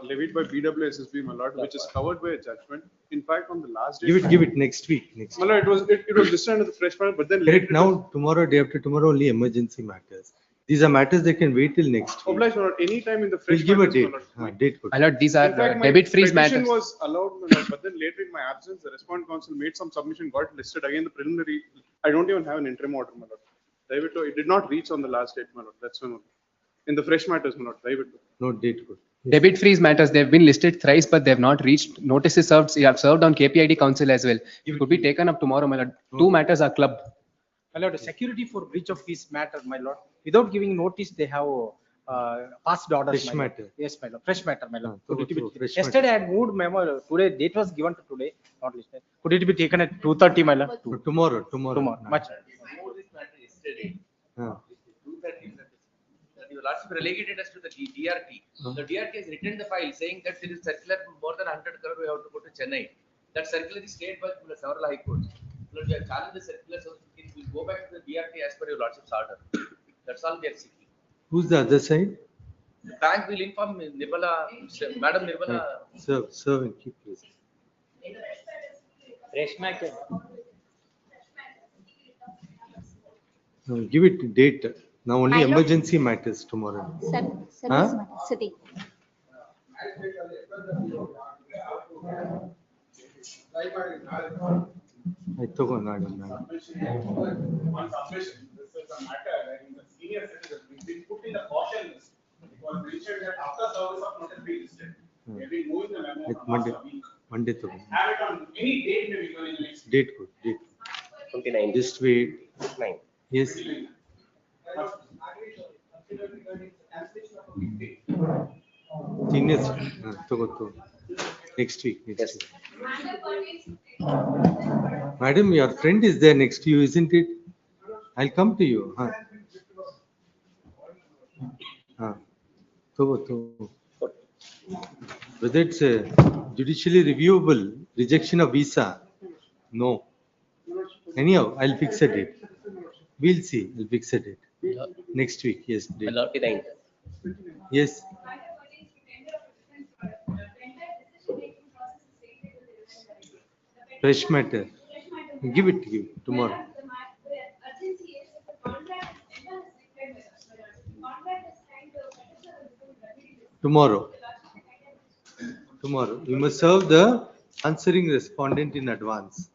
levied by BWSSB, my lord, which is covered by a judgment. In fact, on the last day. Give it next week. My lord, it was listed under the fresh matter, but then Correct. Now, tomorrow, day after tomorrow, only emergency matters. These are matters that can wait till next week. obliged, my lord, any time in the fresh We'll give a matters, date. my lord. Date good. My lord, these are In fact, my debit freeze petition matters. was allowed, my lord, but then later in my absence, the respondent counsel made some submission, got listed again, the preliminary. I don't even have an interim order, my lord. Dayvittu, it did not reach on the last date, my lord. That's when. In the fresh matters, my lord. Dayvittu. No date good. Debit freeze matters, they've been listed thrice, but they've not reached. Notices served, you have served on KPID council as well. It could be taken up tomorrow, my lord. Two matters are clubbed. My lord, security for breach of peace matter, my lord. Without giving notice, they have passed orders. Fresh my lord. matter. Yes, my lord. Fresh matter, my lord. Could it be, fresh yesterday I had moved memo. Today date was given to today, not listed. Could it be taken at 2:30, my lord? Tomorrow. Tomorrow. Much. Moved this matter yesterday. Ah. 2:30. Your lordship relegated us to the DRT. The DRT has written the file saying that there is circular more than 100 crore we have to go to Chennai. That circular is stayed by several high courts. Lord, we have challenged the circular, so we will go back to the DRT as per your lordship's order. That's all we are seeking. Who's the other side? The bank will inform Nirmala, Madam Nirmala. Serve and keep this. Fresh matter. Give it date. Now only My lord. emergency matters tomorrow. Huh? City. I took on that. On submission, this is a matter, and the senior citizens, we've been put in the caution list. It was mentioned that after service of notice be listed. We have been moving the memo from last week. Monday to Have it on any date, maybe in the next. date good. Date. 29. Just wait. 9. Yes. Seniors. To next week. Next week. Madam, your friend is there next to you, isn't it? I'll come to you. Whether it's judicially reviewable, rejection of visa? No. Anyhow, I'll fix a date. We'll see. I'll fix a date. Next week, yes. Date. 29. Yes. Fresh matter. Give it tomorrow. Tomorrow. You must serve the answering respondent in advance.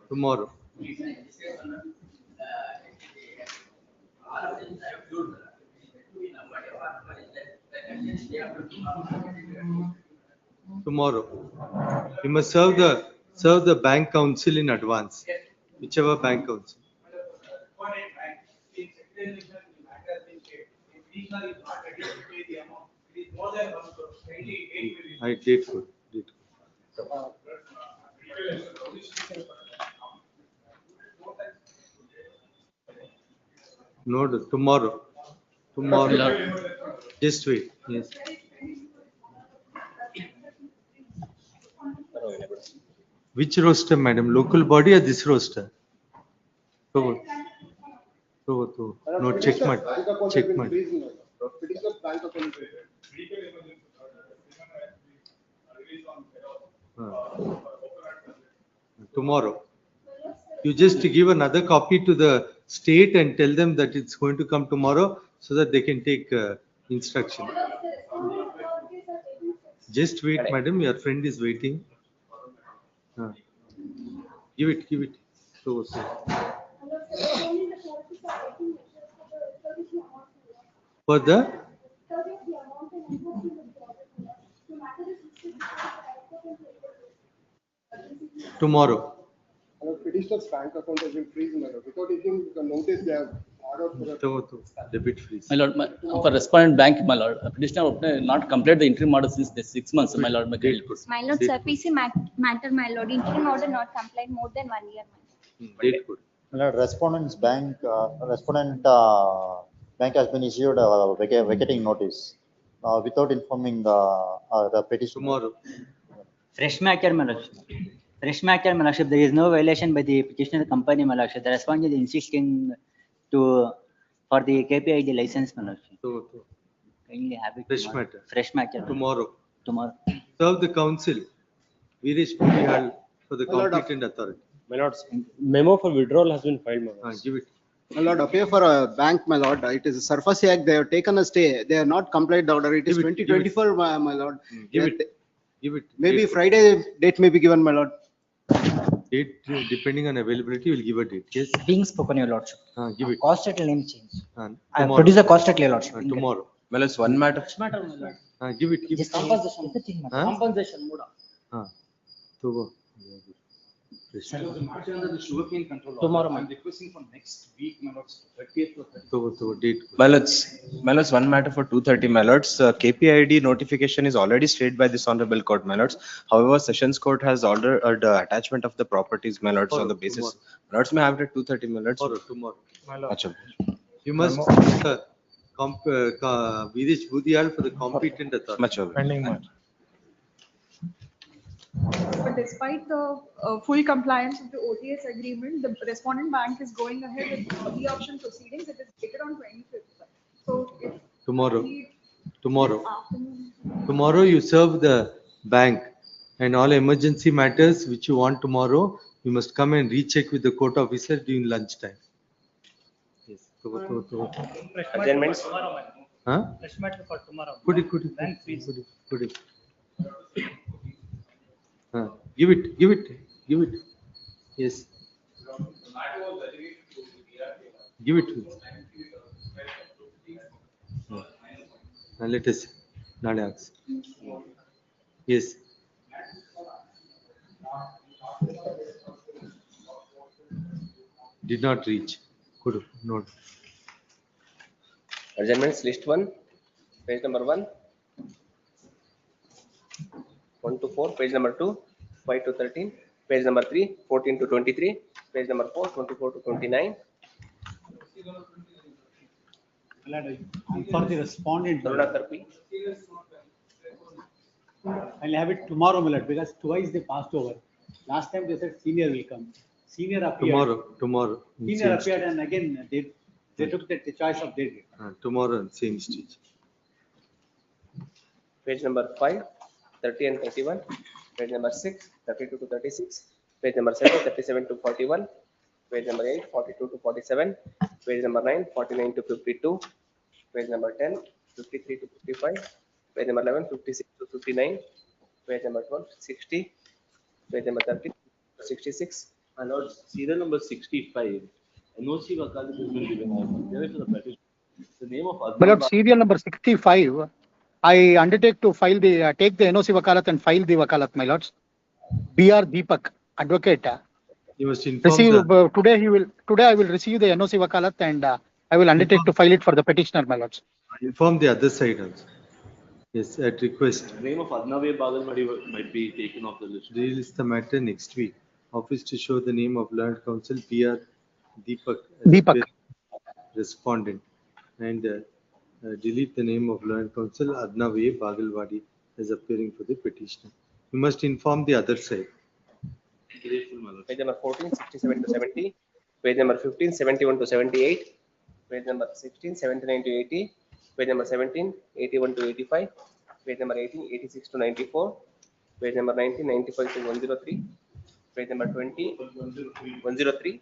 Tomorrow. You must serve the bank counsel in advance, whichever bank counsel. I did good. No, tomorrow. Just wait. Yes. Which roster, madam? Local body or this roster? No, check mat. Tomorrow. You just give another copy to the state and tell them that it's going to come tomorrow so that they can take instruction. Just wait, madam. Your friend is waiting. Give it. So. For the tomorrow. Petitioner's bank account has been freezed, without taking the notice they have ordered for debit freeze. My lord, for respondent bank, my lord, petitioner not complete the interim order since the 6 months, my lord. My lord, sir, PC matter, my lord, interim order not complied more than 1 year. Date good. My lord, respondent bank has been issued a vacating notice without informing the petitioner. Tomorrow. Fresh matter, my lord. Fresh matter, my lordship, there is no violation by the petitioner company, my lordship. The respondent is insisting for the KPID license, my lordship. So, Kindly have it. fresh tomorrow. matter. Fresh matter. Tomorrow. Tomorrow. Serve the council. Viresh Pudihal for the My lord, competent authority. My lord, memo for withdrawal has been filed, my lord. Give it. My lord, appear for a bank, my lord. It is a surface act. They have taken a stay. They have not complied the order. It is Give it, give it. 2024, my lord. Give They- it. Give it. Maybe Date. Friday date may be given, my lord. Date, depending on availability, we'll give a date. Yes. Being spoken, your lordship. Give it. Cost title name change. I Tomorrow. produce a cost title, your lordship. Tomorrow. Well, it's one matter. Matter, my lord. Give it. Give it. Just compensation. Huh? Compensation, moda. So, Tomorrow, I'm man. requesting for next week, my lords, 30th or 31st. so date. My lords, one matter for 230, my lords. KPID notification is already stayed by this honorable court, my lords. However, Sessions Court has ordered attachment of the properties, my lords, on the basis. My lords may have it at 230, my lords. Tomorrow. Achha. You must, Viresh Pudihal for the competent authority. Much obliged. But despite the full compliance of the OTS agreement, the respondent bank is going ahead with the option proceedings. It is dated on 25th. So if Tomorrow. we- Tomorrow. afternoon, Tomorrow you serve the bank and all emergency matters which you want tomorrow, you must come and recheck with the court officer during lunchtime. Yes. Adjournments. Huh? Fresh matter for tomorrow. Put it. Bank fees. Put it. Give it. Yes. Give it. Let us, not ask. Yes. Did not reach. Good, note. Adjournments, list 1, page number 1. 1 to 4, page number 2, 5 to 13, page number 3, 14 to 23, page number 4, 24 to 29. For the respondent, Karuna Karpi. I'll have it tomorrow, my lord, because twice they passed over. Last time they said senior will come. Senior appeared. Tomorrow. Senior appeared and again they took the choice of their date. Tomorrow, same stage. Page number 5, 30 and 31, page number 6, 32 to 36, page number 7, 37 to 41, page number 8, 42 to 47, page number 9, 49 to 52, page number 10, 53 to 55, page number 11, 56 to 59, page number 12, 60, page number 13, 66. My lord, serial number 65, NOC Wakalat has been given. I give it to the petition. The name of My lord, serial number 65, I undertake to file the, take the NOC Wakalat and file the Wakalat, my lords. BR Deepak, advocate. You must inform Receive, the, today I will receive the NOC Wakalat and I will undertake to file it for the petitioner, my lords. inform the other side also. Yes, at request. The name of Adnave Bagalmadi might be taken off the list. Release the matter next week. Office to show the name of learned counsel PR Deepak. Deepak. Respondent. And delete the name of learned counsel Adnave Bagalwadi as appearing for the petitioner. You must inform the other side. Page number 14, 67 to 70, page number 15, 71 to 78, page number 16, 79 to 80, page number 17, 81 to 85, page number 18, 86 to 94, page number 19, 95 to 103, page number 20, 103.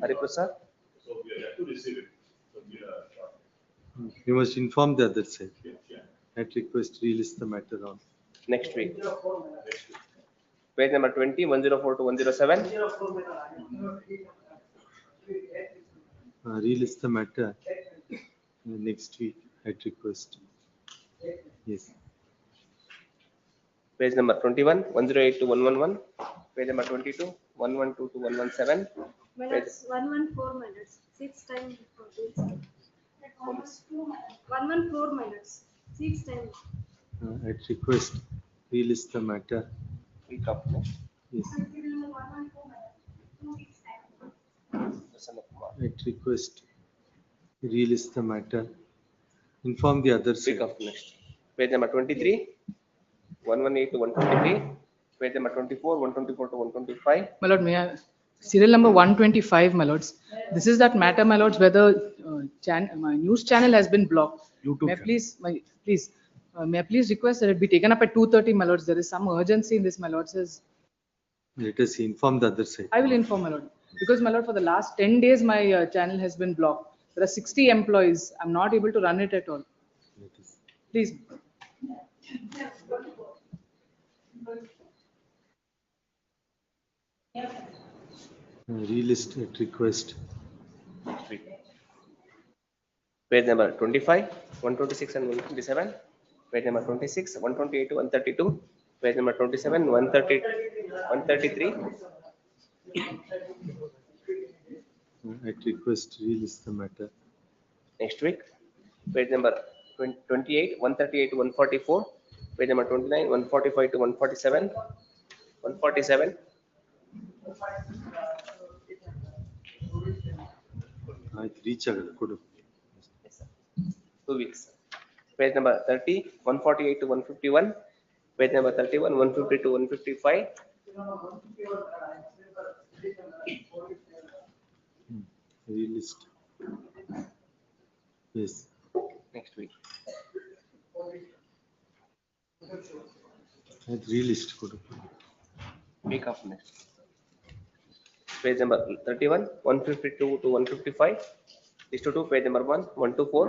Hari Prasad. So we have to receive it. So You must inform the other side. At request, release the matter on. Next week. Page number 20, 104 to 107. Release the matter next week at request. Yes. Page number 21, 108 to 111. Page number 22, 112 to 117. Minutes, 114 minutes, 6 times. 114 minutes, 6 times. At request, release the matter. Week of next. Yes. At request, release the matter. Inform the other Week side. of next. Page number 23, 118 to 123. Page number 24, 124 to 125. My lord, may I, serial number 125, my lords. This is that matter, my lords, where the my news channel has been blocked. YouTube May I please, may I please request that it be taken up at 2:30, my lords. There is some urgency in this, my lords. Let us inform the other side. I will inform, my lord. Because, my lord, for the last 10 days, my channel has been blocked. There are 60 employees. I'm not able to run it at all. Please. Relist at request. Page number 25, 126 and 127. Page number 26, 128 to 132. Page number 27, 130, 133. At request, relist the matter. Next week. Page number 28, 138 to 144. Page number 29, 145 to 147. 147. Reach agada kodu. 2 weeks. Page number 30, 148 to 151. Page number 31, 150 to 155. Relist. Yes. Next week. At relist kodu. Week of next. Page number 31, 152 to 155. These two, page number 1, 1 to 4.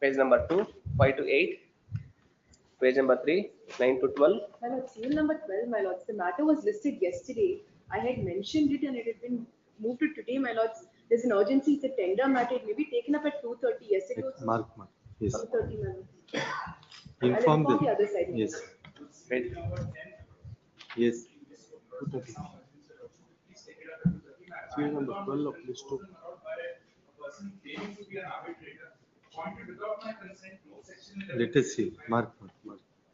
Page number 2, 5 to 8. Page number 3, 9 to 12. My lord, serial number 12, my lords. The matter was listed yesterday. I had mentioned it and it had been moved to today, my lords. There's an urgency. It's a tender matter. It may be taken up at 2:30. Yesterday was Mark. Yes. 2:30, my lords. Inform I'll them. the other side. Yes. Page. Yes. Serial number 12 of list 2. Let us see. Mark.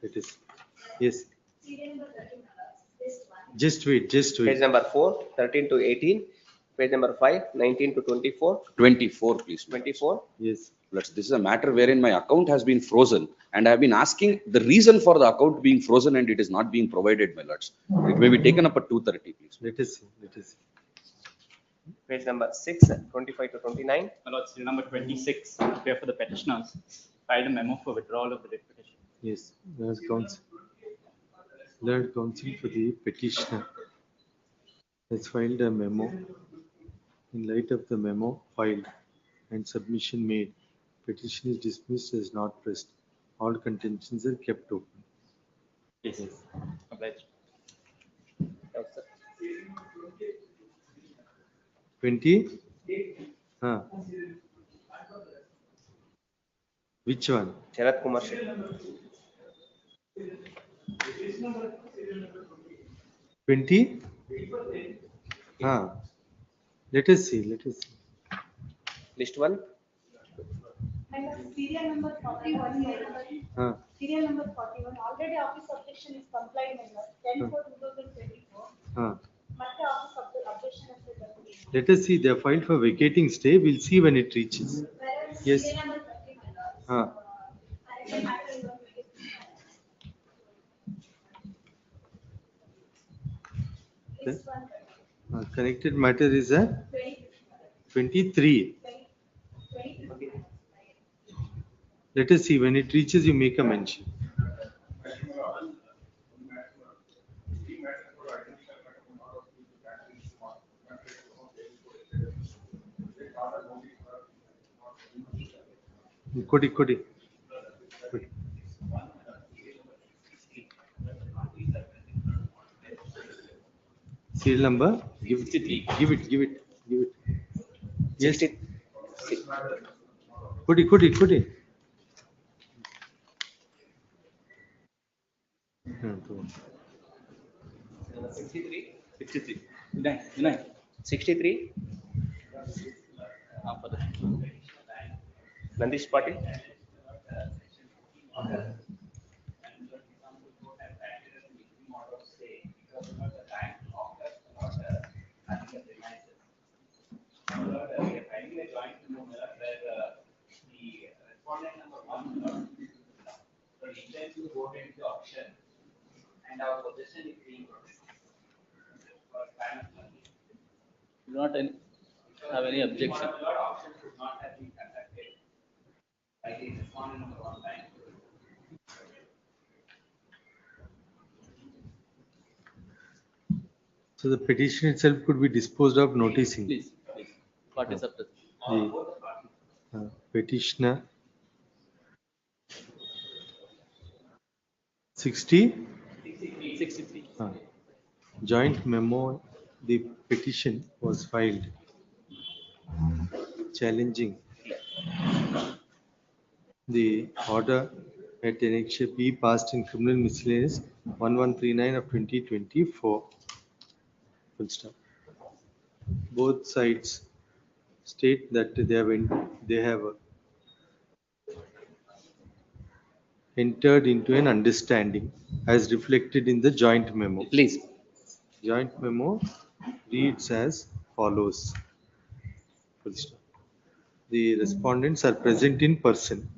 Let us see. Yes. Just wait. Page number 4, 13 to 18. Page number 5, 19 to 24. 24, please. 24. Yes. This is a matter wherein my account has been frozen and I have been asking the reason for the account being frozen and it is not being provided, my lords. It may be taken up at 2:30, please. Let us see. Page number 6, 25 to 29. My lord, serial number 26, prepare for the petitioners, filed a memo for withdrawal of the writ petition. Yes. Learned counsel for the petitioner has filed a memo. In light of the memo filed and submission made, petition is dismissed as not pressed. All contentions are kept open. Yes. Obliged. 20? Which one? Sharat Kumar. 20? Let us see. List 1. Serial number 41, my lord. Serial number 41. Already office objection is complied, my lord. 10/4/2024. Matte office objection has been done. Let us see. They are filed for vacating stay. We'll see when it reaches. Yes. Serial number 30, my lord. Connected matter is a 23. Let us see when it reaches. You make a mention. Kodi. Serial number? Give it. Yes. Kodi. 63. Unai. 63. Nandish Patil. and our possession is being Do not have any objection. Option should not have been conducted by the respondent number 1 bank. So the petition itself could be disposed of noticing. Please, please. Parties are present. The petitioner 63. Joint memo, the petition was filed challenging the order at annexure B passed in criminal miscellaneous 1139 of 2024. Full stop. Both sides state that they have entered into an understanding as reflected in the joint memo. Please. Joint memo reads as follows. Full stop. The respondents are present in person.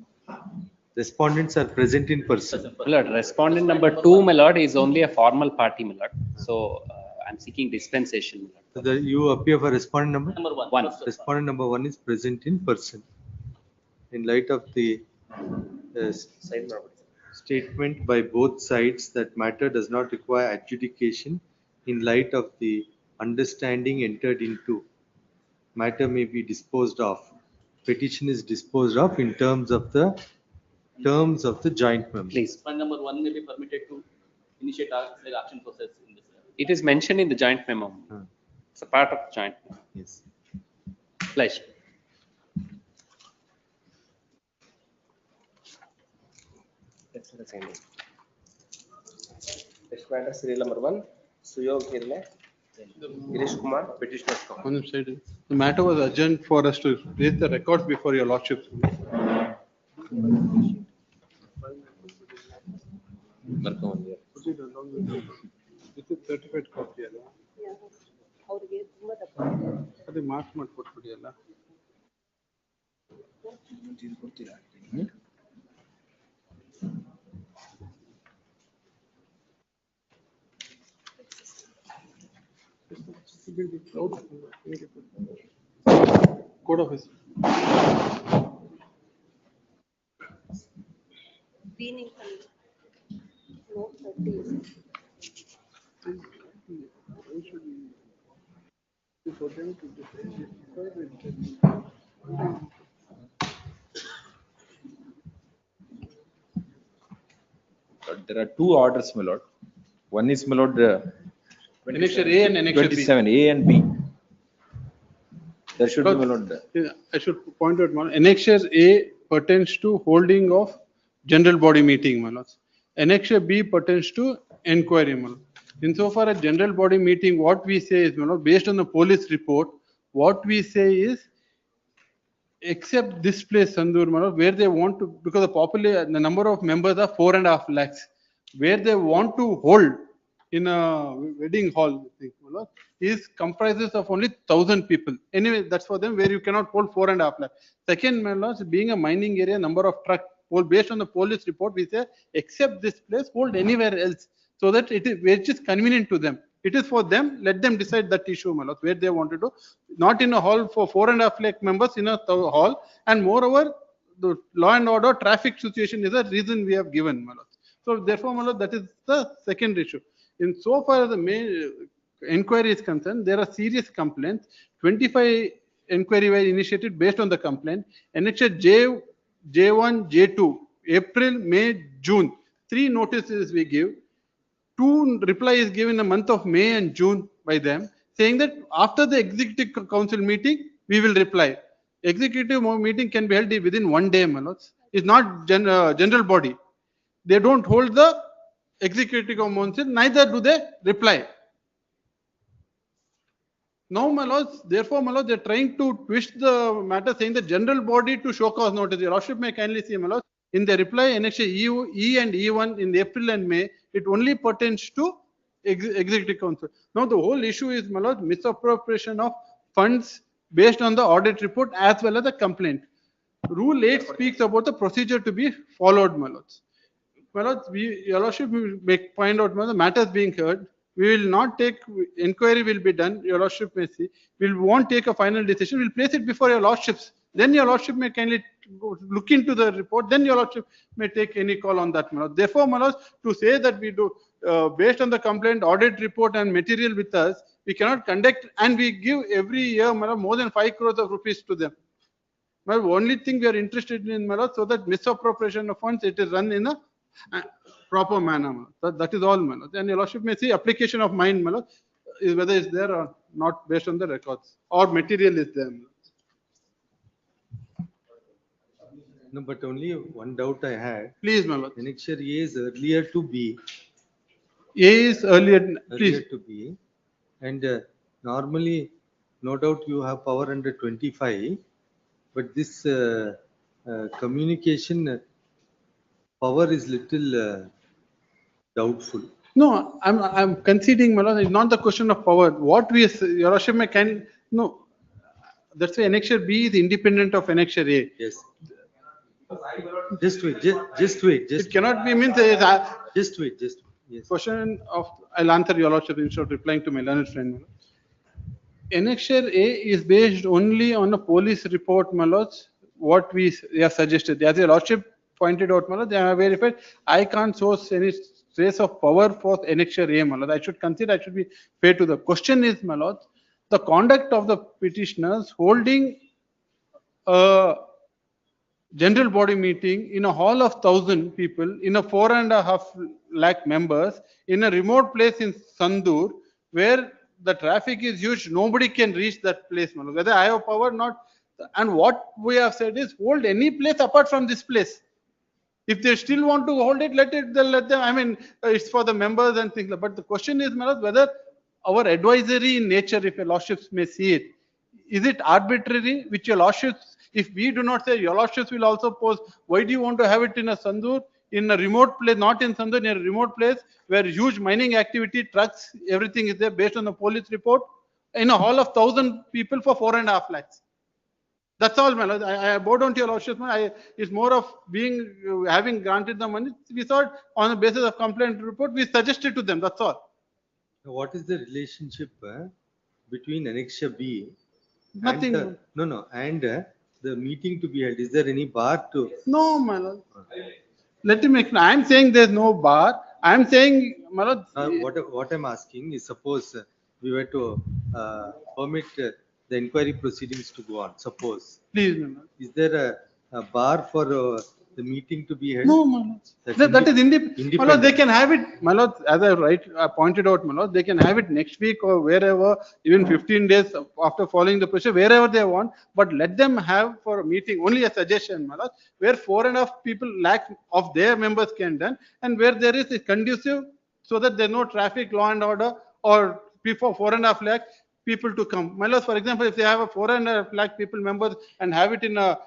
Respondents are present in person. My lord, respondent number 2, my lord, is only a formal party, my lord. So I'm seeking dispensation. So you appear for respondent number? Number 1. One. Respondent number 1 is present in person. In light of the statement by both sides that matter does not require adjudication, in light of the understanding entered into, matter may be disposed of. Petition is disposed of in terms of the joint memo. Please. Point number 1 may be permitted to initiate action process in this. It is mentioned in the joint memo. It's a part of the joint memo. Yes. Please. That's the same. Next matter, serial number 1, Suyog Hirle, Girish Kumar, petitioner's comment. On the side, the matter was urgent for us to raise the records before your lordship. This is certified copy ಅಲ್ಲ? ಅದೇ mark ಮಾಡಿ ಕೊಟ್ಬಿಡಿ ಅಲ್ಲ? Code office. There are two orders, my lord. One is, my lord, Annexure A and Annexure B. 27, A and B. There should be, my lord. I should point out, one. Annexure A pertains to holding of general body meeting, my lords. Annexure B pertains to inquiry, my lord. Insofar as general body meeting, what we say is, my lord, based on the police report, what we say is, except this place, Sandur, my lord, where they want to, because the number of members are 4.5 lakhs, where they want to hold in a wedding hall, my lord, is comprises of only 1,000 people. Anyway, that's for them where you cannot hold 4.5 lakhs. Second, my lord, being a mining area, number of trucks, based on the police report, we say, except this place, hold anywhere else, so that it is, which is convenient to them. It is for them, let them decide that issue, my lord, where they want to do. Not in a hall for 4.5 lakh members in a hall. And moreover, the law and order traffic situation is a reason we have given, my lord. So therefore, my lord, that is the second issue. In so far as the main inquiry is concerned, there are serious complaints. 25 inquiry were initiated based on the complaint. Annexure J1, J2, April, May, June. 3 notices we give. 2 reply is given in the month of May and June by them, saying that after the executive council meeting, we will reply. Executive meeting can be held within 1 day, my lords. It's not general body. They don't hold the executive council, neither do they reply. Now, my lords, therefore, my lords, they're trying to twist the matter, saying the general body to show cause notice. Your lordship may kindly see, my lords, in the reply, annexure E and E1 in April and May, it only pertains to executive council. Now, the whole issue is, my lord, misappropriation of funds based on the audit report as well as the complaint. Rule 8 speaks about the procedure to be followed, my lords. my lord, your lordship will find out, my lord, the matter is being heard. We will not take, inquiry will be done, your lordship may see. We won't take a final decision, we'll place it before your lordships. Then your lordship may kindly look into the report, then your lordship may take any call on that, my lord. Therefore, my lord, to say that we do, based on the complaint, audit report and material with us, we cannot conduct, and we give every year, my lord, more than 5 crores of rupees to them. My only thing we are interested in, my lord, so that misappropriation of funds, it is run in a proper manner, my lord. That is all, my lord. And your lordship may see application of mine, my lord, is whether it's there or not based on the records, or material is there, my lord. No, but only one doubt I had. Please, my lord. Annexure A is earlier to B. A is earlier, please. Earlier to B. And normally, no doubt you have power under 25, but this communication power is little doubtful. No, I'm conceding, my lord, it's not the question of power. What we, your lordship may can, no, that's why annexure B is independent of annexure A. Yes. Just wait, just wait. It cannot be means, just wait. Yes. Question of, I'll answer your lordship instead of replying to my learned friend, my lord. Annexure A is based only on a police report, my lords, what we have suggested. As your lordship pointed out, my lord, they have verified. I can't source any trace of power for annexure A, my lord. I should consider, I should be fair to the question is, my lord, the conduct of the petitioners holding a general body meeting in a hall of 1,000 people, in a 4.5 lakh members, in a remote place in Sandur, where the traffic is huge, nobody can reach that place, my lord. Whether I have power or not. And what we have said is hold any place apart from this place. If they still want to hold it, let them. I mean, it's for the members and things like that. But the question is, my lord, whether our advisory in nature, if your lordships may see it, is it arbitrary? Which your lordships, if we do not say, your lordships will also pose, why do you want to have it in a Sandur, in a remote place, not in Sandur, in a remote place where huge mining activity, trucks, everything is there based on the police report, in a hall of 1,000 people for 4.5 lakhs. That's all, my lord. I bow down to your lordship. It's more of being, having granted the money. We thought on the basis of complaint report, we suggested to them. That's all. What is the relationship between annexure B? Nothing. And the meeting to be held? Is there any bar to? No, my lord. Let him explain. I'm saying there's no bar. I'm saying, my lord. What I'm asking is, suppose we were to permit the inquiry proceedings to go on. Suppose. Please, my lord. Is there a bar for the meeting to be held? No, my lord. That is independent. My lord, they can have it, my lord, as I pointed out, my lord, they can have it next week or wherever, even 15 days after following the procedure, wherever they want, but let them have for a meeting, only a suggestion, my lord, where 4.5 lakh of their members can done, and where there is a conducive, so that there's no traffic, law and order, or before 4.5 lakh people to come. My lord, for example, if they have a 4.5 lakh people members and have it in a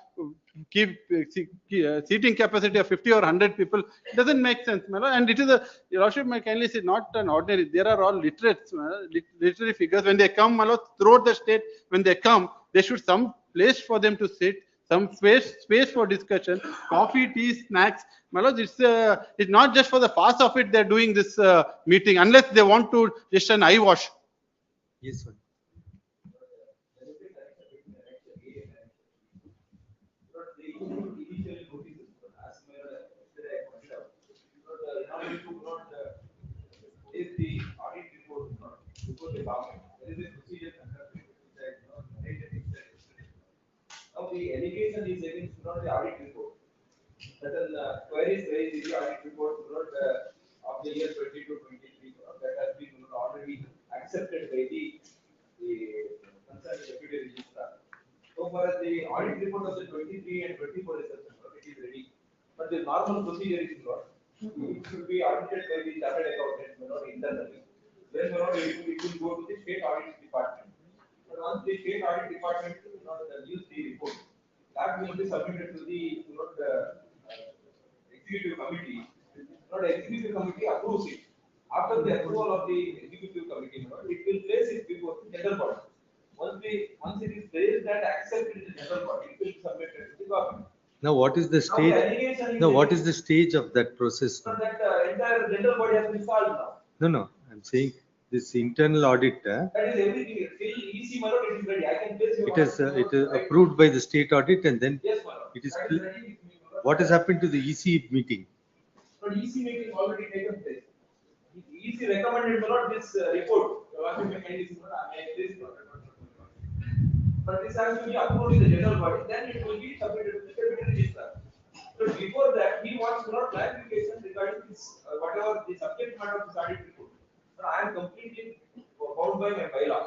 seating capacity of 50 or 100 people, it doesn't make sense, my lord. And it is a, your lordship may kindly say, not an ordinary, there are all literates, literary figures. When they come, my lord, throughout the state, when they come, they should some place for them to sit, some space for discussion, coffee, tea, snacks. My lord, it's not just for the farce of it they're doing this meeting, unless they want to just an eye wash. Yes, sir. If the audit report is not before the government, there is a procedure conducted now the allegation is against not the audit report. Certain queries raised in the audit report of the year 2022-23 that has been already accepted by the concerned deputy registrar. So far as the audit report of the 23 and 24 is concerned, it is ready. But the normal procedure is not. It should be audited by the chartered accountant, internally. Then it will go to the state audit department. But once the state audit department use the report, that will be submitted to the executive committee. Executive committee approves it. After the approval of the executive committee, it will place it before the general body. Once it is placed and accepted in the general body, it will be submitted to the government. Now, what is the stage? No, what is the stage of that process? So that entire general body has been solved now. No, I'm saying this internal audit, That is everything. Till EC my lord, it is ready. I can place your it is approved by the state audit, and then Yes, my lord. it is. That is ready with me, my lord. What has happened to the EC meeting? But EC meeting is already taken place. EC recommended, my lord, this report. But this has to be approved in the general body, then it will be submitted to the capital register. But before that, he wants more clarification regarding this, whatever the subject matter of this audit report. But I am completely bound by my bylaw.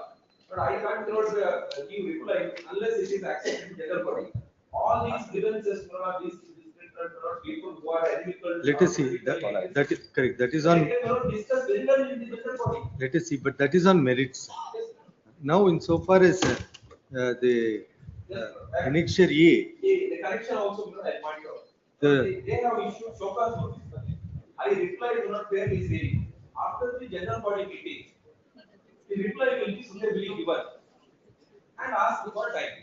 But I can't give reply unless it is accepted in general body. All these grievances, these people who are eligible. Let us see. That is correct. That is on. They can discuss very well in the general body. Let us see, but that is on merits. Now, insofar as the annexure A, The connection also, I point out. They have issued showcase notice. I replied, fairly saying, after the general body meeting, the reply will be suitably given and ask for time.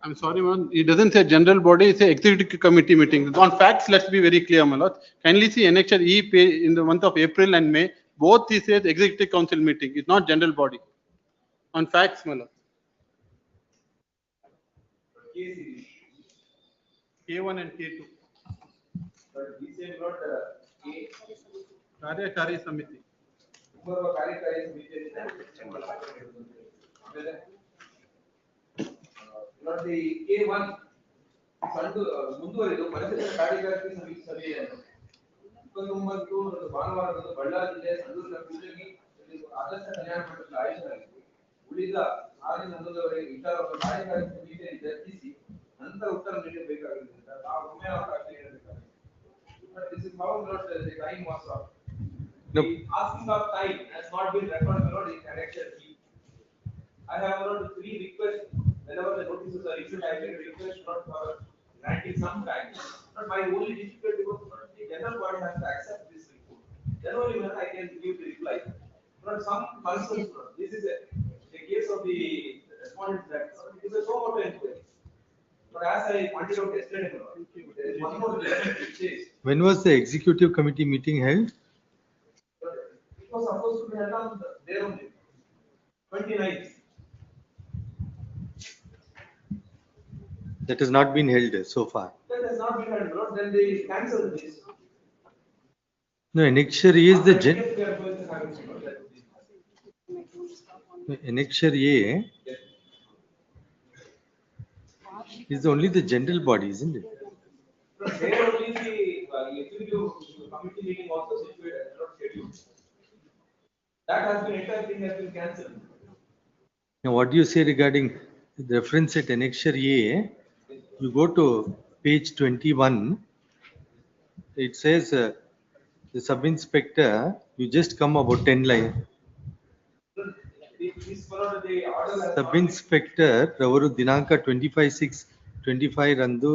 I'm sorry, man. It doesn't say general body, it's a executive committee meeting. On facts, let's be very clear, my lord. Kindly see annexure E page in the month of April and May. Both this says executive council meeting. It's not general body. On facts, my lord. K1 and K2. But we say not K. Karyakari Samiti. Not the K1. ಮುಂದುವರಿದು ಪರಿಸರ ಕಾರ್ಯಕಾರಿ ಸಭೆ ಇಪ್ಪತ್ತೊಂಬತ್ತು ಭಾನುವಾರದಂದು ಬಳ್ಳಾರಿ ಜಿಲ್ಲೆಯ ಸಂಡೂರಿನ ಪೂಜೆಗೆ ಆದರ್ಶ ಕಲ್ಯಾಣ ಮಂಟಪದ ಆಯೋಜನೆಯಾಗಿತ್ತು. ಉಳಿದ 6ರಿಂದ 11ರವರೆಗೆ ವಿಚಾರವನ್ನು ಕಾರ್ಯಕಾರಿ ಸಮಿತಿಯಲ್ಲಿ ಚರ್ಚಿಸಿ ನಂತರ ಉತ್ತರ ನೀಡಬೇಕಾಗಿರುವುದರಿಂದ ನಾವು ಒಮ್ಮೆ ಅವಕಾಶ ನೀಡಬೇಕಾಗಿದೆ. But this is how not the time was of. The asking of time has not been recorded in connection. I have not 3 requests. Whenever the notices are issued, I will request not for granting some time. But my only difficulty was the general body has to accept this report. Then only when I can give the reply. But some concerns, this is a case of the respondent that it is a so much inquiry. But as I pointed out yesterday, there is one more element which says. When was the executive committee meeting held? It was supposed to be held on there only, 29th. That has not been held so far. That has not been held, then they cancel this. No, annexure A is the annexure A is only the general body, isn't it? There only the executive committee meeting also situated, not scheduled. That has been, entire thing has been cancelled. Now, what do you say regarding the reference at annexure A? You go to page 21. It says the sub-inspector, you just come about 10 lines. Sub-inspector, Ravaru Dinanka 25/6/25 Randu.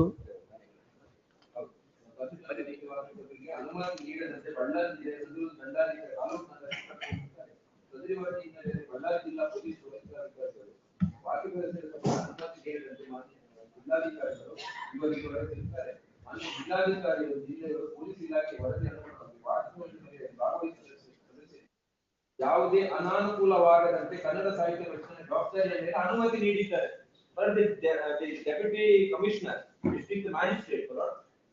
ಇವರಿಗೆ ವರದಿರುತ್ತಾರೆ. ಅಲ್ಲಿ ಜಿಲ್ಲಾಧಿಕಾರಿಗಳು ಜಿಲ್ಲೆಯವರು police ಇಲಾಖೆ ವರದಿಯನ್ನು ಭಾಗವಹಿಸಿದ ಯಾವುದೇ ಅನಾನುಕೂಲವಾಗದಂತೆ ಕನ್ನಡ ಸಾಹಿತ್ಯ ರಕ್ಷಣೆ ಜವಾಬ್ದಾರಿಯ ಮೇಲೆ ಅನುಮತಿ ನೀಡಿದ್ದಾರೆ. But the deputy commissioner, district magistrate,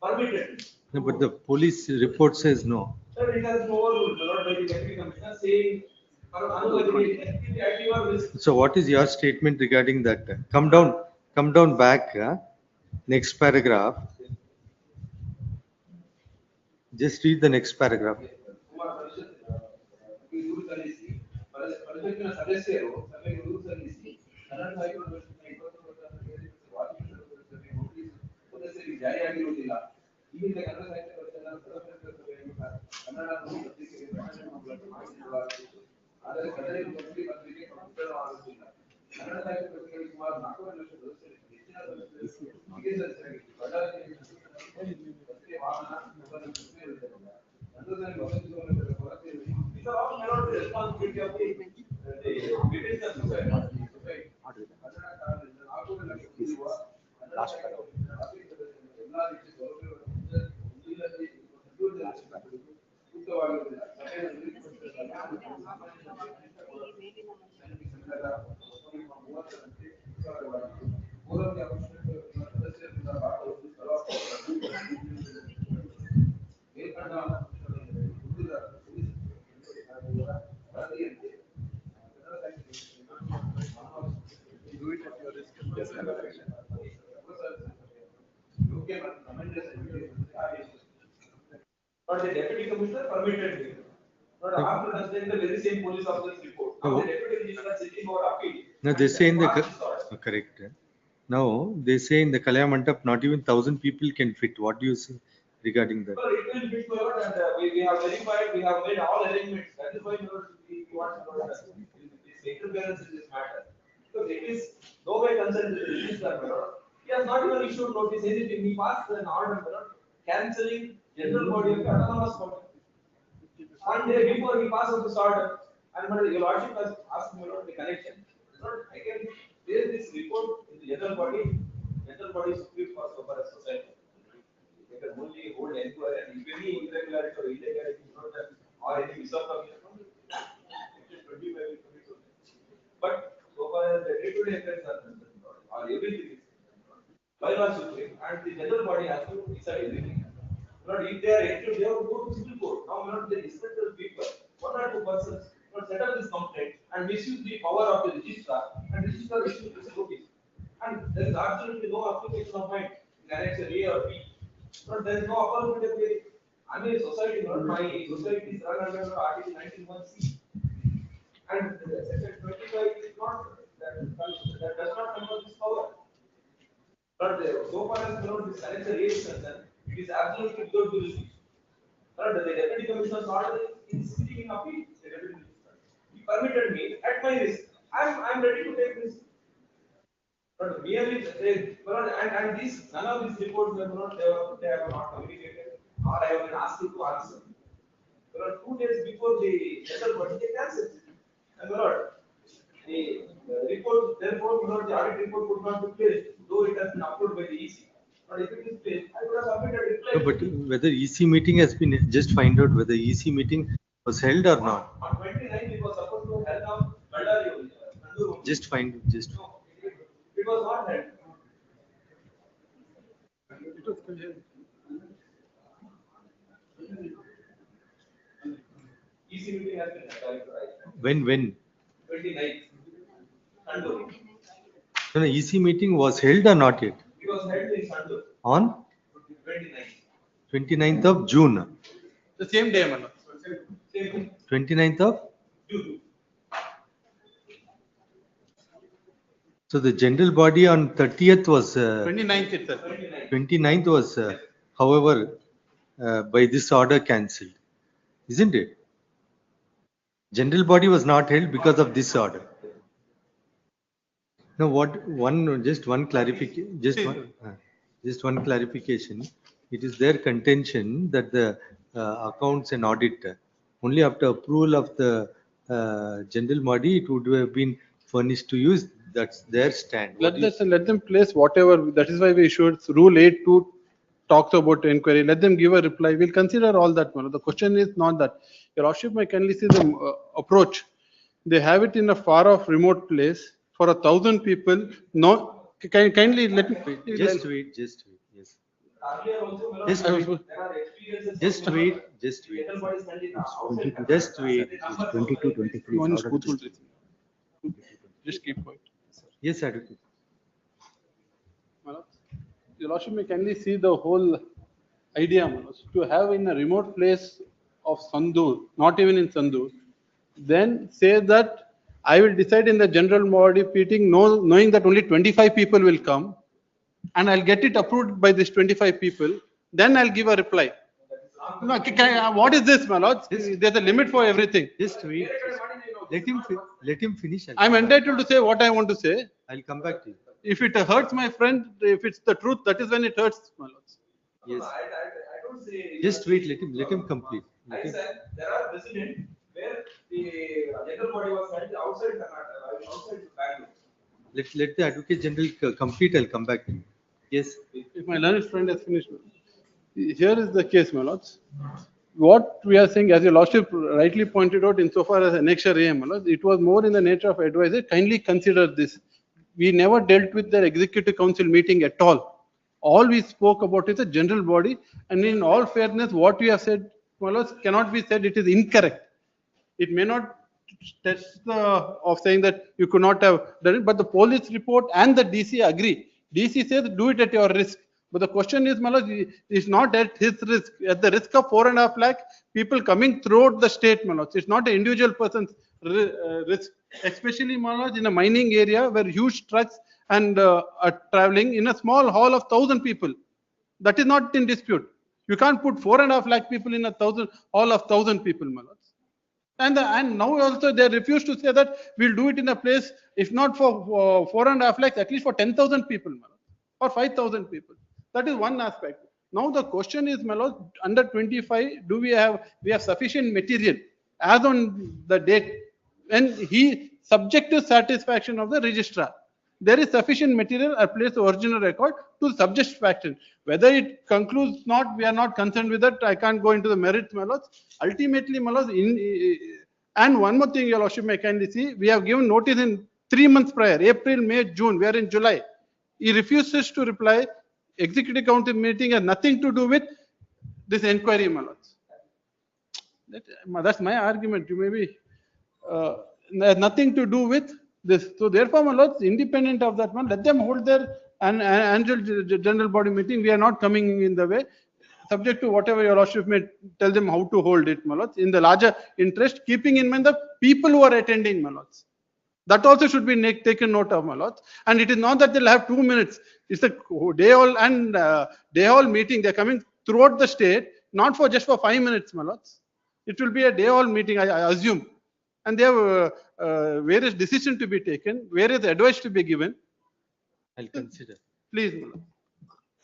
permitted. No, but the police report says no. Sir, it has been overruled by the deputy commissioner saying. So, what is your statement regarding that? Come down back. Next paragraph. Just read the next paragraph. But the deputy commissioner permitted me. But after considering the very same police officer's report, now the deputy registrar sitting over appeal. No, they say in the, correct. Now, they say in the Kalaya Mandap, not even 1,000 people can fit. What do you say regarding that? Well, it will fit forward and we have verified, we have made all arrangements. That is why we want this interference in this matter. Because it is no way concerned with the registrar. He has not even issued notice anything. He passed an order cancelling general body of the autonomous body. One day before he passes this order, and your lordship has asked me about the connection. Again, there is this report in the general body is supreme for so far as society. They can only hold inquiry and if any irregularity or illegality is not done or any misappropriation, it is 25. But so far as the day-to-day affairs are concerned, or everything is bylaw supreme, and the general body has to decide everything. If they are active, they have to go to civil court. Now, they dismantle people, one or two persons, set up this complaint and misuse the power of the registrar, and registrar issues this notice. And there is absolutely no application of mine in Annex A or B. But there is no upper limit of I mean, society, not my society is run under Article 19(1)(c). And Section 25 is not, that does not confer this power. But so far as this Annex A is concerned, it is absolutely without jurisdiction. The deputy commissioner's order is sitting in appeal. He permitted me at my risk. I'm ready to take risk. But merely and these none of these reports they have not communicated or I have been asked to answer. 2 days before the general body they cancelled. And the report therefore the audit report could not be placed, though it has been approved by the EC. But if it is placed, I would have submitted a reply. No, but whether EC meeting has been, just find out whether EC meeting was held or not. On 29th, it was supposed to held on Ballari. Just find, just. No, it was not held. It was held. EC meeting has been held, right? When? 29th. Sandur. No, EC meeting was held or not yet? It was held in Sandur. On? 29th. 29th of June. The same day, Mala. Same 29th of? June. So the general body on 30th was. 29th itself. 29th was, however, by this order cancelled, isn't it? General body was not held because of this order. Now, just one clarification, just one clarification. It is their contention that the accounts and audit, only after approval of the general body, it would have been furnished to use. That's their stand. Let them place whatever. That is why we issued Rule 8(2) talks about inquiry. Let them give a reply. We'll consider all that. The question is not that. Your Lordship may kindly see the approach. They have it in a far off remote place for 1,000 people. No, kindly let me. Just wait. Yes. Earlier also, Just wait. there are experiences. Just wait. Just wait. Just wait. 22, 23. Just keep quiet. Yes, Advocate. Your Lordship may kindly see the whole idea, Manoj, to have in a remote place of Sandur, not even in Sandur, then say that I will decide in the general body meeting, knowing that only 25 people will come, and I'll get it approved by these 25 people, then I'll give a reply. No, what is this, my lord? There's a limit for everything. Just wait. Let him finish. I'm entitled to say what I want to say. I'll come back to you. If it hurts my friend, if it's the truth, that is when it hurts, my lords. Yes. I don't say. Just wait. Let him complete. I said there are precedents where the general body was held outside Karnataka, outside Bangalore. Let the Advocate General complete. I'll come back to you. Yes. If my learned friend has finished, here is the case, my lords. what we are saying, as your lordship rightly pointed out, insofar as annexure A, my lord, it was more in the nature of advisor. Kindly consider this. We never dealt with the executive council meeting at all. All we spoke about is a general body, and in all fairness, what we have said, my lords, cannot be said it is incorrect. It may not test of saying that you could not have done it, but the police report and the DC agree. DC says do it at your risk. But the question is, my lord, is not at his risk, at the risk of 4.5 lakh people coming throughout the state, my lord. It's not an individual person's risk, especially, my lord, in a mining area where huge trucks and are traveling in a small hall of 1,000 people. That is not in dispute. You can't put 4.5 lakh people in a hall of 1,000 people, my lord. And now also they refuse to say that we'll do it in a place, if not for 4.5 lakhs, at least for 10,000 people, my lord, or 5,000 people. That is one aspect. Now the question is, my lord, under 25, do we have sufficient material as on the date, and he subject to satisfaction of the registrar. There is sufficient material at place the original record to satisfaction. Whether it concludes not, we are not concerned with that. I can't go into the merits, my lords. Ultimately, my lords, and one more thing, your lordship may kindly see, we have given notice in 3 months prior, April, May, June, we are in July. He refuses to reply. Executive council meeting has nothing to do with this inquiry, my lords. That's my argument. You may be, has nothing to do with this. So therefore, my lords, independent of that one, let them hold their annual general body meeting. We are not coming in the way, subject to whatever your lordship may tell them how to hold it, my lords, in the larger interest, keeping in mind the people who are attending, my lords. That also should be taken note of, my lords. And it is not that they'll have 2 minutes. It's a day all and day all meeting. They're coming throughout the state, not for just for 5 minutes, my lords. It will be a day all meeting, I assume. And there have various decisions to be taken, various advice to be given. I'll consider. Please, my lord.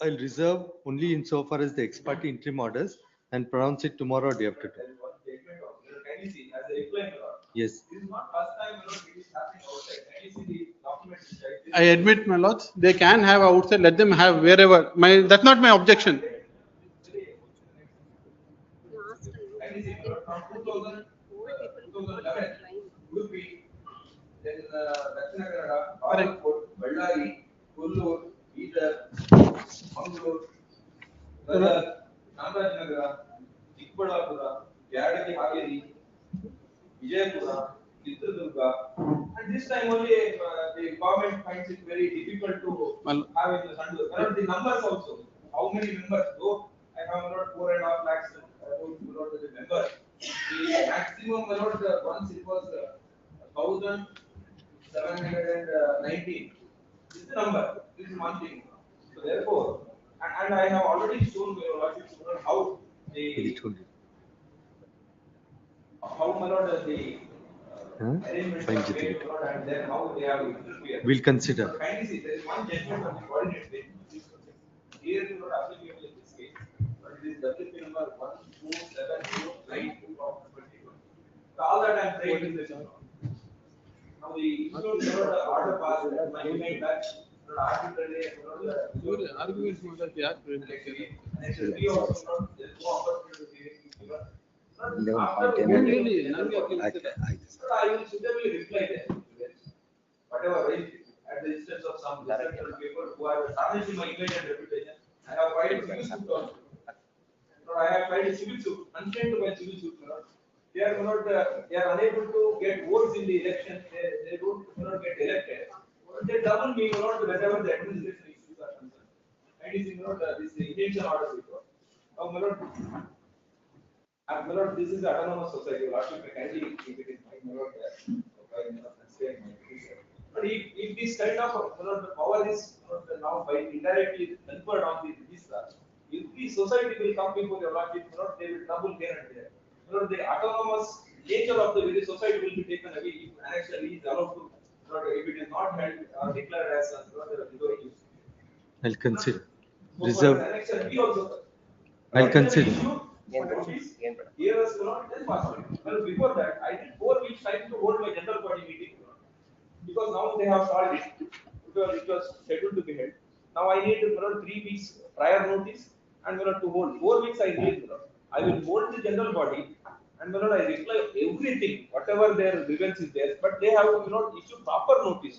I'll reserve only insofar as the ex parte interim orders and pronounce it tomorrow or day after tomorrow. Can you see, as a reply, Yes. this is not first time, it is happening outside. Can you see the document? I admit, my lords, they can have outside, let them have wherever. That's not my objection. Can you see, from 2011, Udupi, then Dakshina Kannada, Bagalkot, Bellary, Kollur, Bidar, Mangalore, Chamarajanagar, Chikballapura, Yadagi Haveri, Vijayapura, Chitradurga, and this time only the government finds it very difficult to have in the Sunday. The numbers also, how many members? Though I have not 4.5 lakhs the member. The maximum once it was 1,719. This is the number. This is one thing. So therefore, and I have already shown your lordship how the arrangements are made, and then how they have interfered. We'll consider. So kindly see, there is one judgment of the coordinate bench. Here is not applicable in this case, but it is WP number 12709 of 21. So all that I am saying is this. Now the institute order passed, my email back, arbitrarily, Arguments, my lord, yeah. and should be also not, there is no opportunity to be given. Really, I will suitably reply there. Whatever raised at the instance of some respectable people who are tarnishing my image and reputation, I have filed civil suit also. I have filed a civil suit, unchained to my civil suit. They are not, they are unable to get votes in the election. They don't get elected. They double me, whenever the administration issues are concerned. And is this injunction order before. Now, my lord, this is autonomous society. Lordship may kindly keep it in mind, my lord, but if this kind of the power is now by indirectly conferred on the registrar, if the society will come before your lordship, they will double here and there. The autonomous nature of the very society will be taken away if annexure is allowed to, if it is not held or declared as a I'll consider. So Reserve. for annexure, we also. I'll consider. Years then faster. Well, before that, I did 4 weeks time to hold my general body meeting because now they have solved it. It was scheduled to be held. Now I need 3 weeks prior notice and to hold 4 weeks. I need I will mold the general body, and my lord, I reply everything, whatever their grievance is there, but they have, issued proper notice.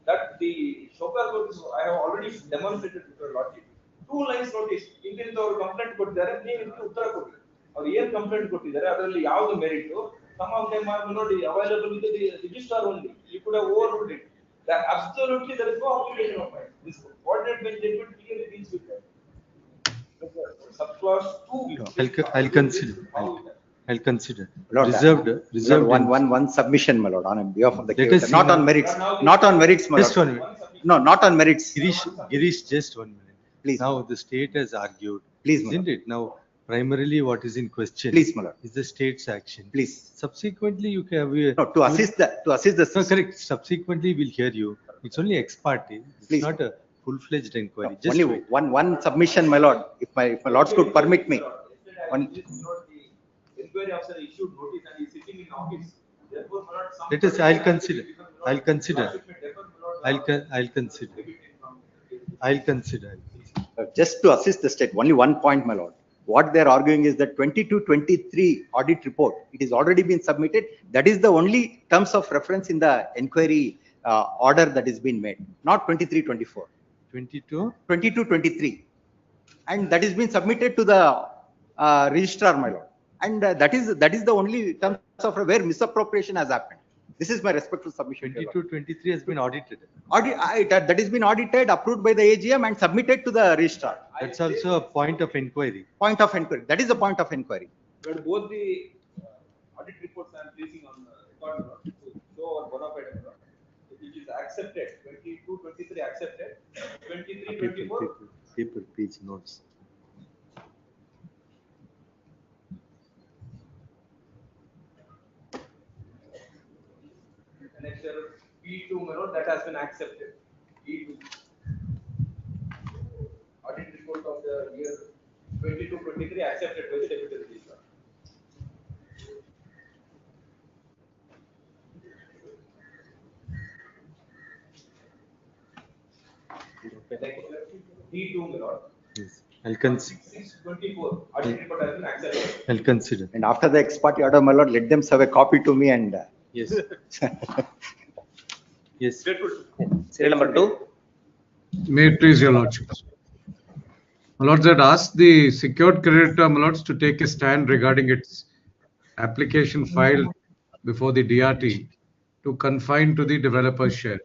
That the Shokar notice, I have already demonstrated to your lordship. 2 lines notice, ಇಂತಿಂತ ಅವರು complaint ಕೊಟ್ಟಿದ್ದಾರೆ, ನೀವು ಇದಕ್ಕೆ ಉತ್ತರ ಕೊಡಿ. ಅವ್ರು ಏನ್ complaint ಕೊಟ್ಟಿದ್ದಾರೆ, ಅದರಲ್ಲಿ ಯಾವ್ದು merit, some of them are ನೋಡಿ available with the registrar only. You could have overruled it. That absolutely there is no application of mine. This coordinate bench judgment clearly deals with that. Subclause 2. I'll consider. I'll consider. Lord, Reserved. One submission, my lord, on behalf of the Let us case, see not now. on merits, not on merits, my Just lord. 1 minute. No, not on merits. Girish, just 1 minute. Please. Now the state has argued. Please, my Isn't it? Now primarily what is in question. Please, my lord. Is the state's action. Please. Subsequently you can. No, to assist the. No, correct. Subsequently we'll hear you. It's only ex parte. It's Please. not a full-fledged inquiry. Just Only wait. one submission, my lord, if my lords could permit me. One, Inquiry officer issued notice and is sitting in office. Therefore, my lord, some. Let us, I'll consider. I'll consider. I'll consider. I'll consider. just to assist the state, only one point, my lord. What they're arguing is that 22-23 audit report, it is already been submitted. That is the only terms of reference in the inquiry order that is being made, not 23-24. 22-23. And that is being submitted to the registrar, my lord. And that is the only terms of where misappropriation has happened. This is my respectful submission. 22-23 has been audited. That has been audited, approved by the AGM and submitted to the registrar. That's also a point of inquiry. Point of inquiry. That is the point of inquiry. But both the audit reports I am placing on the record to show our bona fide, which is accepted, 22-23 accepted, 23-24. Paper page notes. Annexure P2, that has been accepted. P2. Audit report of the year 22-23 accepted by the deputy registrar. P2, Yes. I'll consider. 6-24 audit report has been accepted. I'll consider. And after the ex parte order, my lord, let them serve a copy to me and. Yes. Yes. Serial number 2. May it please your lordships. My lords had asked the secured creditor, my lords, to take a stand regarding its application filed before the DRT to confine to the developer's share.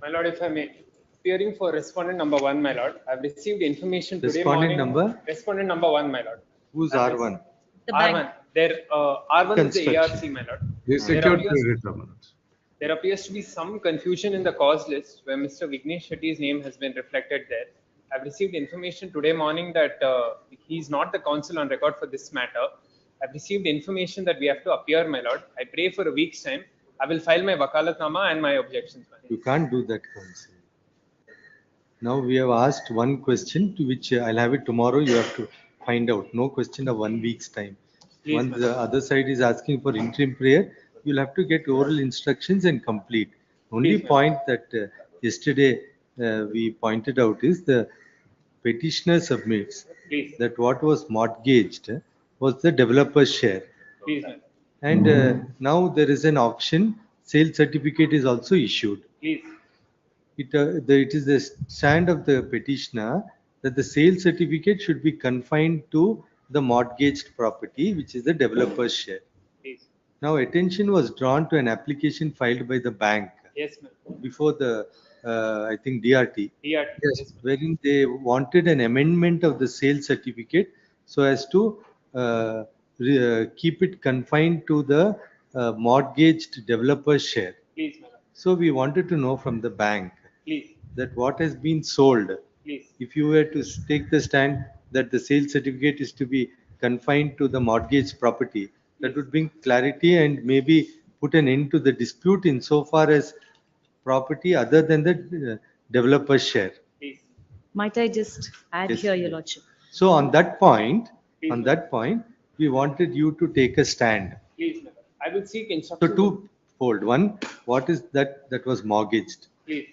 My lord, if I may, appearing for respondent number 1, my lord, I've received information today Respondent morning. number? Respondent number 1, my lord. Who's R1? R1. There, R1 is the Construction. ARC, my lord. The secured creditor, my lords. There appears to be some confusion in the cause list where Mr. Vignesh Shetty's name has been reflected there. I've received information today morning that he's not the counsel on record for this matter. I've received information that we have to appear, my lord. I pray for a week's time. I will file my wakalatnama and my objections. You can't do that, counsel. Now we have asked one question to which I'll have it tomorrow. You have to find out. No question of 1 week's time. Please, Once the other side is asking for interim prayer, you'll have to get oral instructions and complete. Only Please, point that yesterday we pointed out is the petitioner submits Please. that what was mortgaged was the developer's share. Please, ma'am. And now there is an auction, sale certificate is also issued. Please. It is the stand of the petitioner that the sale certificate should be confined to the mortgaged property, which is the developer's share. Please. Now attention was drawn to an application filed by the bank Yes, ma'am. before the, I think DRT, DRT. Yes, ma'am. wherein they wanted an amendment of the sale certificate so as to keep it confined to the mortgaged developer's share. Please, ma'am. So we wanted to know from the bank Please. that what has been sold, Please. if you were to take the stand that the sale certificate is to be confined to the mortgaged property, that would bring clarity and maybe put an end to the dispute insofar as property other than the developer's share. Please. Might I just add Yes. here, your lordship? So on that point, Please. we wanted you to take a stand. Please, ma'am. I will seek So instruction. twofold. One, what is that was mortgaged? Please.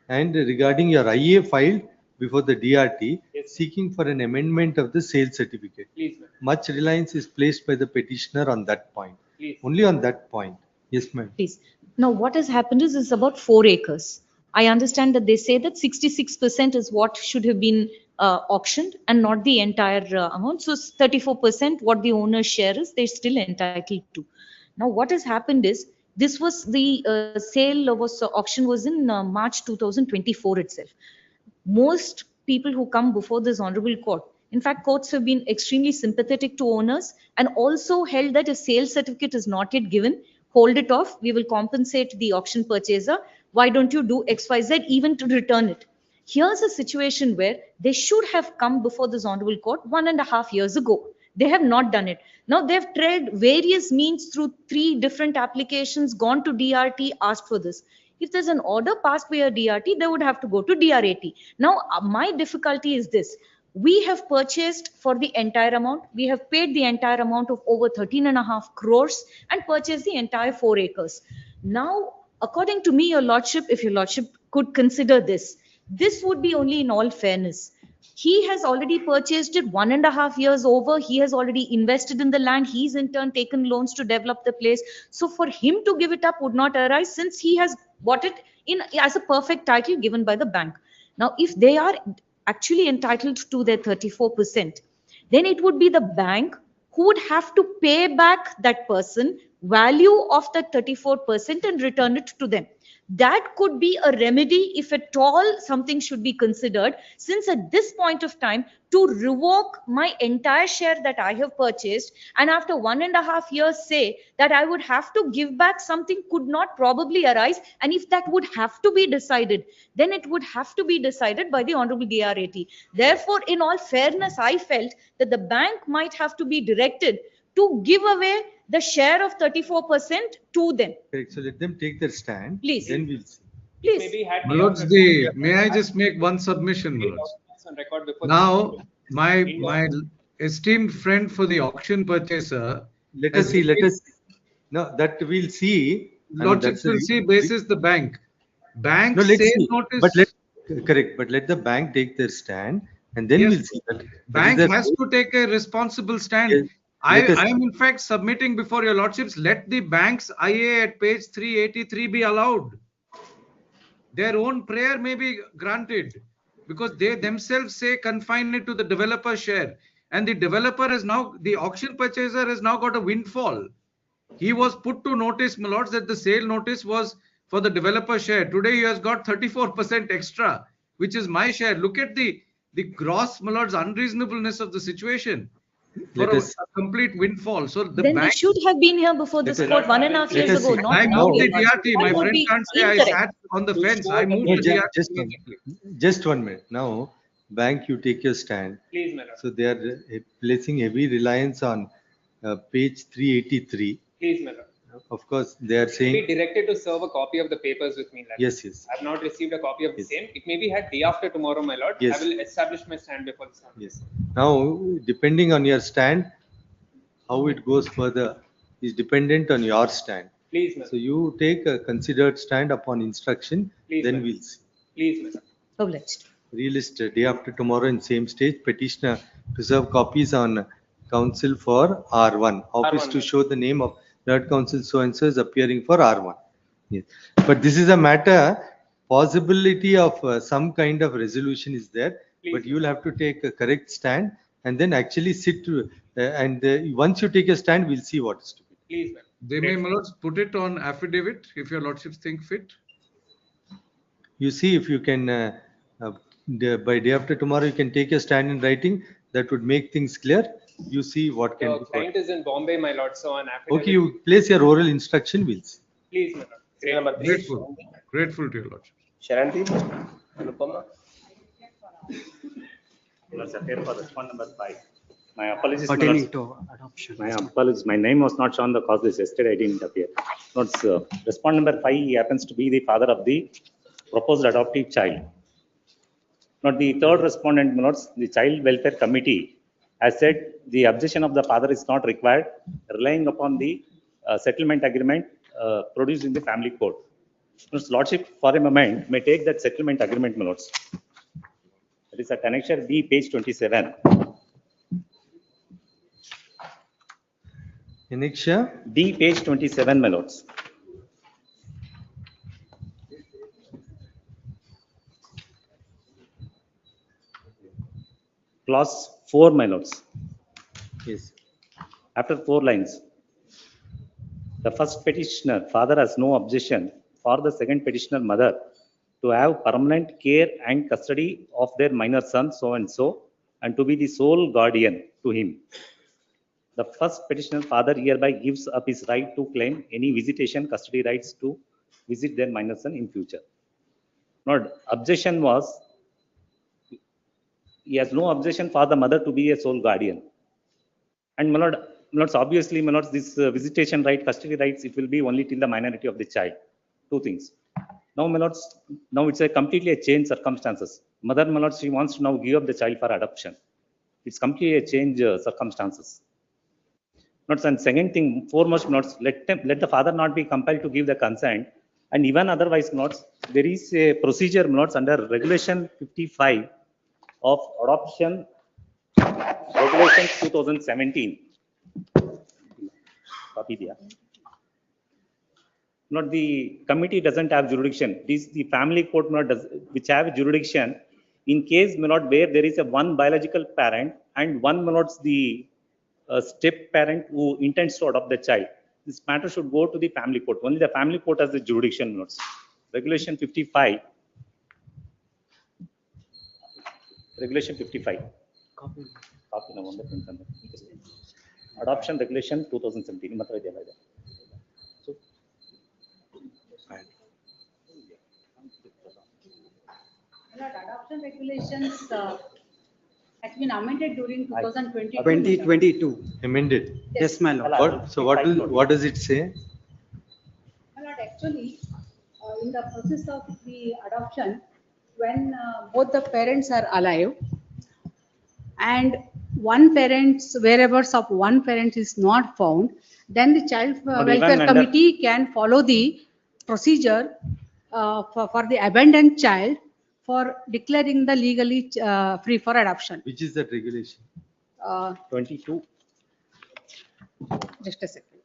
And regarding your IA filed before the DRT seeking for an amendment of the sale certificate. Please, ma'am. Much reliance is placed by the petitioner on that point. Please. Only on that point. Yes, ma'am. Please. Now, what has happened is it's about 4 acres. I understand that they say that 66% is what should have been auctioned and not the entire amount. So 34% what the owner's share is, they're still entitled to. Now, what has happened is this was the auction was in March 2024 itself. Most people who come before this honorable court, in fact, courts have been extremely sympathetic to owners and also held that a sales certificate is not yet given, hold it off, we will compensate the auction purchaser. Why don't you do XYZ even to return it? Here's a situation where they should have come before this honorable court 1.5 years ago. They have not done it. Now they've tried various means through 3 different applications, gone to DRT, asked for this. If there's an order passed by a DRT, they would have to go to DRAT. Now, my difficulty is this. We have purchased for the entire amount. We have paid the entire amount of over 13.5 crores and purchased the entire 4 acres. Now, according to me, your lordship, if your lordship could consider this, this would be only in all fairness. He has already purchased it 1.5 years over. He has already invested in the land. He's in turn taken loans to develop the place. So for him to give it up would not arise since he has bought it in as a perfect title given by the bank. Now, if they are actually entitled to their 34%, then it would be the bank who would have to pay back that person value of that 34% and return it to them. That could be a remedy if at all something should be considered, since at this point of time to revoke my entire share that I have purchased and after 1.5 years say that I would have to give back something could not probably arise. And if that would have to be decided, then it would have to be decided by the Honorable DRAT. Therefore, in all fairness, I felt that the bank might have to be directed to give away the share of 34% to them. Correct. So let them take their stand. Please. Then we'll see. Please. Maybe had My lords, may I just make one submission, my lords? on record before Now, my esteemed friend for the auction purchaser. Let us see. No, that we'll see. Lordships will see basis the bank. Bank No, let's sale see. notice. But let the bank take their stand and then Yes. we'll see that. Bank has to take a responsible stand. Yes. I Let us- am in fact submitting before your lordships, let the bank's IA at page 383 be allowed. Their own prayer may be granted because they themselves say confine it to the developer share. And the developer is now, the auction purchaser has now got a windfall. He was put to notice, my lords, that the sale notice was for the developer share. Today he has got 34% extra, which is my share. Look at the gross, my lords, unreasonableness of the situation. For a complete windfall. So the Then they bank should have been here before this court 1.5 years ago. Not I now. moved the That DRT. My would friend be can't say I incorrect. sat on the fence. I moved No, the DRT. just 1 minute. Now, bank, you take your stand. Please, madam. So they are placing heavy reliance on page 383. Please, madam. Of course, they are Be saying, directed to serve a copy of the papers with me. yes, yes. I have not received a copy of the same. It may be had day after tomorrow, my lord. Yes. I will establish my stand before the Honorable. Yes. Now, depending on your stand, how it goes further is dependent on your stand. Please, madam. So you take a considered stand upon instruction, Please, then madam. we'll see. Please, madam. Obliged. Realist day after tomorrow in same stage, petitioner to serve copies on council for R1. Office R1, to ma'am. show the name of Lord Council so and so is appearing for R1. Yes. But this is a matter, possibility of some kind of resolution is there, but you will have to take a correct stand and then actually sit to, once you take a stand, we'll see what is to be. Please, madam. They may, my lords, put it on affidavit if your lordships think fit. You see if you can, by day after tomorrow, you can take a stand in writing. That would make things clear. You see what can The be. client is in Bombay, my lord. So on affidavit. Okay, you place your oral instruction, we'll see. Please, madam. Serial number 3. Grateful. Grateful to your lordship. Sharanti, Anupama. Let's appear for respond number 5. My apologies. Pertaining to adoption. My apologies. My name was not shown on the cause list yesterday. I didn't appear. Notes, respond number 5 he happens to be the father of the proposed adoptive child. Not the third respondent, notes the Child Welfare Committee has said the objection of the father is not required, relying upon the settlement agreement produced in the family court. Notes, lordship for a moment may take that settlement agreement, notes. That is at annexure B, page 27. Annexure D, page 27, my lords. Clause 4, my lords. Yes. After 4 lines. The first petitioner, father has no objection for the second petitioner, mother, to have permanent care and custody of their minor son, so and so, and to be the sole guardian to him. The first petitioner, father, hereby gives up his right to claim any visitation custody rights to visit their minor son in future. Not objection was, he has no objection for the mother to be a sole guardian. And my lords, obviously, my lords, this visitation right, custody rights, it will be only till the minority of the child. Two things. Now, my lords, now it's a completely a change circumstances. Mother, my lords, she wants to now give up the child for adoption. It's completely a change circumstances. Notes, and second thing, foremost, notes, let the father not be compelled to give the consent. And even otherwise, notes, there is a procedure, notes, under regulation 55 of adoption regulations 2017. Copy there. Not the committee doesn't have jurisdiction. This the family court which have jurisdiction in case where there is a one biological parent and one the step parent who intends to adopt the child. This matter should go to the family court. Only the family court has the jurisdiction. Notes. Regulation 55. Regulation 55. Copy number. Adoption regulation 2017. So, adoption regulations has been amended during 2022. 2022. Amended. Yes, my lord. What does it say? My lord, actually, in the process of the adoption, when both the parents are alive and one parent's whereabouts of one parent is not found, then the child welfare committee can follow the procedure for the abandoned child for declaring the legally free for adoption. Which is that regulation? 22. Just a second.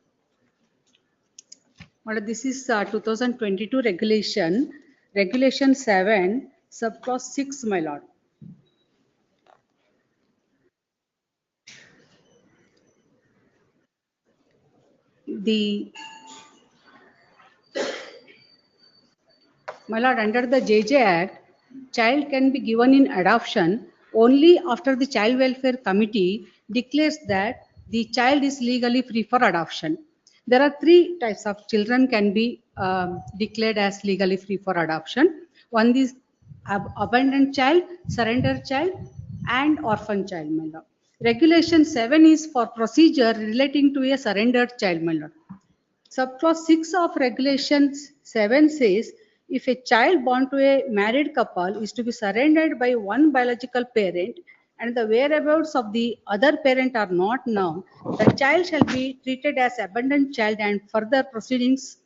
But this is 2022 regulation, regulation 7, subclause 6, my lord. My lord, under the JJ Act, child can be given in adoption only after the child welfare committee declares that the child is legally free for adoption. There are 3 types of children can be declared as legally free for adoption. One is abandoned child, surrender child, and orphan child, my lord. Regulation 7 is for procedure relating to a surrendered child, my lord. Subclause 6 of regulation 7 says, if a child born to a married couple is to be surrendered by one biological parent and the whereabouts of the other parent are not known, the child shall be treated as abandoned child and further proceedings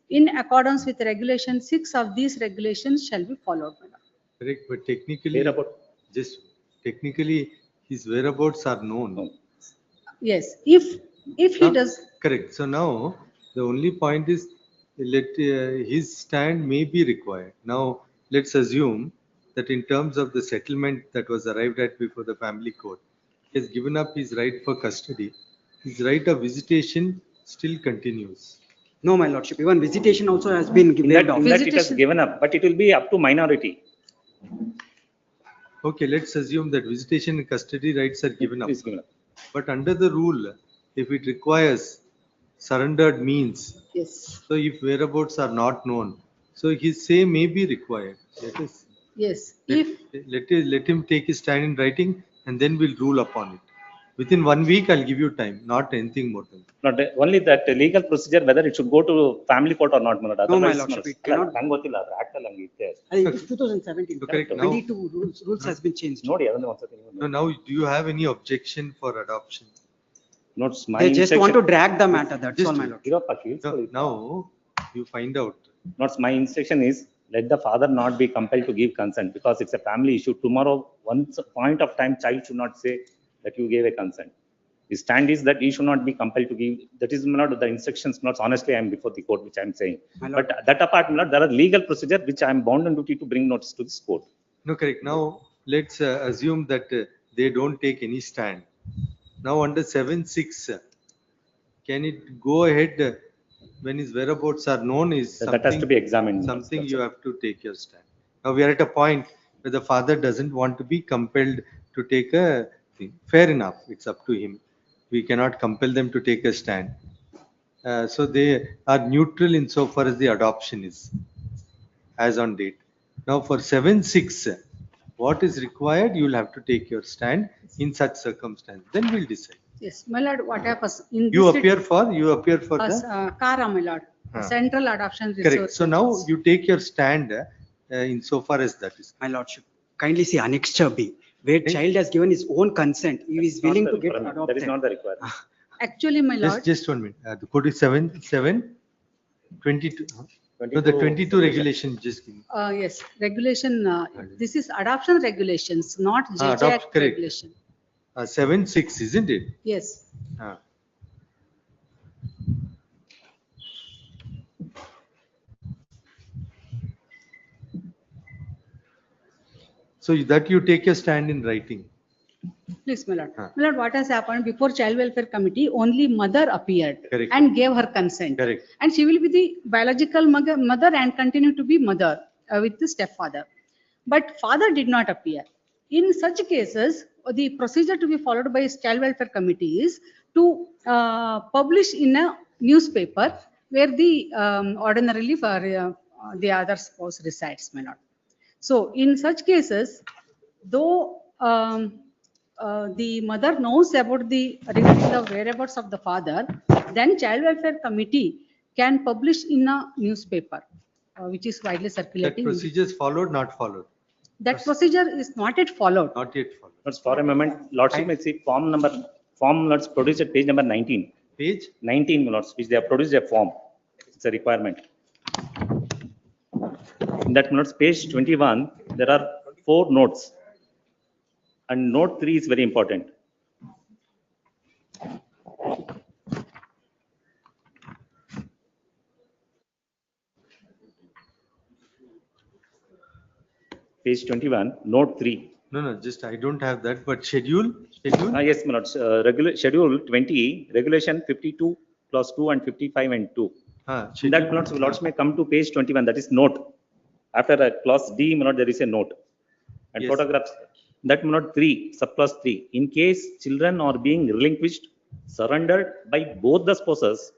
in accordance with regulation 6 of these regulations shall be followed. Correct, but technically his whereabouts are known. Yes, if he does. Correct. So now the only point is his stand may be required. Now let's assume that in terms of the settlement that was arrived at before the family court, he has given up his right for custody. His right of visitation still continues. No, my lordship. Even visitation also has been given. In that it has given up, but it will be up to minority. Okay, let's assume that visitation and custody rights are given up. But under the rule, if it requires surrendered means, yes. So if whereabouts are not known, so his say may be required. Yes. Let him take his stand in writing, and then we'll rule upon it. Within 1 week, I'll give you time, not anything more than that. Not only that legal procedure, whether it should go to family court or not. No, my lordship, it cannot. It's 2017. So correct. 22 rules has been changed. No, now do you have any objection for adoption? They just want to drag the matter. That's all, my lord. Now you find out. My instruction is let the father not be compelled to give consent because it's a family issue. Tomorrow, once a point of time, child should not say that you gave a consent. The stand is that he should not be compelled to give. That is not the instructions. Not honestly, I am before the court, which I am saying. But that apart, my lord, there are legal procedure which I am bound and duty to bring notice to this court. No, correct. Now, let's assume that they don't take any stand. Now, under 7(6), can it go ahead when his whereabouts are known is That has to be examined. something you have to take your stand. Now, we are at a point where the father doesn't want to be compelled to take a thing. Fair enough, it's up to him. We cannot compel them to take a stand. So they are neutral insofar as the adoption is, as on date. Now, for 7(6), what is required, you will have to take your stand in such circumstance. Then we'll decide. Yes, my lord, what happens in You this appear for the Kara, my lord, Central Adoption correct. Resource. So now you take your stand insofar as that is. My lordship, kindly see Annexure B, where child has given his own consent, he is willing to get adopted. That is not the requirement. Actually, my lord. Just 1 minute. The code is 7(7)(22). No, the 22 regulation just give me. Yes, regulation, this is adoption regulations, not JJ Adopt, Act correct. regulation. 7(6), isn't it? Yes. So that you take a stand in writing. Please, my lord. My lord, what has happened before Child Welfare Committee, only mother appeared Correct. and gave her consent. Correct. And she will be the biological mother and continue to be mother with the stepfather. But father did not appear. In such cases, the procedure to be followed by Child Welfare Committee is to publish in a newspaper where the ordinarily for the other spouse resides, my lord. So in such cases, though the mother knows about the regarding the whereabouts of the father, then Child Welfare Committee can publish in a newspaper, which is widely That circulating. procedure is followed, not followed. That procedure is not yet followed. Not yet followed. Let's for a moment, lordship may see form let's produce at page number 19. Page 19, lords, which they have produced a form. It's a requirement. In that notes, page 21, there are 4 notes. And note 3 is very important. Page 21, note 3. No, just I don't have that, but schedule? Yes, my lords, schedule 20, regulation 52 clause 2 and 55 and 2. In that, my lords may come to page 21, that is note. After a clause D, my lord, there is a note. And Yes. photographs. That note 3, subclause 3. In case children are being relinquished, surrendered by both the spouses.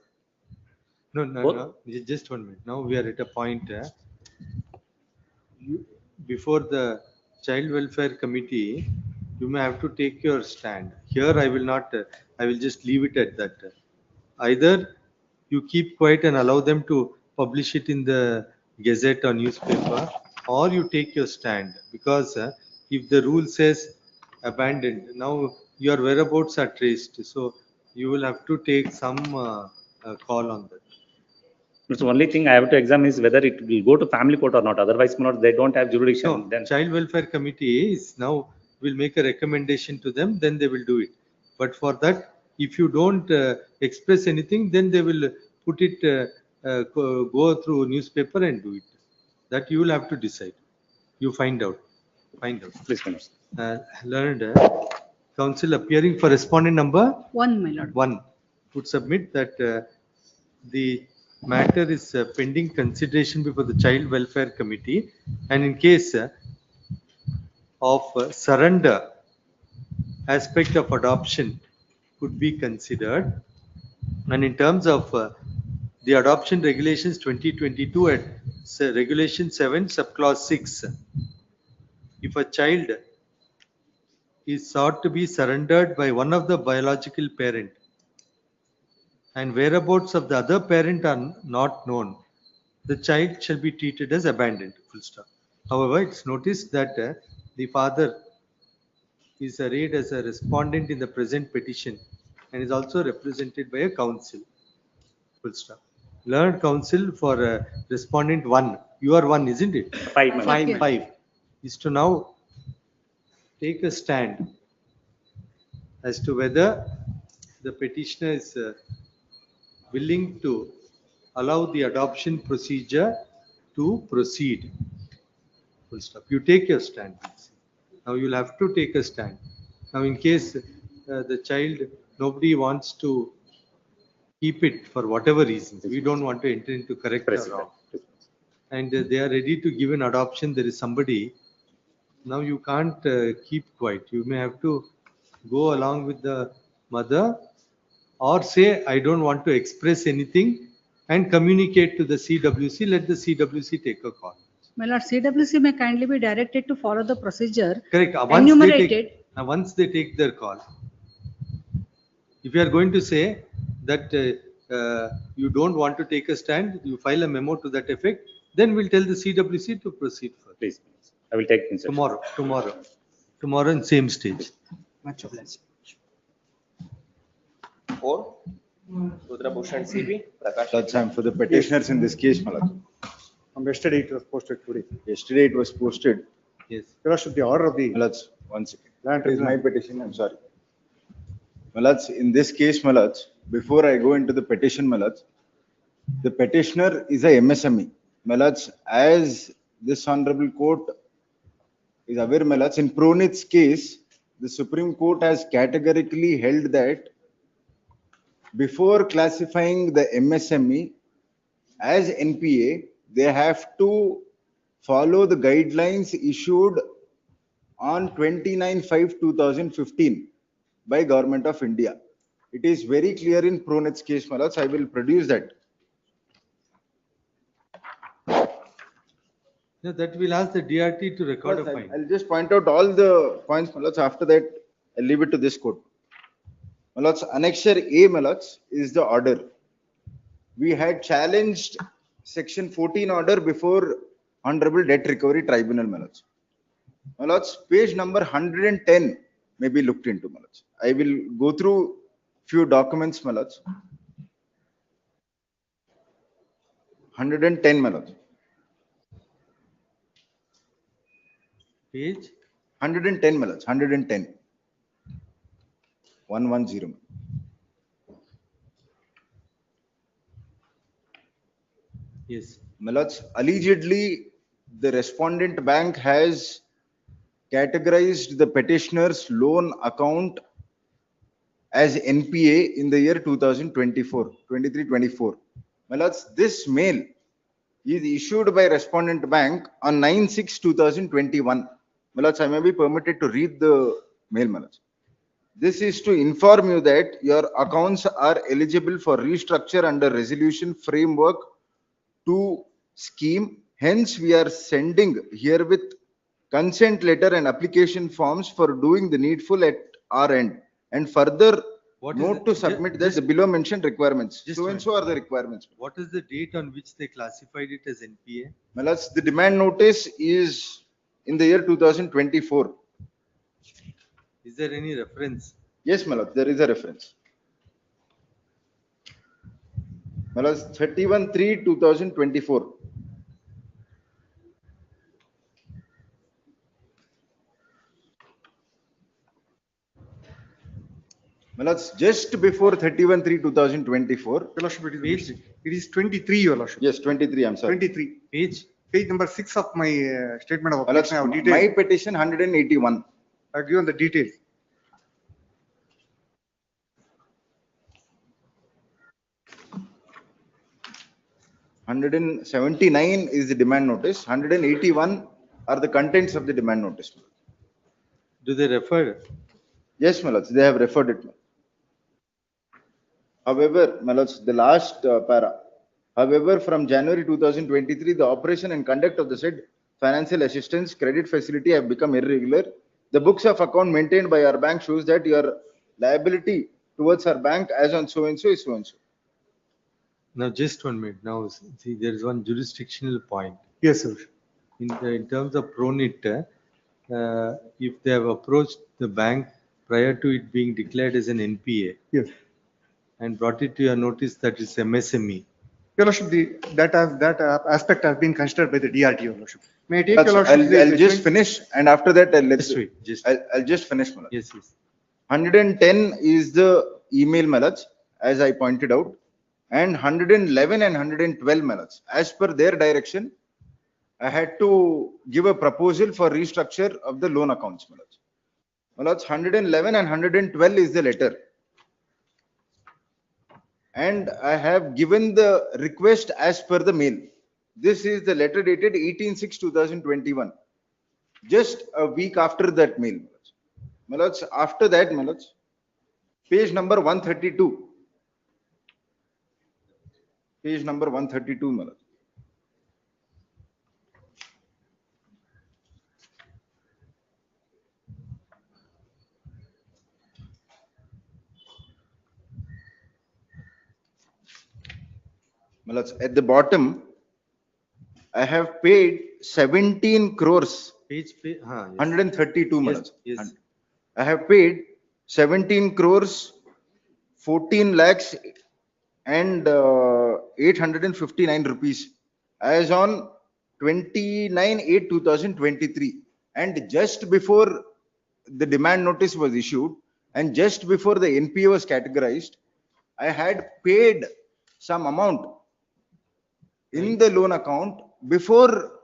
No. Just 1 minute. Now we are at a point before the Child Welfare Committee, you may have to take your stand. Here I will not, I will just leave it at that. Either you keep quiet and allow them to publish it in the Gazette or newspaper, or you take your stand, because if the rule says abandoned, now your whereabouts are traced, so you will have to take some call on that. The only thing I have to examine is whether it will go to family court or not. Otherwise, my lord, they don't have jurisdiction. No, Then Child Welfare Committee is now will make a recommendation to them, then they will do it. But for that, if you don't express anything, then they will put it, go through newspaper and do it. That you will have to decide. You find out. Please, my lord. Learned counsel appearing for respondent number 1, my lord. 1 would submit that the matter is pending consideration before the Child Welfare Committee, and in case of surrender, aspect of adoption could be considered, and in terms of the adoption regulations 2022 at regulation 7 subclause 6, if a child is sought to be surrendered by one of the biological parent and whereabouts of the other parent are not known, the child shall be treated as abandoned, full stop. However, it's noticed that the father is arrayed as a respondent in the present petition and is also represented by a counsel, full stop. Learned counsel for respondent one. You are one, isn't it? Five, my lord. Five. Is to now take a stand as to whether the petitioner is willing to allow the adoption procedure to proceed. Full stop. You take your stand, please. Now you'll have to take a stand. Now in case the child, nobody wants to keep it for whatever reasons, we don't want to enter into correct or wrong. And they are ready to give an adoption, there is somebody, now you can't keep quiet. You may have to go along with the mother or say, I don't want to express anything and communicate to the CWC, let the CWC take a call. My lord, CWC may kindly be directed to follow the procedure. Correct. Enumerated. Once they take their call. If you are going to say that you don't want to take a stand, you file a memo to that effect, then we'll tell the CWC to proceed further. Please, I will take instruction. Tomorrow in same stage. Much obliged. 4. Rudra Bhushan CB. Prakash. That's time for the petitioners in this case, Malad. From yesterday it was posted today. Yesterday it was posted. Yes. There should the order of the. Malad, one second. Land It is my Tribunal. petition, I'm sorry. Malad, in this case, Malad, before I go into the petition, Malad, the petitioner is a MSME. Malad, as this honorable court is aware, Malad, in Pronit's case, the Supreme Court has categorically held that before classifying the MSME as NPA, they have to follow the guidelines issued on 29/5/2015 by Government of India. It is very clear in Pronit's case, Malad. I will produce that. No, that will ask the DRT to record a fine. I'll just point out all the points, Malad. After that, I'll leave it to this court. Malad, Annexure A, Malad, is the order. We had challenged Section 14 order before Honorable Debt Recovery Tribunal, Malad. Malad, page number 110 may be looked into, Malad. I will go through few documents, Malad. 110, Malad. Page? 110, Malad. 110. 110. Yes. Malad, allegedly, the respondent bank has categorized the petitioner's loan account as NPA in the year 2024, 23-24. Malad, this mail is issued by respondent bank on 9/6/2021. Malad, I may be permitted to read the mail, Malad. This is to inform you that your accounts are eligible for restructure under resolution framework 2 scheme. Hence, we are sending herewith consent letter and application forms for doing the needful at our end. And further, note to submit the below mentioned requirements. So and so are the requirements. What is the date on which they classified it as NPA? Malad, the demand notice is in the year 2024. Is there any reference? Yes, Malad, there is a reference. Malad, 31/3/2024. Malad, just before 31/3/2024. It is 23, Your Lordship. Yes, 23, I'm sorry. 23. Page? Page number 6 of my statement of Malad, objection. I have my detailed. petition 181. I have given the details. Hundred and 79 is the demand notice. 181 are the contents of the demand notice. Do they refer? Yes, Malad, they have referred it. However, Malad, the last para. However, from January 2023, the operation and conduct of the said financial assistance credit facility have become irregular. The books of account maintained by our bank shows that your liability towards our bank as on so and so is so and so. Now, just 1 minute. Now, see, there is one jurisdictional point. Yes, sir. In terms of Pronit, if they have approached the bank prior to it being declared as an NPA, yes, and brought it to your notice that it's MSME, Your Lordship, that aspect has been considered by the DRT, Your Lordship. May I take That's- Your Lordship? I'll just finish, and after that, Just wait, I'll just finish, my lord. Yes, yes. 110 is the email, my lords, as I pointed out, and 111 and 112, my lords. As per their direction, I had to give a proposal for restructure of the loan accounts, my lords. My lords, 111 and 112 is the letter. And I have given the request as per the mail. This is the letter dated 18/6/2021. Just a week after that mail. My lords, after that, my lords, page number 132. Page number 132, my lords. My lords, at the bottom, I have paid 17 crores. Yes. 132, my lords. Yes. I have paid 17 crores, 14 lakhs and 859 rupees as on 29/8/2023. And just before the demand notice was issued and just before the NPA was categorized, I had paid some amount in the loan account before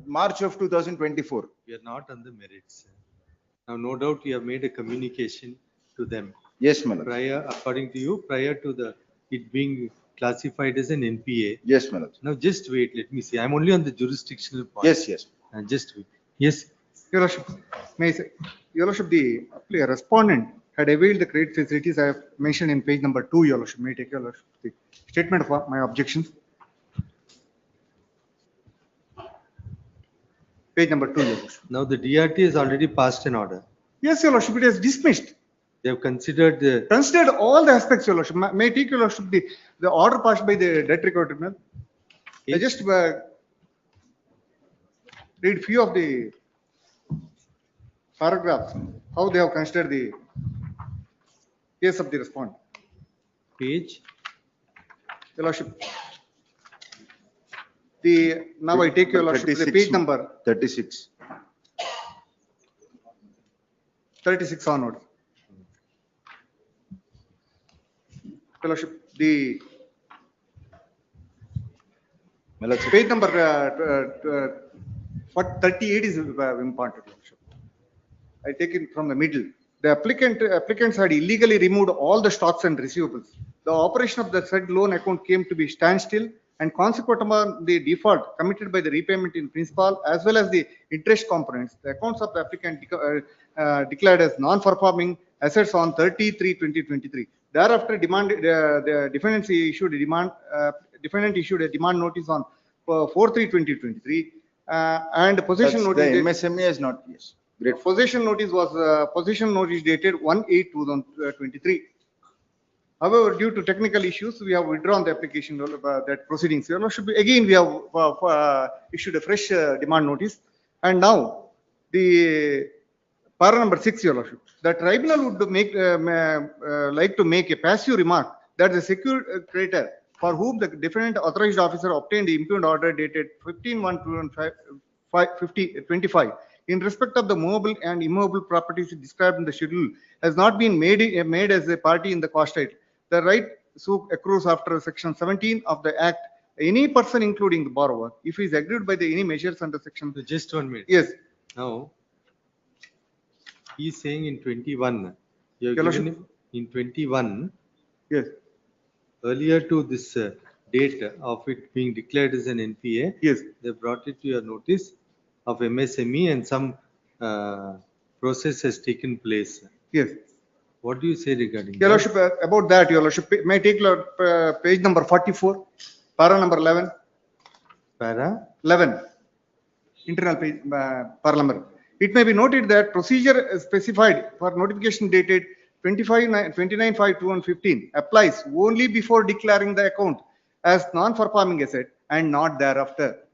March of 2024. We are not on the merits. Now, no doubt you have made a communication to them. Yes, my lord. According to you, prior to it being classified as an NPA. Yes, my lord. Now, just wait, let me see. I'm only on the jurisdictional point. Yes, yes. And just wait. Yes. Your Lordship, may I say, Your Lordship, the respondent had availed the credit facilities I have mentioned in page number 2, Your Lordship. May I take Your Lordship the statement of my objections? Page number 2, Your Lordship. Now, the DRT has already passed an order. Yes, Your Lordship, it has dismissed. They have considered all the aspects, Your Lordship. May I take, Your Lordship, the order passed by the debt recovery tribunal? I just read few of the paragraphs, how they have considered the case of the respondent. Page? Your Lordship. Now I take Your Lordship, the page number 36. 36 onwards. Your Lordship, the page number 38 is important, Your Lordship. I take it from the middle. The applicants had illegally removed all the stocks and receivables. The operation of the said loan account came to be standstill, and consequent upon the default committed by the repayment in principal as well as the interest components, the accounts of the applicant declared as non-performing assets on 30/3/2023. Thereafter, the defendant issued a demand notice on 4/3/2023, and possession That's notice. the MSME is not, yes. Great. Possession notice was possession notice dated 1/8/2023. However, due to technical issues, we have withdrawn the application that proceedings. Your Lordship, again, we have issued a fresh demand notice, and now the para number 6, Your Lordship, the tribunal would make like to make a passive remark that the secured creditor for whom the defendant authorized officer obtained the impugned order dated 15/1/25 in respect of the movable and immovable properties described in the schedule has not been made as a party in the quash title. The right suit accrues after section 17 of the act. Any person, including the borrower, if he is aggrieved by any measures under section. Just 1 minute. Yes. Now, he is saying in 21. You have Your given Lordship. him in 21. Yes. Earlier to this date of it being declared as an NPA. Yes. They brought it to your notice of MSME and some process has taken place. Yes. What do you say regarding Your Lordship, about that, Your Lordship, may I take page number 44, para number 11. Para? 11. Internal page, para number. It may be noted that procedure specified for notification dated 29/5/2015 applies only before declaring the account as non-performing asset and not thereafter.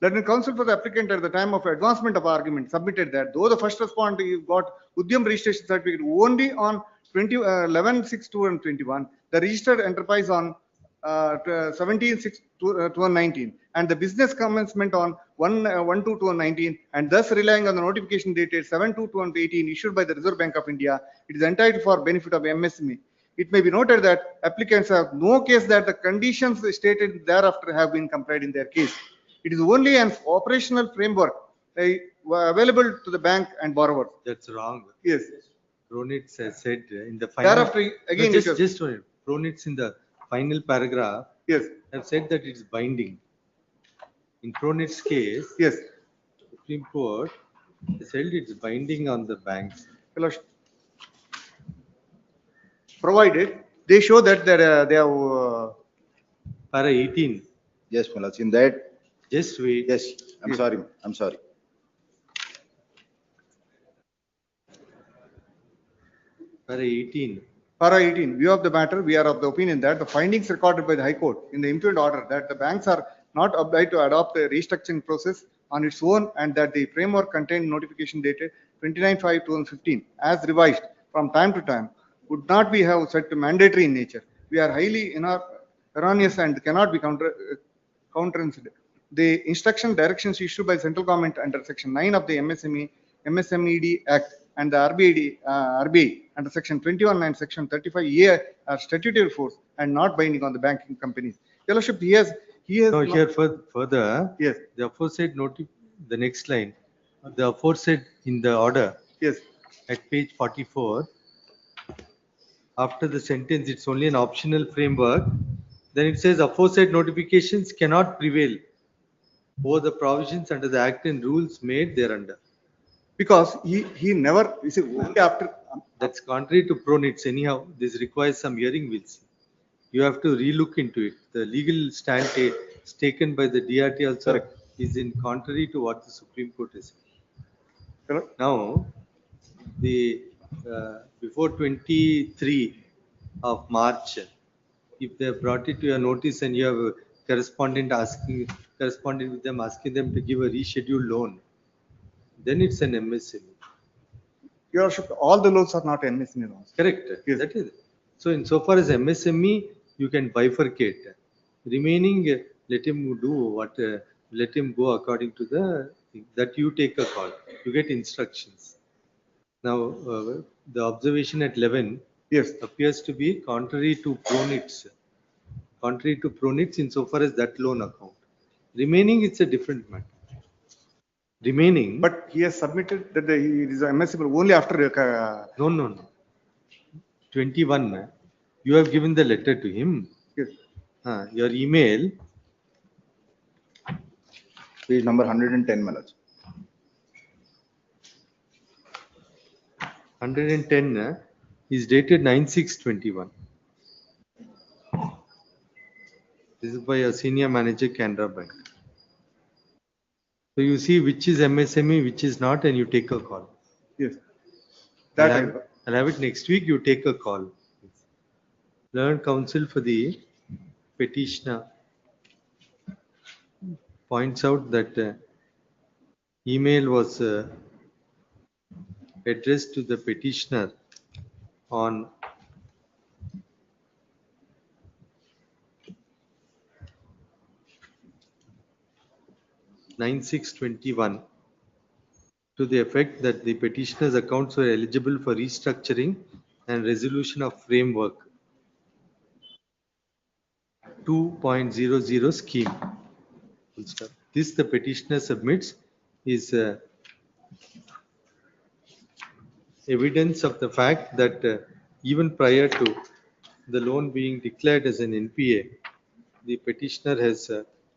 Learned counsel for the applicant at the time of advancement of argument submitted that though the first respondent got Udyam registration certificate only on 11/6/2021, the registered enterprise on 17/6/2019 and the business commencement on 1/1/2019 and thus relying on the notification dated 7/2/2018 issued by the Reserve Bank of India, it is entitled for benefit of MSME. It may be noted that applicants have no case that the conditions stated thereafter have been complied in their case. It is only an operational framework available to the bank and borrower. That's wrong. Yes. Pronitz has said in the final. Thereafter, again, No, it was- just wait. Pronitz in the final paragraph. Yes. Have said that it's binding. In Pronitz's case. Yes. Supreme Court has held it's binding on the banks. Provided they show that they have. Para 18. Yes, Manoj, in that. Just wait. Yes, I'm sorry. I'm sorry. Para 18. Para 18, view of the matter, we are of the opinion that the findings recorded by the High Court in the impugned order that the banks are not obliged to adopt a restructuring process on its own and that the framework contained notification dated 29/5/2015 as revised from time to time would not be have set to mandatory in nature. We are highly erroneous and cannot be countenanced. The instruction directions issued by central government under section 9 of the MSMED Act and the RBI under section 21 and section 35A are statutory force and not binding on the banking companies. Your Lordship, he has. No, here further. Yes. The aforesaid the next line, the aforesaid in the order. Yes. At page 44. After the sentence, it's only an optional framework. Then it says aforesaid notifications cannot prevail over the provisions under the act and rules made thereunder. Because he never, you see, only after. That's contrary to Pronitz. Anyhow, this requires some hearing, we'll see. You have to relook into it. The legal stand taken by the DRT also Correct. is in contrary to what the Supreme Court has said. Correct. Now, the before 23 of March, if they have brought it to your notice and you have a correspondent with them asking them to give a rescheduled loan, then it's an MSME. Your Lordship, all the loans are not MSME loans. Correct. Yes. That is. So insofar as MSME, you can bifurcate. Remaining, let him do what, let him go according to the thing that you take a call. You get instructions. Now, the observation at 11 appears to be contrary to Pronitz. Contrary to Pronitz insofar as that loan account. Remaining, it's a different matter. Remaining. But he has submitted that he is MSME only after. No. 21. You have given the letter to him. Yes. Your email. Page number 110, Manoj. 110 is dated 9/6/21. This is by a senior manager, Canara Bank. So you see which is MSME, which is not, and you take a call. Yes. I'll have it next week. You take a call. Learned counsel for the petitioner points out that email was addressed to the petitioner on (9/6/21) to the effect that the petitioner's accounts were eligible for restructuring and resolution of framework 2.00 scheme. This the petitioner submits is evidence of the fact that even prior to the loan being declared as an NPA, the petitioner has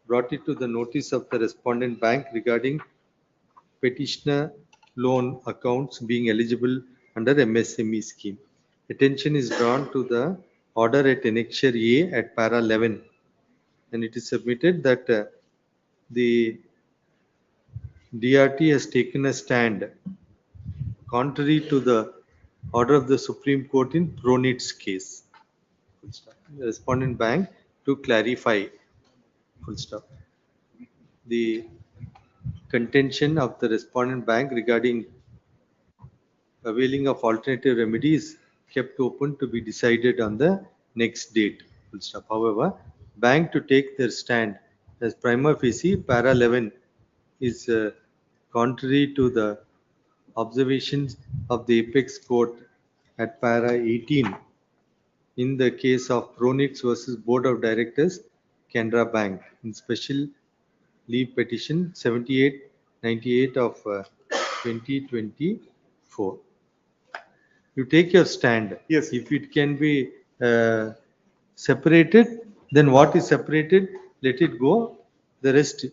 brought it to the notice of the respondent bank regarding petitioner loan accounts being eligible under MSME scheme. Attention is drawn to the order at Annexure A at para 11, and it is submitted that the DRT has taken a stand contrary to the order of the Supreme Court in Pronitz case. The respondent bank to clarify. Full stop. The contention of the respondent bank regarding availing of alternative remedies kept open to be decided on the next date. Full stop. However, bank to take their stand as prima facie para 11 is contrary to the observations of the apex court at para 18 in the case of Pronix versus Board of Directors, Canara Bank in special leave petition 7898 of 2024. You take your stand. Yes. If it can be separated, then what is separated, let it go. The rest,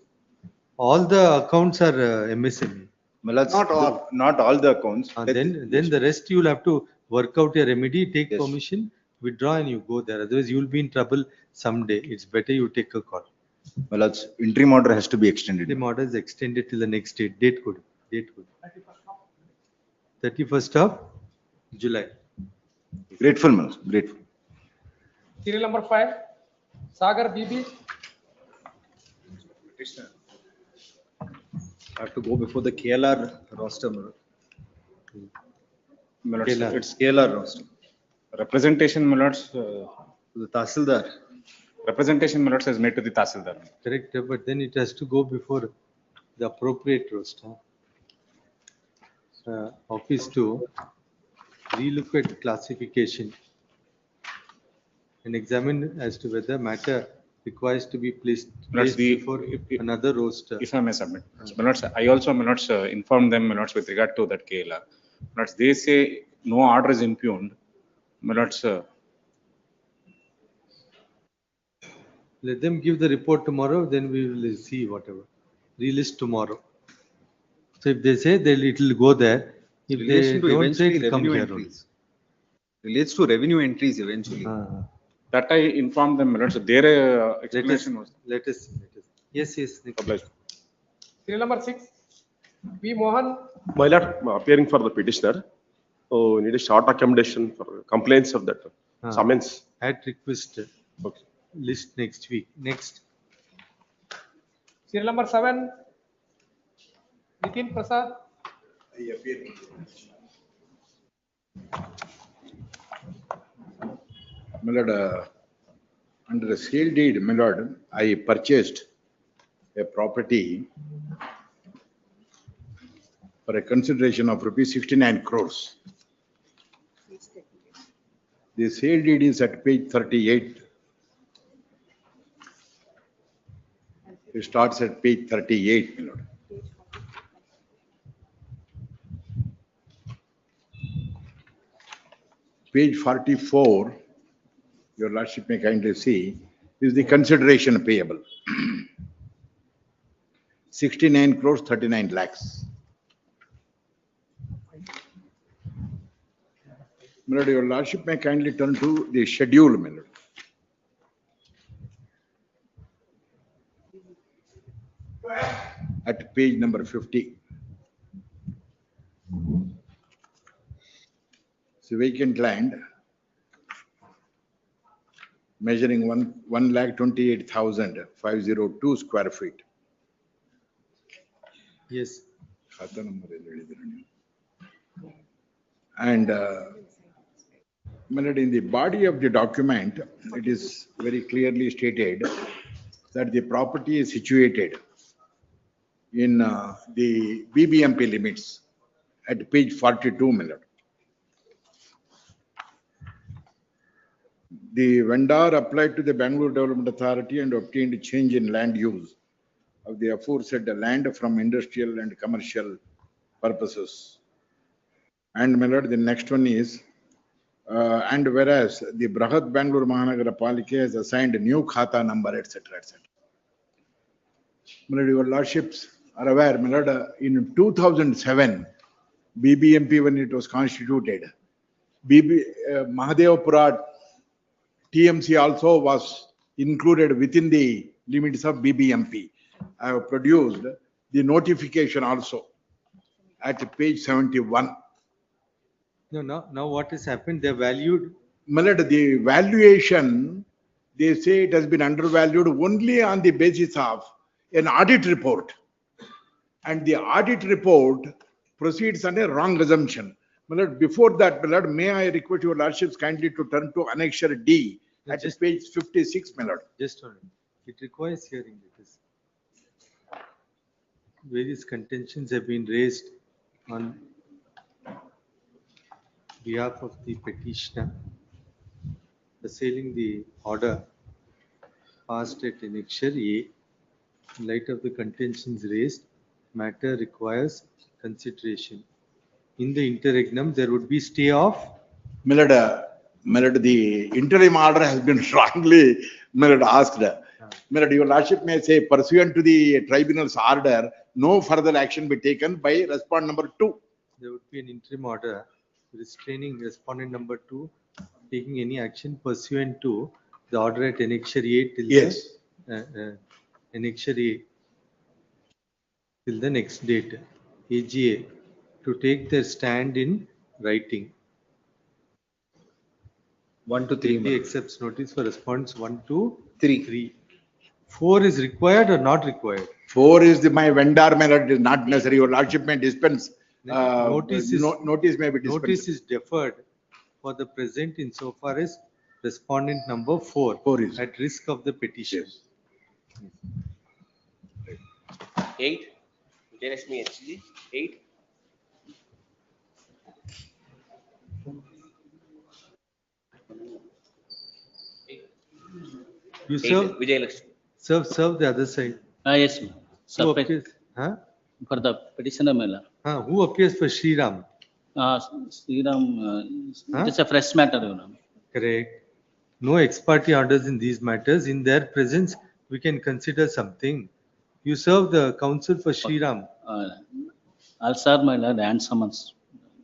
all the accounts are MSME. Not Not all. Not all the accounts. Then the rest you will have to work out a remedy, take Yes. permission, withdraw and you go there. Otherwise you will be in trouble someday. It's better you take a call. Well, that's interim order has to be extended. The order is extended till the next date. Date good. 31st of July. Grateful, Manoj, grateful. Serial number 5, Sagar BB. Petitioner. I have to go before the KLR roster. KLR. It's KLR roster. Representation, Millards, to the Tahsildar. Representation, Millards, is made to the Tahsildar. Correct, but then it has to go before the appropriate roster. Office to relook at classification and examine as to whether matter requires to be placed before another roster. If I may submit, Millards, I also informed them, Millards, with regard to that KLR. Millards, they say no order is impugned. Millards, Let them give the report tomorrow, then we will see whatever. Relist tomorrow. So if they say it will go there, if they relation to don't say eventually it will come revenue here only. entries. Relates to revenue entries eventually. That I informed them, Millards, their explanation was. Let us. Yes. next. Serial number 6, V. Mohan. My lord, appearing for the petitioner, we need a short accommodation for complaints of that summons. At request. Okay. List next week. Next. Serial number 7, Nitin Prasad. My lord, under the sale deed, my lord, I purchased a property for a consideration of rupees 69 crores. The sale deed is at page 38. It starts at page 38, my lord. Page 44, your lordship may kindly see, is the consideration payable. 69 crores 39 lakhs. My lord, your lordship may kindly turn to the schedule, my lord. At page number 50. It's a vacant land measuring 1,28,502 square feet. Yes. And my lord, in the body of the document, it is very clearly stated that the property is situated in the BBMP limits at page 42, my lord. The vendor applied to the Bangalore Development Authority and obtained a change in land use of the aforesaid land from industrial and commercial purposes. And my lord, the next one is, and whereas the Brahat Bangalore Mahanagara Palike has assigned a new katha number, etc., etc. My lord, your lordships are aware, my lord, in 2007, BBMP, when it was constituted, Mahadevapura TMC also was included within the limits of BBMP. I have produced the notification also at page 71. No, now what has happened? They valued. My lord, the valuation, they say it has been undervalued only on the basis of an audit report. And the audit report proceeds on a wrong assumption. My lord, before that, my lord, may I request your lordships kindly to turn to Annexure D, at Just- page 56, my lord. Just on it. It requires hearing. It is. Various contentions have been raised on behalf of the petitioner, assailing the order passed at annexure A. In light of the contentions raised, matter requires consideration. In the interregnum, there would be stay of My lord, the interim order has been wrongly, my lord, asked. My lord, your lordship may say pursuant to the tribunal's order, no further action be taken by respondent number 2. there would be an interim order restraining respondent number 2 taking any action pursuant to the order at annexure A till Yes. annexure A till the next date. AGA to take their stand in writing. 1 to 3. AGA accepts notice for respondents 1 to 3. 4 is required or not required? 4 is my vendor, my lord, it is not necessary. Your lordship may dispense. Notice is- Notice may be dispensed. Notice is deferred for the present insofar as respondent number 4 is at risk of the petition. 8, Vijayalakshmi HG, 8. You 8, serve, Vijayalakshmi. serve the other side. Yes, ma'am. Who appears, huh? For the petitioner, my lord. Who appears for Sriram? Sriram, Huh? it is a fresh matter, you know. Correct. No ex parte orders in these matters. In their presence, we can consider something. You serve the counsel for Sriram. I'll serve my lord and summons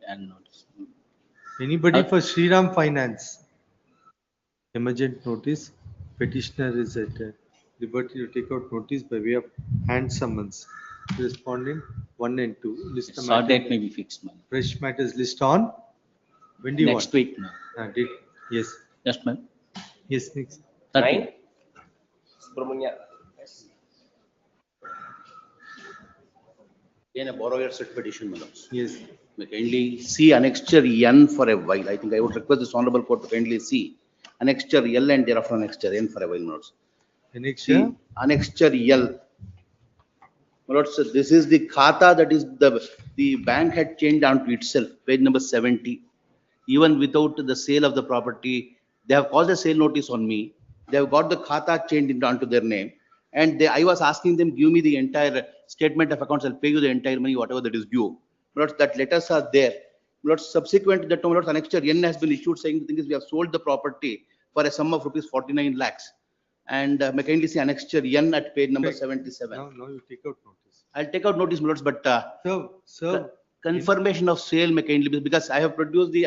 and notice. Anybody for Sriram Finance? Emergent notice. Petitioner is at liberty to take out notice by way of hand summons. Respondent 1 and 2. List the Start matter. date may be fixed, ma'am. Fresh matters list on? When do you Next want? week, ma'am. Date. Yes. Yes, ma'am. Yes, next. 9, Subramanya. Yes. In a borrower set petition, my lords. Yes. May kindly see annexure N for a while. I think I would request this honorable court to kindly see annexure L and thereafter annexure N for a while, my lords. Annexure? See, annexure L. My lords, this is the katha that is the bank had changed onto itself, page number 70. Even without the sale of the property, they have caused a sale notice on me. They have got the katha changed onto their name. And I was asking them, give me the entire statement of accounts, I'll pay you the entire money, whatever that is due. But that letters are there. But subsequent to that, my lords, annexure N has been issued saying the thing is we have sold the property for a sum of rupees 49 lakhs. And may kindly see annexure N at page number 77. Now you take out notice. I'll take out notice, my lords, but Sir, confirmation of sale may kindly be, because I have produced the.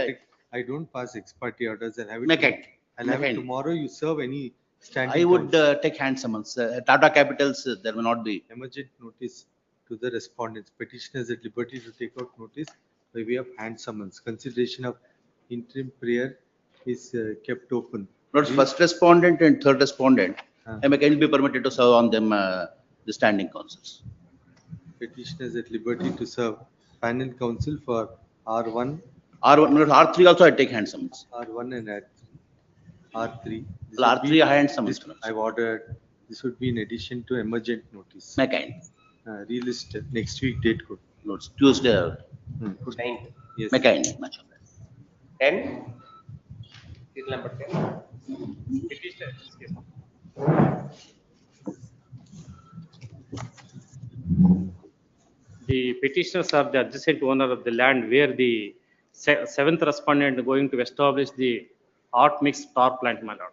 I don't pass ex parte orders and have it. May kind. I'll have May it kind. tomorrow. You serve any standing. I would counsel. take hand summons. Tata Capitals, there may not be. Emergent notice to the respondents. Petitioners at liberty to take out notice by way of hand summons. Consideration of interim prayer is kept open. Lords, first respondent and third respondent, I may kindly be permitted to serve on them the standing counsels. Petitioners at liberty to serve panel counsel for R1. R1, R3 also I take hand summons. R1 and R3. This Well, would R3 be- I hand summons. this- I've ordered, this would be in addition to emergent notice. May kind. Relist next week date code. Lords, Tuesday. 9, Yes. May kind. Much of that. 10, serial number 10. Petitioner, excuse me. The petitioners are the adjacent owner of the land where the seventh respondent going to establish the hot mix power plant, my lord.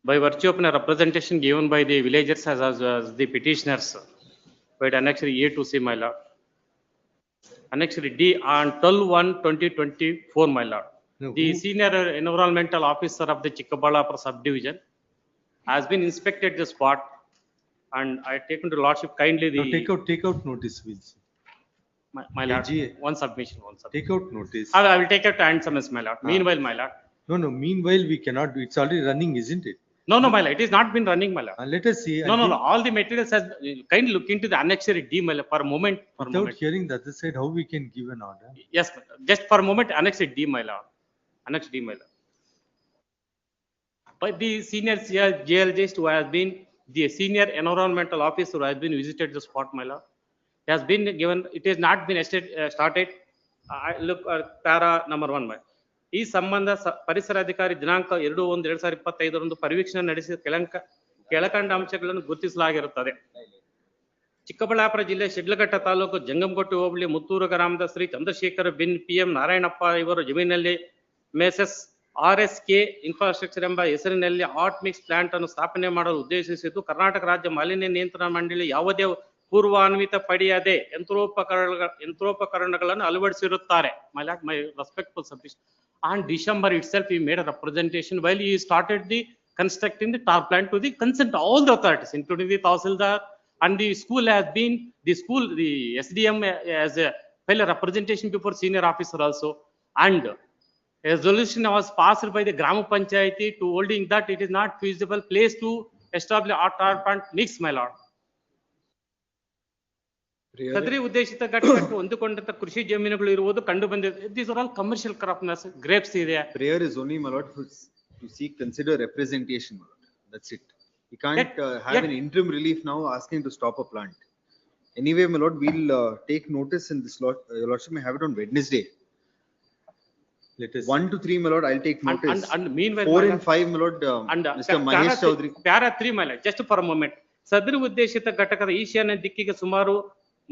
By virtue of a representation given by the villagers as the petitioners, by annexure A to C, my lord. Annexure D on 12/1/2024, my lord. The senior environmental officer of the Chikkaballapur subdivision has been inspected the spot, and I take into lordship kindly the. No, take out notice, will see. My lord, AGA. one submission. Take out notice. I will take it to hand summons, my lord. Meanwhile, my lord. No, meanwhile, we cannot do, it's already running, isn't it? No, my lord, it is not been running, my lord. Let us see. No, all the materials has, kindly look into the annexure D, my lord, for a moment, Without hearing the other side, how we can give an order? Yes, my lord. Just for a moment, annexure D, my lord. Annex D, my lord. But the senior geologist who has been the senior environmental officer who has been visited the spot, my lord, has been given, it has not been started. Look para number 1 my. ಈ ಸಂಬಂಧ ಪರಿಸರಾಧಿಕಾರಿ ದಿನಾಂಕ 2/1/2025 ಪರಿವೀಕ್ಷಣೆ ನಡೆಸಿದ ಕೆಳಕಂಡ ಅಂಶಗಳನ್ನು ಗುರುತಿಸಲಾಗಿರುತ್ತದೆ. ಚಿಕ್ಕಬಳ್ಳಾಪುರ ಜಿಲ್ಲೆ ಶಿಡ್ಲಘಟ್ಟ ತಾಲೂಕು ಜಂಗಮಕೊಟ್ಟಿ ಹೋಬಳಿ ಮುತ್ತೂರು ಗ್ರಾಮದ Shri Chandrashekhar bin PM Narayanappa ಇವರು ಜಮೀನಿನಲ್ಲಿ ಮೆಸಸ್ RSK ಇನ್ಫ್ರಾಸ್ಟ್ರಕ್ಚರ್ ಎಂಬ ಹೆಸರಿನಲ್ಲಿ ಹಾಟ್ ಮಿಕ್ಸ್ ಪ್ಲಾಂಟ್ ಅನ್ನು ಸ್ಥಾಪನೆ ಮಾಡಲು ಉದ್ದೇಶಿಸಿದ್ದು ಕರ್ನಾಟಕ ರಾಜ್ಯ ಮಾಲಿನ್ಯ ನಿಯಂತ್ರಣ ಮಂಡಳಿ ಯಾವುದೇ ಪೂರ್ವಾನ್ವಿತ ಪಡೆಯದೆ ಯಂತ್ರೋಪಕರಣಗಳನ್ನು ಅಳವಡಿಸಿರುತ್ತಾರೆ. My respectful submission. On December itself, he made a representation while he started the constructing the tar plant to the consent all the authorities, including the Tahsildar, and the school has been the SDM has a filed a representation before senior officer also, and a resolution was passed by the Gram Panchayati to holding that it is not feasible place to establish a tar plant mix, my lord. ಸದರಿ ಉದ್ದೇಶಿತ ಘಟಕಕ್ಕೆ ಹೊಂದಿಕೊಂಡಂತ ಕೃಷಿ ಜಮೀನುಗಳು ಇರುವುದು ಕಂಡು ಬಂದಿದೆ. These are all commercial crops, grapes ಇದೆ. Prayer is only, my lord, to seek consider representation, my lord. That's it. You can't have an interim relief now asking to stop a plant. Anyway, my lord, we'll take notice in this lot. Your lordship may have it on Wednesday. Let us 1 to 3, my lord, I'll take notice. And meanwhile, 4 and 5, my lord, Mr. Mahesh Chaudhary. Para 3, my lord, just for a moment. ಸದರಿ ಉದ್ದೇಶಿತ ಘಟಕದ ಈಶಾನ್ಯ ದಿಕ್ಕಿಗೆ ಸುಮಾರು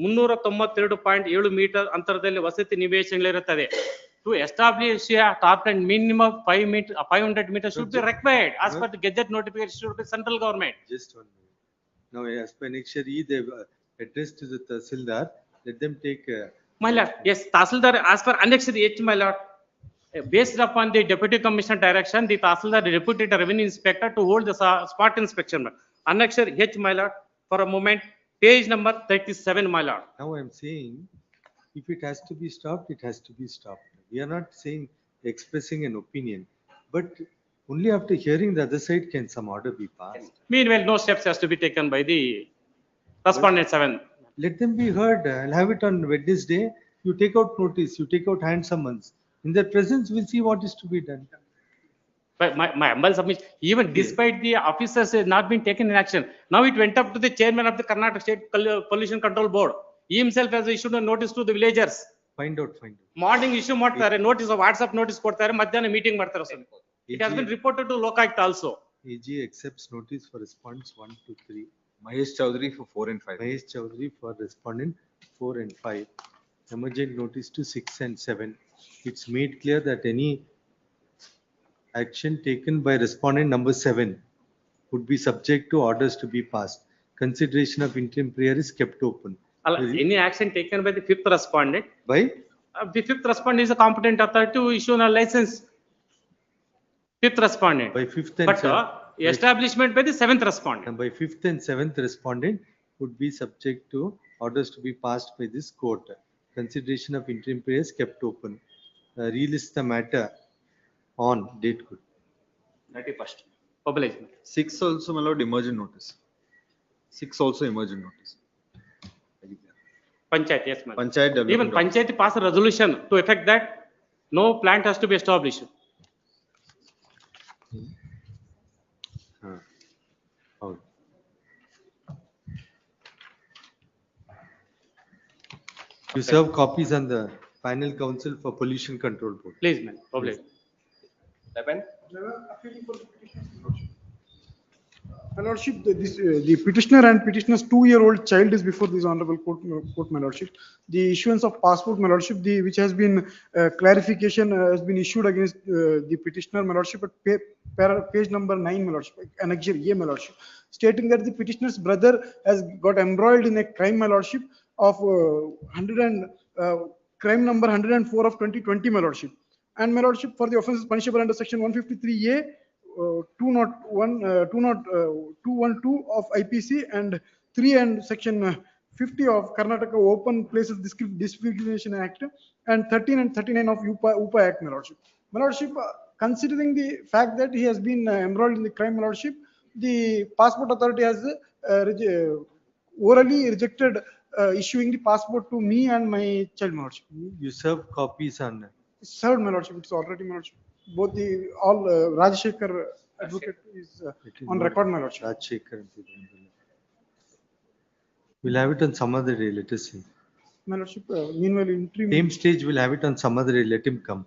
392.7 metre ಅಂತರದಲ್ಲಿ ವಸತಿ ನಿವೇಶನಗಳಿರುತ್ತದೆ. To establish a tar plant minimum 500 meters should be required as per the gazette notification should be central government. Just 1 minute. Now, as per Annexure E, they addressed to the Tahsildar, let them take. My lord, yes, Tahsildar, as per Annexure H, my lord, based upon the Deputy Commissioner direction, the Tahsildar deputed the revenue inspector to hold the spot inspection. Annexure H, my lord, for a moment, page number 37, my lord. Now I am saying, if it has to be stopped, it has to be stopped. We are not saying, expressing an opinion, but only after hearing the other side can some order be passed. Meanwhile, no steps has to be taken by the respondent 7. Let them be heard. I'll have it on Wednesday. You take out notice, you take out hand summons. In their presence, we'll see what is to be done. But my humble submission, even despite the officers has not been taken in action, now it went up to the chairman of the Karnataka State Pollution Control Board. He himself has issued a notice to the villagers. Find out. Morning issue ಮಾಡ್ತಾರೆ, notice, WhatsApp notice ಕೊಡ್ತಾರೆ, ಮಧ್ಯಾಹ್ನ meeting ಮಾಡ್ತಾರೆ sir. It has been reported to Lokayukt also. AG accepts notice for response 1 to 3. Mahesh Chaudhary for 4 and 5. Mahesh Chaudhary for respondent 4 and 5. Emergent notice to 6 and 7. It's made clear that any action taken by respondent number 7 would be subject to orders to be passed. Consideration of interim prayer is kept open. Any action taken by the 5th respondent? By? The 5th respondent is a competent authority to issue a license. 5th respondent. By 5th and but establishment by the 7th respondent. And by 5th and 7th respondent would be subject to orders to be passed by this court. Consideration of interim prayer is kept open. Relist the matter on date good. 31st. Publication. 6 also, my lord, emergent notice. 6 also emergent notice. Panchayat, yes, ma'am. Panchayat development. Even Panchayat passed a resolution to effect that no plant has to be established. You serve copies on the final council for pollution control board. Please, ma'am. Public. 11. My lordship, the petitioner and petitioner's 2-year-old child is before this honorable court, my lordship. The issuance of passport, my lordship, which has been clarification has been issued against the petitioner, my lordship, at page number 9, my lordship, Annexure A, my lordship, stating that the petitioner's brother has got embroiled in a crime, my lordship, of crime number 104 of 2020, my lordship. And my lordship, for the offences punishable under section 153A, 212 of IPC and 3 and section 50 of Karnataka Open Places Discrimination Act and 13 and 39 of UPA Act, my lordship. My lordship, considering the fact that he has been embroiled in the crime, my lordship, the passport authority has orally rejected issuing the passport to me and my child, my lordship. You serve copies on. Served, my lordship. It's already, my lordship. Both all Rajshekar advocate is It is on not record, my lordship. Rajshekhar and Subvention. We'll have it on some other day, let us see. My lordship, meanwhile, interim. Same stage, we'll have it on some other day, let him come.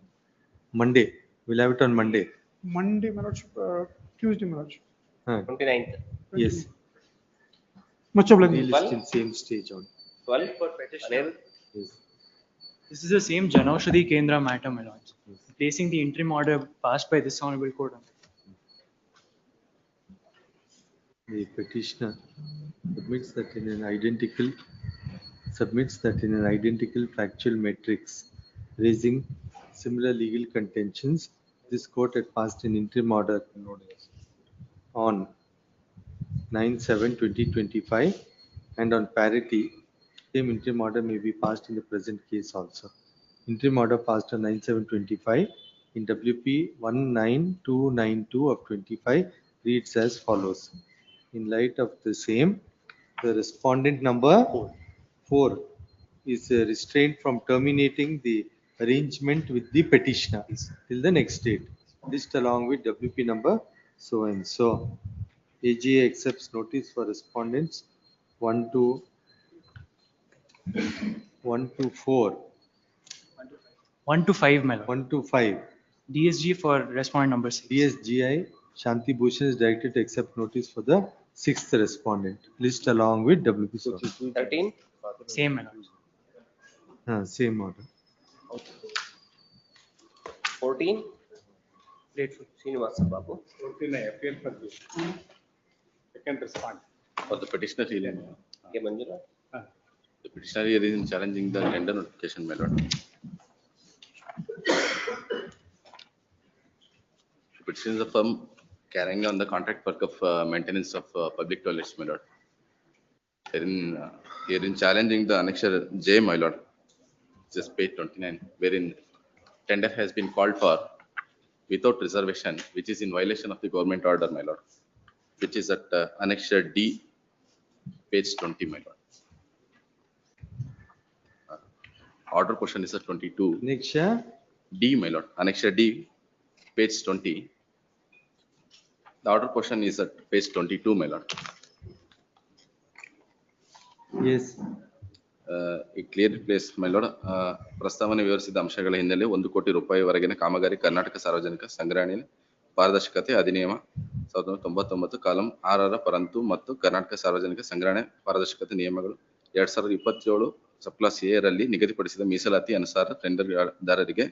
Monday, we'll have it on Monday. Monday, my lordship, Tuesday, my lordship. 29th. Yes. Much obliged. We'll still same stage on. 12 for petitioner. Yes. This is the same Janaushadhi Kendra matter, my lords, placing the interim order passed by this honorable court. The petitioner submits that in an identical factual matrix raising similar legal contentions. This court had passed an interim order on 9/7/2025 and on parity, same interim order may be passed in the present case also. Interim order passed on 9/7/25 in WP 19292 of 25 reads as follows. In light of the same, the respondent number 4 is restrained from terminating the arrangement with the petitioner till the next date. List along with WP number so and so. AGA accepts notice for respondents 1 to 4. 1 to 5, my lord. 1 to 5. DSG for respondent number 6. DSGI Shanti Bhushan is directed to accept notice for the 6th respondent. List along with WP. 13. Same, my lord. Same order. 14. Grateful. Srinivasa Babu. 14 appeal for this. Second respond. For the petitioner hearing. K. Manjula. The petitioner here is challenging the tender notification, my lord. The petition is a firm carrying on the contract work of maintenance of public toilets, my lord. Herein challenging the annexure J, my lord, just page 29, wherein tender has been called for without reservation, which is in violation of the government order, my lord, which is at annexure D, page 20, my lord. Order question is at 22. Annexure D, my lord. Annexure D, page 20. The order question is at page 22, my lord. Yes. It clearly placed, my lord. ಪ್ರಸ್ತಾವನೆ ವಿವರಿಸಿದ ಅಂಶಗಳ ಹಿನ್ನೆಲೆ 1 ಕೋಟಿ ರೂಪಾಯಿವರೆಗಿನ ಕಾಮಗಾರಿ ಕರ್ನಾಟಕ ಸಾರ್ವಜನಿಕ ಸಂಗ್ರಹಣೆ ಪಾರದರ್ಶಕತೆ ಅಧಿನಿಯಮ 1999 column 6ರ ಪರಂತು ಮತ್ತು ಕರ್ನಾಟಕ ಸಾರ್ವಜನಿಕ ಸಂಗ್ರಹಣೆ ಪಾರದರ್ಶಕತೆ ನಿಯಮಗಳು 2027 ಸಬ್ಕ್ಲಾಸ್ ಎ ರಲ್ಲಿ ನಿಗದಿಪಡಿಸಿದ ಮೀಸಲಾತಿ ಅನುಸಾರ ಟೆಂಡರ್ದಾರರಿಗೆ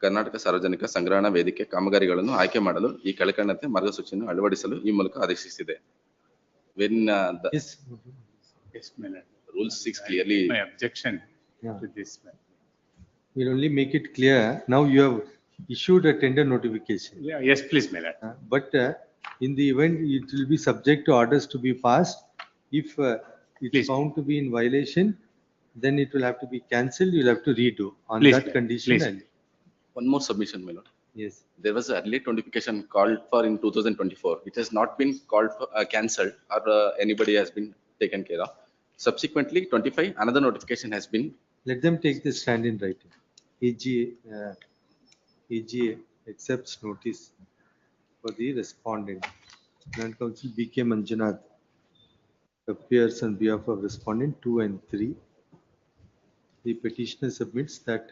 ಕರ್ನಾಟಕ ಸಾರ್ವಜನಿಕ ಸಂಗ್ರಹಣಾ ವೇದಿಕೆ ಕಾಮಗಾರಿಗಳನ್ನು ಆಯ್ಕೆ ಮಾಡಲು ಈ ಕೆಳಕಂಡಂತೆ ಮಾರ್ಗಸೂಚಿಯನ್ನು ಅಳವಡಿಸಲು ಈ ಮೂಲಕ ಆದೇಶಿಸಿದೆ. When Rule 6 clearly. My objection to this. We'll only make it clear. Now you have issued a tender notification. Yeah, yes, please, my lord. But in the event it will be subject to orders to be passed. If it's found to be in violation, then it will have to be cancelled. You'll have to redo on Please, that condition. please. One more submission, my lord. Yes. There was a early notification called for in 2024. It has not been called for cancelled or anybody has been taken care of. Subsequently, 25, another notification has been. Let them take the stand in writing. AGA accepts notice for the respondent. Land Council BK Manjunath appears on behalf of respondent 2 and 3. The petitioner submits that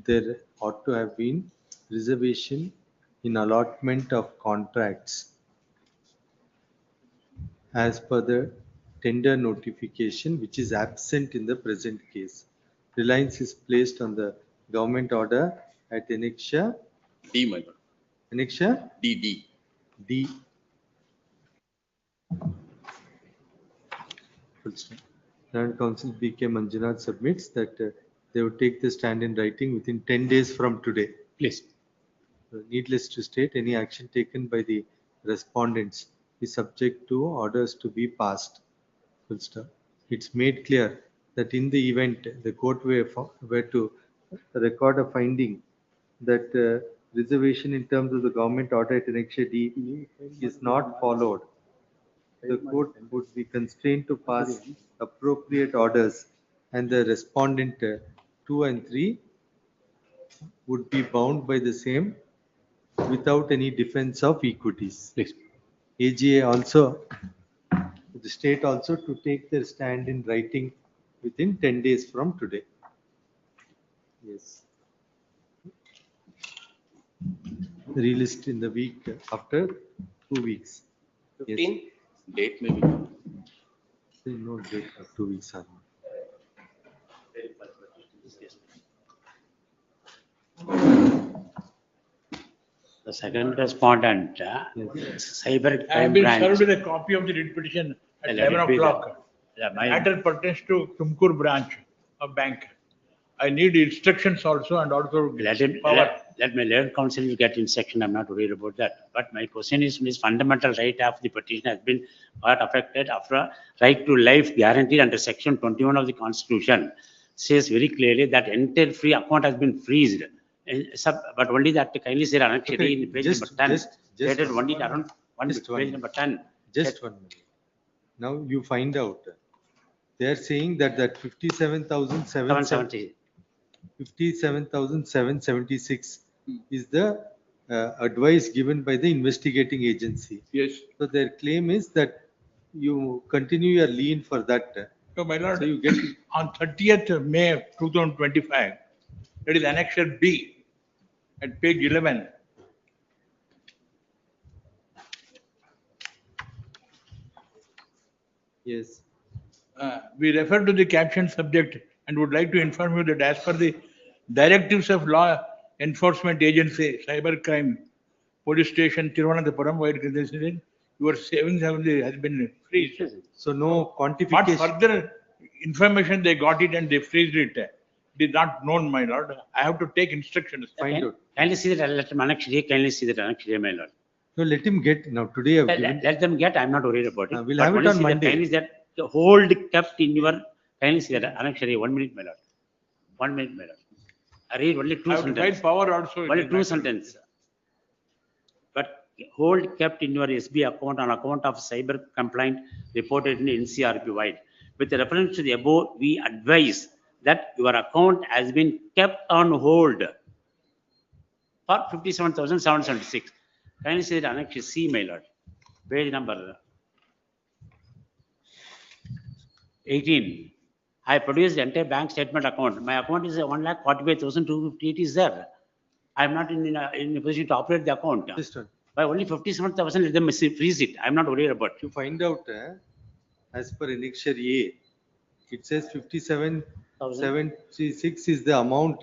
there ought to have been reservation in allotment of contracts as per the tender notification, which is absent in the present case. Reliance is placed on the government order at annexure D, my lord. Annexure D. Land Council BK Manjunath submits that they would take the stand in writing within 10 days from today. Please. Needless to state, any action taken by the respondents is subject to orders to be passed. Full stop. It's made clear that in the event the court were to record a finding that reservation in terms of the government order at annexure D is not followed, the court would be constrained to pass appropriate orders, and the respondent 2 and 3 would be bound by the same without any defense of equities. Please. AGA also, the state also to take their stand in writing within 10 days from today. Yes. Relist in the week after 2 weeks. 15. Date maybe. No date of 2 weeks. Are The second respondent, cyber I have crime been branch. served with a copy of the writ petition at Let it 11 be o'clock. Yeah, The my- matter pertains to Tumkur branch of bank. I need instructions also and also Let him, power. let my legal counsel will get instruction, I'm not worried about that. But my question is, this fundamental right of the petition has been got affected after a right to life guaranteed under section 21 of the constitution. Says very clearly that entire free account has been freezed. But only that kindly say actually in page number 10, stated only around page number 10. Just 1 minute. Now you find out. They are saying that 57,776 is the advice given by the investigating agency. Yes. So their claim is that you continue your lien for that. So my lord, So you get on 30th of May 2025, that is annexure B at page 11. Yes. We refer to the caption subject and would like to inform you that as per the directives of law enforcement agency, cybercrime, police station, Thiruvananthapuram, where your savings has been freezed. So no What quantification. further information they got it and they freezed it? It is not known, my lord. I have to take instructions. Find out. Kindly see that letter, actually, kindly see that actually, my lord. No, let him get now. Today I've given. Let them get, I'm not worried about it. We'll But have it only on see that Monday. kindly that the hold kept in your, kindly see that actually, 1 minute, my lord. 1 minute, my lord. I read only two I have to sentences. find power also. in Only the two matter. sentences. But hold kept in your SB account on account of cyber complaint reported in NCRP wide. With reference to the above, we advise that your account has been kept on hold for 57,776. Kindly say that Annex C, my lord. Page number 18. I produced the entire bank statement account. My account is 1,45,258 is there. I'm not in a position to operate the account. By only 57,000, let them freeze it. I'm not worried about it. You find out as per annexure A, it says 57,736 is the amount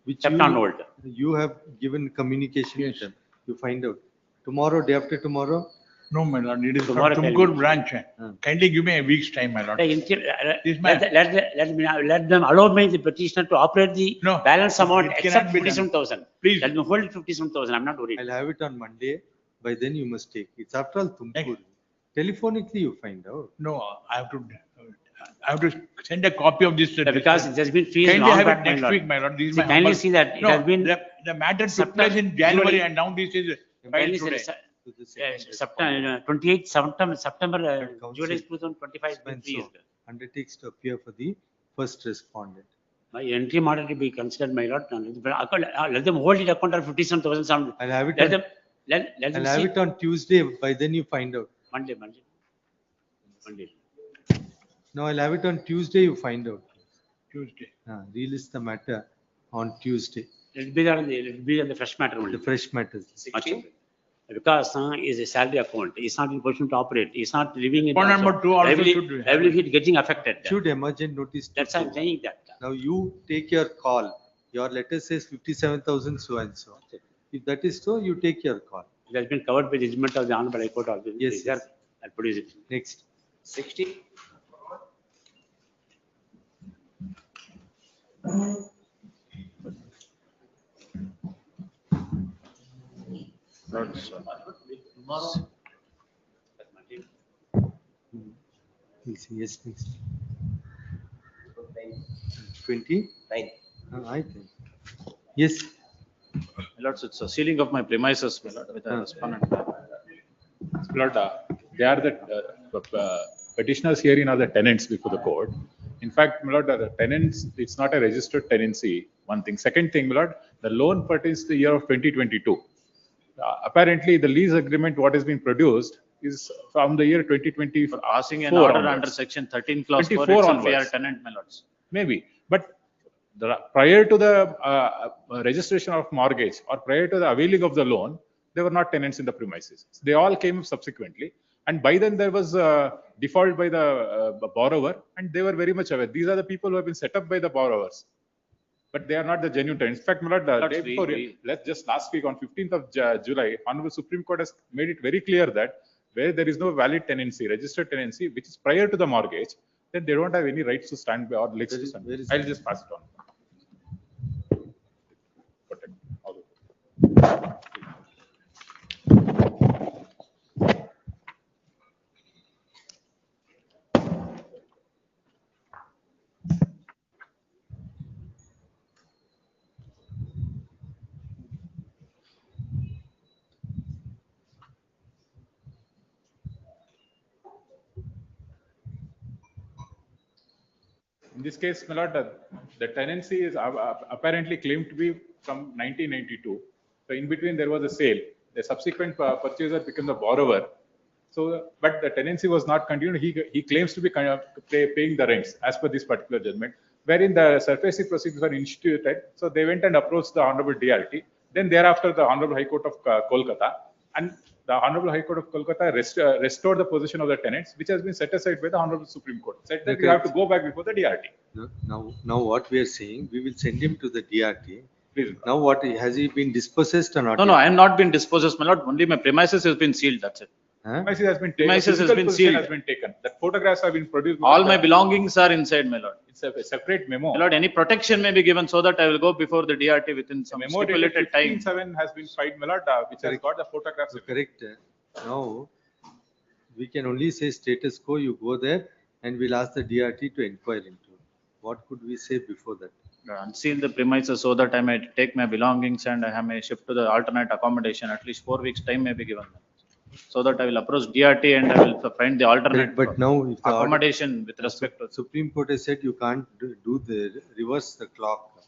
which Kept on hold. you have given communication with them. You find out. Tomorrow, day after tomorrow? No, my lord, it is from Tomorrow Tumkur branch. Kindly give me a week's time, my lord. This man- Let them allow me, the petitioner, to operate the balance amount it cannot except be done. 57,000. Please. Let me hold it 57,000. I'm not worried. I'll have it on Monday. By then you must take. It's after all Tumkur. Telephonically you find out. No, I have to send a copy of this. Because it has been freezed Kindly long have back, it my next lord. week, my lord. This is See, my kindly humble- see that it No, has been. The matter took September- place in January July- and now this is filed today. September, 28 September, July 2025 has been freezed. Undertakes to appear for the first respondent. My entry matter to be considered, my lord. Let them hold it account of 57,000. I'll have it Let on- them, let them I'll have see. it on Tuesday. By then you find out. Monday. No, I'll have it on Tuesday. You find out. Tuesday. Relist the matter on Tuesday. It'll be on the fresh matter only. The fresh matters. Because is a salary account. He's not in position to operate. He's not living in. Point number two also should be- Livelihood getting affected. Should emergent notice. That's why I'm saying that. Now you take your call. Your letter says 57,000 so and so. If that is so, you take your call. It has been covered by judgment of the Honorable High Court. Yes, There, yes. I'll produce it. Next. 60. Yes, next. 20? 9. I think. Yes. My lords, it's a sealing of my premises, my lord, with a respondent. My lord, they are the petitioners herein are the tenants before the court. In fact, my lord, the tenants, it's not a registered tenancy, one thing. Second thing, my lord, the loan pertains to the year of 2022. apparently the lease agreement, what has been produced is from the year 2024. Passing an order under onwards. section 13 clause 4 24 itself, we are onwards. tenant, my lords. Maybe, but prior to the registration of mortgage or prior to the availing of the loan, they were not tenants in the premises. They all came subsequently. And by then there was default by the borrower, and they were very much aware. These are the people who have been set up by the borrowers, but they are not the genuine tenants. In fact, my lord, the Lords, day before, just last week on 15th of July, Honorable Supreme Court has made it very clear that where there is no valid tenancy, registered tenancy, which is prior to the mortgage, then they don't have any rights to stand by or legs to stand. I'll just pass it on. In this case, my lord, the tenancy is apparently claimed to be from 1992. So in between there was a sale. The subsequent purchaser became the borrower. So, but the tenancy was not continued. He claims to be paying the rents as per this particular judgment, wherein the surfacing proceedings were instituted. So they went and approached the Honorable DRT. Then thereafter, the Honorable High Court of Kolkata, and the Honorable High Court of Kolkata restored the position of the tenants, which has been set aside by the Honorable Supreme Court. Said that you have to go back before the DRT. Now what we are saying, we will send him to the DRT. Please. Now what, has he been dispossessed or not? No, I am not been dispossessed, my lord. Only my premises has been sealed, that's it. Premises has been taken. Premises has been Position sealed. has been taken. The photographs have been produced. All my belongings are inside, my lord. It's a separate memo. My lord, any protection may be given so that I will go before the DRT within some Memo dated stipulated time. 15/7 has been filed, my lord, which has got the photographs. Correct. Now, we can only say status quo, you go there and we'll ask the DRT to inquire into. What could we say before that? Unseal the premises so that I may take my belongings and I may shift to the alternate accommodation. At least 4 weeks time may be given. So that I will approach DRT and I will find the alternate But now, if the accommodation with respect to. Supreme Court has said you can't do the reverse the clock.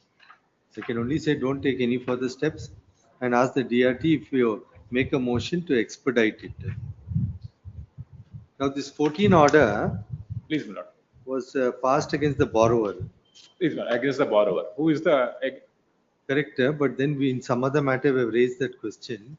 So you can only say don't take any further steps and ask the DRT if you make a motion to expedite it. Now this 14 order Please, my lord. was passed against the borrower. Please, my lord, against the borrower. Who is the Correct, but then we in some other matter we have raised that question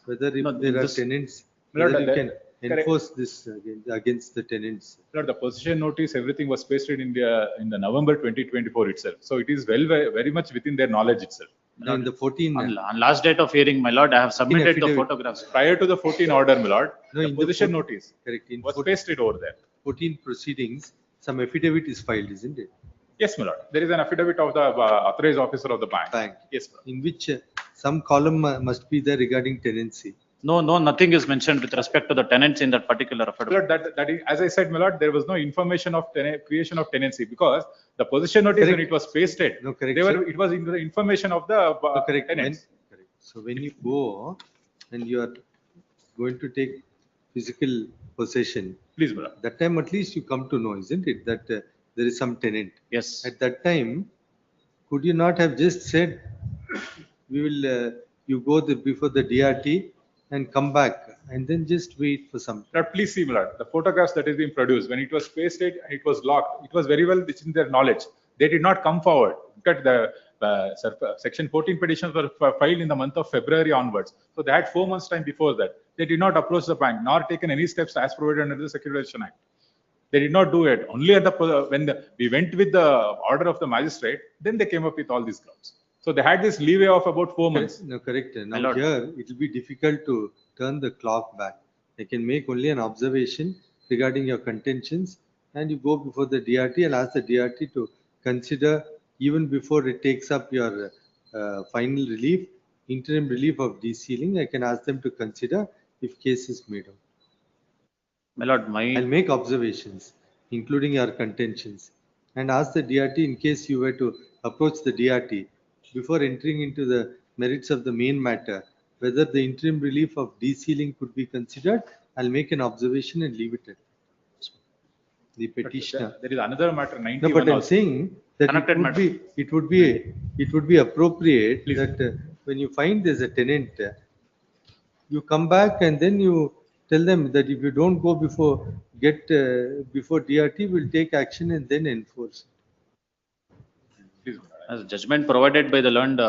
whether if there are tenants, whether you can enforce this against the tenants. Lord, the possession notice, everything was pasted in the November 2024 itself. So it is very much within their knowledge itself. In the 14. On last date of hearing, my lord, I have submitted the photographs. Prior to the 14 order, my lord, No, the in the possession notice Correct. In was pasted over there. 14 proceedings, some affidavit is filed, isn't it? Yes, my lord. There is an affidavit of the authorized officer of the bank. Yes, my lord. In which some column must be there regarding tenancy. No, nothing is mentioned with respect to the tenants in that particular affidavit. Lord, that is, as I said, my lord, there was no information of creation of tenancy because the possession notice when it was pasted, No, correct. it was in the information of the Correct. tenants. Correct. So when you go and you are going to take physical possession, Please, my lord. that time at least you come to know, isn't it, that there is some tenant. Yes. At that time, could you not have just said, we will, you go before the DRT and come back and then just wait for some time? Lord, please see, my lord, the photographs that is being produced, when it was pasted, it was locked. It was very well within their knowledge. They did not come forward. Look at the section 14 petitions were filed in the month of February onwards. So they had 4 months time before that. They did not approach the bank nor taken any steps as provided under the Securitization Act. They did not do it. Only at we went with the order of the magistrate, then they came up with all these grounds. So they had this leeway of about 4 months. No, correct. Now here, it will be difficult to turn the clock back. I can make only an observation regarding your contentions and you go before the DRT and ask the DRT to consider even before it takes up your final relief, interim relief of desealing, I can ask them to consider if case is made out. My lord, I'll make observations, including your contentions, and ask the DRT in case you were to approach the DRT before entering into the merits of the main matter, whether the interim relief of desealing could be considered. I'll make an observation and leave it at the petitioner. There is another matter, 91. No, but I'm saying that it would be appropriate that when you find there's a tenant you come back and then you tell them that if you don't go before DRT, we'll take action and then enforce. As judgment provided by the learned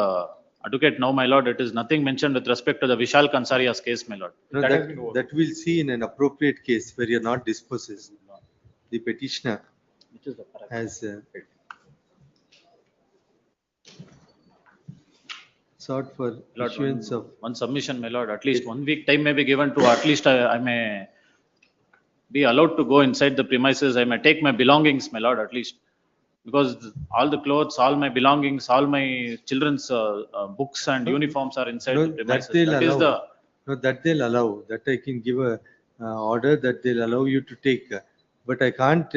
advocate, now, my lord, it is nothing mentioned with respect to the Vishal Kansaria's case, my lord. No, that we'll see in an appropriate case where you're not dispossessed. The petitioner has sought for Lord, issuance of. One submission, my lord, at least 1 week time may be given to, at least I may be allowed to go inside the premises. I may take my belongings, my lord, at least. Because all the clothes, all my belongings, all my children's books and uniforms are inside the premises. That is the. No, that they'll allow. That I can give a order that they'll allow you to take, but I can't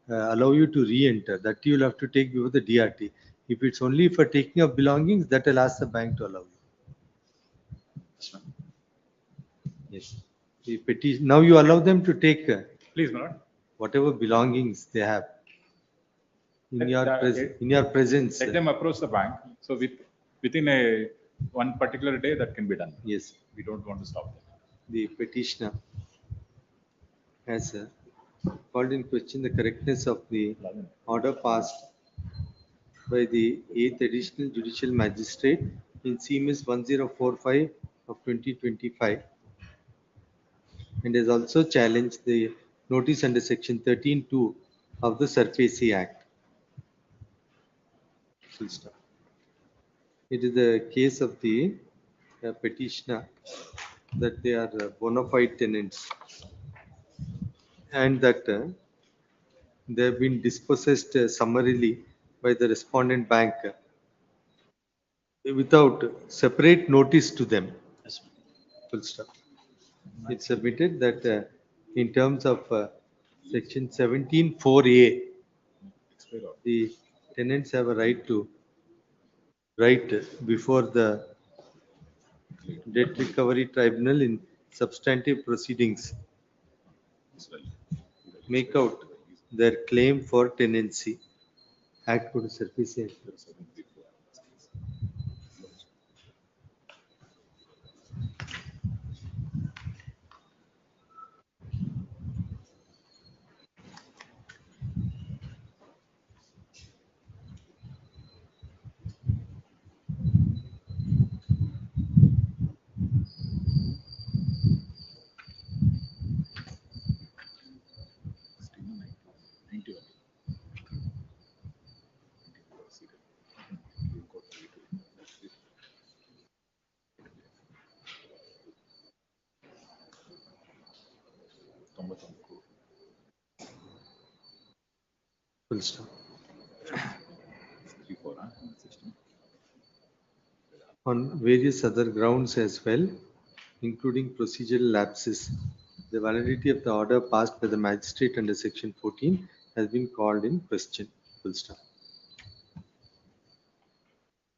allow you to re-enter. That you'll have to take before the DRT. If it's only for taking of belongings, that I'll ask the bank to allow you. Yes. The petition. Now you allow them to take. Please, my lord. Whatever belongings they have. In your presence. Let them approach the bank. So within one particular day that can be done. Yes. We don't want to stop them. The petitioner has called in question the correctness of the order passed by the 8th Additional Judicial Magistrate in CMS 1045 of 2025 and has also challenged the notice under section 13(2) of the SURFACI Act. Full stop. It is the case of the petitioner that they are bona fide tenants and that they have been dispossessed summarily by the respondent bank without separate notice to them. Full stop. It's submitted that in terms of section 17(4)(a), the tenants have a right to write before the Debt Recovery Tribunal in substantive proceedings, make out their claim for tenancy. Act for the SURFACI Act. Full stop. On various other grounds as well, including procedural lapses, the validity of the order passed by the magistrate under section 14 has been called in question. Full stop.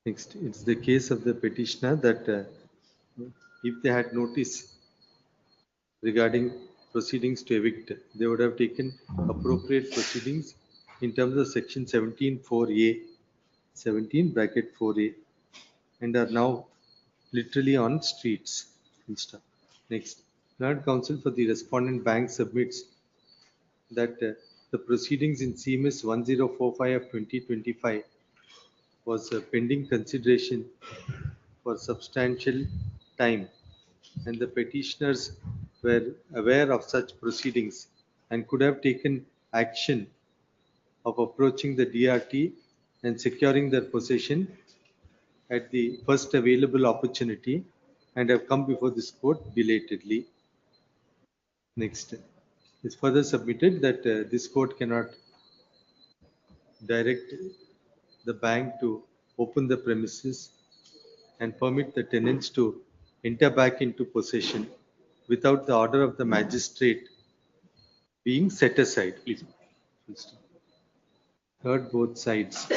Next, it's the case of the petitioner that if they had notice regarding proceedings to evict, they would have taken appropriate proceedings in terms of section 17(4)(a), 17(4)(a), and are now literally on streets. Next, Lord Counsel for the respondent bank submits that the proceedings in CMS 1045 of 2025 was pending consideration for substantial time, and the petitioners were aware of such proceedings and could have taken action of approaching the DRT and securing their possession at the first available opportunity and have come before this court belatedly. Next, it's further submitted that this court cannot direct the bank to open the premises and permit the tenants to enter back into possession without the order of the magistrate being set aside. Please. Heard both sides.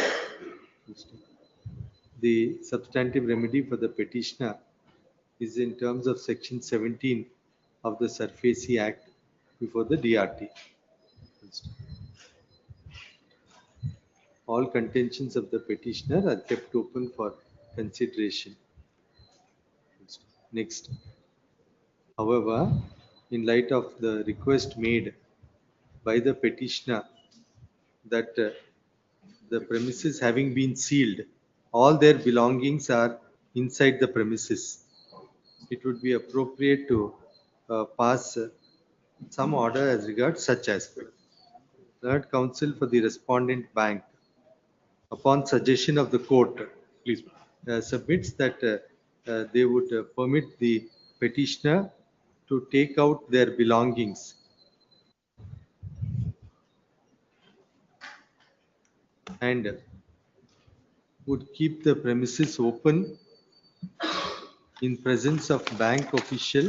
The substantive remedy for the petitioner is in terms of section 17 of the SURFACI Act before the DRT. All contentions of the petitioner are kept open for consideration. Next, However, in light of the request made by the petitioner that the premises having been sealed, all their belongings are inside the premises, it would be appropriate to pass some order as regards such aspect. Third, counsel for the respondent bank, upon suggestion of the court, Please. submits that they would permit the petitioner to take out their belongings and would keep the premises open in presence of bank official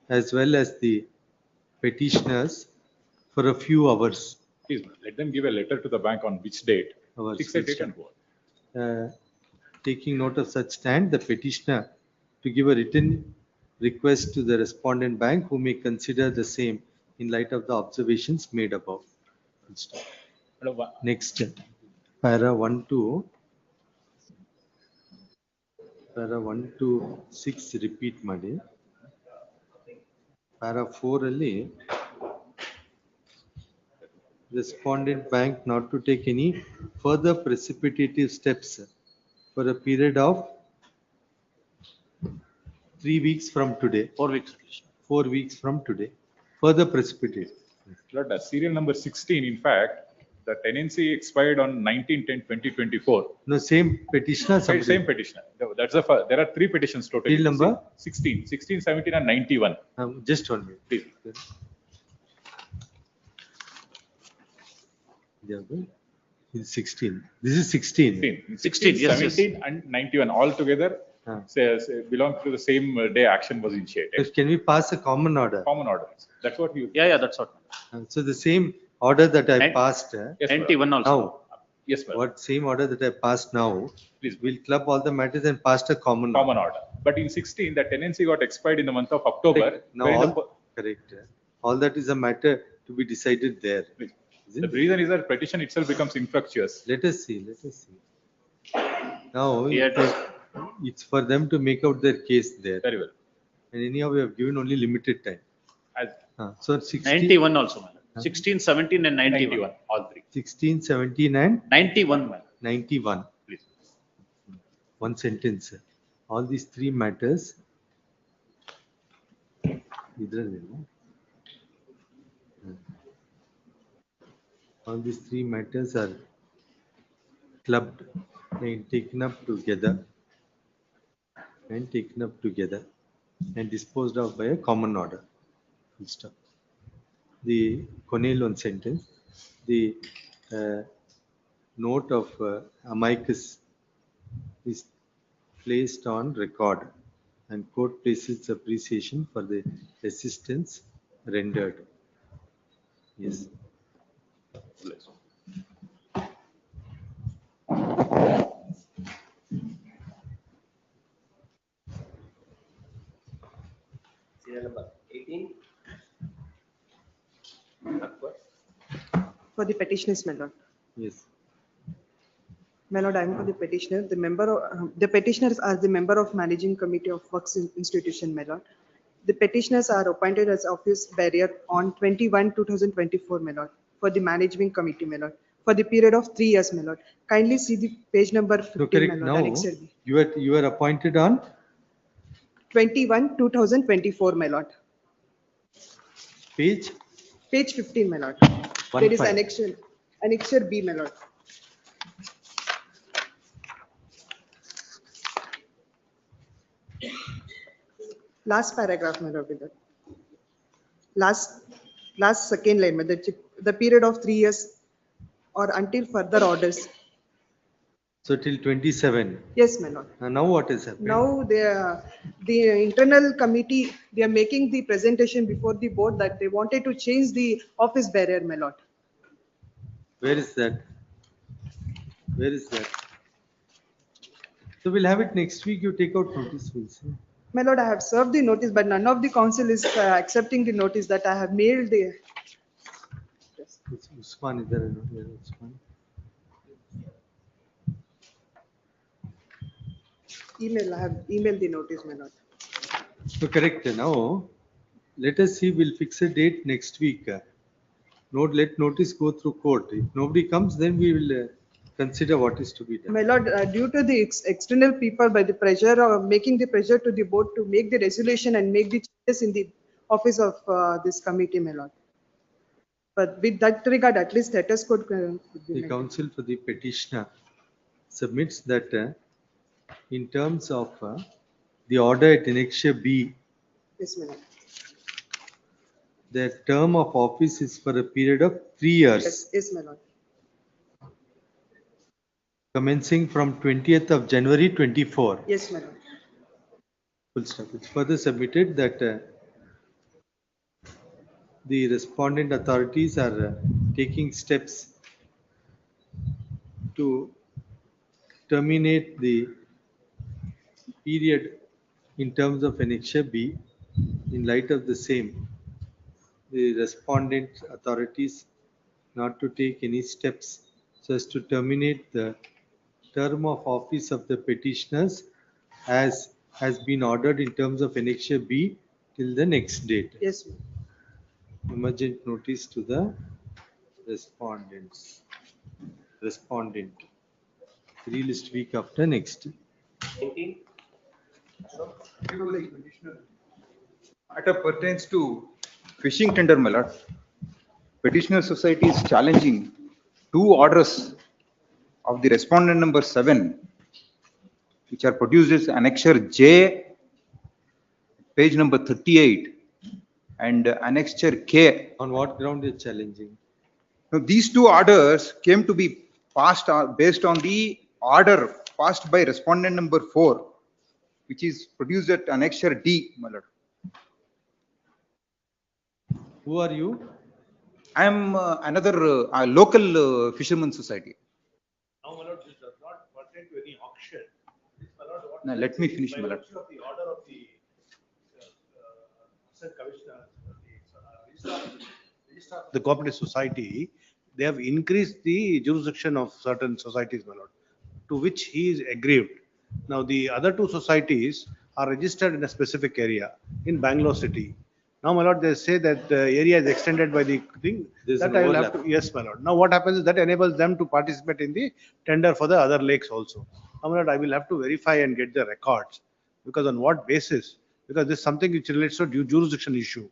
as well as the petitioners for a few hours. Please, let them give a letter to the bank on which date. Hours, Fix a which date and go on. Taking note of such stand, the petitioner to give a written request to the respondent bank who may consider the same in light of the observations made above. Next, para 1 to 6 repeat ಮಾಡಿ. Para 4 ಅಲ್ಲಿ respondent bank not to take any further precipitative steps for a period of 3 weeks from today. 4 weeks. 4 weeks from today. Further precipitate. Lord, serial number 16, in fact, the tenancy expired on 19/10/2024. No, same petitioner. Same petitioner. That's the first. There are 3 petitions total. Serial number? 16, 17 and 91. Just 1 minute. Please. Yeah, this is 16. This is 16. 16, yes, 17 and 91 all together belong to the same day action was initiated. Can we pass a common order? Common order. That's what you. Yeah, that's what. So the same order that I passed. Yes, 91 also. Now, yes, madam. what same order that I passed now? Please. We'll club all the matters and pass a common order. But in 16, the tenancy got expired in the month of October. Now all, correct. All that is a matter to be decided there. The reason is that petition itself becomes infructuous. Let us see. Now, it's for them to make out their case there. Very well. And anyhow, we have given only limited time. So 16, 91 also, madam. 16, 17 and 91. All 3. 16, 17 and 91, madam. 91. Please. One sentence. All these 3 matters. All these 3 matters are clubbed and taken up together and disposed of by a common order. The Cornell one sentence, the note of amicus is placed on record and court places appreciation for the assistance rendered. Yes. Serial number 18. For the petitioners, my lord. Yes. My lord, I am for the petitioner. The petitioners are the member of managing committee of works institution, my lord. The petitioners are appointed as office bearer on 21/2024, my lord, for the managing committee, my lord, for the period of 3 years, my lord. Kindly see the page number 15, No, correct. my lord. Now, Annexed B. you are appointed on 21/2024, my lord. page Page 15, my lord. 1 There is 5. annexure B, my lord. Last paragraph, my lord, with that. Last second line, my lord, the period of 3 years or until further orders. So till 27. Yes, my lord. And now what is happening? Now the internal committee, they are making the presentation before the board that they wanted to change the office bearer, my lord. Where is that? So we'll have it next week. You take out notice, we'll see. My lord, I have served the notice, but none of the council is accepting the notice that I have mailed the. Usman, is there a note here? Usman? Email, I have emailed the notice, my lord. So correct, now, let us see, we'll fix a date next week. Let notice go through court. If nobody comes, then we will consider what is to be done. My lord, due to the external people by the pressure of making the pressure to the board to make the resolution and make the changes in the office of this committee, my lord. But with that regard, at least status code could be The maintained. counsel for the petitioner submits that in terms of the order at annexure B, Yes, my lord. the term of office is for a period of 3 years. Yes, my lord. Commencing from 20th of January 24. Yes, my lord. Full stop. It's further submitted that the respondent authorities are taking steps to terminate the period in terms of annexure B. In light of the same, the respondent authorities not to take any steps so as to terminate the term of office of the petitioners as has been ordered in terms of annexure B till the next date. Yes, ma'am. Emergent notice to the respondent. 3 list week after next. 19. Matter pertains to fishing tender, my lord. Petitioner society is challenging 2 orders of the respondent number 7, which are produced as annexure J, page number 38, and annexure K. On what ground is challenging? Now, these 2 orders came to be passed based on the order passed by respondent number 4, which is produced at annexure D, my lord. Who are you? I am another local fisherman society. Now, my lord, this does not pertain to any auction. This, my lord, what Now, let me finish, my by lord. virtue of the order of the Assistant Commissioner, the cooperative society, they have increased the jurisdiction of certain societies, my lord, to which he is aggrieved. Now, the other 2 societies are registered in a specific area in Bangalore city. Now, my lord, they say that the area is extended by the thing. There's That an I will have overlap. to, yes, my lord. Now, what happens is that enables them to participate in the tender for the other lakes also. Now, my lord, I will have to verify and get the records, because on what basis? Because this is something which relates to jurisdiction issue.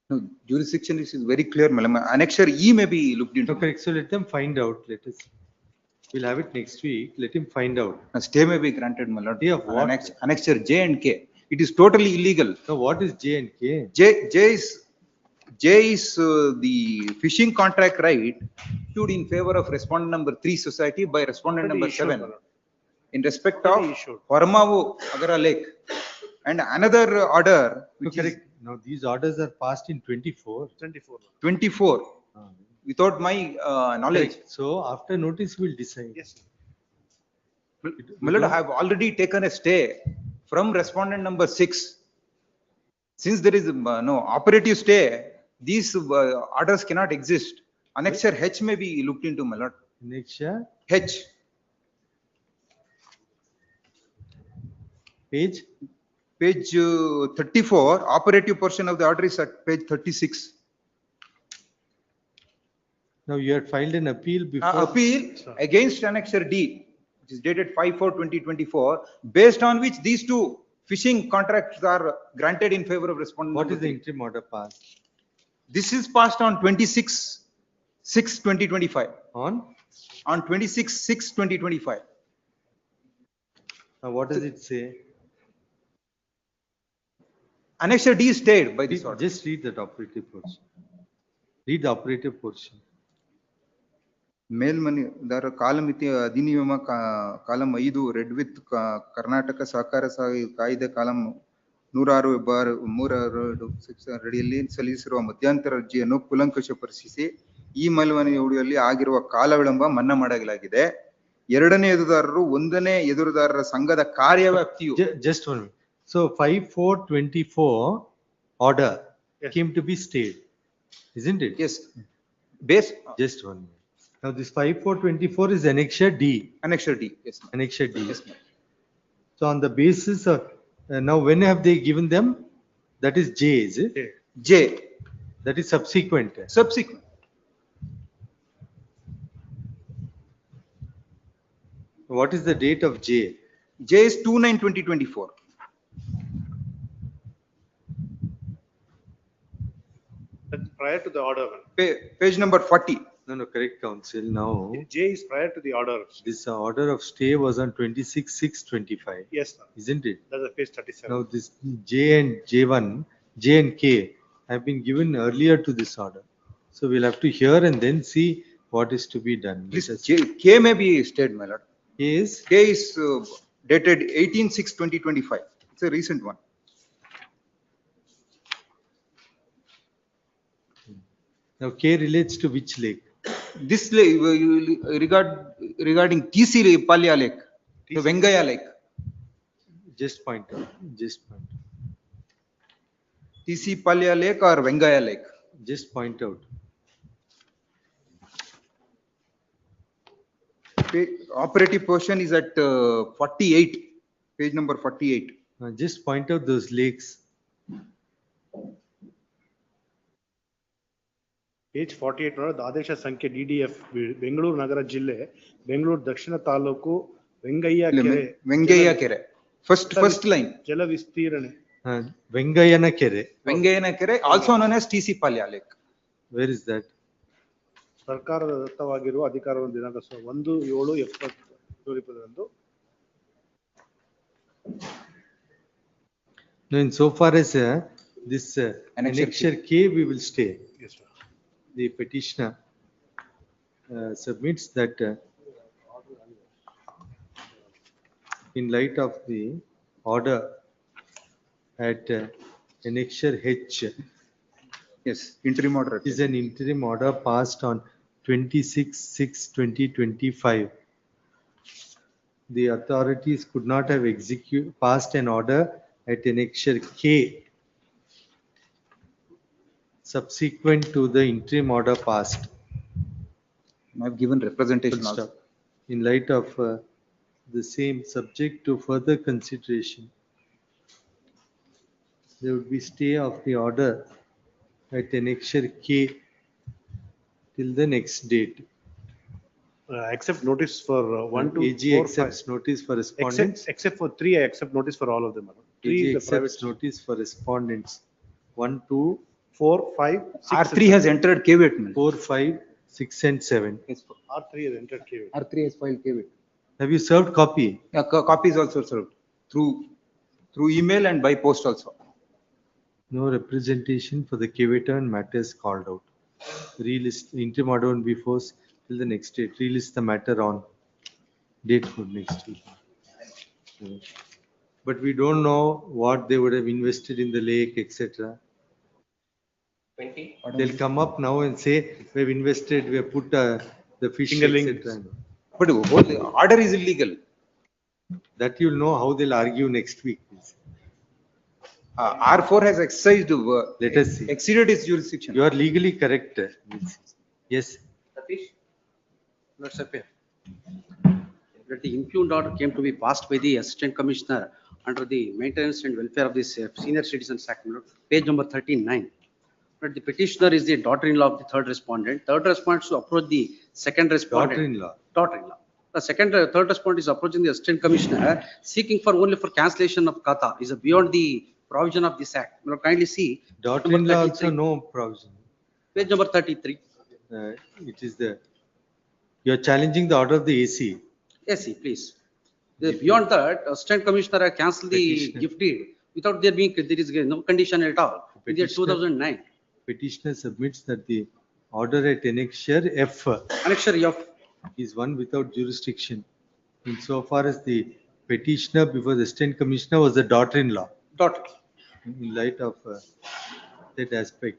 No, jurisdiction is very clear, madam. Annexure E may be looked into. Okay, so let them find out. Let us. We'll have it next week. Let him find out. A stay may be granted, my lord. Stay of what? Annexure J and K. It is totally illegal. So what is J and K? J is the fishing contract right issued in favor of respondent number 3 society by respondent Already number issued, 7 my lord. in respect Already of issued. Horamavu Agara Lake. And another order, which is Correct. Now these orders are passed in 24. 24. 24, without my knowledge. Correct. So after notice, we'll decide. Yes. My lord, I have already taken a stay from respondent number 6. Since there is no operative stay, these orders cannot exist. Annexure H may be looked into, my lord. Annexure H, page. page 34, operative portion of the order is at page 36. Now you had filed an appeal before. Appeal against annexure D, which is dated 5/4/2024, based on which these 2 fishing contracts are granted in favor of respondent. What number is the 3. interim order passed? This is passed on 26/6/2025. On? On 26/6/2025. Now what does it say? Annexure D is stayed by this order. Just read that operative portion. Read the operative portion. ಮೇಲ್ಮನೆದಾರ ಕಾಲಮಿತಿ ಅಧಿನಿಯಮ column 5 red with Karnataka ಸಹಕಾರ ಕಾಯ್ದೆ column 106/3 ಅಡಿಯಲ್ಲಿ ಸಲ್ಲಿಸಿರುವ ಮಧ್ಯಂತರ ಅರ್ಜಿಯನ್ನು ಕೂಲಂಕಷ ಪರಿಶೀಲಿಸಿ ಈ ಮೇಲ್ಮನೆಯಲ್ಲಿ ಆಗಿರುವ ಕಾಲ ವಿಳಂಬ ಮನ್ನಾ ಮಾಡಲಾಗಿದೆ. 2ನೇ ಎದುರುದಾರರು 1ನೇ ಎದುರುದಾರರ ಸಂಘದ ಕಾರ್ಯವ್ಯಾಪ್ತಿಯು. Just 1 minute. So 5/4/24 order came to be stayed, isn't it? Yes. Base. Just 1 minute. Now this 5/4/24 is annexure D. Annexure D. Yes. Annexure D. Yes. So on the basis of Now, when have they given them? That is J, is it? J, That is subsequent. subsequent. What is the date of J? J is 2/9/2024. That's prior to the order. Page number 40. No, correct, counsel. Now, J is prior to the order. this order of stay was on 26/6/25. Yes, sir. Isn't it? That's the page 37. Now, this J and J1, J and K have been given earlier to this order. So we'll have to hear and then see what is to be done. Please, K may be stayed, my lord. K is? K is dated 18/6/2025. It's a recent one. Now, K relates to which lake? This lake, regarding TC Palya Lake, the Vengaya Lake. Just point out, just point. TC Palya Lake or Vengaya Lake? Just point out. Operative portion is at 48, page number 48. Just point out those lakes. Page 48 ನೋಡೋದು ಆದೇಶ ಸಂಖ್ಯೆ DDF Bengaluru ನಗರ ಜಿಲ್ಲೆ ಬೆಂಗಳೂರು ದಕ್ಷಿಣ ತಾಲೂಕು ವೆಂಗಯ್ಯ ಕೆರೆ Vengaya Kere. First line. ಜಲ ವಿಸ್ತೀರ್ಣೆ Vengayana Kere. Vengayana Kere, also known as TC Palya Lake. Where is that? ಸರ್ಕಾರದ ದತ್ತವಾಗಿರುವ ಅಧಿಕಾರವನ್ನು ದಿನಾಂಕ 1/7/2020 No, in so far as this annexure K, we will stay. Yes, sir. The petitioner submits that in light of the order at annexure H. Yes, interim order. Is an interim order passed on 26/6/2025. The authorities could not have passed an order at annexure K subsequent to the interim order passed. I have given representation Full also. stop. In light of the same, subject to further consideration, there would be stay of the order at annexure K till the next date. Accept notice for 1, 2, AG 4, accepts 5. notice for respondents. Except for 3, I accept notice for all of them. 3 AG is the private. accepts notice for respondents. 1, 2, 4, 5, 6. R3 has entered KVIT. 4, 5, 6 and 7. R3 has entered KV. R3 has filed KVIT. Have you served copy? Yeah, copy is also served through email and by post also. No representation for the curator and matters called out. Relist, interim order won't be forced till the next date. Relist the matter on date for next week. But we don't know what they would have invested in the lake, etc. 20. They'll come up now and say, we've invested, we have put the fish, Fingerlings. etc. But the whole order is illegal. That you'll know how they'll argue next week. R4 has exercised, Let us see. exceeded its jurisdiction. You are legally correct. Yes. Satish? Lord Sapir. That the impugned order came to be passed by the Assistant Commissioner under the Maintenance and Welfare of the Senior Citizens Act, page number 39. But the petitioner is the daughter-in-law of the third respondent. Third respondent to approach the second respondent. Daughter-in-law. Daughter-in-law. The third respondent is approaching the Assistant Commissioner seeking for only for cancellation of katha is beyond the provision of this act. Kindly see. Daughter-in-law also no provision. Page number 33. It is the, you are challenging the order of the AC. Yes, please. Beyond that, Assistant Commissioner has cancelled the gift deed without there is no condition at all. In the year 2009. Petitioner submits that the order at annexure F. Annexure F. Is one without jurisdiction. Insofar as the petitioner before the Assistant Commissioner was the daughter-in-law. Daughter. In light of that aspect,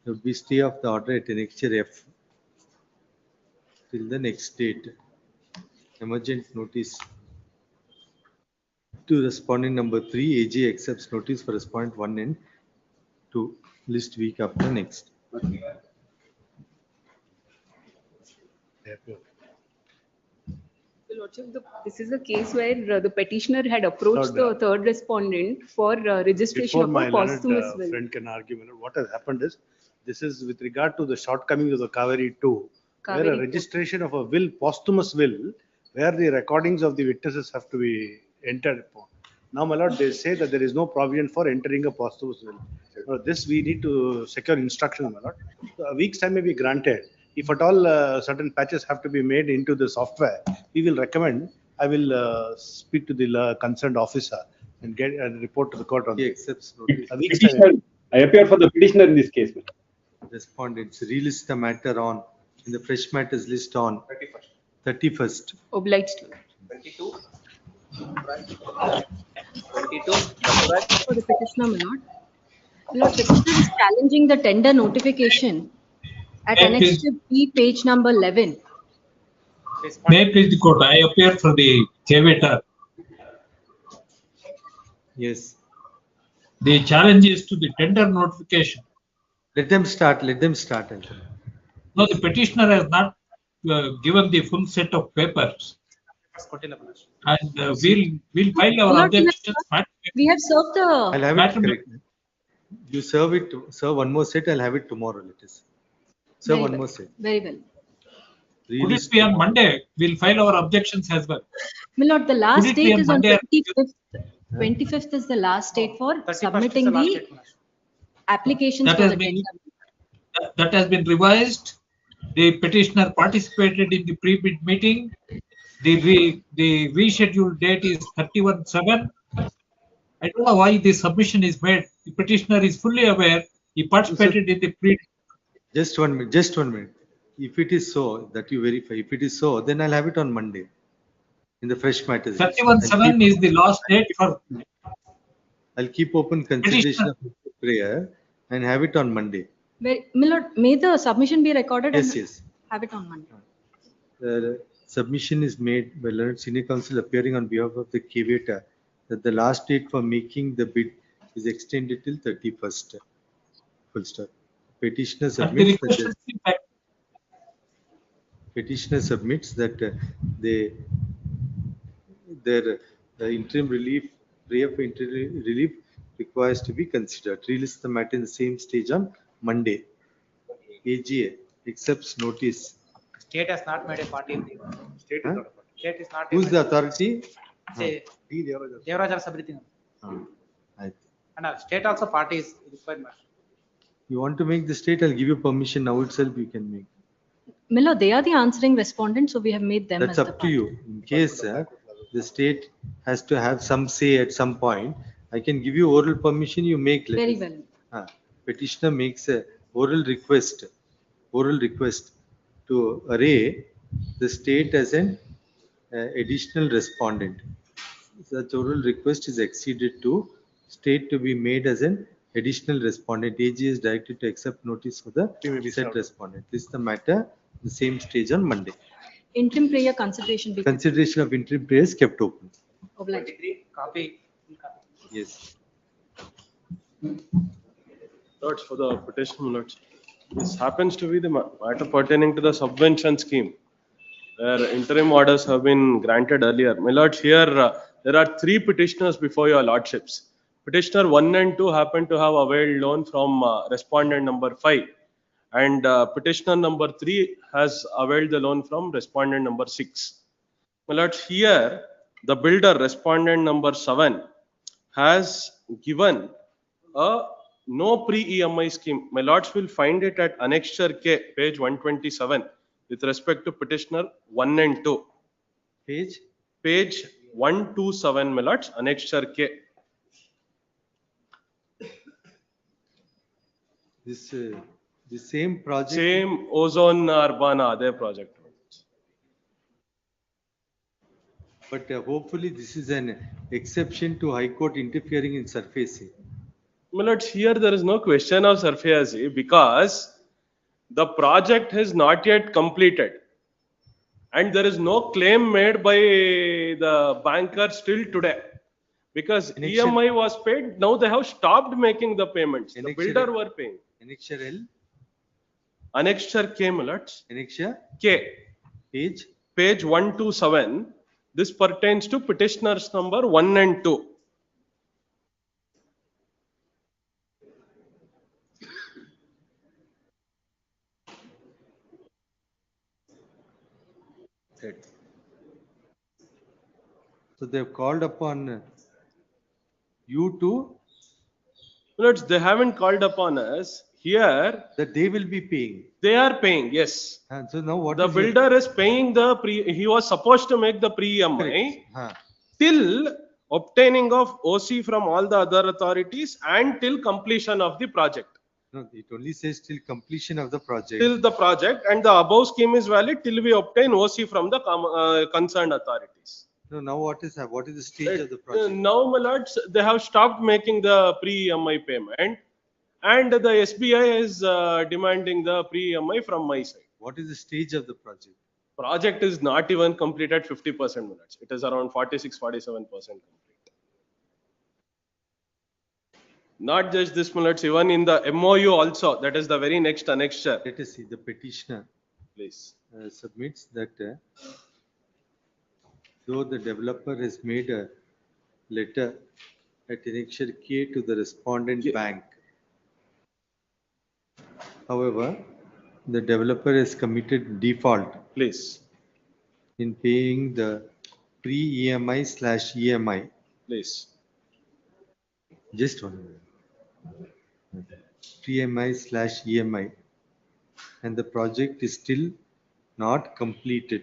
there would be stay of the order at annexure F till the next date. Emergent notice to respondent number 3, AG accepts notice for respondent 1 and 2, list week after next. Lordship, this is a case where the petitioner had approached the third respondent for registration Before of my a learned posthumous will. friend can argue, what has happened is, this is with regard to the shortcomings of the Kaveri 2, where Kaveri a 2. registration of a will, posthumous will, where the recordings of the witnesses have to be entered upon. Now, my lord, they say that there is no provision for entering a posthumous will. Now, this we need to secure instructions, my lord. So a week's time may be granted. If at all certain patches have to be made into the software, we will recommend, I will speak to the concerned officer and get a report to the court on He this. accepts notice. A week's Petitioner, time. I appear for the petitioner in this case. Respondents, relist the matter on, in the fresh matters list on 31st. Obliged. 22. 22. For the petitioner, my lord. My lord, petitioner is challenging the tender notification at Annex B, page number 11. May I please the court, I appear for the Javator. Yes. The challenge is to the tender notification. Let them start, let them start. No, the petitioner has not given the full set of papers. And we'll file our Lord, objections. we have served the. I'll have it Matter- correct. You serve one more set, I'll have it tomorrow, let us. Serve Very one well. more set. Very well. Could it be on Monday? We'll file our objections as well. My lord, the last Could it be date on is on Monday? 25th. 25th is the last date for submitting the applications That for has the been- tender. That has been revised. The petitioner participated in the pre-bid meeting. The rescheduled date is 31/7. I don't know why this submission is made. The petitioner is fully aware. He participated in the pre. Just 1 minute, just 1 minute. If it is so, that you verify, if it is so, then I'll have it on Monday. In the fresh matters. list. 31/7 is the last date for. I'll keep open consideration of prayer and have it on Monday. My lord, may the submission be recorded Yes, and yes. have it on Monday. The submission is made by learned senior counsel appearing on behalf of the caveator that the last date for making the bid is extended till 31st. Full stop. Petitioner submits that the interim relief, prayer for interim relief requires to be considered. Relist the matter in the same stage on Monday. AGA accepts notice. State has not made a party in the. Huh? State is not. Who's the authority? Say, Devarajara Sabriti. I- And state also party is required. You want to make the state, I'll give you permission now itself, you can make. My lord, they are the answering respondents, so we have made them as That's the up to you. In case the state has to have some say at some point, I can give you oral permission, you make. let Very us- well. Petitioner makes a oral request to array the state as an additional respondent. Such oral request is acceded to state to be made as an additional respondent. AG is directed to accept notice for the said respondent. This is the matter, the same stage on Monday. Interim prayer consideration be Consideration of interim prayers kept open. obliged. Copy. Yes. Lords, for the petition, Lords. This happens to be the matter pertaining to the subvention scheme, where interim orders have been granted earlier. My lords, here there are three petitioners before your lordships. Petitioner 1 and 2 happen to have availed loan from respondent number 5, and petitioner number 3 has availed the loan from respondent number 6. My lords, here the builder, respondent number 7, has given a no pre-EMI scheme. My lords will find it at Annexure K, page 127, with respect to petitioner 1 and 2. Page? Page 127, my lords, Annexure K. The same project. Same Ozone Urbana, their project. But hopefully this is an exception to High Court interfering in surfacing. My lords, here there is no question of surface because the project is not yet completed. And there is no claim made by the banker still today. Because EMI was paid, now they have stopped making the payments. The builder were paying. Annexure L? Annexure K, my lords. Annexure? K. Page? Page 127, This pertains to petitioners number 1 and 2. Right. So they have called upon you to, Lords, they haven't called upon us. Here, that they will be paying. they are paying, yes. And so now what The is your- builder is paying the he was supposed to make the pre-EMI till obtaining of OC from all the other authorities and till completion of the project. No, it only says till completion of the project. Till the project, and the above scheme is valid till we obtain OC from the concerned authorities. No, now what is the stage of the project? Now, my lords, they have stopped making the pre-EMI payment, and the SBI is demanding the pre-EMI from my side. What is the stage of the project? Project is not even completed 50%, my lords. It is around 46-47% complete. Not just this, my lords, even in the MOU also, that is the very next annexure. Let us see, the petitioner Please. Submits that though the developer has made a letter at annexure K to the respondent bank. However, the developer has committed default. Please. In paying the pre-EMI/EMI. Please. Just 1 minute. Pre-EMI/EMI. And the project is still not completed.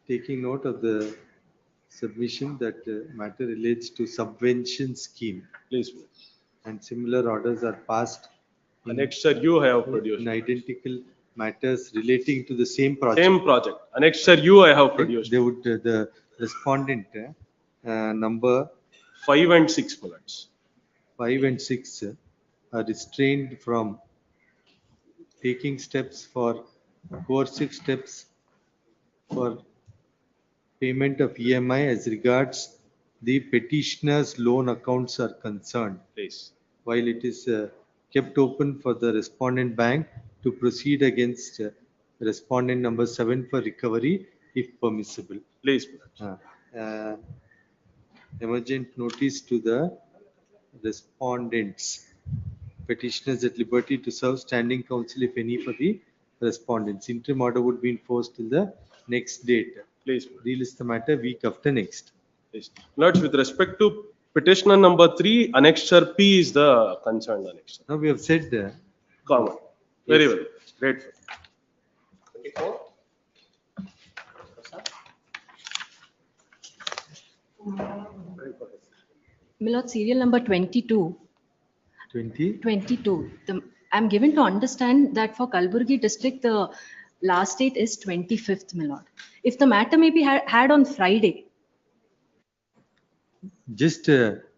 Taking note of the submission that matter relates to subvention scheme. Please. And similar orders are passed. Annexure U I have produced. In identical matters relating to the same project. Same project. Annexure U I have produced. They would, the respondent number 5 and 6 bullets. 5 and 6 are restrained from taking steps for coercive steps for payment of EMI as regards the petitioner's loan accounts are concerned. Please. While it is kept open for the respondent bank to proceed against respondent number 7 for recovery if permissible. Please. Emergent notice to the respondents. Petitioners at liberty to serve standing counsel if any for the respondents. Interim order would be enforced till the next date. Please. Relist the matter week after next. Please. Lords, with respect to petitioner number 3, annexure P is the concerned annexure. Now we have said common. Very well. Grateful. 24. Milord, serial number 22. 22. I'm given to understand that for Kalburgi district, the last date is 25th, Milord. If the matter may be had on Friday. Just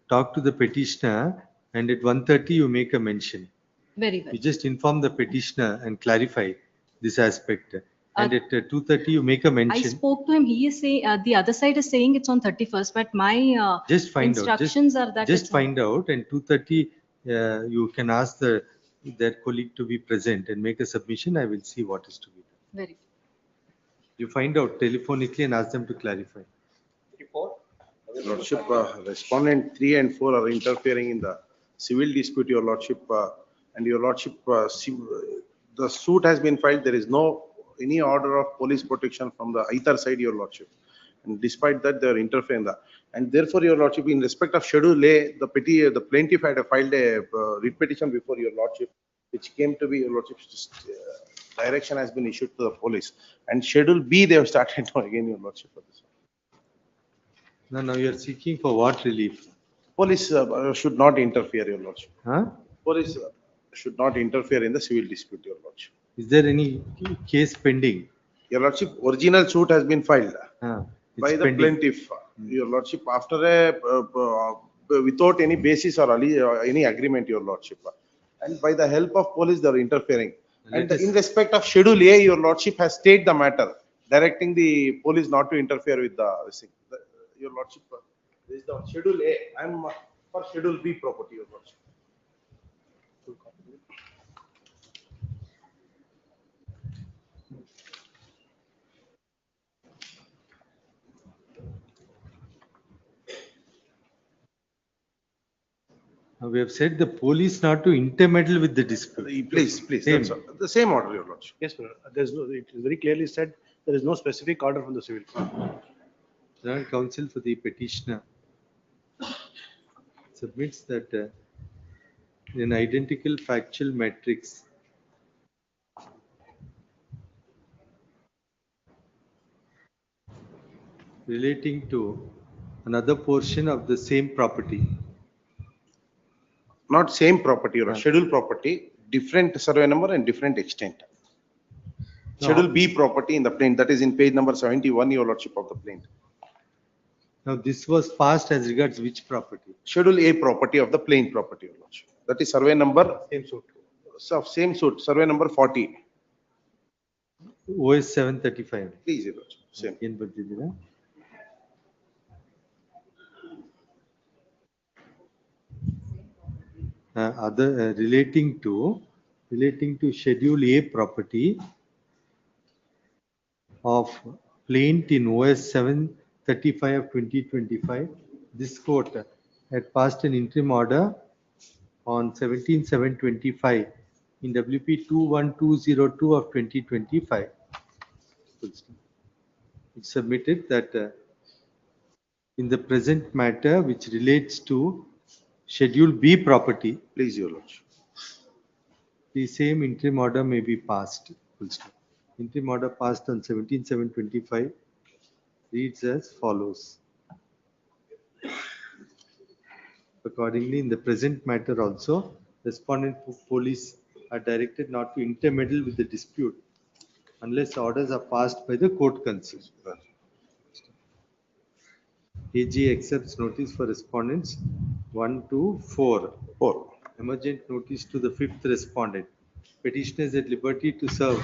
talk to the petitioner and at 1:30 you make a mention. Very well. You just inform the petitioner and clarify this aspect. And at 2:30 you make a I mention. spoke to him. He is saying, the other side is saying it's on 31st, but my Just find out. instructions are that Just it's find out and 2:30 you can ask their colleague to be present and make a submission. I will see what is to be done. Very. You find out telephonically and ask them to clarify. 54. Lordship, respondent 3 and 4 are interfering in the civil dispute, your lordship, and your lordship, the suit has been filed. There is no any order of police protection from the either side, your lordship. And despite that, they are interfering. And therefore, your lordship, in respect of Schedule A, the plaintiff had filed a writ petition before your lordship, which came to be your lordship's direction has been issued to the police. And Schedule B, they have started now again, your lordship, for this. Now you are seeking for what relief? Police should not interfere, your lordship. Huh? Police should not interfere in the civil dispute, your lordship. Is there any case pending? Your lordship, original suit has been filed by the pending. plaintiff. Your lordship, after without any basis or any agreement, your lordship. And by the help of police, they are interfering. And in respect of Schedule A, your lordship has stayed the matter, directing the police not to interfere with your lordship. This is the Schedule A. I am for Schedule B property, your lordship. We have said the police not to intermeddle with the dispute. Please, Same. that's all. The same order, Your Lordship. Yes, my lord. There's no, it is very clearly said, there is no specific order from the civil court. General counsel for the petitioner submits that an identical factual matrix relating to another portion of the same property. Not same property, or scheduled property, different survey number and different extent. No. Schedule B property in the plaint, that is in page number 71, Your Lordship, of the plaint. Now, this was passed as regards which property? Schedule A property of the plaint property, Your Lordship. That is survey number. Same suit. Same suit, survey number 40. OS 735. Please, Your Lordship, same. ಏನ್ ಬರ್ತಿದ್ದೀರಾ? Relating to Schedule A property of plaint in OS 735 of 2025. This court had passed an interim order on 17/7/25 in WP 21202 of 2025. It submitted that in the present matter which relates to Schedule B property, Please, Your Lordship. the same interim order may be passed. Full stop. Interim order passed on 17/7/25 reads as follows. Accordingly, in the present matter also, respondent police are directed not to intermeddle with the dispute unless orders are passed by the court council. AG accepts notice for respondents 1 to 4. 4. Emergent notice to the 5th respondent. Petitioner is at liberty to serve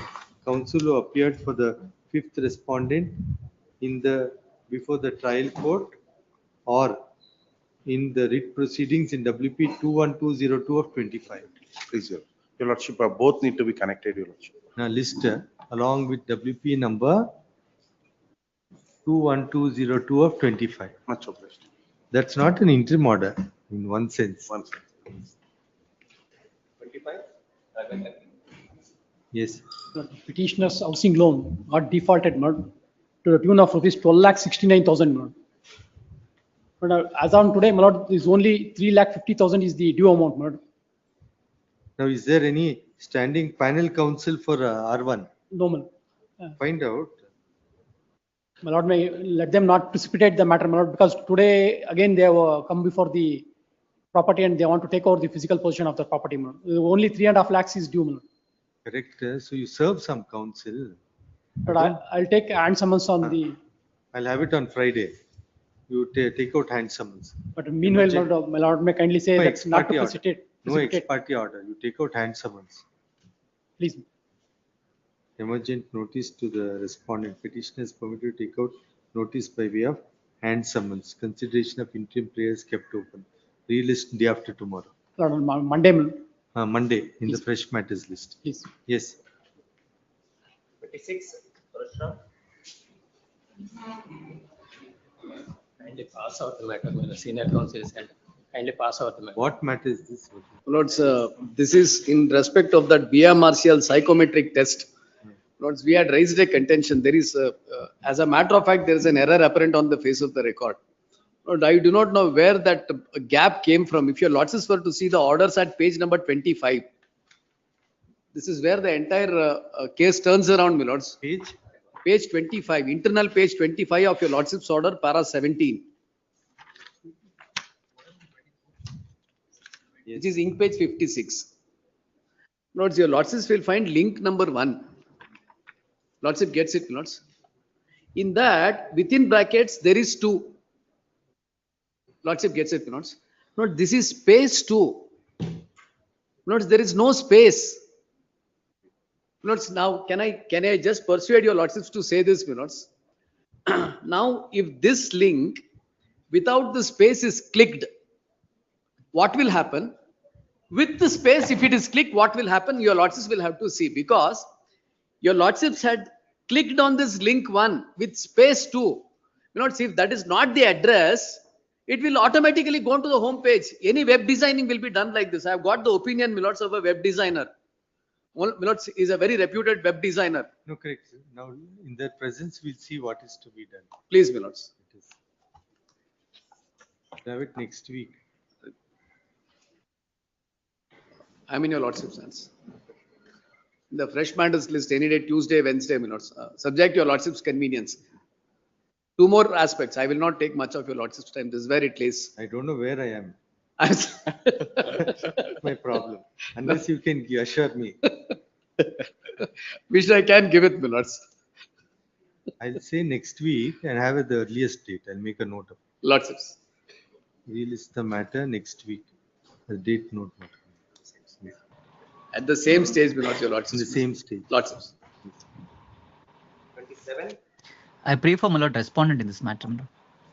counsel who appeared for the 5th respondent before the trial court or in the writ proceedings in WP 21202 of 25. Please, Your Lordship, both need to be connected, Your Lordship. Now list along with WP number 21202 of 25. Much obliged. That's not an interim order in one sense. 25. Yes. Petitioner's housing loan got defaulted to the tune of rupees 12,69,000. But as on today, my lord, is only 3,50,000 is the due amount. Now, is there any standing panel counsel for R1? No, my lord. Find out. My lord, may let them not precipitate the matter, my lord, because today again they have come before the property and they want to take over the physical possession of the property. My lord. Only 3.5 lakhs is due, my lord. Correct. So you serve some counsel. But I'll take hand summons on the. I'll have it on Friday. You take out hand summons. But meanwhile, my lord may kindly say No that's not to ex parte precipitate. No ex parte order. You take out hand summons. Please. Emergent notice to the respondent. Petitioner is permitted to take out notice by way of hand summons. Consideration of interim prayers kept open. Relist day after tomorrow. Monday. Monday in the fresh matters list. Please. Yes. 26. Restructuring. Kindly pass out the matter, when the senior counsel is held. Kindly pass out the matter. What matter is this? Lords, this is in respect of that BR Martial psychometric test. Lords, we had raised a contention. There is, as a matter of fact, there is an error apparent on the face of the record. Lord, I do not know where that gap came from. If your lords were to see the orders at page number 25, this is where the entire case turns around, my lords. Page 25, internal page 25 of your lordship's order, para 17. Yes. Which is ink page 56. Lords, your lordships will find link number 1. Lordship gets it, lords. In that, within brackets, there is 2. Lordship gets it, lords. Lord, this is space 2. Lords, there is no space. Lords, now can I just persuade your lordships to say this, lords? Now, if this link without the space is clicked, what will happen? With the space, if it is clicked, what will happen? Your lordships will have to see, because your lordships had clicked on this link 1 with space 2. Lords, if that is not the address, it will automatically go to the home page. Any web designing will be done like this. I have got the opinion, my lords, of a web designer. Well, my lords is a very reputed web designer. No, correct. Now, in their presence, we'll see what is to be done. Please, my lords. It is. Have it next week. I'm in your lordship's hands. The fresh matters list any day, Tuesday, Wednesday, my lords. Subject to your lordship's convenience. Two more aspects. I will not take much of your lordship's time. This is where it lays. I don't know where I am. My problem. Unless you can assure me. Which I can give it, my lords. I'll say next week and have it the earliest date. I'll make a note of it. Lordships. We'll list the matter next week. The date note. At the same stage, my lords, your lordships. In the same stage. Lordships. 27. I pray for my lord respondent in this matter, my lord.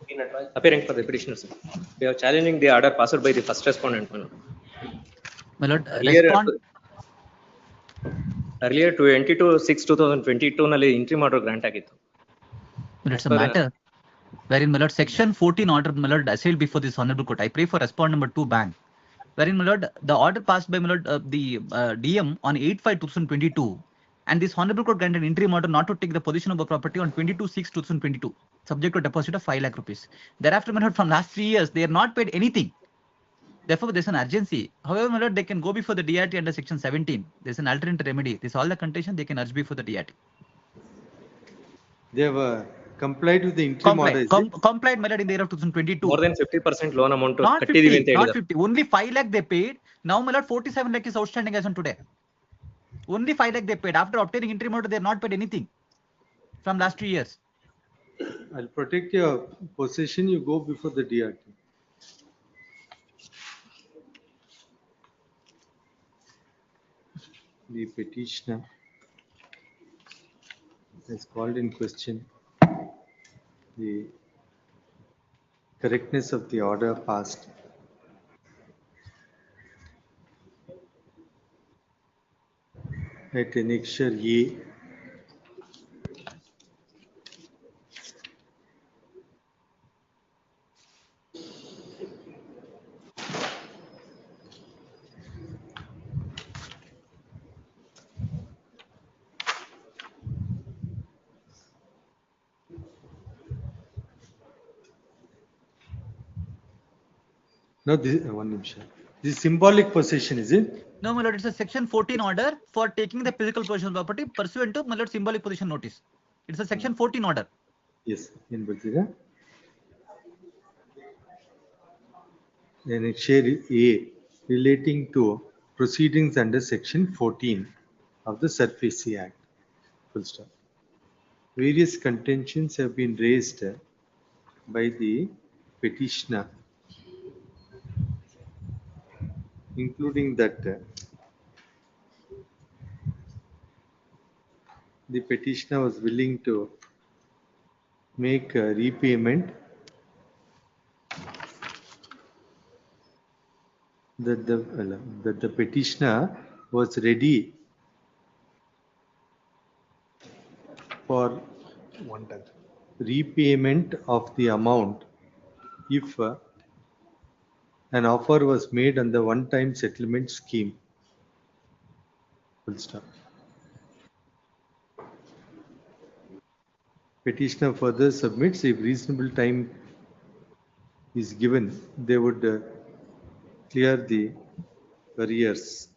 In advance, appearing for the petitioner, sir. We are challenging the order passed by the first respondent. My lord. My lord, Earlier to 22/6/2022 ನಲ್ಲಿ interim order grant ಆಗಿತ್ತು. It's a matter wherein my lord section 14 order my lord assailed before this honorable court. I pray for respondent number 2 bank, wherein my lord the order passed by my lord the DM on 8/5/2022, and this honorable court granted interim order not to take the possession of the property on 22/6/2022, subject to deposit of 5 lakh rupees. Thereafter, my lord, from last 3 years they are not paid anything. Therefore, there's an urgency. However, my lord, they can go before the DRT under section 17. There's an alternate remedy. This all the contention they can urge before the DRT. They have complied with the interim order. Complied, my lord, in the year of 2022. More than 50% loan amount. Not 50, not 50. Only 5 lakh they paid. Now, my lord, 47 lakh is outstanding as on today. Only 5 lakh they paid. After obtaining interim order, they have not paid anything from last 2 years. I'll protect your possession. You go before the DRT. The petitioner has called in question the correctness of the order passed at annexure A No, this one nimsha. This is symbolic possession, is it? No, my lord, it's a section 14 order for taking the physical possession of property pursuant to my lord symbolic possession notice. It's a section 14 order. Yes, in Brazil. Annexure A relating to proceedings under section 14 of the Surface Act. Full stop. Various contentions have been raised by the petitioner, including that the petitioner was willing to make a repayment, that the petitioner was ready for one-time repayment of the amount if an offer was made on the one-time settlement scheme. Full stop. Petitioner further submits if reasonable time is given, they would clear the arrears.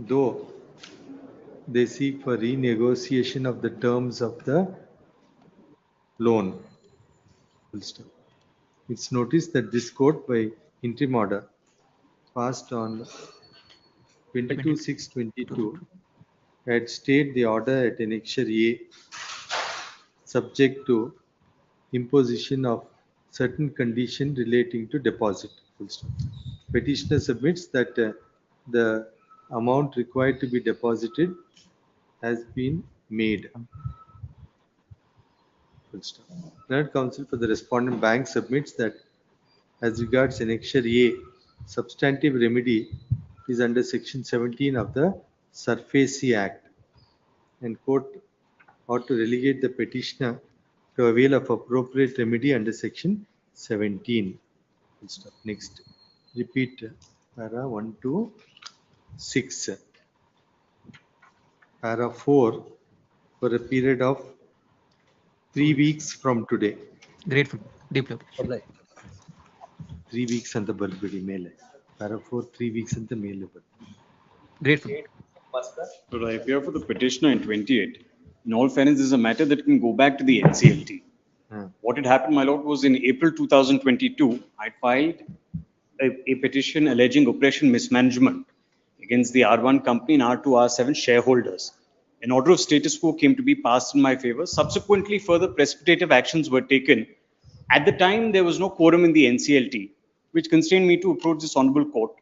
Though they seek for renegotiation of the terms of the loan. Full stop. It's noticed that this court by interim order passed on 22/6/22 had stayed the order at annexure A subject to imposition of certain condition relating to deposit. Full stop. Petitioner submits that the amount required to be deposited has been made. Full stop. Learned counsel for the respondent bank submits that as regards annexure A, substantive remedy is under section 17 of the Surface Act, and court ought to relegate the petitioner to avail of appropriate remedy under section 17. Full stop. Next, repeat para 1 to 6. Para 4 for a period of 3 weeks from today. Grateful, deeply appreciate. 3 weeks ಅಂತ ಬರ್ಬಿಡಿ ಮೇಲೆ. Para 4 3 weeks ಅಂತ ಮೇಲೆ ಬರ್ಬಿಡಿ. Grateful. But I appear for the petitioner in 28. In all fairness, this is a matter that can go back to the NCLT. What had happened, my lord, was in April 2022, I filed a petition alleging operation mismanagement against the R1 company and R2, R7 shareholders. An order of status quo came to be passed in my favor. Subsequently, further precipitative actions were taken. At the time, there was no quorum in the NCLT, which constrained me to approach this honorable court.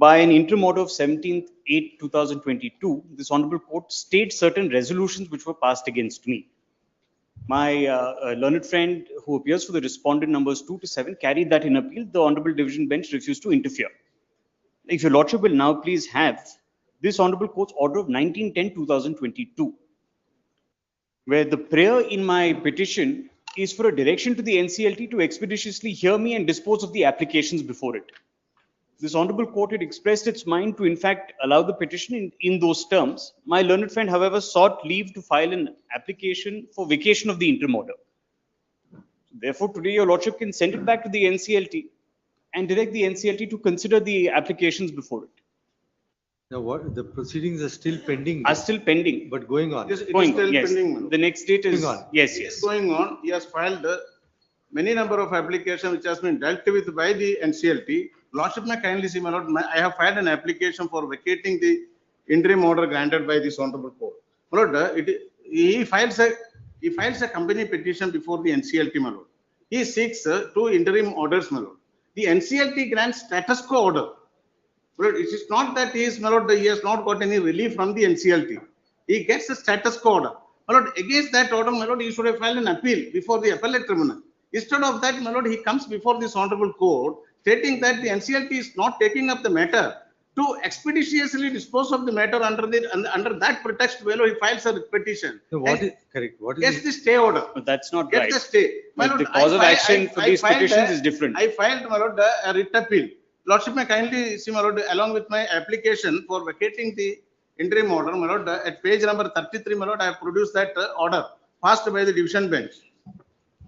By an interim order of 17/8/2022, this honorable court stayed certain resolutions which were passed against me. My learned friend who appears for the respondent numbers 2 to 7 carried that in appeal. The honorable division bench refused to interfere. If your lordship will now please have this honorable court's order of 19/10/2022, where the prayer in my petition is for a direction to the NCLT to expeditiously hear me and dispose of the applications before it. This honorable court had expressed its mind to in fact allow the petition in those terms. My learned friend, however, sought leave to file an application for vacation of the interim order. Therefore, today your lordship can send it back to the NCLT and direct the NCLT to consider the applications before it. Now, what the proceedings are still pending? Are still pending. But going on. Yes, it is Going on, still yes. pending, Manu. The next date is, Going on. yes, It yes. is going on. He has filed many number of applications which has been dealt with by the NCLT. Lordship may kindly see, my lord, I have filed an application for vacating the interim order granted by this honorable court. My lord, he files a company petition before the NCLT, my lord. He seeks 2 interim orders, my lord. The NCLT grants status quo order. My lord, it is not that he is, my lord, he has not got any relief from the NCLT. He gets a status quo order. My lord, against that order, my lord, he should have filed an appeal before the appellate tribunal. Instead of that, my lord, he comes before this honorable court stating that the NCLT is not taking up the matter to expeditiously dispose of the matter under that pretext. Well, he files a petition. So what is correct? What is Gets the stay order. But that's not Gets right. the stay. My But lord, the cause of action for these filed petitions is different. I filed, my lord, a writ appeal. Lordship may kindly see, my lord, along with my application for vacating the interim order, my lord, at page number 33, my lord, I have produced that order passed by the division bench.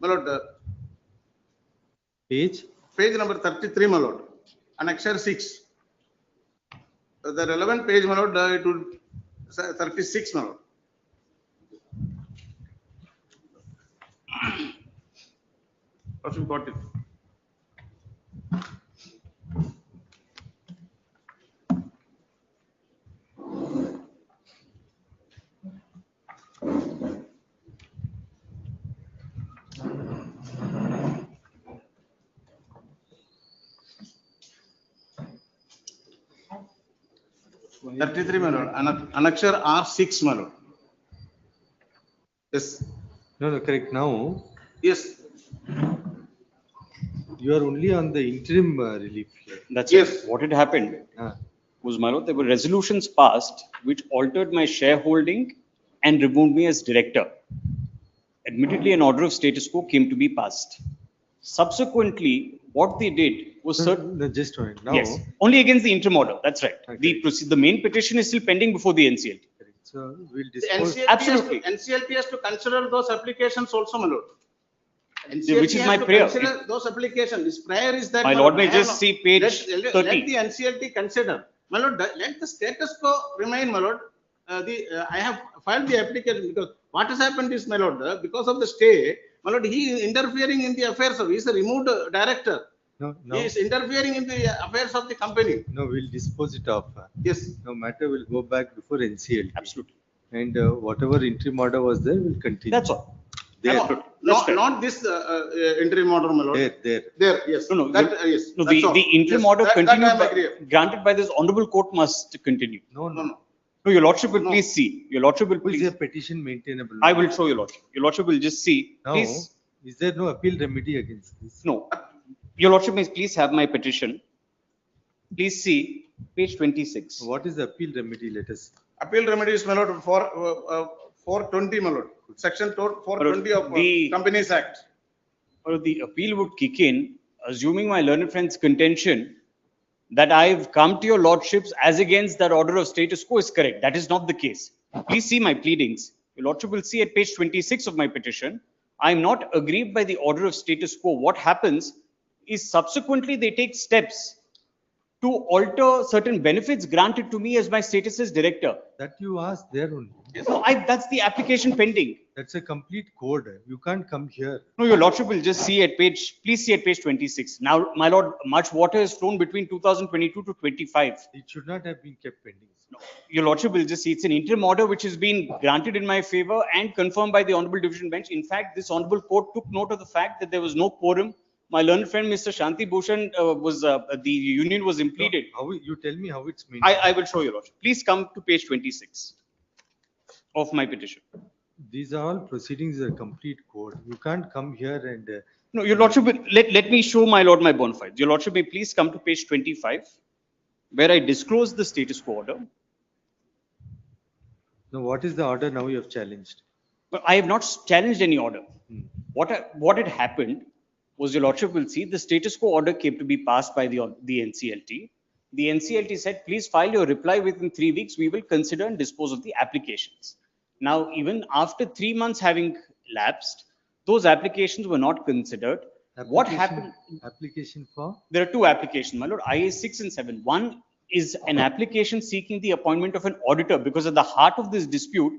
My lord, page number 33, my lord, annexure 6. The relevant page, my lord, it would 36, my lord. Lordship got it. Thirty-three, my lord, annexure R6, my lord. Yes. No, correct. Now, Yes. you are only on the interim relief here. That's Yes. it. What had happened was, my lord, there were resolutions passed which altered my shareholding and removed me as director. Admittedly, an order of status quo came to be passed. Subsequently, what they did was certain. No, just a minute. Now, Yes, only against the interim order. That's right. The main petition is still pending before the NCLT. so we'll The dispose. NCLT has to consider those applications also, my lord. Which is NCLT my has to prayer. consider those applications. His prayer is that. My my lord lord, may I just have- see page let 30. the NCLT consider. My lord, let the status quo remain, my lord. I have filed the application because what has happened is, my lord, because of the stay, my lord, he is interfering in the affairs of, he is a removed director. No, He is interfering in the affairs of the company. No, we'll dispose it off. Yes. No matter will go back before NCLT. Absolutely. And whatever interim order was there will continue. That's all. There. Not this interim order, my lord. There, yes. No, That, yes. No, that's all. the interim Yes, order that I am continued, agree. granted by this honorable court must continue. No. No, your lordship will please see. Your lordship will please. Is a petition maintainable? I will show your lordship. Your lordship will just see. Now, Please. is there no appeal remedy against this? No. Your lordship may please have my petition. Please see page 26. What is the appeal remedy? Let us. Appeal remedies, my lord, 420, my lord. Section 420 of The- Companies Act. Or the appeal would kick in, assuming my learned friend's contention that I've come to your lordships as against that order of status quo is correct. That is not the case. Please see my pleadings. Your lordship will see at page 26 of my petition. I'm not aggrieved by the order of status quo. What happens is subsequently they take steps to alter certain benefits granted to me as my status as director. That you asked there only. No, that's the application pending. That's a complete code. You can't come here. No, your lordship will just see at page, please see at page 26. Now, my lord, much water has flown between 2022 to 25. It should not have been kept pending. No, your lordship will just see it's an interim order which has been granted in my favor and confirmed by the Honorable Division Bench. In fact, this Honorable Court took note of the fact that there was no quorum. My learned friend, Mr. Shanti Bhushan, the union was impleaded. No, you tell me how it's meant. I will show you, lordship. Please come to page 26 of my petition. These are all proceedings, a complete code. You can't come here and. No, your lordship, let me show my lord my bona fides. Your lordship may please come to page 25, where I disclose the status quo order. Now, what is the order now you have challenged? But I have not challenged any order. What had happened was, your lordship will see, the status quo order came to be passed by the NCLT. The NCLT said, please file your reply within 3 weeks. We will consider and dispose of the applications. Now, even after 3 months having lapsed, those applications were not considered. What happened? Application for? There are 2 applications, my lord, IA 6 and 7. One is an application seeking the appointment of an auditor, because at the heart of this dispute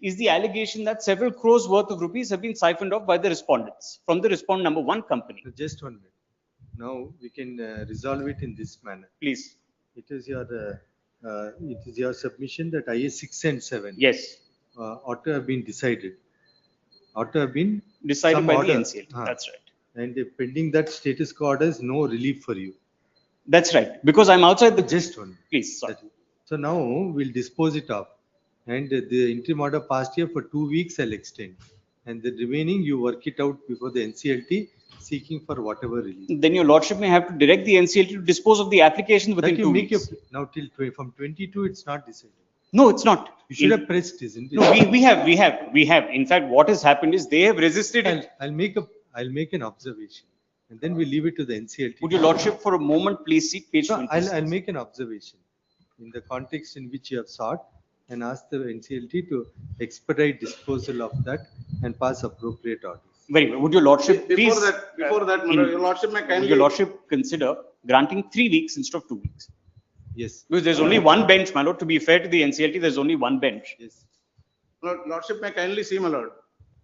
is the allegation that several crores worth of rupees have been siphoned off by the respondents from the respondent number 1 company. Just 1 minute. Now we can resolve it in this manner. Please. It is your submission that IA 6 and 7. Yes. Ought to have been decided. Ought to have been Decided by order. the NCLT. That's right. And pending that status quo order is no relief for you. That's right. Because I'm outside the. Just one. Please. Sorry. So now we'll dispose it off. And the interim order passed here for 2 weeks, I'll extend. And the remaining, you work it out before the NCLT, seeking for whatever relief. Then your lordship may have to direct the NCLT to dispose of the applications within 2 weeks. Now till from 22, it's not decided. No, it's not. You should have pressed, isn't it? No, we have. In fact, what has happened is they have resisted it. I'll make an observation, and then we leave it to the NCLT. Would your lordship for a moment please see page 26? I'll make an observation in the context in which you have sought, and ask the NCLT to expedite disposal of that and pass appropriate orders. Very well. Would your lordship Before please? that, your lordship may Would kindly. your lordship consider granting 3 weeks instead of 2 weeks? Yes. Because there's only one bench, my lord. To be fair to the NCLT, there's only one bench. Yes. Lordship may kindly see, my lord.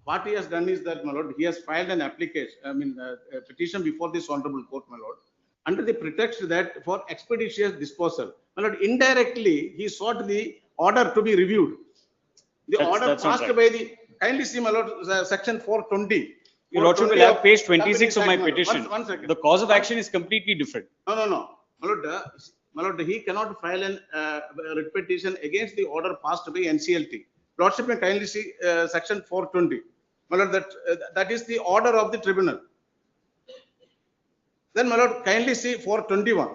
What he has done is that, my lord, he has filed an application, a petition before this honorable court, my lord, under the pretext that for expeditious disposal. My lord, indirectly, he sought the order to be reviewed. The order that's not passed right. by the, kindly see, my lord, section 420. Your lordship will have page 26 of my Companies Act, petition. One second. The cause of action is completely different. No. My lord, he cannot file an writ petition against the order passed by NCLT. Lordship may kindly see section 420. My lord, that is the order of the tribunal. Then, my lord, kindly see 421.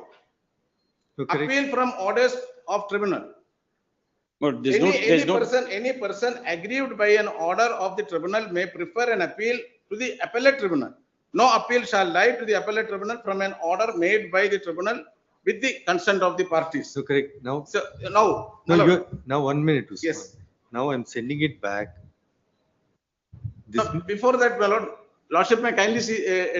Appeal from orders of tribunal. But Any person aggrieved by an order of the tribunal may prefer an appeal to the appellate tribunal. No appeal shall lie to the appellate tribunal from an order made by the tribunal with the consent of the parties. So correct. Now. So now 1 minute. Usman. Yes. Now I'm sending it back. Before that, my lord, lordship may kindly see,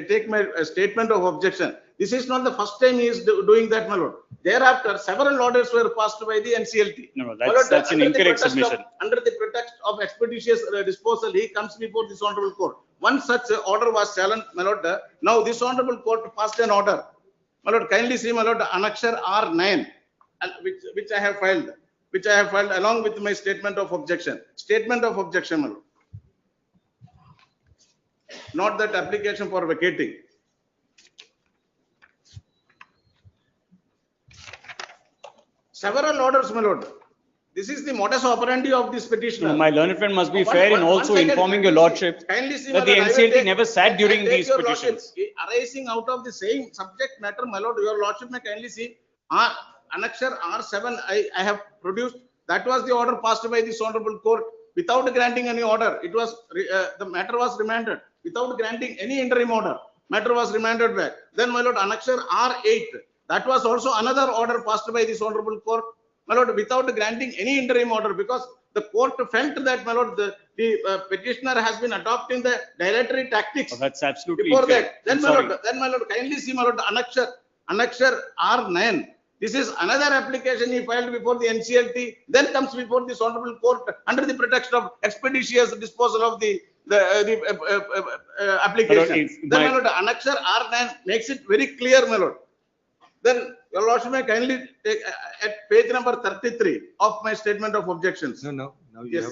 take my statement of objection. This is not the first time he is doing that, my lord. Thereafter, several orders were passed by the NCLT. No, that's an incorrect submission. Under the pretext of expeditious disposal, he comes before this honorable court. One such order was challenged, my lord. Now this honorable court passed an order. My lord, kindly see, my lord, annexure R9, which I have filed, along with my statement of objection. Statement of objection, my lord. Not that application for vacating. Several orders, my lord. This is the modus operandi of this petitioner. No, my learned friend must be fair in also informing your lordship that the NCLT never sat during these petitions. Arising out of the same subject matter, my lord, your lordship may kindly see annexure R7 I have produced. That was the order passed by this honorable court without granting any order. It was, the matter was remanded without granting any interim order. Matter was remanded back. Then, my lord, annexure R8, that was also another order passed by this honorable court, my lord, without granting any interim order, because the court felt that, my lord, the petitioner has been adopting the dilatory tactics. Oh, that's absolutely Before incorrect. that, then, I'm my sorry. lord, kindly see, my lord, annexure R9. This is another application he filed before the NCLT, then comes before this honorable court under the pretext of expeditious disposal of the application. Then, my lord, annexure R9 makes it very clear, my lord. Then your lordship may kindly take at page number 33 of my statement of objections. No, now Yes.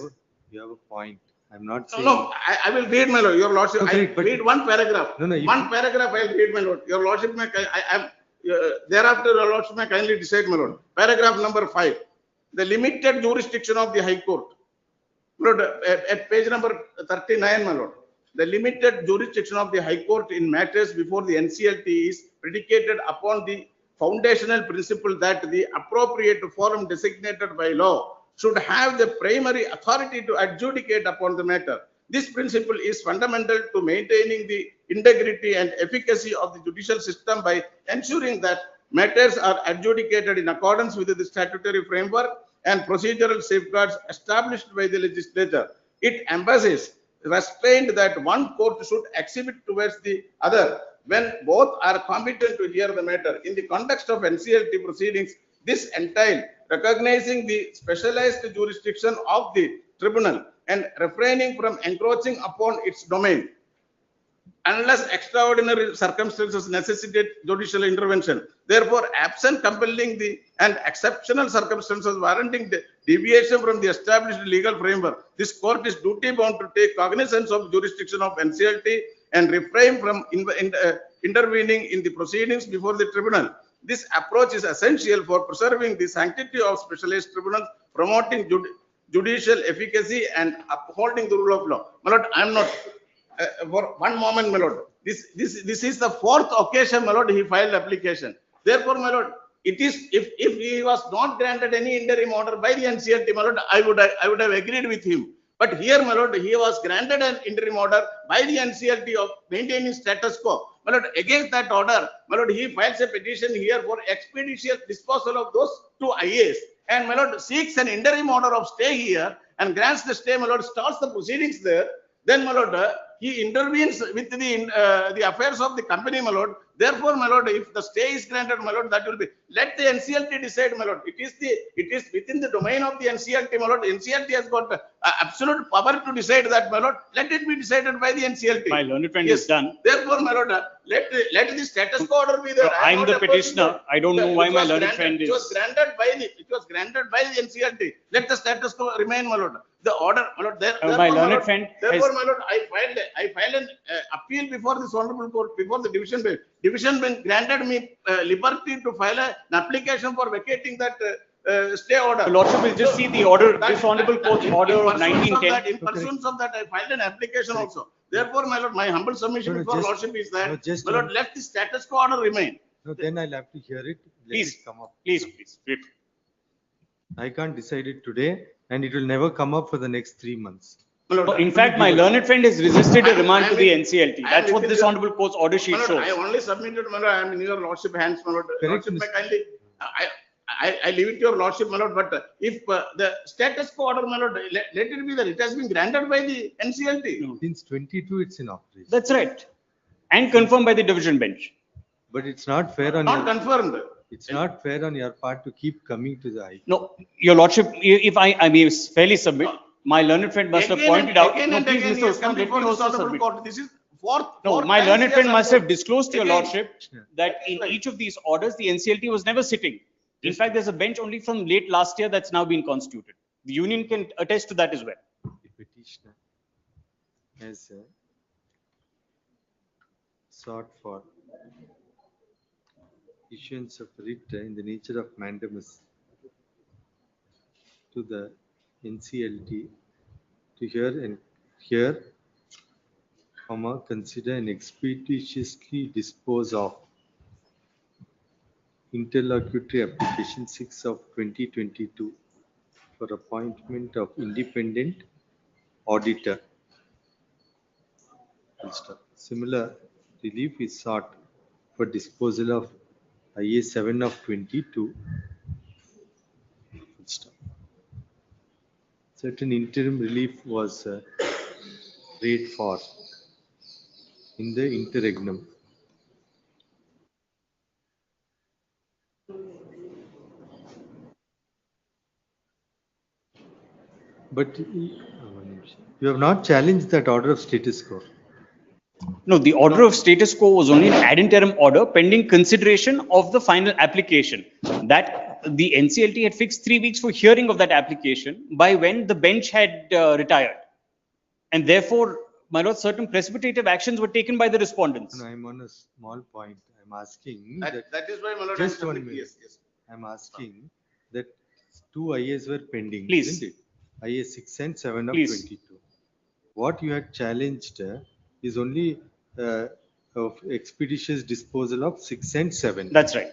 you have a point. I'm not No, saying. no, I will read, my lord. Your lordship, Okay, I read one paragraph. No, One paragraph I will read, my lord. Your lordship may, thereafter your lordship may kindly decide, my lord. Paragraph number 5. The limited jurisdiction of the High Court. Lord, at page number 39, my lord. The limited jurisdiction of the High Court in matters before the NCLT is predicated upon the foundational principle that the appropriate forum designated by law should have the primary authority to adjudicate upon the matter. This principle is fundamental to maintaining the integrity and efficacy of the judicial system by ensuring that matters are adjudicated in accordance with the statutory framework and procedural safeguards established by the legislature. It emphasizes restraint that one court should exhibit towards the other when both are competent to hear the matter. In the context of NCLT proceedings, this entails recognizing the specialized jurisdiction of the tribunal and refraining from encroaching upon its domain unless extraordinary circumstances necessitate judicial intervention. Therefore, absent compelling and exceptional circumstances warranting the deviation from the established legal framework, this court is duty bound to take cognizance of jurisdiction of NCLT and refrain from intervening in the proceedings before the tribunal. This approach is essential for preserving the sanctity of specialized tribunals, promoting judicial efficacy and upholding the rule of law. My lord, I am not, for one moment, my lord, this is the fourth occasion, my lord, he filed application. Therefore, my lord, it is, if he was not granted any interim order by the NCLT, my lord, I would have agreed with him. But here, my lord, he was granted an interim order by the NCLT of maintaining status quo. My lord, against that order, my lord, he files a petition here for expeditious disposal of those two IAs. And my lord seeks an interim order of stay here and grants the stay, my lord, starts the proceedings there. Then, my lord, he intervenes with the affairs of the company, my lord. Therefore, my lord, if the stay is granted, my lord, that will be, let the NCLT decide, my lord. It is within the domain of the NCLT, my lord. NCLT has got absolute power to decide that, my lord. Let it be decided by the NCLT. My learned friend is done. Therefore, my lord, let the status quo order be there. I'm the petitioner. I don't know why my learned friend is. It was granted by the NCLT. Let the status quo remain, my lord. The order, my lord. My learned friend. Therefore, my lord, I filed an appeal before this honorable court, before the division bench. Division bench granted me liberty to file an application for vacating that stay order. The lordship will just see the order, this honorable court's order of 1910. In pursuance of that, I filed an application also. Therefore, my lord, my humble submission before lordship is that, my lord, let the status quo order remain. No, then I'll have to hear it. Please come up. Please. I can't decide it today, and it will never come up for the next 3 months. No, in fact, my learned friend has resisted a remand to the NCLT. That's what this honorable court's order sheet shows. I only submitted, my lord, I am in your lordship hands, my lord. Lordship, kindly, I leave it to your lordship, my lord, but if the status quo order, my lord, let it be that it has been granted by the NCLT. No. Since 22, it's in operation. That's right. And confirmed by the division bench. But it's not fair on Not confirmed. It's not fair on your part to keep coming to the High Court. No, your lordship, if I may fairly submit, my learned friend must have pointed out. No, please, Mr. Osman, let me also submit. This is fourth. No, my learned friend must have disclosed to your lordship that in each of these orders, the NCLT was never sitting. In fact, there's a bench only from late last year that's now been constituted. The union can attest to that as well. The petitioner has sought for issuance of writ in the nature of mandamus to the NCLT to hear, consider and expeditiously dispose of interlocutory application 6 of 2022 for appointment of independent auditor. Full stop. Similar relief is sought for disposal of IA 7 of 22. Full stop. Certain interim relief was prayed for in the interregnum. But you have not challenged that order of status quo. No, the order of status quo was only an ad interim order pending consideration of the final application. That the NCLT had fixed 3 weeks for hearing of that application by when the bench had retired. And therefore, my lord, certain precipitative actions were taken by the respondents. No, I'm on a small point. I'm asking That is why, my lord, just I'm 1 submitting- minute. yes. I'm asking that 2 IAs were pending, Please. isn't it? IA 6 and 7 of Please. 22. What you had challenged is only of expeditious disposal of 6 and 7. That's right.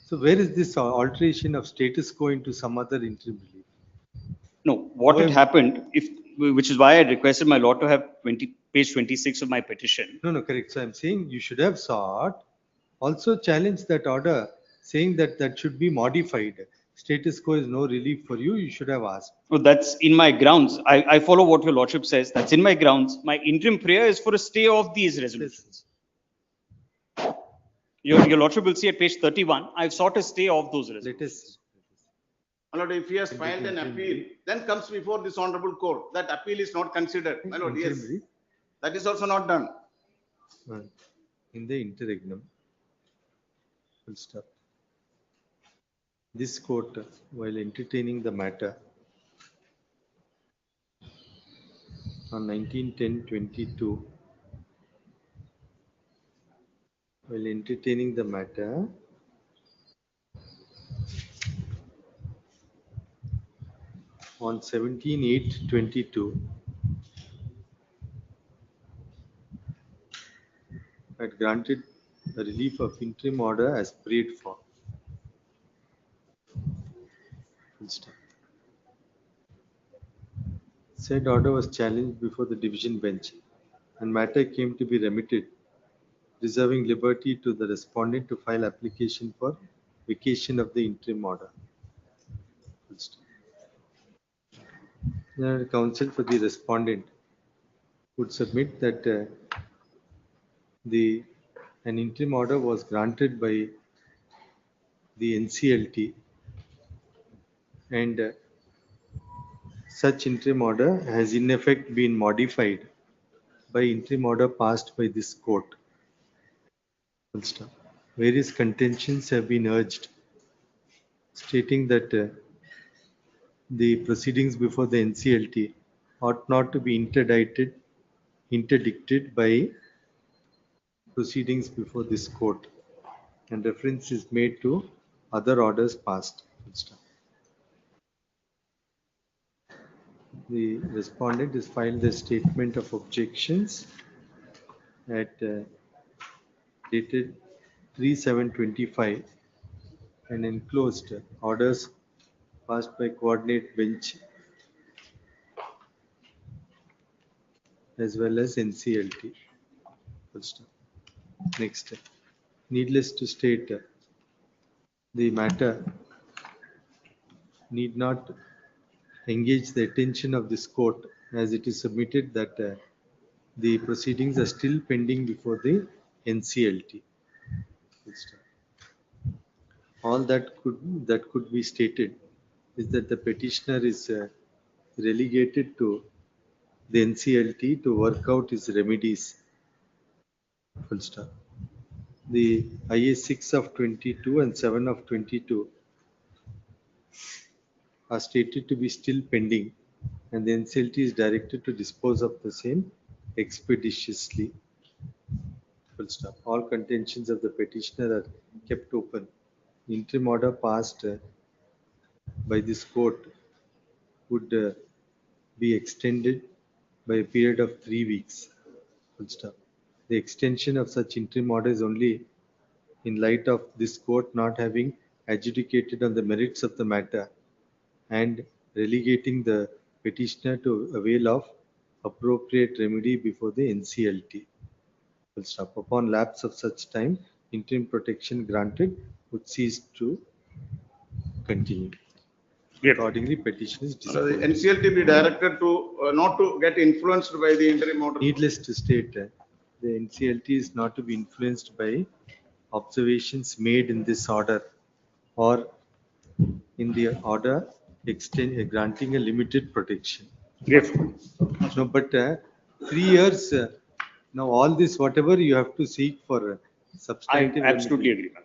So where is this alteration of status quo into some other interim relief? No, what had However- happened, which is why I requested my lord to have page 26 of my petition. No, correct. So I'm saying you should have sought, also challenge that order, saying that that should be modified. Status quo is no relief for you, you should have asked. No, that's in my grounds. I follow what your lordship says. That's in my grounds. My interim prayer is for a stay of these resolutions. Your lordship will see at page 31, I've sought a stay of those resolutions. Let us. My lord, if he has filed an appeal, then comes before this honorable court, that appeal is not considered. My lord, yes, Interim relief, that is also not done. in the interregnum. Full stop. This court, while entertaining the matter on 19/10/22, while entertaining the matter on 17/8/22, had granted a relief of interim order as prayed for. Full stop. Said order was challenged before the division bench and matter came to be remitted, reserving liberty to the respondent to file application for vacation of the interim order. Full stop. The counsel for the respondent would submit that an interim order was granted by the NCLT and such interim order has in effect been modified by interim order passed by this court. Full stop. Various contentions have been urged stating that the proceedings before the NCLT ought not to be interdicted by proceedings before this court, and reference is made to other orders passed. Full stop. The respondent has filed a statement of objections at dated 3/7/25 and enclosed orders passed by coordinate bench as well as NCLT. Full stop. Next, needless to state, the matter need not engage the attention of this court as it is submitted that the proceedings are still pending before the NCLT. Full stop. All that could be stated is that the petitioner is relegated to the NCLT to work out his remedies. Full stop. The IA 6 of 22 and 7 of 22 are stated to be still pending, and the NCLT is directed to dispose of the same expeditiously. Full stop. All contentions of the petitioner are kept open. Interim order passed by this court would be extended by a period of 3 weeks. Full stop. The extension of such interim order is only in light of this court not having adjudicated on the merits of the matter and relegating the petitioner to avail of appropriate remedy before the NCLT. Full stop. Upon lapse of such time, interim protection granted would cease to continue. Accordingly, petition is So the disposed. NCLT be directed to, not to get influenced by the interim order. Needless to state, the NCLT is not to be influenced by observations made in this order or in the order granting a limited protection. Yes. No, but 3 years, now all this, whatever you have to seek for I substantive. absolutely agree, ma'am.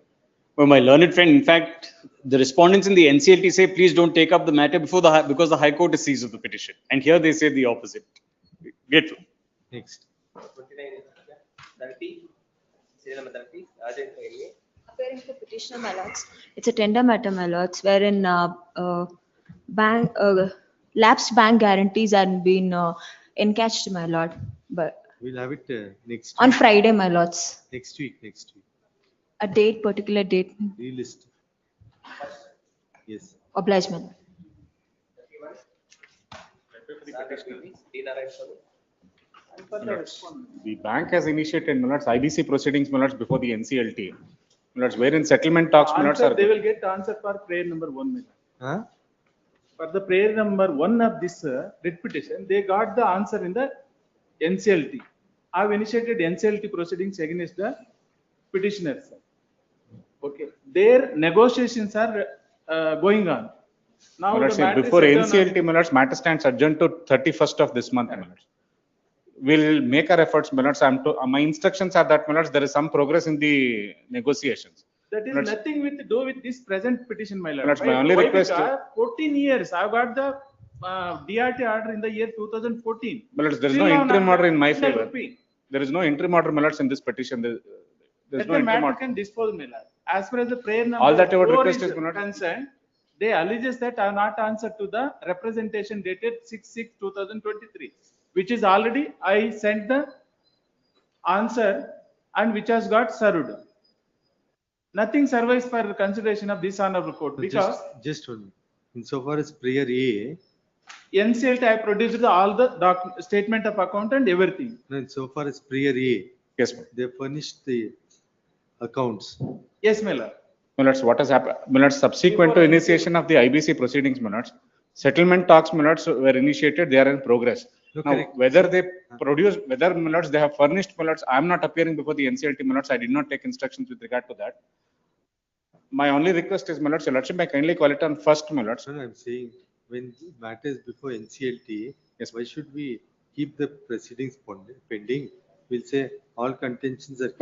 Well, my learned friend, in fact, the respondents in the NCLT say, please don't take up the matter before because the High Court is seized of the petition. And here they say the opposite. Grateful. Next. 29, 30, serial number 30, urgent NPA. Appearing for petitioner, my lords. It's a tender matter, my lords, wherein lapsed bank guarantees had been encashed, my lord, but We'll have it next on week. Friday, my lords. Next week. A date, particular date, Relist. Yes. obligement. 31, The bank has initiated IBC proceedings before the NCLT. Wherein settlement talks Answer, are. they will get answer for prayer number 1. Huh? For the prayer number 1 of this writ petition, they got the answer in the NCLT. I have initiated NCLT proceedings against the petitioners. Okay, their negotiations are going on. Now the matter is Before settled on- NCLT, matter stands adjourned to 31st of this month. We'll make our efforts, my instructions are that there is some progress in the negotiations. That is nothing with do with this present petition, my lord. That's my only request. Because 14 years, I've got the DRT order in the year 2014. There is Still no I'm interim not order in my getting a favor. rupee. There is no interim order, in this petition. There's Let no the interim matter order. can dispose, my lord. As far as the prayer number All that I would 4 request is is, my lord. concerned, they alleges that I have not answered to the representation dated 6/6/2023, which is already I sent the answer and which has got served. Nothing survives for consideration of this honorable court because Just hold on. Insofar as prayer A, NCLT I produced all the statement of account and everything. no, insofar as prayer A, Yes, ma'am. they furnished the accounts. Yes, my lord. What has happened? Subsequent to initiation of the IBC proceedings, settlement talks, were initiated. They are in progress. No, Now, correct. whether they produce, whether they have furnished, I am not appearing before the NCLT. I did not take instructions with regard to that. My only request is, your lordship, may kindly call it on first, No, I'm saying when matters before NCLT, Yes. why should we keep the proceedings pending? We'll say all contentions are.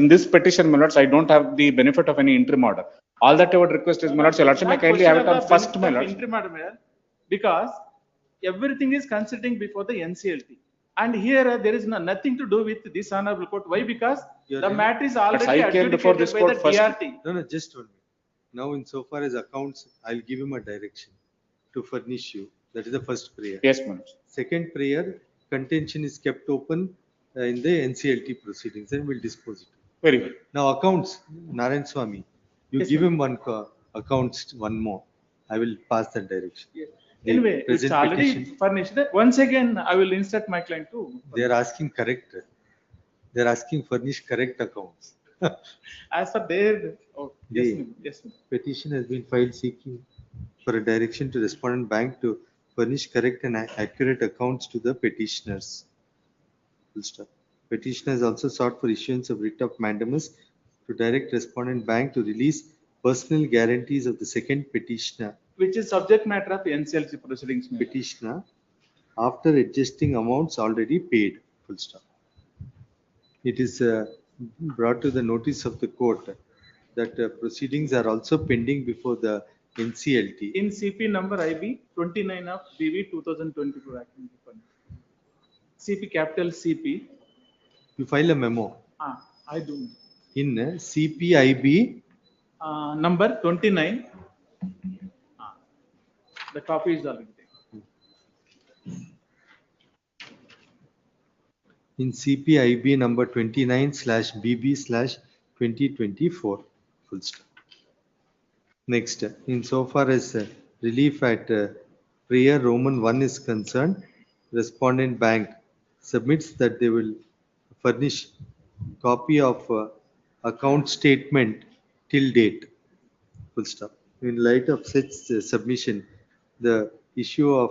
In this petition, I don't have the benefit of any interim order. All that I would request is, your lordship, may Not kindly question have it of on the first, benefit of interim order, my lord, because everything is considering before the NCLT. And here there is nothing to do with this honorable court. Why? Because You're the right. matter is already I came before adjudicated this by court the first. DRT. No, just hold me. Now, insofar as accounts, I'll give him a direction to furnish you. That is the first prayer. Yes, ma'am. Second prayer, contention is kept open in the NCLT proceedings and we'll dispose it. Very well. Now, accounts, Narayan Swami, you Yes, give ma'am. him accounts, one more. I will pass that direction. The Anyway, it's present already petition- furnished. Once again, I will instruct my client too. They are asking correct. They are asking furnish correct accounts. As for their, oh, yes, The ma'am. Yes, ma'am. petition has been filed seeking for a direction to respondent bank to furnish correct and accurate accounts to the petitioners. Full stop. Petitioners also sought for issuance of writ of mandamus to direct respondent bank to release personal guarantees of the second petitioner Which is subject matter of NCLT proceedings, ma'am. petitioner after adjusting amounts already paid. Full stop. It is brought to the notice of the court that proceedings are also pending before the NCLT. In CP number IB 29 of BV 2022 Act. CP capital CP. You file a memo I do. in CPIB Number 29. The copy is already there. in CPIB number 29/BB/2024. Full stop. Next, insofar as relief at prayer Roman 1 is concerned, respondent bank submits that they will furnish copy of account statement till date. Full stop. In light of such submission, the issue of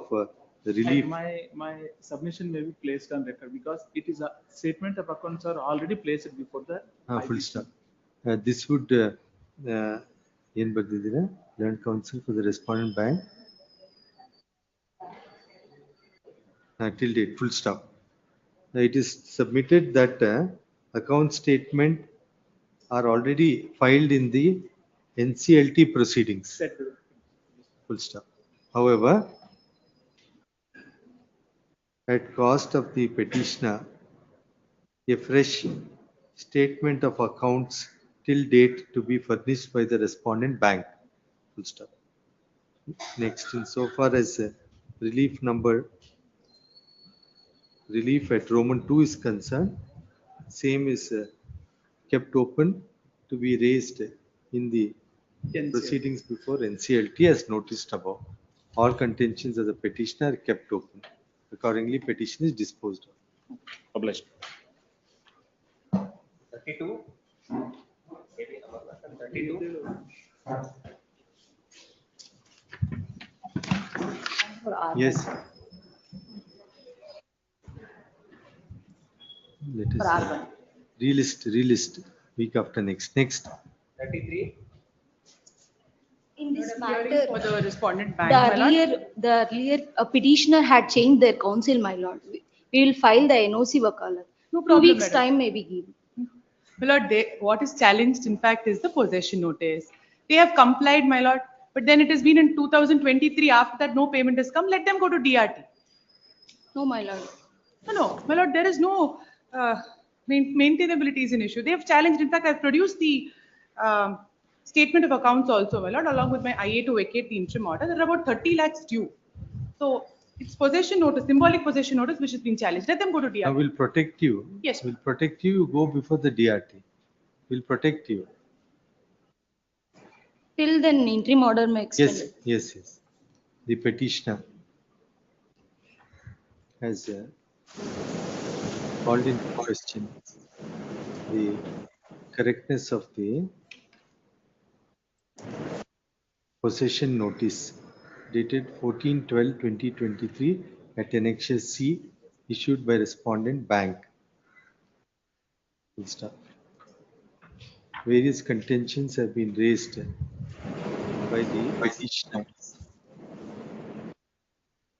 relief. My submission may be placed on record because it is a statement of accounts are already placed before the. Full stop. This would ಏನ್ ಬರ್ದಿದ್ದೀರಾ? Learned counsel for the respondent bank till date. Full stop. It is submitted that account statement are already filed in the NCLT proceedings. Full stop. However, at cost of the petitioner, a fresh statement of accounts till date to be furnished by the respondent bank. Full stop. Next, insofar as relief at Roman 2 is concerned, same is kept open to be raised in the proceedings before NCLT as noticed above. All contentions of the petitioner are kept open. Accordingly, petition is disposed of. Published. 32. 32. Yes. Let For us R1. relist week after next. 33. In this For matter, the respondent bank, the my lord. earlier petitioner had changed their counsel, my lord. We will file the NOC wakalat. No 2 problem, weeks madam. time may be given. My lord, what is challenged in fact is the possession notice. They have complied, my lord, but then it has been in 2023, after that no payment has come, let them go to DRT. No, my lord. No, my lord, there is no maintainability is an issue. They have challenged, in fact, I've produced the statement of accounts also, my lord, along with my IA to vacate the interim order. There are about 30 lakhs due. So it's possession notice, symbolic possession notice, which has been challenged. Let them go to DRT. Now we'll protect you. Yes. We'll protect you. You go before the DRT. We'll protect you. Till then, interim order may extend. Yes. The petitioner has called into question the correctness of the possession notice dated 14/12/2023 at Annexure C issued by respondent bank. Full stop. Various contentions have been raised by the petitioner,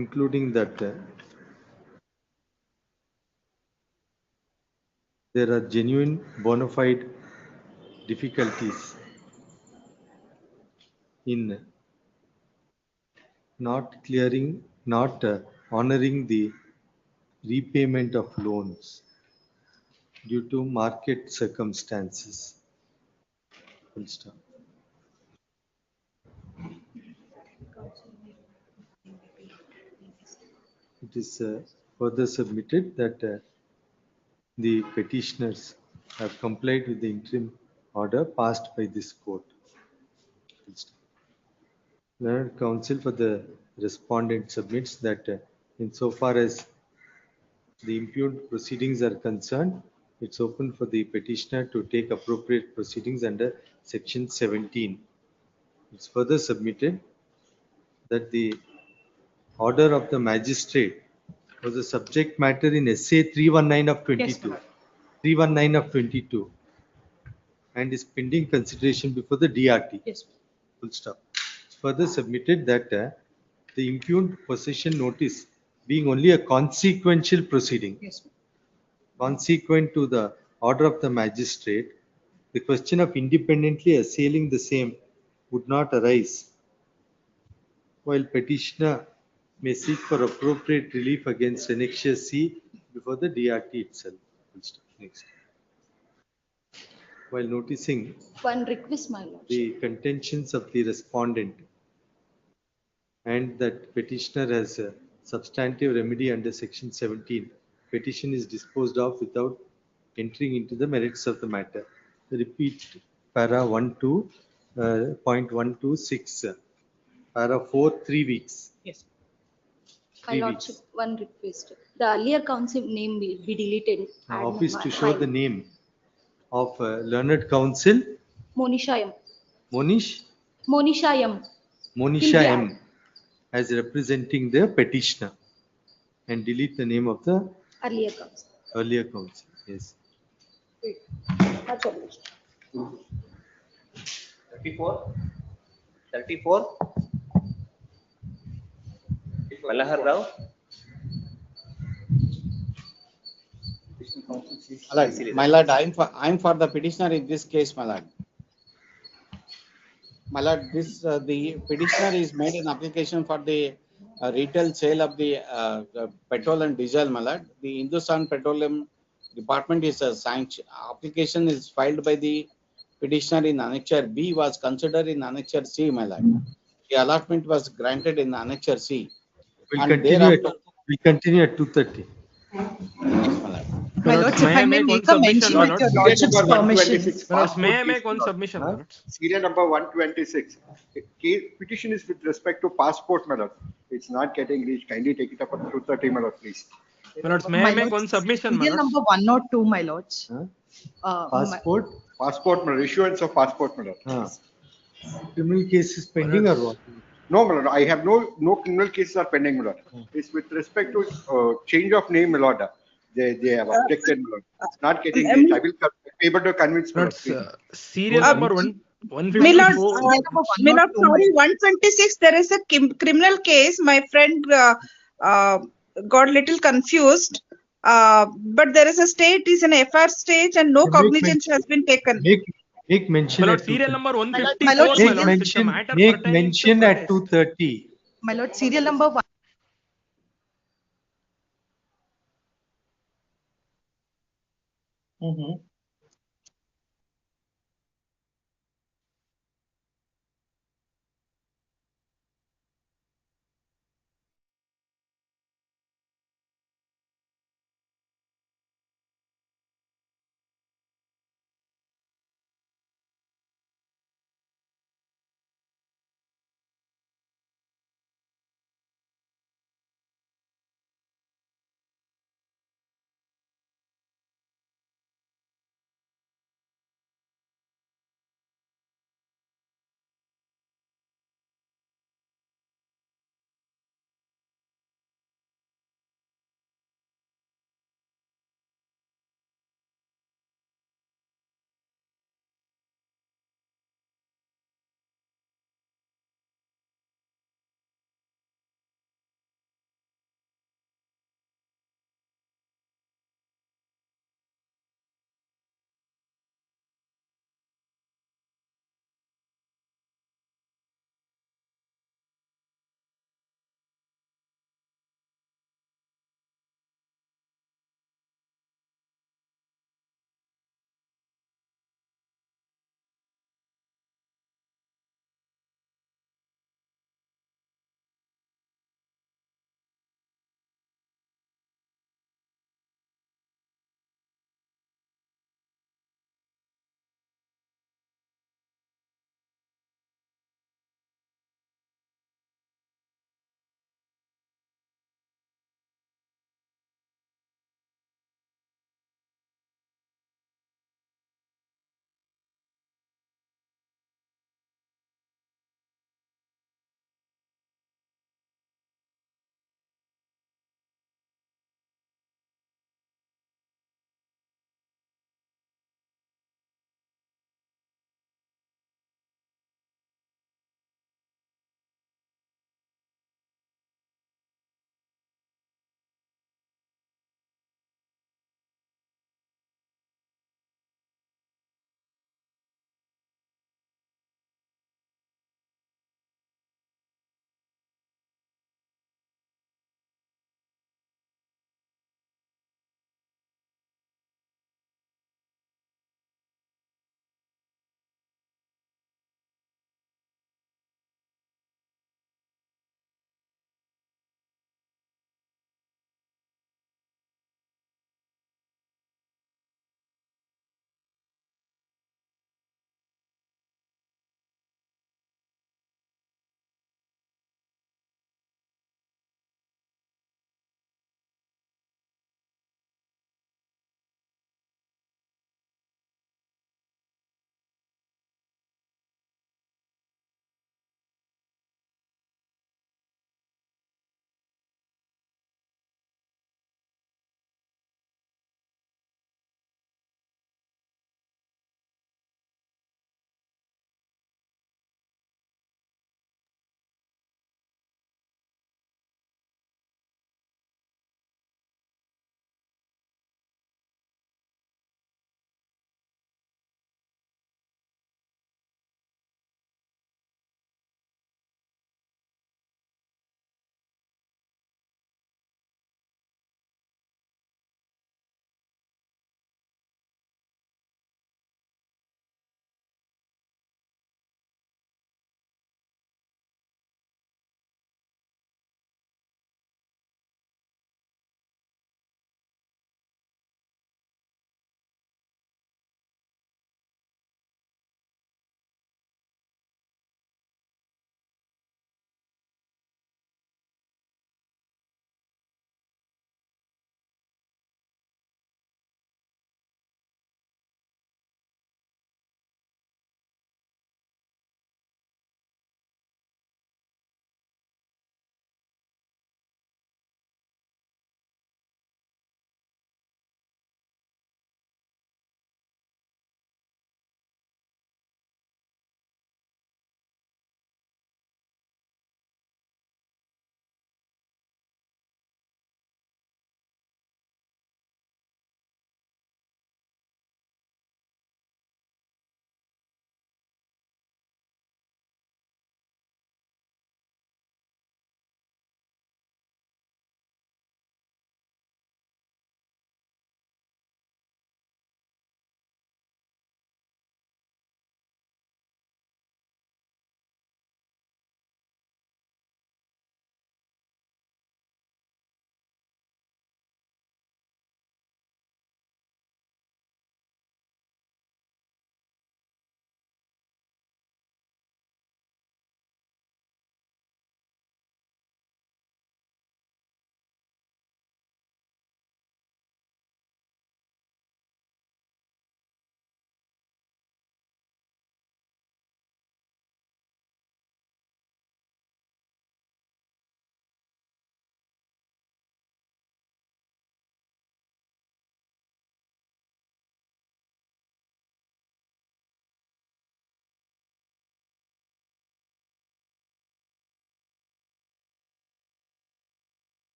including that there are genuine bona fide difficulties in not honoring the repayment of loans due to market circumstances. Full stop. It is further submitted that the petitioners have complied with the interim order passed by this court. Full stop. Learned counsel for the respondent submits that insofar as the impugned proceedings are concerned, it's open for the petitioner to take appropriate proceedings under section 17. It's further submitted that the order of the magistrate was a subject matter in SA 319 of 22. Yes, 319 of 22 and is pending consideration before the DRT. Yes. Full stop. It's further submitted that the impugned possession notice being only a consequential proceeding, Yes. consequent to the order of the magistrate, the question of independently assailing the same would not arise, while petitioner may seek for appropriate relief against Annexure C before the DRT itself. Full stop. Next. While noticing One request, my lord. the contentions of the respondent and that petitioner has a substantive remedy under section 17, petition is disposed of without entering into the merits of the matter. Repeat para 12.126, para 4, 3 weeks. Yes. My lordship, one request. The earlier council name will be deleted. Add Office to show five. the name of learned counsel, Monisha M. Monish, Monisha M. Monisha Will be M, as representing the petitioner, and delete the name of the Earlier council. earlier counsel. Yes. Wait. That's all. 34. 34. Malahar Rao. My lord, I'm for the petitioner in this case, my lord. My lord, the petitioner is made an application for the retail sale of the petrol and diesel, my lord. The Hindustan Petroleum Department is a sanction. Application is filed by the petitioner in Annexure B, was considered in Annexure C, my lord. The allotment was granted in Annexure C. We'll And continue at 2:30. My lords, if I may make a mention with your lordship's permission. My lords, may I make one submission, my lords? Serial number 126. Petition is with respect to passport, my lord. It's not getting reached. Kindly take it up at 2:30, my lord, please. My lords, My lords, serial number 102, my lords. Passport? Passport, my lord. Issuance of passport, my lord. Criminal case is pending or what? No, my lord. I have no criminal cases are pending, my lord. It's with respect to change of name, my lord. They have objected, my lord. It's not getting reached. I will be able to convince, my lord. please. Serial number 154. Milord, sorry, 126, there is a criminal case. My friend got little confused. But there is a state is an FR stage and no cognizance has been taken. Make mention My lord, at serial 2:30. number 154, my lord, Make serial- mention, make mention at 2:30. My lord, serial number 1.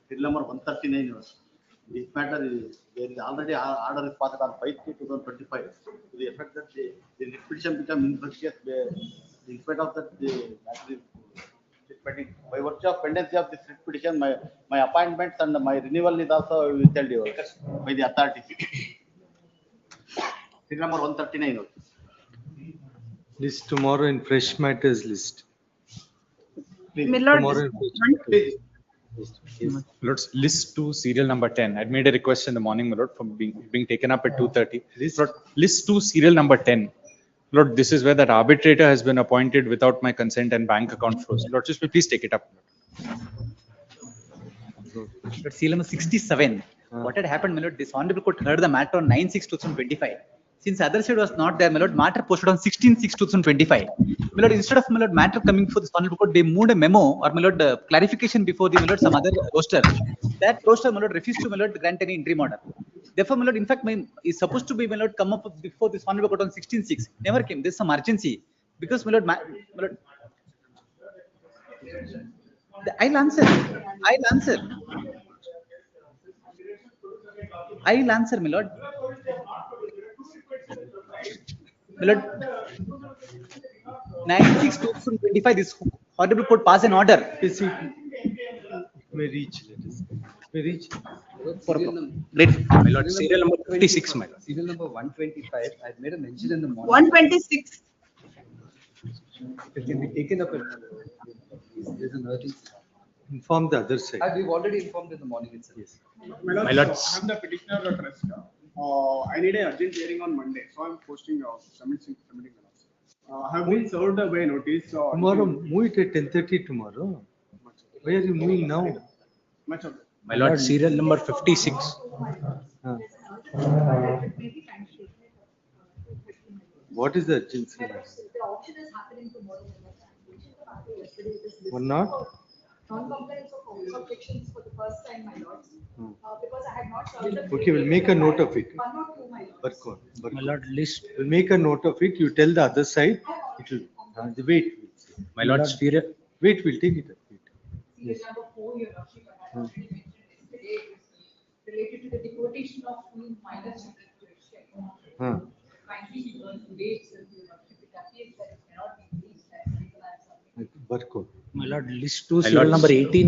Serial number 139. This matter is, there is already order is passed on 5/3/2025 to the effect that the petition become infructuous in spite of that the matter is pending. By virtue of pendency of this petition, my appointments and my renewal is also withheld by the authority. Serial number 139. List tomorrow in fresh matters list. Milord, Tomorrow in fresh matters. Yes. Lord's list to serial number 10. I made a request in the morning, my lord, from being taken up at 2:30. Lord, list to serial number 10. Lord, this is where that arbitrator has been appointed without my consent and bank account froze. Lord, just please take it up. Lord, serial number 67. What had happened, my lord? This honorable court heard the matter on 9/6/2025. Since other side was not there, my lord, matter posted on 16/6/2025. My lord, instead of my lord matter coming before this honorable court, they moved a memo or my lord clarification before the my lord some other roster. That roster, my lord, refused to my lord grant any interim order. Therefore, my lord, in fact, is supposed to be my lord come up before this honorable court on 16/6. Never came. There's some urgency because my lord, my lord, I'll answer. I'll answer. I'll answer, my lord. My lord, 9/6/2025, this honorable court passed an order. May reach. May reach. Great. My lord, serial number 56, my lord. Serial number 125, I made a mention in the morning. 126. It can be taken up. There's an urgency. Inform the other side. We've already informed in the morning itself. Yes. My lord. I'm the petitioner address. I need an urgent hearing on Monday, so I'm posting submitting. I have been served by notice. Tomorrow, move it at 10:30 tomorrow. Why are you moving now? Much of it. My lord, serial number 56. What is the urgency? One not? Non-compliance of objections for the first time, my lords, because I had not served the. Okay, we'll make a note of it. 1 or 2, my lords. My lord, list. We'll make a note of it. You tell the other side. It will. Wait. My lord, serial. Wait, we'll take it up. Wait. Serial number 4, your lordship, I had already mentioned yesterday, related to the deportation of 2 minor children to Russia. Frankly, today itself, your lordship, it appears that it cannot be released as people are submitting. Barcode. My lord, list to serial number 18.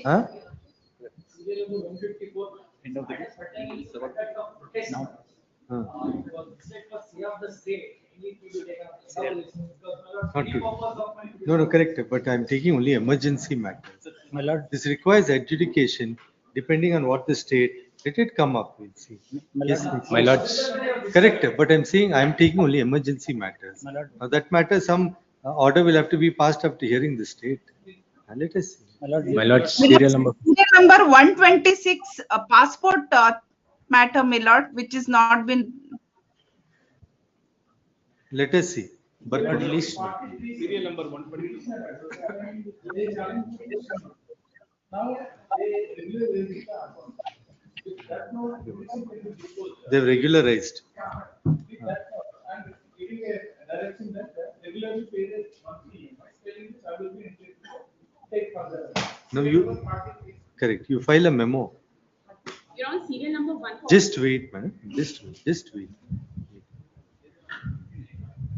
Huh? Serial number 154. End of the day. Now. Not to. No, correct. But I'm taking only emergency matters. My lord. This requires adjudication depending on what the state. Let it come up. We'll see. My lord. Correct. But I'm saying I'm taking only emergency matters. My lord. Now that matter, some order will have to be passed after hearing the state. And let us see. My lord, serial number. Serial number 126, a passport matter, my lord, which is not been. Let us see. But list. Serial number 122. they've regularized. No, you correct. You file a memo. You're on serial number 1. Just wait, man. Just wait.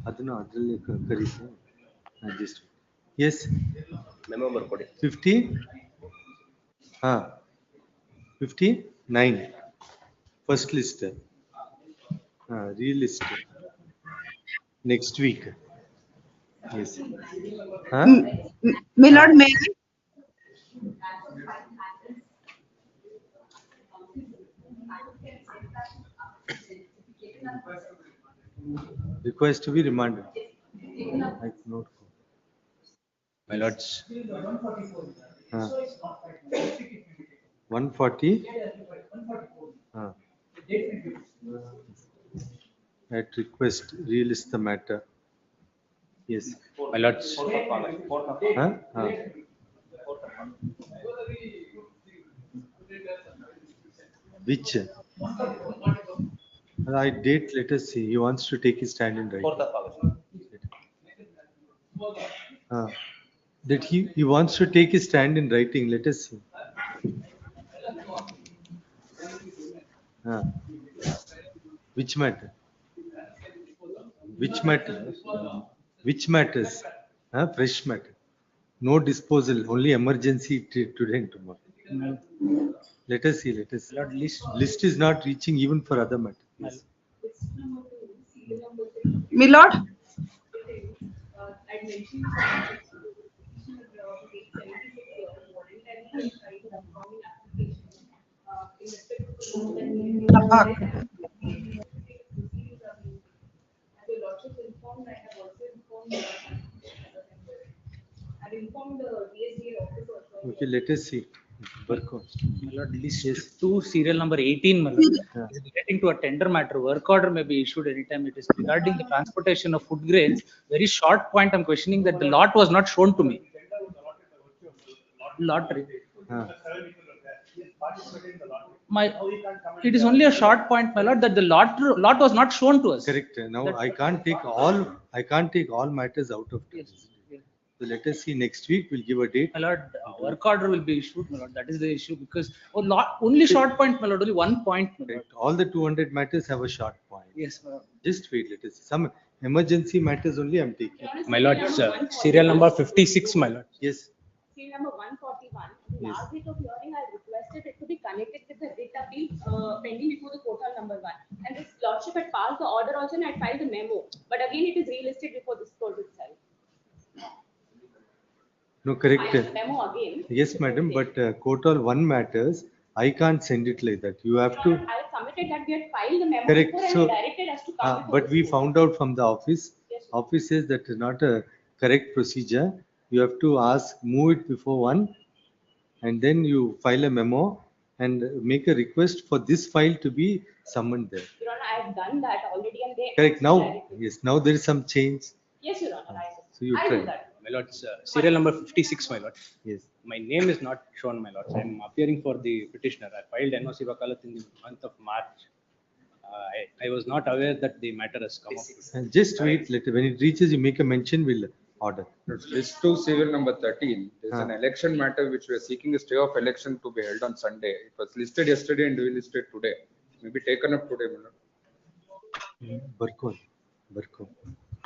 Adana adrille karise. Just wait. Yes. Memo number 50. 59. First list. Relist. Next week. Yes. My lord, may I? Request to be remanded. Note. My lords. 140. At request, relist the matter. Yes. My lords. Which? Date, let us see. He wants to take his stand in writing. That he wants to take his stand in writing. Let us see. Ah. Which matter? Which matter? Which matters? Fresh matter. No disposal, only emergency today and tomorrow. Let us see, let us see. List is not reaching even for other matters. Yes. Milord, Okay, let us see. Work on. My lord, list 2, serial number 18, my lord, is relating to a tender matter. Work order may be issued anytime. It is regarding the transportation of food grains. Very short point, I'm questioning that the lot was not shown to me. Lottery. It is only a short point, my lord, that the lot was not shown to us. Correct. Now That- I can't take all matters out of this. So let us see next week. We'll give a date. My lord, work order will be issued, my lord. That is the issue because only short point, my lord, only 1 point, my lord. Correct. All the 200 matters have a short point. Yes, my lord. Just wait. Let us see. Some emergency matters only I'm taking. My lord, serial number 56, my lord. Yes. Serial number 141. The Yes. last date of hearing, I requested it to be connected with the writ appeal pending before the court hall number 1. And this lordship had passed the order also and I filed a memo. But again, it is relisted before this court itself. No, correct. Filed the memo again. Yes, madam, but court hall one matters. I can't send it like that. You have to. I submitted that we had filed the memo Correct. before and So, they directed us to come before but this we court. found out from the office. Yes, sir. Office says that is not a correct procedure. You have to move it before 1, and then you file a memo and make a request for this file to be summoned there. Your Honor, I have done that already and they. Correct. Now, directed. yes, now there is some change. Yes, Your Honor. So you I'll try. do that. My lord, serial number 56, my lord. Yes. My name is not shown, my lord. I am appearing for the petitioner. I filed NOC Wakalat in the month of March. I was not aware that the matter has come up. And just wait. When it reaches, you make a mention. We'll order. List 2, serial number 13. There's an election matter which we are seeking a stay of election to be held on Sunday. It was listed yesterday and delisted today. It may be taken up today, my lord. Barcode.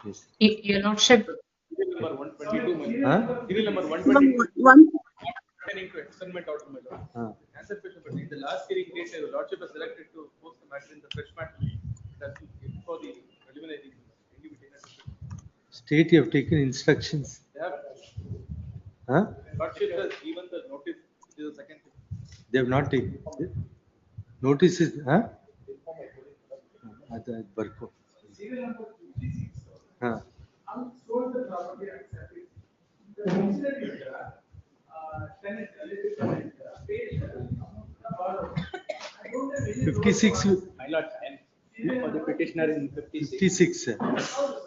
Yes. Your Lordship. Serial number 122, my lord. Huh? Serial number 122. Pertaining to externment order, my lord. Answer question, but in the last hearing date, the lordship has selected to post the matter in the fresh matter. That's for the preliminary. State, you have taken instructions. They have. Huh? Lordship has given the notice. It is the second thing. They have not taken. Notices. Huh? Barcode. Serial number 56. Huh. Sold the property at service. The auxiliary, tenant, paid borrow. I don't have any. 56. My lord, I am for the petitioner in 56. 56.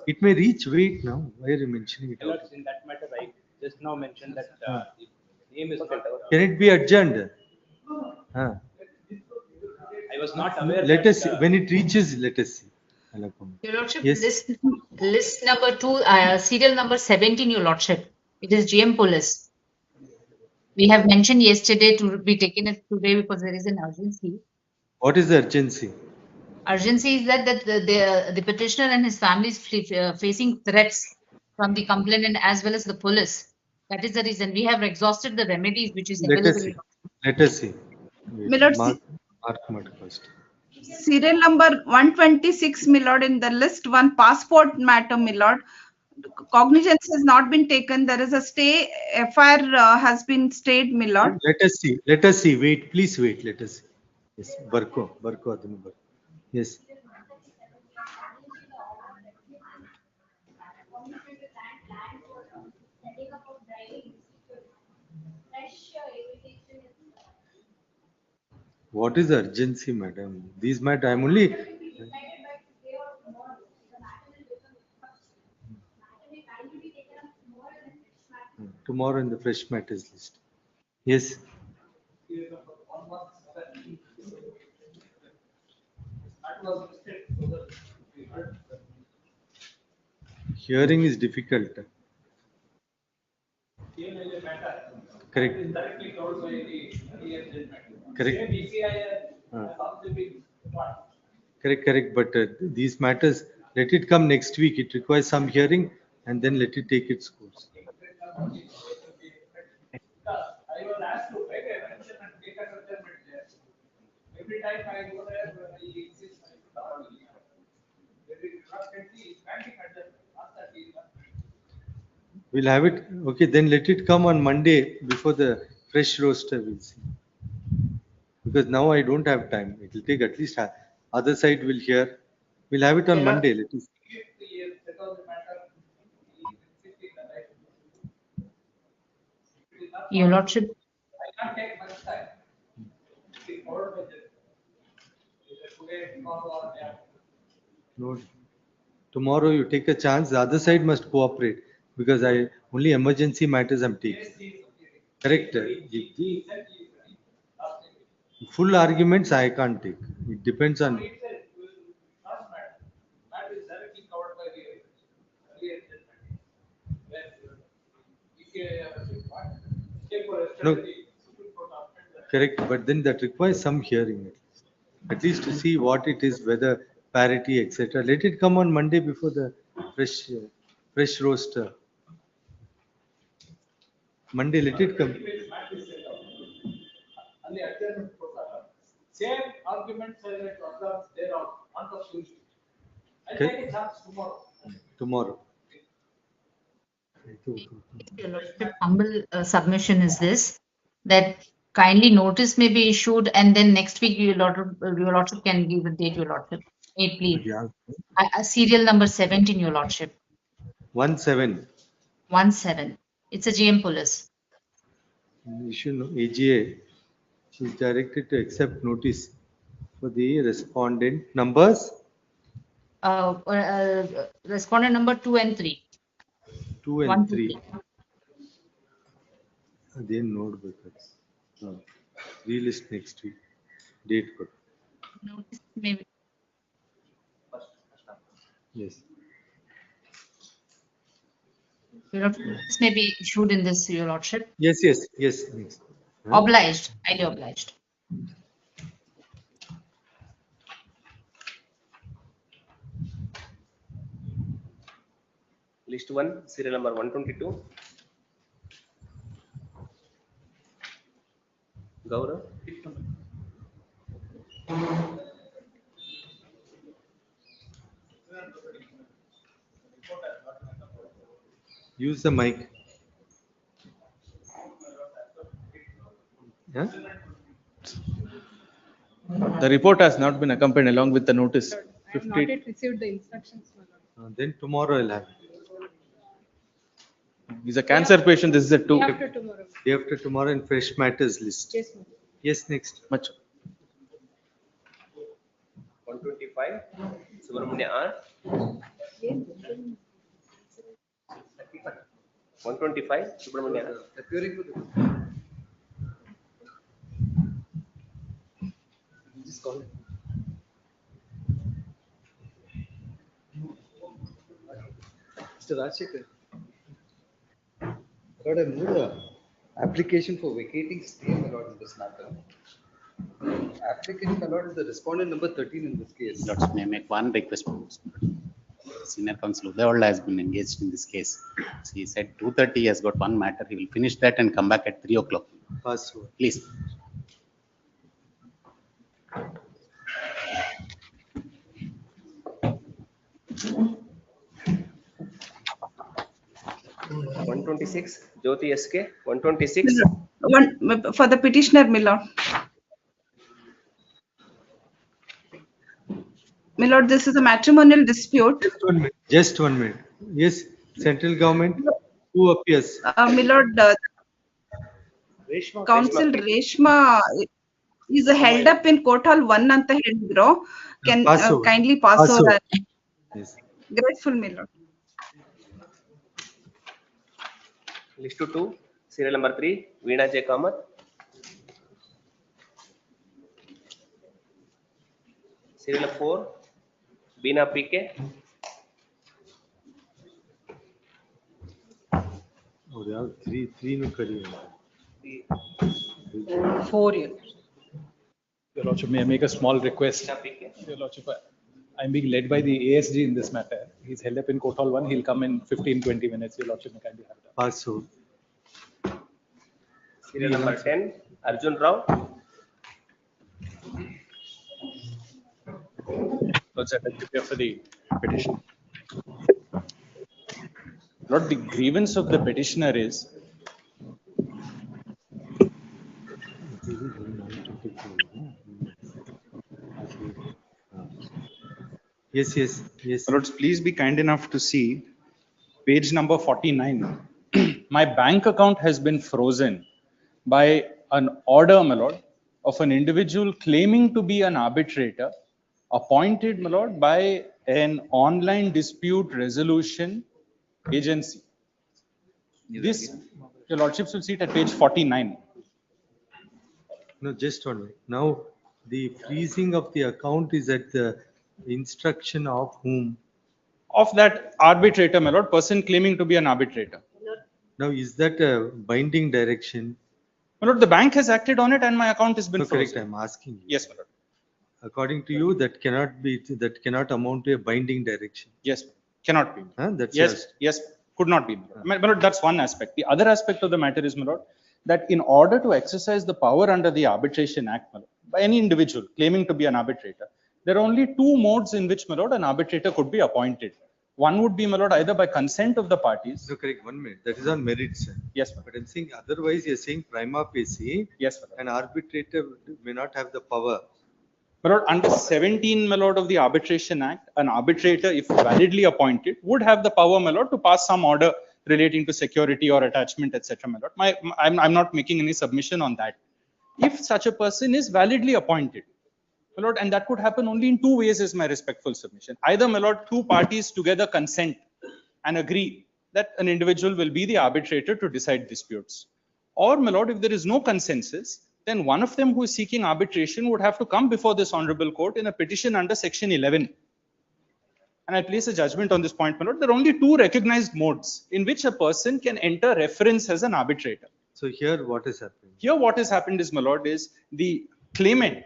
It may reach. Wait now. Why are you mentioning it? My lord, in that matter, I just now mentioned that the name is not. Can it be adjourned? Huh. I was not aware. Let that, us see. When it reaches, let us see. Your Lordship, Yes. list number 2, serial number 17, Your Lordship. It is GM Police. We have mentioned yesterday to be taken it today because there is an urgency. What is the urgency? Urgency is that the petitioner and his family is facing threats from the complainant as well as the police. That is the reason we have exhausted the remedies which is Let us available. see. Let us see. Wait, Milord, Mark first. serial number 126, Milord, in the list 1 passport matter, Milord. Cognizance has not been taken. There is a stay. FIR has been stayed, Milord. Let us see. Let us see. Wait, please wait. Let us see. Yes, Barco. Yes. What is the urgency, madam? These matter, I'm only. Tomorrow in the fresh matters list. Yes. Hearing is difficult. Correct. Indirectly covered by the earlier judgment. Correct. Same ECIR has also been what? Correct. But these matters, let it come next week. It requires some hearing and then let it take its course. I was asked to make a mention and take a judgment there. Every time I go there, I insist I should have a very reluctantly granting adjournment, not that he is not. We'll have it. Okay, then let it come on Monday before the fresh roster. We'll see. Because now I don't have time. It will take at least other side will hear. We'll have it on Monday. Let us. If the settle the matter, he insist in the right. It is not Your Lordship, I can't take much time. It is followed by the today, tomorrow, or day after. No. Tomorrow you take a chance. The other side must cooperate because I only emergency matters I'm taking. Correct. Full arguments I can't take. It depends on. That is directly covered by the earlier judgment. No. Correct, but then that requires some hearing at least to see what it is, whether parity, etc. Let it come on Monday before the fresh roster. Monday, let it come. And the adjournment same arguments are there on of Tuesday. I'll Okay. take a chance tomorrow. Tomorrow. Your Lordship, humble submission is this, that kindly notice may be issued and then next week your Lordship can give a date, your Lordship. May please. Serial number 17, your Lordship. 17. 17. It's a GM police. Issue no AGA. She is directed to accept notice for the respondent numbers Respondent number 2 and 3. 2 and 1 to 3. Then note relist next week. Date code. Notice maybe. Yes. Your Lordship, this may be issued in this, your Lordship. Yes. Obliged, highly obliged. List 1, serial number 122. Gaurav. Use the mic. Yeah? The report has not been accompanied along with the notice. I have not yet received the instructions. Then tomorrow I'll have it. He's a cancer patient. This is a 2. Day after tomorrow. Day after tomorrow in fresh matters list. Yes, ma'am. Yes, next. Much. 125, Subramania R. 125, Subramania R. Just call it. Mr. Rajshekar. Lord, I moved the application for vacating stay, my lord, in this matter. Applicant, my lord, is the respondent number 13 in this case. Lords, may I make one request? Senior counsel Udayola has been engaged in this case. So he said 2:30 he has got one matter. He will finish that and come back at 3 o'clock. Password. Please. One 126, Jyoti SK, 126. One for the petitioner, Milord. Milord, this is a matrimonial dispute. Just 1 minute. Yes, central government. Who appears? Milord, Council Reshma is held up in Court Hall 1 anta helidro. Can kindly pass over. Yes. Grateful, Milord. List 2, serial number 3, Veena J. Kamath. Serial number 4, Beena PK. Oh, yeah, three no kariye. 4 years. Your Lordship, may I make a small request? Your Lordship, I'm being led by the ASG in this matter. He's held up in Court Hall 1. He'll come in 15-20 minutes. Your Lordship, may kindly have that. Pass so. Serial number 10, Arjun Rao. Lordship, I prepare for the petition. Lord, the grievance of the petitioner is Yes, yes, yes. Lords, please be kind enough to see page number 49. My bank account has been frozen by an order, my lord, of an individual claiming to be an arbitrator appointed, my lord, by an online dispute resolution agency. This, your lordships will see it at page 49. No, just one minute. Now, the freezing of the account is at the instruction of whom? Of that arbitrator, my lord, person claiming to be an arbitrator. Now, is that a binding direction? My lord, the bank has acted on it and my account has been No, correct. frozen. I'm asking you. Yes, my lord. According to you, that cannot amount to a binding direction. Yes, cannot be. Huh? That's Yes, yes, could not be. My lord, that's one aspect. The other aspect of the matter is, my lord, that in order to exercise the power under the Arbitration Act, my lord, by any individual claiming to be an arbitrator, there are only two modes in which, my lord, an arbitrator could be appointed. One would be, my lord, either by consent of the parties. No, correct. 1 minute. That is on merits. Sir. Yes, my lord. But I'm saying otherwise, you're saying prima facie. Yes, my lord. An arbitrator may not have the power. My lord, under 17, my lord, of the Arbitration Act, an arbitrator, if validly appointed, would have the power, my lord, to pass some order relating to security or attachment, etc. My lord, I'm not making any submission on that. If such a person is validly appointed, my lord, and that could happen only in two ways, is my respectful submission. Either, my lord, two parties together consent and agree that an individual will be the arbitrator to decide disputes. Or, my lord, if there is no consensus, then one of them who is seeking arbitration would have to come before this honorable court in a petition under section 11. And I place a judgment on this point, my lord. There are only two recognized modes in which a person can enter reference as an arbitrator. So here what is happening? Here what has happened is, my lord, is the claimant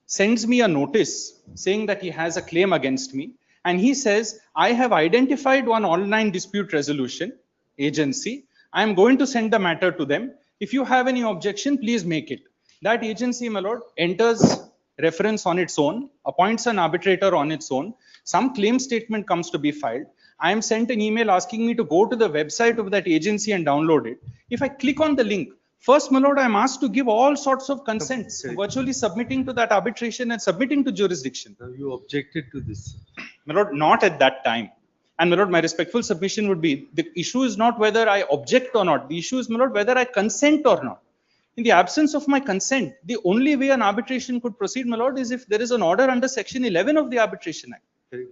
sends me a notice saying that he has a claim against me. And he says, I have identified one online dispute resolution agency. I am going to send the matter to them. If you have any objection, please make it. That agency, my lord, enters reference on its own, appoints an arbitrator on its own. Some claim statement comes to be filed. I am sent an email asking me to go to the website of that agency and download it. If I click on the link, first, my lord, I am asked to give all sorts of consents, virtually submitting to that arbitration and submitting to jurisdiction. Now you objected to this. My lord, not at that time. And my lord, my respectful submission would be, the issue is not whether I object or not. The issue is, my lord, whether I consent or not. In the absence of my consent, the only way an arbitration could proceed, my lord, is if there is an order under section 11 of the Arbitration Act.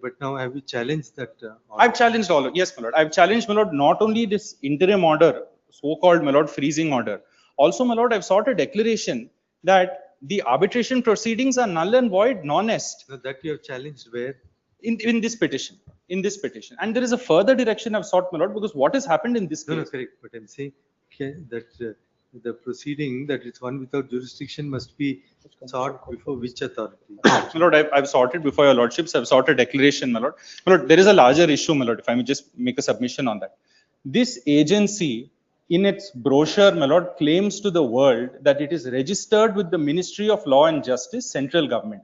But now have you challenged that? I've challenged all. Yes, my lord. I've challenged, my lord, not only this interim order, so-called, my lord, freezing order. Also, my lord, I've sought a declaration that the arbitration proceedings are null and void, non-est. No, that you have challenged where? In this petition. In this petition. And there is a further direction I've sought, my lord, because what has happened in this case. No, correct. But I'm saying that the proceeding that is one without jurisdiction must be sought before which authority? My lord, I've sought it before your lordships. I've sought a declaration, my lord. My lord, there is a larger issue, my lord, if I may just make a submission on that. This agency, in its brochure, my lord, claims to the world that it is registered with the Ministry of Law and Justice, central government.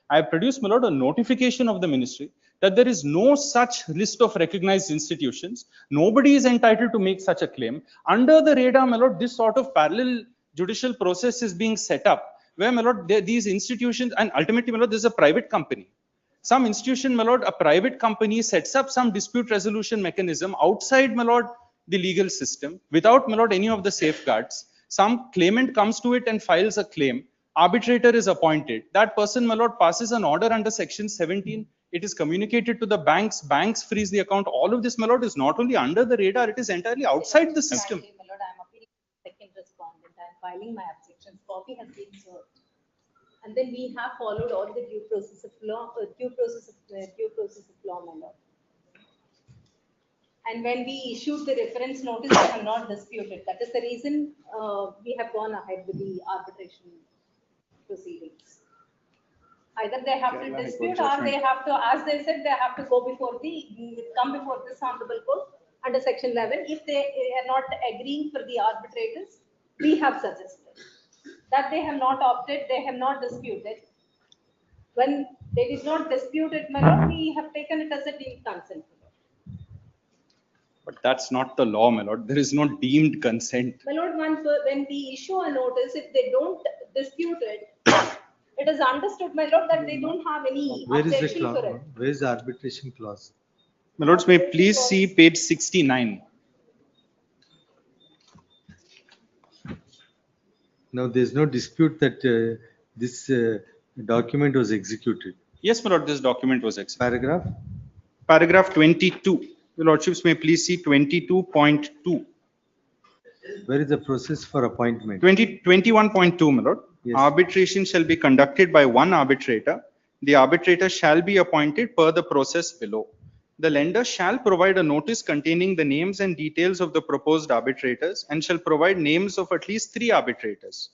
I have produced, my lord, a notification of the ministry that there is no such list of recognized institutions. Nobody is entitled to make such a claim. Under the radar, my lord, this sort of parallel judicial process is being set up, where, my lord, these institutions, and ultimately, my lord, this is a private company. Some institution, my lord, a private company sets up some dispute resolution mechanism outside, my lord, the legal system, without, my lord, any of the safeguards. Some claimant comes to it and files a claim. Arbitrator is appointed. That person, my lord, passes an order under section 17. It is communicated to the banks. Banks freeze the account. All of this, my lord, is not only under the radar, it is entirely outside the system. Actually, my lord, I am appealing to the second respondent. I am filing my objections. Copy has been served. And then we have followed all the due process of law, my lord. And when we issued the reference notice, they have not disputed. That is the reason we have gone ahead with the arbitration proceedings. Either they have to dispute or they have to, as they said, they have to go before come before this honorable court under section 11. If they are not agreeing for the arbitrators, we have suggested. That they have not opted, they have not disputed. When they did not dispute it, my lord, we have taken it as a deemed consent. But that's not the law, my lord. There is no deemed consent. My lord, when we issue a notice, if they don't dispute it, it is understood, my lord, that they don't have any Where is the objection for clause? it. Where is the arbitration clause? My lords, may please see page 69. Now, there is no dispute that this document was executed. Yes, my lord, this document was executed. Paragraph? Paragraph 22. Your lordships may please see 22.2. Where is the process for appointment? 21.2, my lord. Yes. Arbitration shall be conducted by one arbitrator. The arbitrator shall be appointed per the process below. The lender shall provide a notice containing the names and details of the proposed arbitrators and shall provide names of at least 3 arbitrators.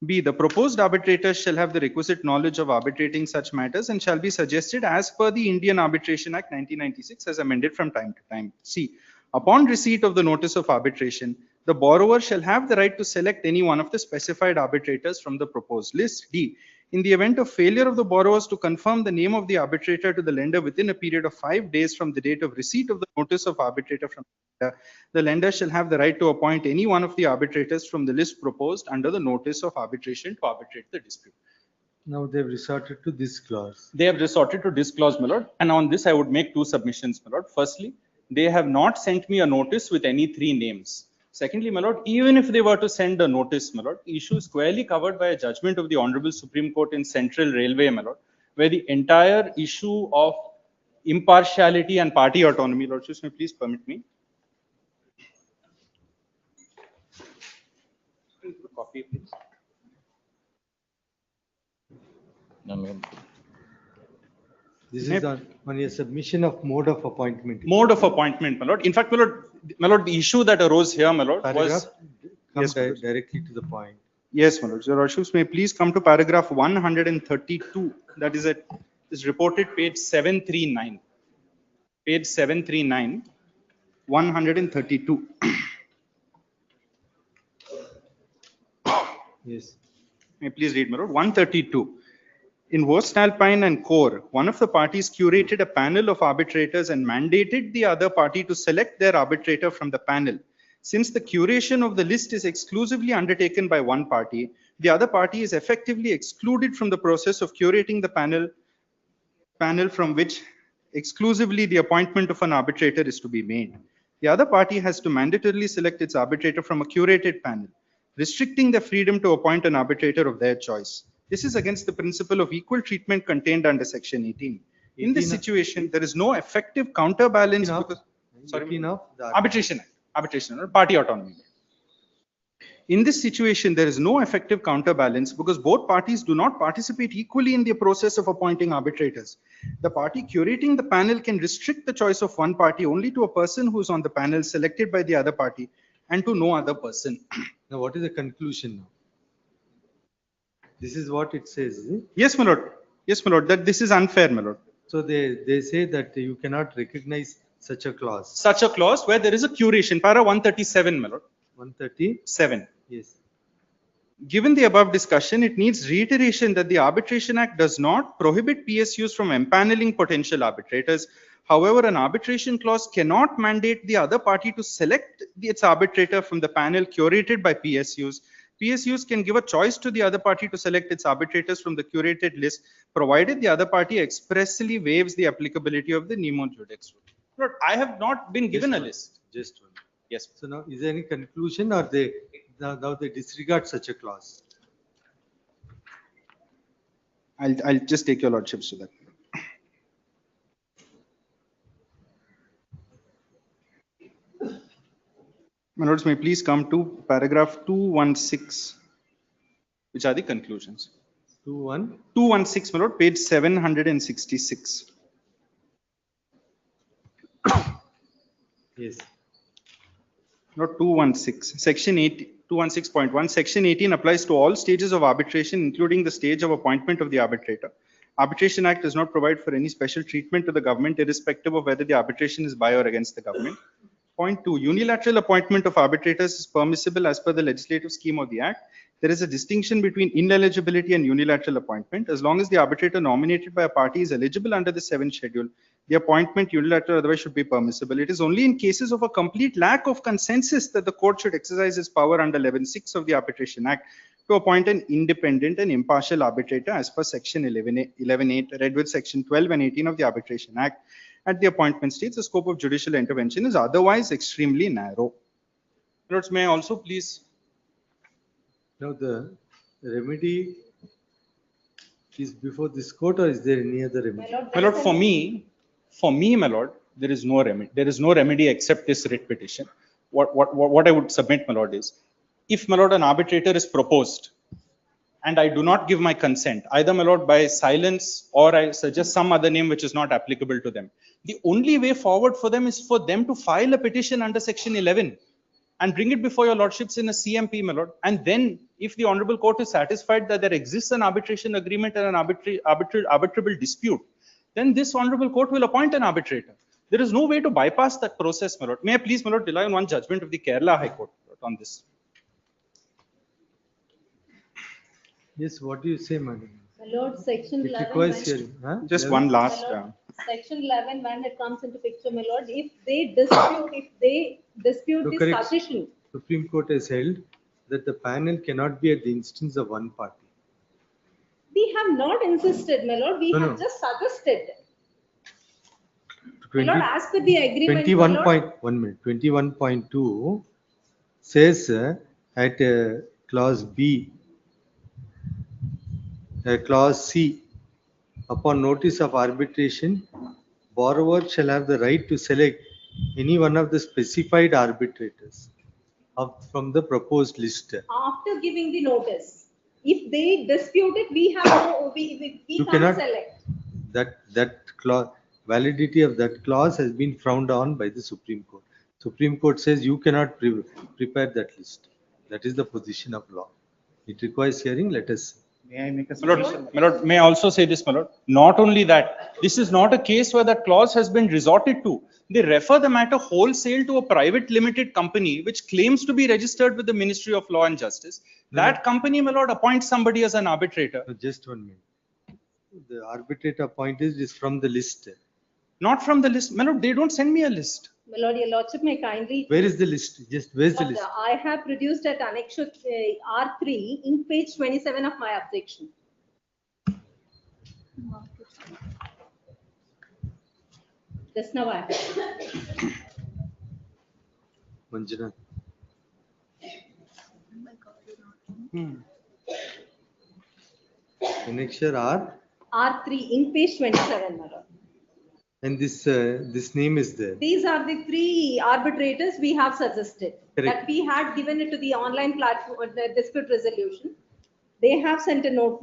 B. The proposed arbitrators shall have the requisite knowledge of arbitrating such matters and shall be suggested as per the Indian Arbitration Act 1996 as amended from time to time. C. Upon receipt of the notice of arbitration, the borrower shall have the right to select any one of the specified arbitrators from the proposed list. D. In the event of failure of the borrowers to confirm the name of the arbitrator to the lender within a period of 5 days from the date of receipt of the notice of arbitrator from the lender shall have the right to appoint any one of the arbitrators from the list proposed under the notice of arbitration to arbitrate the dispute. Now they have resorted to this clause. They have resorted to this clause, my lord. And on this, I would make 2 submissions, my lord. Firstly, they have not sent me a notice with any 3 names. Secondly, my lord, even if they were to send a notice, my lord, issue squarely covered by a judgment of the Honorable Supreme Court in Central Railway, my lord, where the entire issue of impartiality and party autonomy, lord, just may please permit me. Copy, please. This is on your submission of mode of appointment. Mode of appointment, my lord. In fact, my lord, the issue that arose here, my lord, was directly to the point. Yes, my lord. Your lordships may please come to paragraph 132. That is reported page 739. Page 739, 132. Yes. May please read, my lord. 132. In voestalpine and Core, one of the parties curated a panel of arbitrators and mandated the other party to select their arbitrator from the panel. Since the curation of the list is exclusively undertaken by one party, the other party is effectively excluded from the process of curating the panel from which exclusively the appointment of an arbitrator is to be made. The other party has to mandatorily select its arbitrator from a curated panel, restricting their freedom to appoint an arbitrator of their choice. This is against the principle of equal treatment contained under section 18. In this situation, there is no effective counterbalance because arbitration, party autonomy. In this situation, there is no effective counterbalance because both parties do not participate equally in the process of appointing arbitrators. The party curating the panel can restrict the choice of one party only to a person who is on the panel selected by the other party and to no other person. Now, what is the conclusion now? This is what it says, is it? Yes, my lord. Yes, my lord, that this is unfair, my lord. So they say that you cannot recognize such a clause. Such a clause where there is a curation. Para 137, my lord. 137? Yes. Given the above discussion, it needs reiteration that the Arbitration Act does not prohibit PSUs from empaneling potential arbitrators. However, an arbitration clause cannot mandate the other party to select its arbitrator from the panel curated by PSUs. PSUs can give a choice to the other party to select its arbitrators from the curated list, provided the other party expressly waives the applicability of the nemo judex rule. Lord, I have not been given a list. Just one. Yes. So now, is there any conclusion, or now they disregard such a clause? I'll just take your lordships to that. My lords, may please come to paragraph 216, which are the conclusions. 216, my lord, page 766. Yes. Not 216, section 8, 216.1, section 18 applies to all stages of arbitration, including the stage of appointment of the arbitrator. Arbitration Act does not provide for any special treatment to the government, irrespective of whether the arbitration is by or against the government. Point 2, unilateral appointment of arbitrators is permissible as per the legislative scheme of the Act. There is a distinction between ineligibility and unilateral appointment. As long as the arbitrator nominated by a party is eligible under the 7th schedule, the appointment, unilateral otherwise, should be permissible. It is only in cases of a complete lack of consensus that the court should exercise its power under 11(6) of the Arbitration Act to appoint an independent and impartial arbitrator as per section 11(8), read with section 12 and 18 of the Arbitration Act. At the appointment stage, the scope of judicial intervention is otherwise extremely narrow. Lords, may I also please? Now the remedy is before this court, or is there any other remedy? My lord, for me, my lord, there is no remedy. There is no remedy except this writ petition. What I would submit, my lord, is if, my lord, an arbitrator is proposed and I do not give my consent, either, my lord, by silence or I suggest some other name which is not applicable to them, the only way forward for them is for them to file a petition under section 11 and bring it before your lordships in a CMP, my lord. And then if the honorable court is satisfied that there exists an arbitration agreement and an arbitrable dispute, then this honorable court will appoint an arbitrator. There is no way to bypass that process, my lord. May I please, my lord, rely on one judgment of the Kerala High Court on this? Yes, what do you say, madam? My lord, section It 11. requires when- hearing. Huh? Just 11? one last. My lord, Section 11, when it comes into picture, my lord, if they dispute So the correct. suggestion, Supreme Court has held that the panel cannot be at the instance of one party. we have not insisted, my lord, we No, have no. just suggested. My 20 lord, as per the agreement, my 21 lord, point, 1 minute, 21.2 says at clause B, clause C, upon notice of arbitration, borrower shall have the right to select any one of the specified arbitrators from the proposed list. after giving the notice, if they dispute it, we have no, we You can't cannot- select. That clause, validity of that clause has been frowned on by the Supreme Court. Supreme Court says you cannot prepare that list. That is the position of law. It requires hearing. Let us see. May I make a My lord, submission? my lord, may I also say this, my lord? Not only that, this is not a case where that clause has been resorted to. They refer the matter wholesale to a private limited company which claims to be registered with the Ministry of Law and Justice. That company, my lord, appoints somebody as an arbitrator. Just 1 minute. The arbitrator appointed is from the list. Not from the list. My lord, they don't send me a list. My lord, your lordship may kindly. Where is the list? Just where's the list? I have produced at annexure R3 in page 27 of my objection. Just now I have. Manjana. Annexure R, R3 in page 27, my lord. and this name is there. These are the 3 arbitrators we have suggested. Correct. That we had given it to the online platform, the dispute resolution. They have sent a note,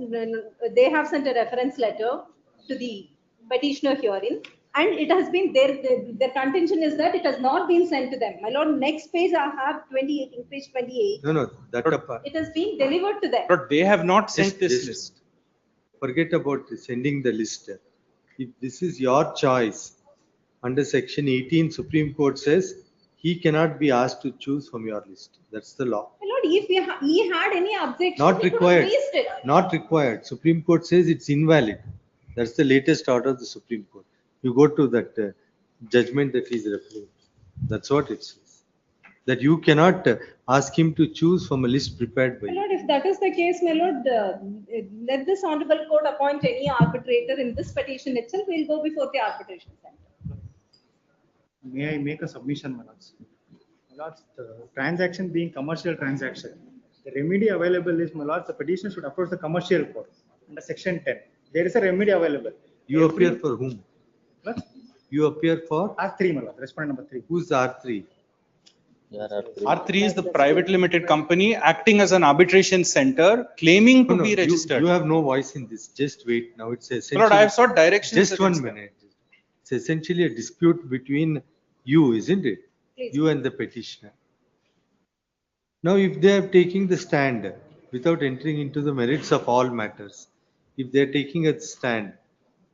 they have sent a reference letter to the petitioner herein. And it has been their contention is that it has not been sent to them. My lord, next page I have 28, in page 28. No, that It has been delivered to them. But they have not sent this list. Forget about sending the list. If this is your choice, under section 18, Supreme Court says he cannot be asked to choose from your list. That's the law. My lord, if he had any objection, Not he could have required. raised it. Not required. Supreme Court says it's invalid. That's the latest order of the Supreme Court. You go to that judgment that he's referring. That's what it says. That you cannot ask him to choose from a list prepared by My you. lord, if that is the case, my lord, let this honorable court appoint any arbitrator in this petition itself. We'll go before the arbitration center. May I make a submission, my lords? My lords, the transaction being commercial transaction, the remedy available is, my lords, the petitioner should approach the commercial court under section 10. There is a remedy available. You appear for whom? What? You appear for? R3, my lord, respondent number 3. Who's R3? R3 is the private limited company acting as an arbitration center, claiming to be registered. You have no voice in this. Just wait. Now it's essentially. Lord, I have sought directions. Just 1 minute. It's essentially a dispute between you, isn't it? Please. You and the petitioner. Now, if they are taking the stand without entering into the merits of all matters, if they are taking a stand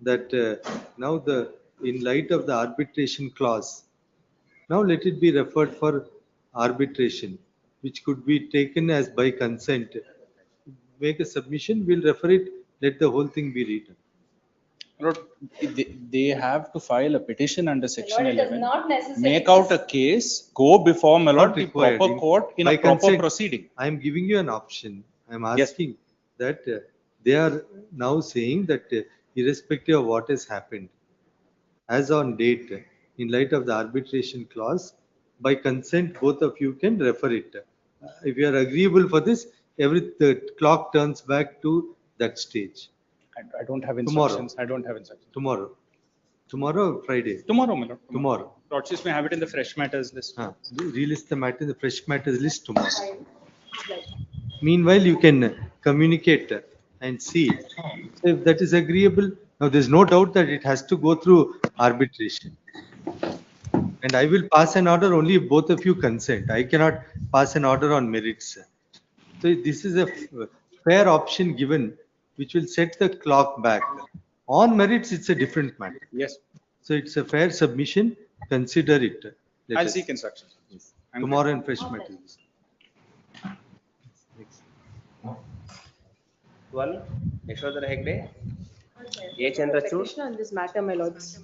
that now in light of the arbitration clause, now let it be referred for arbitration, which could be taken as by consent. Make a submission, we'll refer it, let the whole thing be written. Lord, they have to file a petition under section Lord, it does 11. not necessarily. Make out a case, go before my lord, Not the required. proper court in By a proper consent. proceeding. I am giving you an option. I am Yes. asking that they are now saying that irrespective of what has happened, as on date, in light of the arbitration clause, by consent, both of you can refer it. If you are agreeable for this, the clock turns back to that stage. I don't have instructions. I don't have instructions. Tomorrow. Tomorrow, Friday. Tomorrow, my lord. Tomorrow. Lordship may have it in the fresh matters list. Relist the matter in the fresh matters list tomorrow. Meanwhile, you can communicate and see if that is agreeable. Now, there's no doubt that it has to go through arbitration. And I will pass an order only if both of you consent. I cannot pass an order on merits. So this is a fair option given, which will set the clock back. On merits, it's a different matter. Yes. So it's a fair submission. Consider it. Let I'll us- seek instructions. Yes. Tomorrow in fresh materials. 12, Yashodhara Hegde. A. Chandrachud. Petition on this matter, my lords.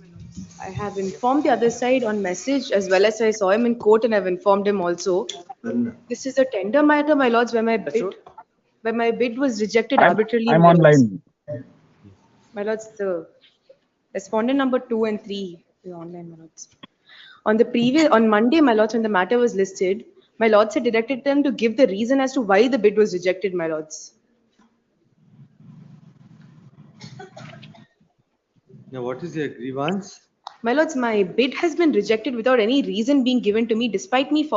I have informed the other side on message as well as I saw him in court and I've informed him also. This is a tender matter, my lords, where my bid was rejected arbitrarily. I'm my lords. online. My lords, the respondent number 2 and 3 is online, my lords. On Monday, my lords, when the matter was listed, my lords had directed them to give the reason as to why the bid was rejected, my lords. Now, what is your grievance? My lords, my bid has been rejected without any reason being given to me, despite me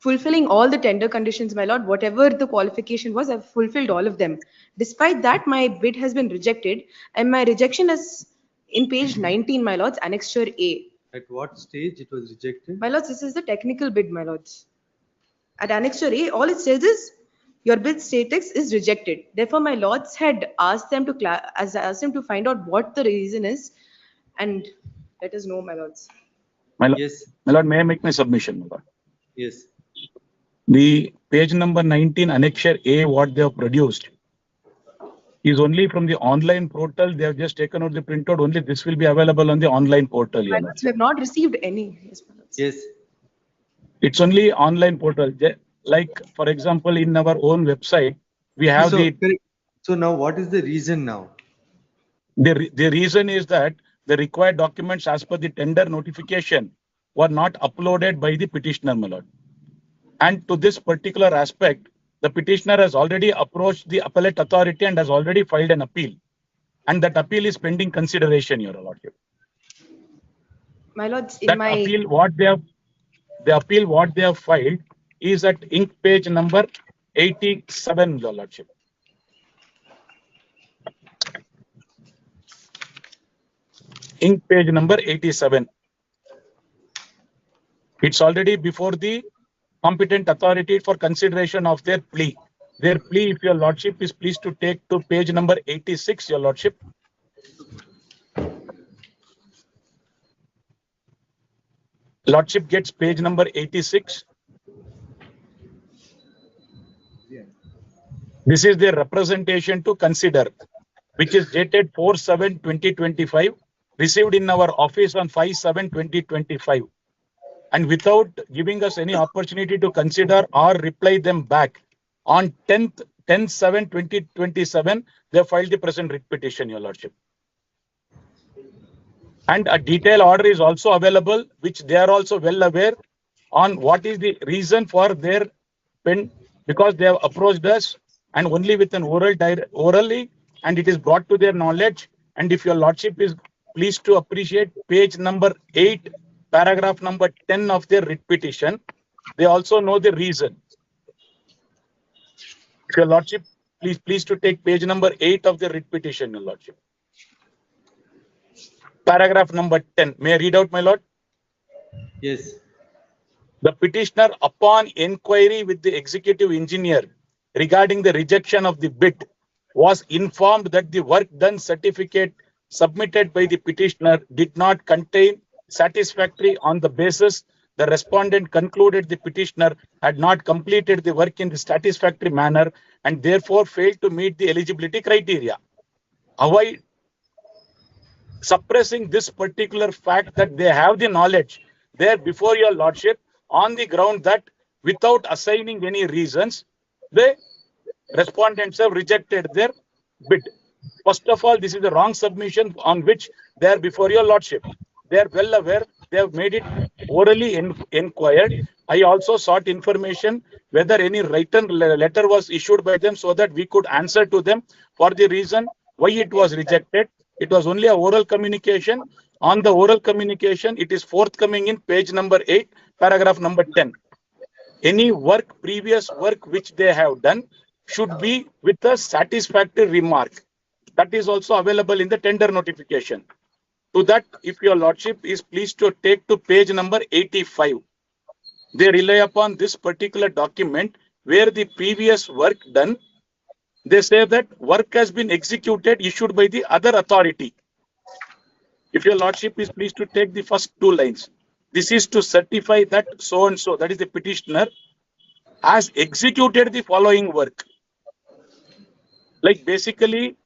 fulfilling all the tender conditions, my lord. Whatever the qualification was, I've fulfilled all of them. Despite that, my bid has been rejected, and my rejection is in page 19, my lords, annexure A. At what stage it was rejected? My lords, this is the technical bid, my lords. At annexure A, all it says is your bid status is rejected. Therefore, my lords had asked them to find out what the reason is, and let us know, my lords. My lord, Yes. my lord, may I make my submission, my lord? Yes. The page number 19, annexure A, what they have produced is only from the online portal. They have just taken out the printout. Only this will be available on the online portal. My lords, we have not received any. Yes, my lords. Yes. It's only online portal. Like, for example, in our own website, we have So now what is the reason now? The reason is that the required documents as per the tender notification were not uploaded by the petitioner, my lord. And to this particular aspect, the petitioner has already approached the appellate authority and has already filed an appeal. And that appeal is pending consideration, your lordship. My lords, in That my appeal, the appeal what they have filed is at ink page number 87, your lordship. Ink page number 87. It's already before the competent authority for consideration of their plea. Their plea, if your lordship is pleased to take to page number 86, your lordship. Lordship gets page number 86. This is their representation to consider, which is dated 4/7/2025, received in our office on 5/7/2025. And without giving us any opportunity to consider or reply them back, on 10/7/2027, they filed the present writ petition, your lordship. And a detailed order is also available, which they are also well aware on what is the reason for their pen, because they have approached us and only with an orally, and it is brought to their knowledge. And if your lordship is pleased to appreciate page number 8, paragraph number 10 of their writ petition, they also know the reason. If your lordship please to take page number 8 of the writ petition, your lordship. Paragraph number 10. May I read out, my lord? Yes. The petitioner, upon inquiry with the executive engineer regarding the rejection of the bid, was informed that the work done certificate submitted by the petitioner did not contain satisfactory. On the basis, the respondent concluded the petitioner had not completed the work in the satisfactory manner and therefore failed to meet the eligibility criteria. Avoid suppressing this particular fact that they have the knowledge there before your lordship on the ground that without assigning any reasons, the respondents have rejected their bid. First of all, this is a wrong submission on which they are before your lordship. They are well aware, they have made it orally inquired. I also sought information whether any written letter was issued by them so that we could answer to them for the reason why it was rejected. It was only a oral communication. On the oral communication, it is forthcoming in page number 8, paragraph number 10. Any work, previous work which they have done should be with a satisfactory remark. That is also available in the tender notification. To that, if your lordship is pleased to take to page number 85, they rely upon this particular document where the previous work done, they say that work has been executed, issued by the other authority. If your lordship is pleased to take the first two lines, this is to certify that so and so, that is the petitioner, has executed the following work. Like basically,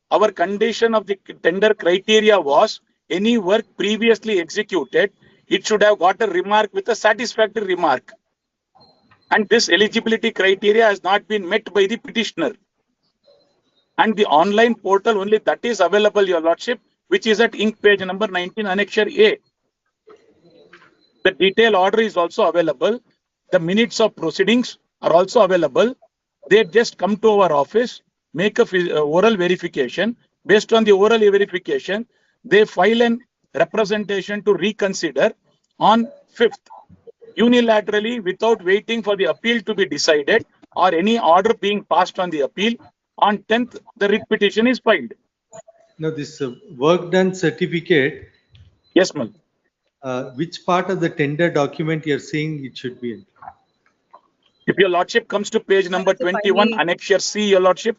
our condition of the tender criteria was any work previously executed, it should have got a remark with a satisfactory remark. And this eligibility criteria has not been met by the petitioner. And the online portal only that is available, your lordship, which is at ink page number 19, annexure A. The detailed order is also available. The minutes of proceedings are also available. They just come to our office, make a oral verification. Based on the oral verification, they file an representation to reconsider on 5th, unilaterally without waiting for the appeal to be decided or any order being passed on the appeal. On 10th, the writ petition is filed. Now this work done certificate. Yes, ma'am. Which part of the tender document you are saying it should be in? If your lordship comes to page number 21, annexure C, your lordship.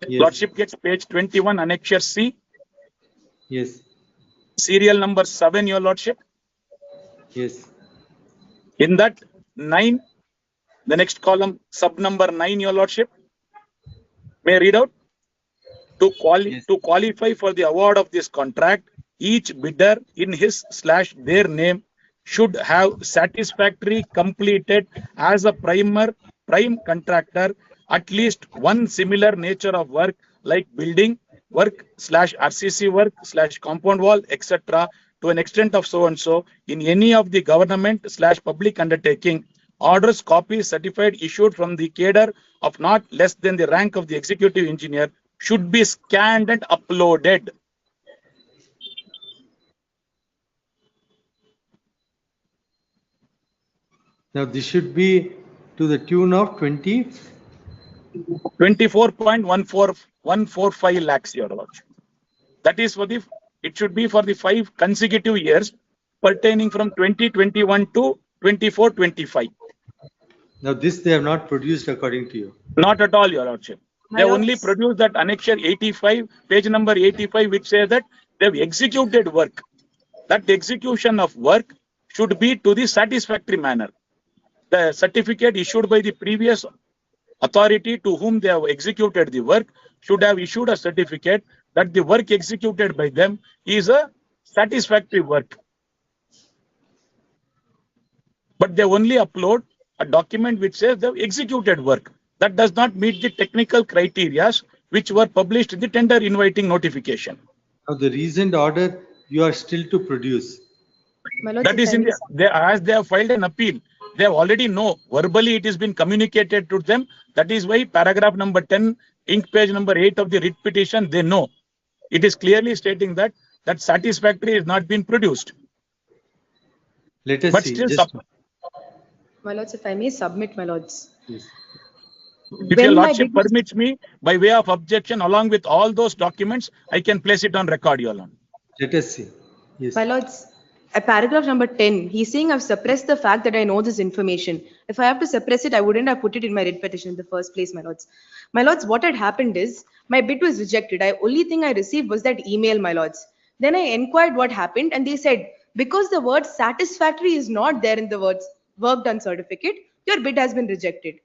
Yes. Lordship gets page 21, annexure C. Yes. Serial number 7, your lordship. Yes. In that 9, the next column, sub number 9, your lordship. May I read out? To qualify for the award of this contract, each bidder in his/their name should have satisfactorily completed as a prime contractor at least one similar nature of work like building work /RCC work /compound wall, etc. to an extent of so and so in any of the government/public undertaking. Orders, copies, certified, issued from the cadre of not less than the rank of the executive engineer should be scanned and uploaded. Now this should be to the tune of 24.145 lakhs, your lordship. That is for the, it should be for the 5 consecutive years pertaining from 2021 to 24-25. Now this they have not produced according to you. Not at all, your lordship. They only produced that annexure 85, page number 85, which says that they have executed work. That execution of work should be to the satisfactory manner. The certificate issued by the previous authority to whom they have executed the work should have issued a certificate that the work executed by them is a satisfactory work. But they only upload a document which says they have executed work. That does not meet the technical criteria which were published in the tender inviting notification. Now the recent order you are still to produce. That is in the, as they have filed an appeal, they have already know verbally it has been communicated to them. That is why paragraph number 10, ink page number 8 of the writ petition, they know. It is clearly stating that that satisfactory has not been produced. Let us but see. Still My lords, if I may submit, my lords. Yes. If your lordship permits me, by way of objection, along with all those documents, I can place it on record, your lord. Let us see. Yes. My lords, at paragraph number 10, he's saying I've suppressed the fact that I know this information. If I have to suppress it, I wouldn't have put it in my writ petition in the first place, my lords. My lords, what had happened is my bid was rejected. Only thing I received was that email, my lords. Then I inquired what happened, and they said, because the word satisfactory is not there in the words work done certificate, your bid has been rejected.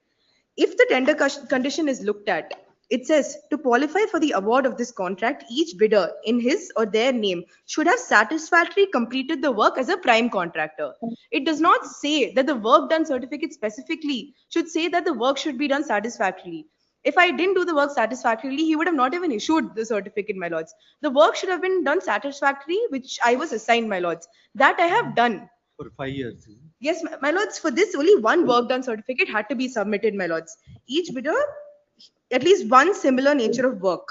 If the tender condition is looked at, it says to qualify for the award of this contract, each bidder in his or their name should have satisfactorily completed the work as a prime contractor. It does not say that the work done certificate specifically should say that the work should be done satisfactorily. If I didn't do the work satisfactorily, he would have not even issued the certificate, my lords. The work should have been done satisfactorily, which I was assigned, my lords. That I have done. For 5 years. Yes, my lords, for this only one work done certificate had to be submitted, my lords. Each bidder, at least one similar nature of work.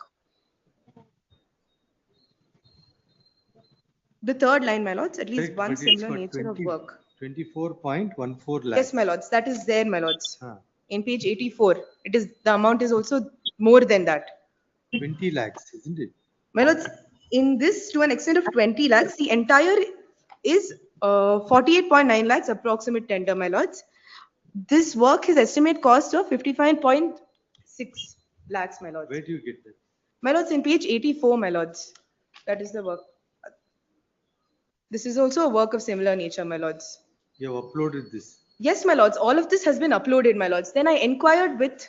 The third line, my lords, at least one similar nature of work. 24.14 lakhs. Yes, my lords, that is there, my lords. In page 84, the amount is also more than that. 20 lakhs, isn't it? My lords, in this, to an extent of 20 lakhs, the entire is 48.9 lakhs approximate tender, my lords. This work is estimate cost of 55.6 lakhs, my lords. Where do you get that? My lords, in page 84, my lords. That is the work. This is also a work of similar nature, my lords. You have uploaded this. Yes, my lords. All of this has been uploaded, my lords. Then I inquired with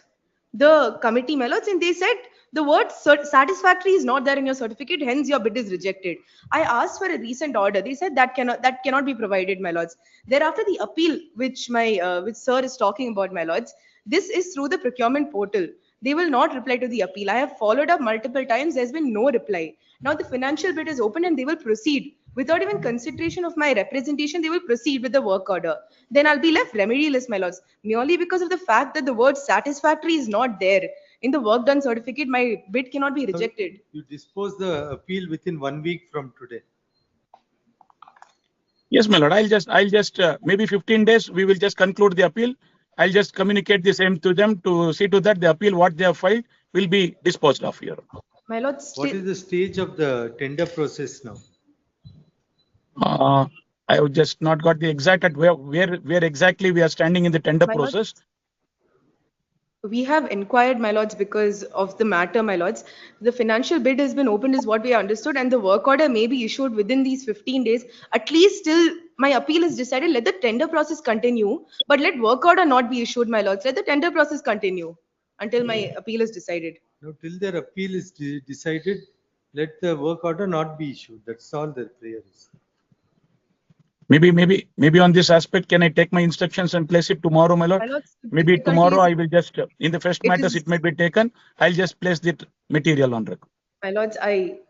the committee, my lords, and they said the word satisfactory is not there in your certificate, hence your bid is rejected. I asked for a recent order. They said that cannot be provided, my lords. Thereafter, the appeal which sir is talking about, my lords, this is through the procurement portal. They will not reply to the appeal. I have followed up multiple times. There's been no reply. Now the financial bid is open and they will proceed. Without even consideration of my representation, they will proceed with the work order. Then I'll be left remedialess, my lords, merely because of the fact that the word satisfactory is not there. In the work done certificate, my bid cannot be rejected. You dispose the appeal within 1 week from today. Yes, my lord. I'll just maybe 15 days. We will just conclude the appeal. I'll just communicate the same to them to see to that the appeal what they have filed will be disposed of here. My lord, what is the stage of the tender process now? I have just not got the exact at where exactly we are standing in the tender process. We have inquired, my lords, because of the matter, my lords. The financial bid has been opened is what we understood, and the work order may be issued within these 15 days. At least till my appeal is decided, let the tender process continue, but let work order not be issued, my lords. Let the tender process continue until my appeal is decided. No, till their appeal is decided, let the work order not be issued. That's all their prayer is. Maybe on this aspect, can I take my instructions and place it tomorrow, my lord? Maybe tomorrow I will just, in the first matters it may be taken, I'll just place the material on record. My lords,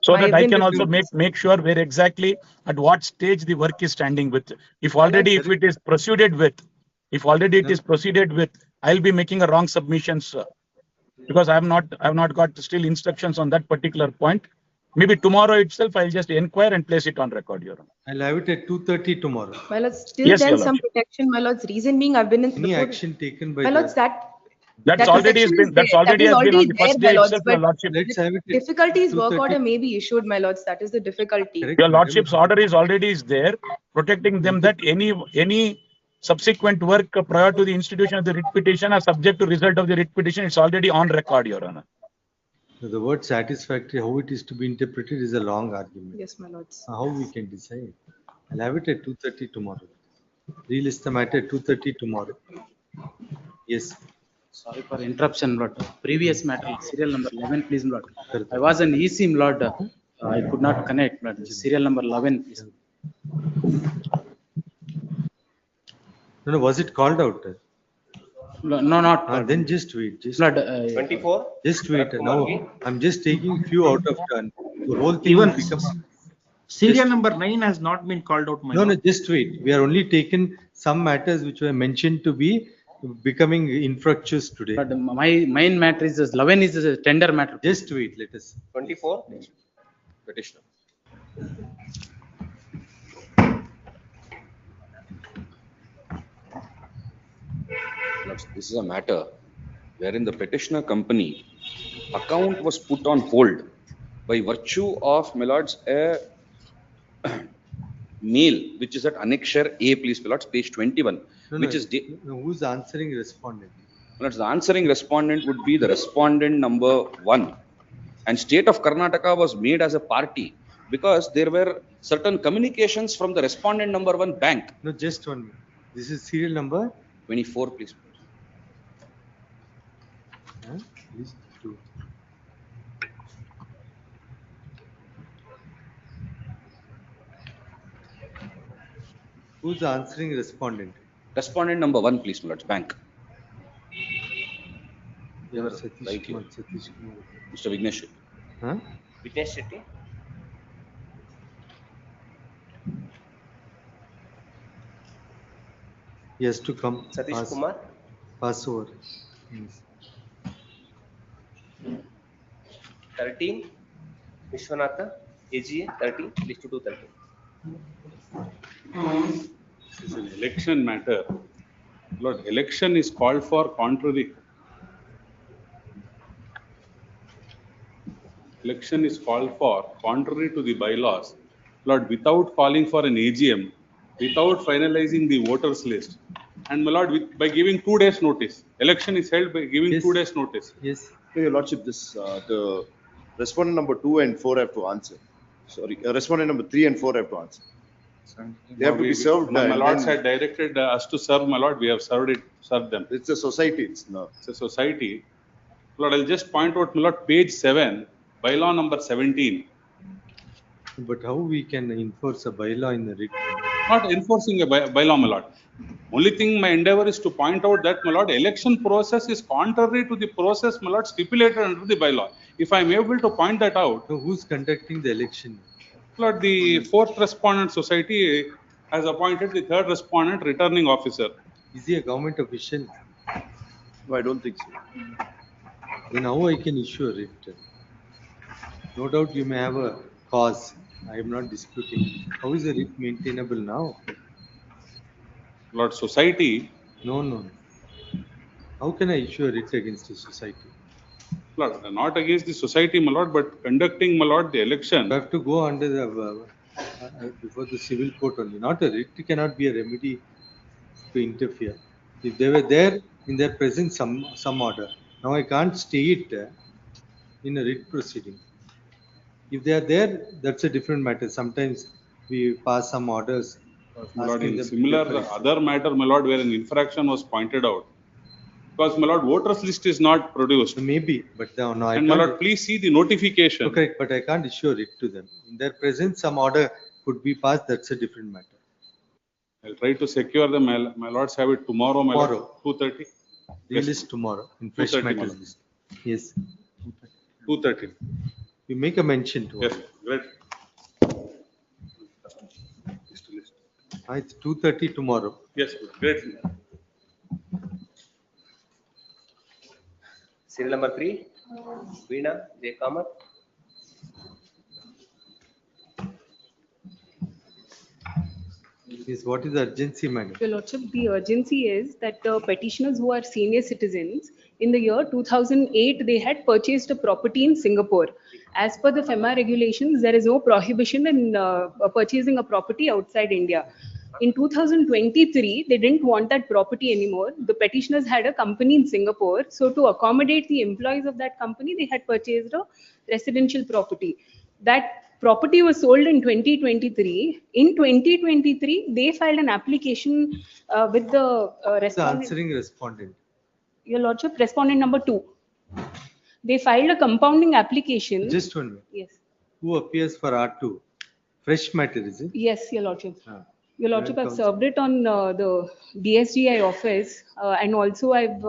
so that I can also make sure where exactly at what stage the work is standing with. If it is proceeded with, I'll be making a wrong submissions because I have not got still instructions on that particular point. Maybe tomorrow itself, I'll just inquire and place it on record, Your Honor. I'll have it at 2:30 tomorrow. My lords, still then some protection, my lords. Reason being, I've been in any action taken by my lords that's already has been on the first day itself, Your Lordship. Let's have it. Difficulties work order may be issued, my lords. That is the difficulty. Your Lordship's order is already there, protecting them that any subsequent work prior to the institution of the writ petition are subject to result of the writ petition. It's already on record, Your Honor. The word satisfactory, how it is to be interpreted is a long argument. Yes, my lords. How we can decide? I'll have it at 2:30 tomorrow. Relist the matter at 2:30 tomorrow. Yes. Sorry for interruption, Lord. Previous matter, serial number 11, please, Lord. I was an eSIM, Lord. I could not connect, Lord. Serial number 11, please. No, was it called out? No, not. Then just wait. Just 24. Just wait. Now I'm just taking few out of turn. The whole thing Even becomes. Serial number 9 has not been called out. No, just wait. We are only taken some matters which were mentioned to be becoming infructuous today. But my main matter is 11 is a tender matter. Just wait. Let us. 24. Petitioner. This is a matter wherein the petitioner company account was put on hold by virtue of, my lords, a mail, which is at annexure A, please, my lords, page 21, No, which no, is, no, who's answering respondent? my lords, the answering respondent would be the respondent number 1. And state of Karnataka was made as a party because there were certain communications from the respondent number 1 bank. No, just 1 minute. This is serial number? 24, please. Huh? List 2. Who's the answering respondent? Respondent number 1, please, my lords, bank. Yeah, Right Satish here. Kumar, Satish Kumar. Mr. Vignesh. Huh? Vignesh Shetty. He has to come. Satish Kumar. Pass over. Yes. 13. Vishwanatha. AGA 13. List 2 13. This is an election matter. Lord, election is called for contrary. Election is called for contrary to the bylaws. Lord, without calling for an AGM, without finalizing the voters list, and my lord, by giving 2 days notice. Election is held by giving Yes. 2 days notice. Yes. Your Lordship, this, the respondent number 2 and 4 have to answer. Sorry, respondent number 3 and 4 have to answer. They have to be served. My and lords then- had directed us to serve, my lord, we have served them. It's a society, it's not. It's a society. Lord, I'll just point out, my lord, page 7, bylaw number 17. But how we can enforce a bylaw in the writ? Not enforcing a bylaw, my lord. Only thing my endeavor is to point out that, my lord, election process is contrary to the process, my lord, stipulated under the bylaw. If I am able to point that out. So who's conducting the election? Lord, the 4th respondent society has appointed the 3rd respondent returning officer. Is he a government official? No, I don't think so. Then how I can issue a writ? No doubt you may have a cause. I am not disputing. How is the writ maintainable now? Lord, society. No, no. How can I issue a writ against a society? Lord, not against the society, my lord, but conducting, my lord, the election. You have to go under the before the civil court only. Not a writ cannot be a remedy to interfere. If they were there in their presence, some order. Now I can't stay it in a writ proceeding. If they are there, that's a different matter. Sometimes we pass some orders. My lord, asking in them similar to differ. other matter, my lord, where an infraction was pointed out. Because, my lord, voters list is not produced. Maybe, but no, I And, my can't. lord, please see the notification. Okay, but I can't issue a writ to them. In their presence, some order could be passed. That's a different matter. I'll try to secure them. My lords have it tomorrow, my lord, Tomorrow. 2:30. Deal list tomorrow in fresh 2:30, matters madam. list. Yes. 2:30. You make a mention to Yes, it. great. It's 2:30 tomorrow. Yes, great. Serial number 3. Veena J. Kamath. Yes, what is the urgency, madam? Your Lordship, the urgency is that the petitioners who are senior citizens, in the year 2008, they had purchased a property in Singapore. As per the FEMA regulations, there is no prohibition in purchasing a property outside India. In 2023, they didn't want that property anymore. The petitioners had a company in Singapore. So to accommodate the employees of that company, they had purchased a residential property. That property was sold in 2023. In 2023, they filed an application with the The respondent. answering respondent. Your Lordship, respondent number 2. They filed a compounding application. Just 1 minute. Yes. Who appears for R2? Fresh matter, is it? Yes, Your Lordship. Ah. Your Lordship, I've Counsel. served it on the DSGI office and also I've.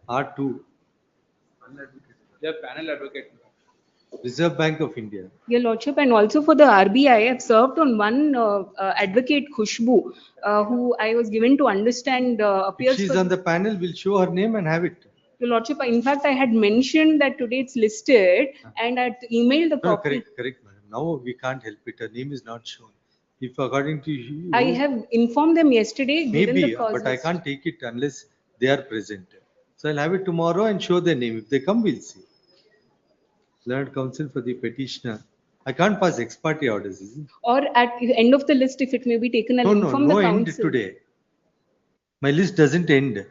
R2. They're panel advocate. Reserve Bank of India. Your Lordship, and also for the RBI, I've served on one advocate Khushbu, who I was given to understand If appears. she's for- on the panel, we'll show her name and have it. Your Lordship, in fact, I had mentioned that today it's listed and I had emailed the No, copy. correct, madam. Now we can't help it. Her name is not shown. If according to you. I have informed them yesterday, given the Maybe, cause. but I can't take it unless they are present. So I'll have it tomorrow and show their name. If they come, we'll see. Learned counsel for the petitioner. I can't pass ex parte orders, is it? Or at the end of the list, if it may be taken, I'll inform the No end council. today. My list doesn't end.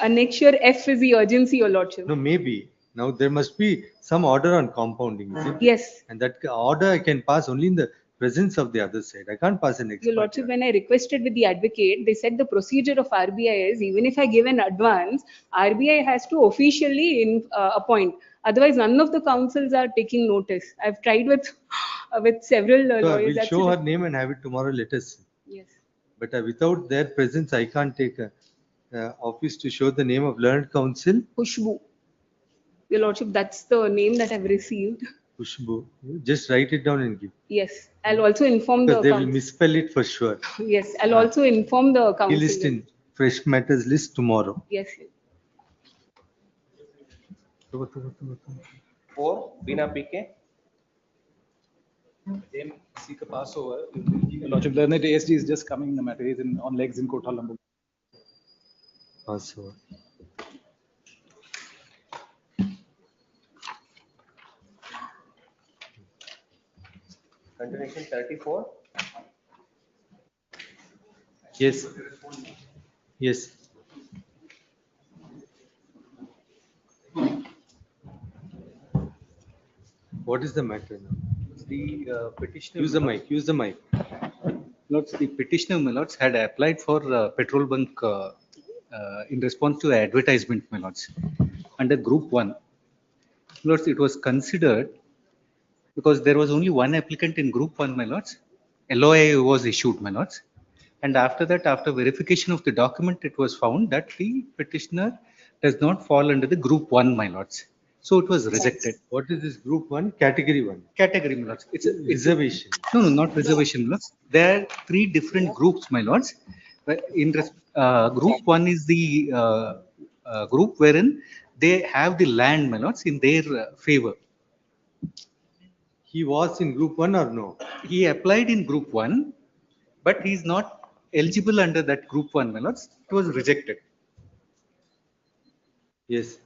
Next year, F is the urgency, Your Lordship. No, maybe. Now there must be some order on compounding, is it? Yes. And that order I can pass only in the presence of the other side. I can't pass an ex Your parte. Lordship, when I requested with the advocate, they said the procedure of RBI is even if I give an advance, RBI has to officially appoint. Otherwise, none of the councils are taking notice. I've tried with several So lawyers. we'll That's show it. her name and have it tomorrow. Let us see. Yes. But without their presence, I can't take a office to show the name of learned counsel. Khushbu. Your Lordship, that's the name that I've received. Khushbu. Just write it down and give. Yes. I'll also inform the Because they will council. misspell it for sure. Yes. I'll also inform the He council. list in fresh matters list tomorrow. Yes. 4, Bina PK. Then seek a passover. Your Lordship, the ASD is just coming. The matter is on legs in court hall number. Passover. Continuation 34. Yes. Yes. What is the matter now? The petitioner. Use the mic. Use the mic. Lords, the petitioner, my lords, had applied for petrol bunk in response to the advertisement, my lords, under Group 1. Lords, it was considered because there was only one applicant in Group 1, my lords. LOA was issued, my lords. And after that, after verification of the document, it was found that the petitioner does not fall under the Group 1, my lords. So it was rejected. What is this Group 1? Category 1. Category, my lords. It's reservation. No, not reservation, my lords. There are 3 different groups, my lords. Group 1 is the group wherein they have the land, my lords, in their favor. He was in Group 1 or no? He applied in Group 1, but he is not eligible under that Group 1, my lords. It was rejected. Yes.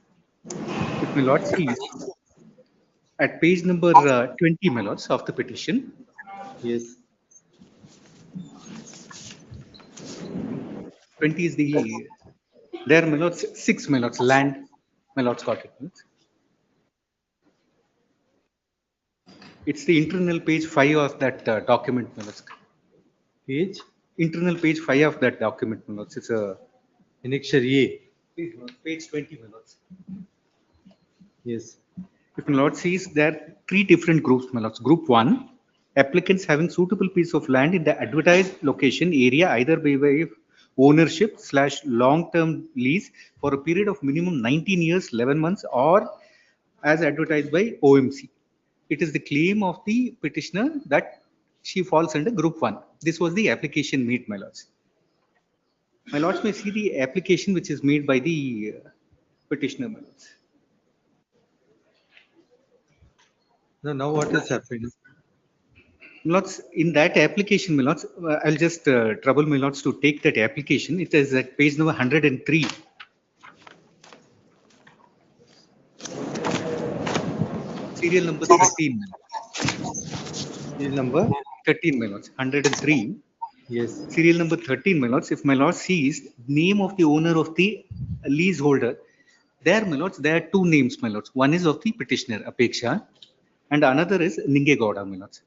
If my lords see at page number 20, my lords, of the petition. Yes. 20 is the, there, my lords, 6, my lords, land, my lords got it. It's the internal page 5 of that document, my lords. Page? Internal page 5 of that document, my lords. It's a annexure A. Page 20, my lords. Yes. If my lord sees there are 3 different groups, my lords. Group 1, applicants having suitable piece of land in the advertised location area, either by way of ownership / long-term lease for a period of minimum 19 years, 11 months, or as advertised by OMC. It is the claim of the petitioner that she falls under Group 1. This was the application made, my lords. My lords may see the application which is made by the petitioner, my lords. Now what has happened? Lords, in that application, my lords, I'll just trouble my lords to take that application. It is at page number 103. Serial number 13. Serial number 13, my lords. 103. Yes. Serial number 13, my lords. If my lord sees name of the owner of the leaseholder, there, my lords, there are 2 names, my lords. One is of the petitioner, Apeksha, and another is Ningegowda, my lords.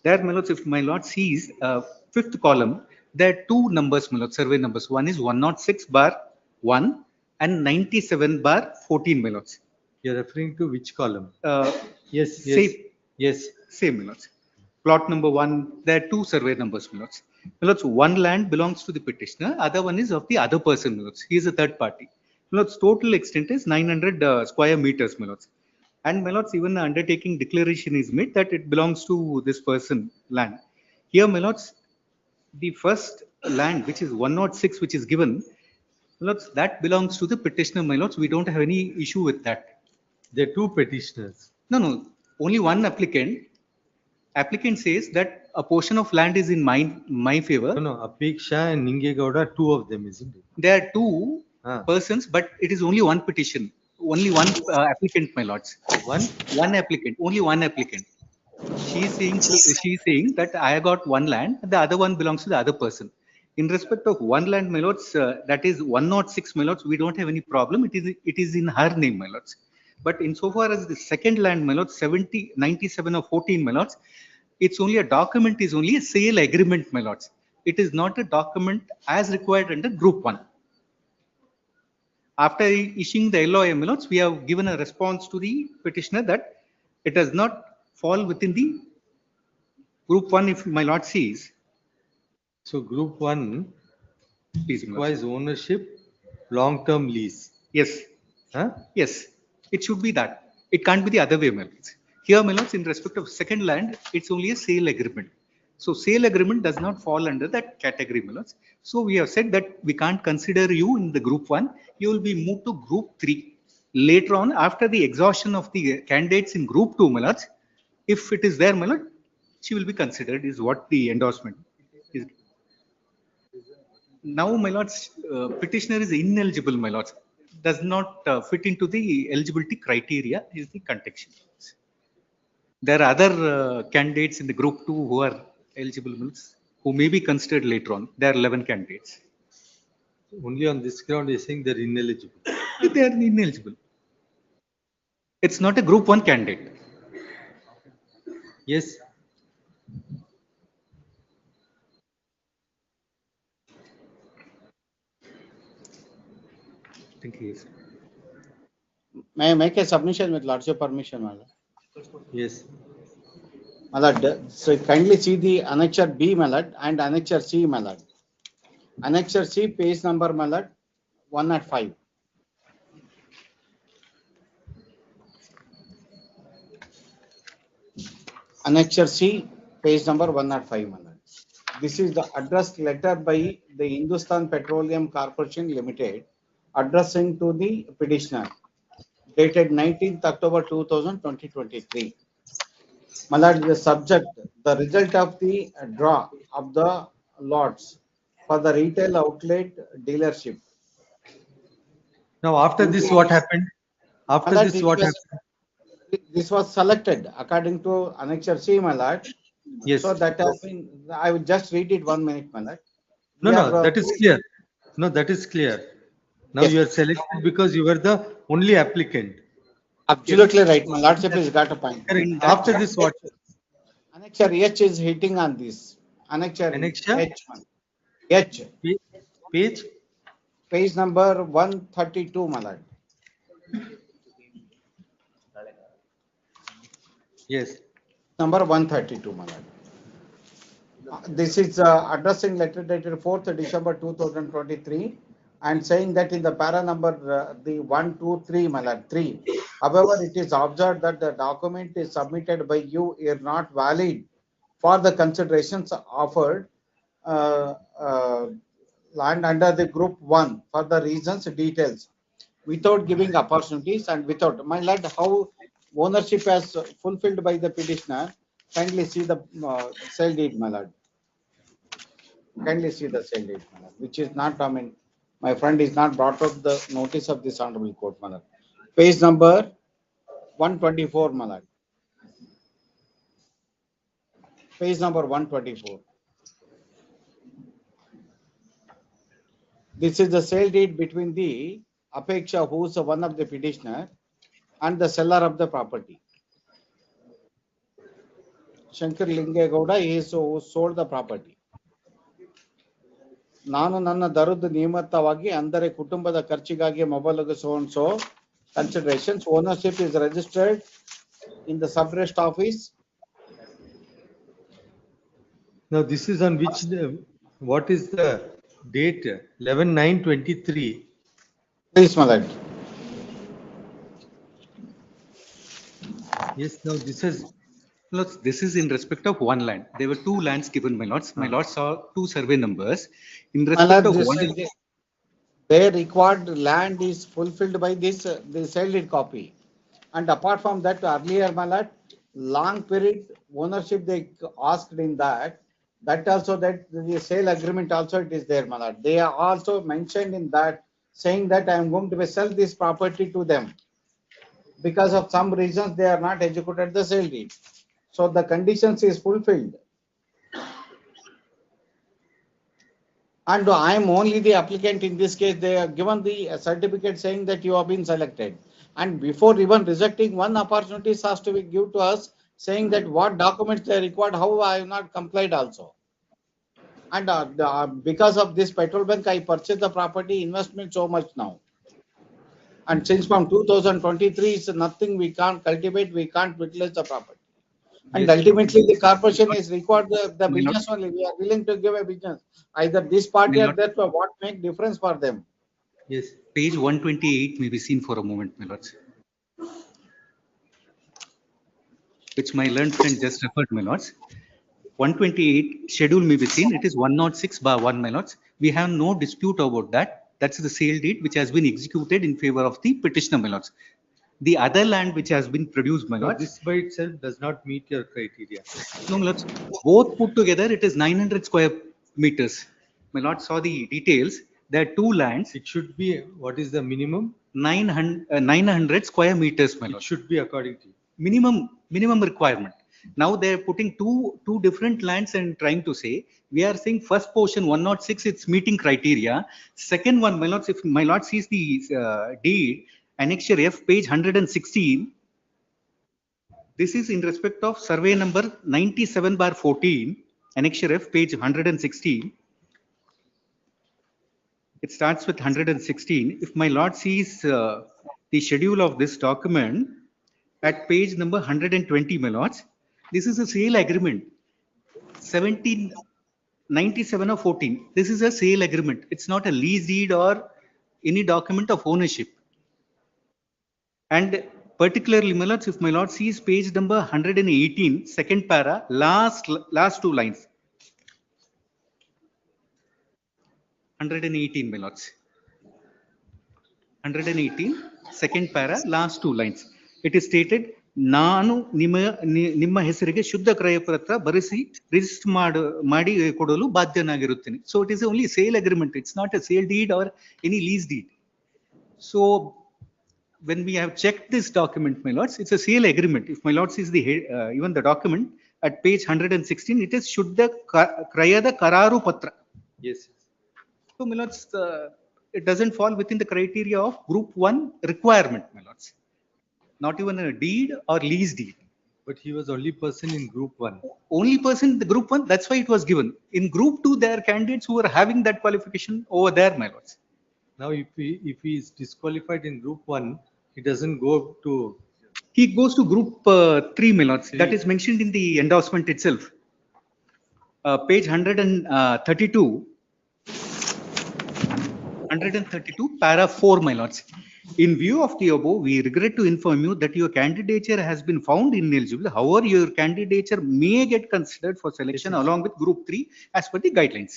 There, my lords, if my lord sees 5th column, there are 2 numbers, my lords, survey numbers. One is 106/1 and 97/14, my lords. You're referring to which column? Yes. Same. Yes. Same, my lords. Plot number 1, there are 2 survey numbers, my lords. My lords, one land belongs to the petitioner, other one is of the other person, my lords. He is a third party. My lords, total extent is 900 square meters, my lords. And my lords, even the undertaking declaration is made that it belongs to this person land. Here, my lords, the first land, which is 106, which is given, my lords, that belongs to the petitioner, my lords. We don't have any issue with that. There are 2 petitioners. No, only one applicant. Applicant says that a portion of land is in my favor. No, Apeksha and Ningegowda, 2 of them, isn't it? There are 2 persons, but it is only one petition. only one applicant, my lords. One applicant, only one applicant. She's saying that I got one land, the other one belongs to the other person. In respect of one land, my lords, that is 106, my lords, we don't have any problem. It is in her name, my lords. But insofar as the second land, my lords, 97 or 14, my lords, it's only a document, is only a sale agreement, my lords. It is not a document as required under Group 1. After issuing the LOA, my lords, we have given a response to the petitioner that it does not fall within the Group 1, if my lord sees. So Group 1 requires ownership, long-term lease. Yes. Huh? Yes. It should be that. It can't be the other way, my lords. Here, my lords, in respect of second land, it's only a sale agreement. So sale agreement does not fall under that category, my lords. So we have said that we can't consider you in the Group 1. You will be moved to Group 3. Later on, after the exhaustion of the candidates in Group 2, my lords, if it is there, my lord, she will be considered, is what the endorsement is. Now, my lords, petitioner is ineligible, my lords, does not fit into the eligibility criteria, is the contention. There are other candidates in the Group 2 who are eligible, who may be considered later on. There are 11 candidates. Only on this ground, you're saying they're ineligible. They are ineligible. It's not a Group 1 candidate. Yes. I think he is. May I make a submission with lordship permission, my lord? Yes. My lord, so kindly see the annexure B, my lord, and annexure C, my lord. Annexure C, page number, my lord, 105. Annexure C, page number 105, my lord. This is the addressed letter by the Hindustan Petroleum Corporation Limited, addressing to the petitioner, dated 19th October 2023. My lord, the subject, the result of the draw of the lots for the retail outlet dealership. Now, after this, what happened? After My lord, this, what happened? This was selected according to Annexure C, my lord. Yes. So that has been, I will just read it 1 minute, my lord. No, that is clear. No, that is clear. Now Yes. you are selected because you were the only applicant. Absolutely right. My lordship has got a point. After this, what? Annexure H is hitting on this. Annexure H1. H. Page? Page number 132, my lord. Yes. Number 132, my lord. This is addressing letter dated 4th December 2023 and saying that in the para number the 1, 2, 3, my lord, 3. However, it is observed that the document is submitted by you is not valid for the considerations offered land under the Group 1 for the reasons details without giving opportunities and without, my lord, how ownership has fulfilled by the petitioner. Kindly see the sale deed, my lord. Kindly see the sale deed, my lord, which is not, I mean, my friend is not brought up the notice of this honorable court, my lord. Page number 124, my lord. Page number 124. This is the sale deed between the Apeksha, who is one of the petitioner, and the seller of the property. Shankar Lingegowda is who sold the property. ನಾನು ನನ್ನ ದರದ ನಿಯಮಿತವಾಗಿ ಅಂದರೆ ಕುಟುಂಬದ ಖರ್ಚಿಗಾಗಿ ಮೊಬೈಲ್ಗೆ so and so considerations. Ownership is registered in the sub-rest office. Now this is on which, what is the date? 11/9/23. Please, my lord. Yes, now This is in respect of one land. There were two lands given, my lords. My lords saw two survey numbers. In respect of one, their required land is fulfilled by this the sale deed copy. And apart from that, earlier, my lord, long period ownership they asked in that. That also, that the sale agreement also it is there, my lord. They are also mentioned in that, saying that I am going to sell this property to them. Because of some reasons, they are not executed the sale deed. So the conditions is fulfilled. And I am only the applicant in this case. They have given the certificate saying that you have been selected. And before even rejecting, one opportunity has to be given to us saying that what documents they required, how I have not complied also. And because of this petrol bank, I purchased the property, investment so much now. And since from 2023, it's nothing we can't cultivate, we can't utilize the property. And Yes. ultimately, the corporation is required the My lord. business only. We are willing to give a business. Either this party My or lord. that, what make difference for them? Yes, page 128 may be seen for a moment, my lords. Which my learned friend just referred, my lords. 128 schedule may be seen. It is 106/1, my lords. We have no dispute about that. That's the sale deed which has been executed in favor of the petitioner, my lords. The other land which has been produced, my So lords. this by itself does not meet your criteria. No, my lords. Both put together, it is 900 square meters. My lord saw the details. There are two lands. It should be, what is the minimum? 900 square meters, my lord. It should be according to you. Minimum requirement. Now they are putting two different lands and trying to say, we are saying first portion 106, it's meeting criteria. Second one, my lords, if my lord sees the deed, annexure F, page 116, this is in respect of survey number 97/14, annexure F, page 116. It starts with 116. If my lord sees the schedule of this document at page number 120, my lords, this is a sale agreement. 1797 or 14. This is a sale agreement. It's not a lease deed or any document of ownership. And particularly, my lords, if my lord sees page number 118, second para, last two lines. 118, my lords. 118, second para, last two lines. It is stated, ನಾನು ನಿಮ್ಮ ಹೆಸರಿಗೆ ಶುದ್ಧ ಕ್ರಯ ಪತ್ರ ಬರೆಸಿ register ಮಾಡಿ ಕೊಡಲು ಬಾಧ್ಯನಾಗಿರುತ್ತೇನೆ. So it is only sale agreement. It's not a sale deed or any lease deed. So when we have checked this document, my lords, it's a sale agreement. If my lord sees the even the document at page 116, it is ಶುದ್ಧ ಕ್ರಯದ ಕರಾರು ಪತ್ರ. Yes. So my lords, it doesn't fall within the criteria of group 1 requirement, my lords. Not even a deed or lease deed. But he was only person in group 1. Only person in the group 1, that's why it was given. In group 2, there are candidates who are having that qualification over there, my lords. Now, if he is disqualified in group 1, he doesn't go to. He goes to group 3, my lords. That is mentioned in the endorsement itself. Page 132. 132, para 4, my lords. In view of the above, we regret to inform you that your candidature has been found ineligible. However, your candidature may get considered for selection along with group 3 as per the guidelines.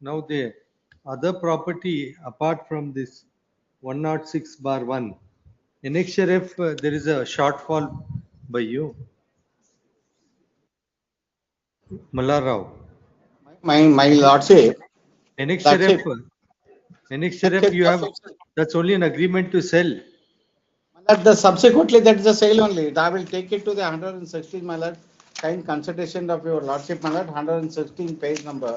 Now, the other property apart from this 106/1, annexure F, there is a shortfall by you. Mallarao. My lordship. Annexure F. Annexure F, you have, that's only an agreement to sell. Subsequently, that is a sale only. I will take it to the 116, my lord. Kind consideration of your lordship, my lord. 116 page number,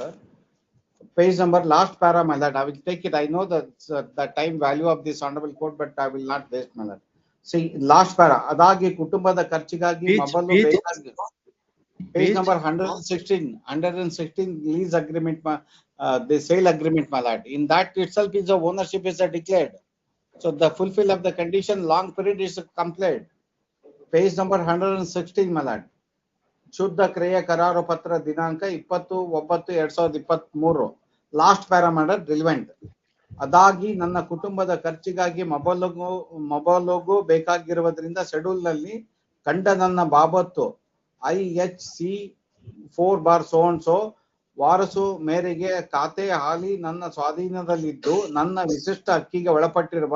last para, my lord. I will take it. I know that the time value of this honorable court, but I will not waste, my lord. See, last para. Adagi kutumbada karchigagi maballu ಬೇಕಾಗಿ. Page number 116 lease agreement, the sale agreement, my lord. In that itself is the ownership is declared. So the fulfill of the condition, long period is complete. Page number 116, my lord. ಶುದ್ಧ ಕ್ರಿಯೆ ಕರಾರು ಪತ್ರ ದಿನಾಂಕ 20/9/2023. Last parameter relevant. ಅದಾಗಿ ನನ್ನ ಕುಟುಂಬದ ಖರ್ಚಿಗಾಗಿ ಮೊಬೈಲ್ಗೂ ಬೇಕಾಗಿರುವುದರಿಂದ schedule ನಲ್ಲಿ ಕಂಡ ನನ್ನ ಬಾಬತ್ತು IHC 4/so ವಾರಸು ಮೇರೆಗೆ ಖಾತೆ ಹಾಲಿ ನನ್ನ ಸ್ವಾಧೀನದಲ್ಲಿದ್ದು ನನ್ನ ವಿಶಿಷ್ಟ ಹಕ್ಕಿಗೆ ಒಳಪಟ್ಟಿರುವ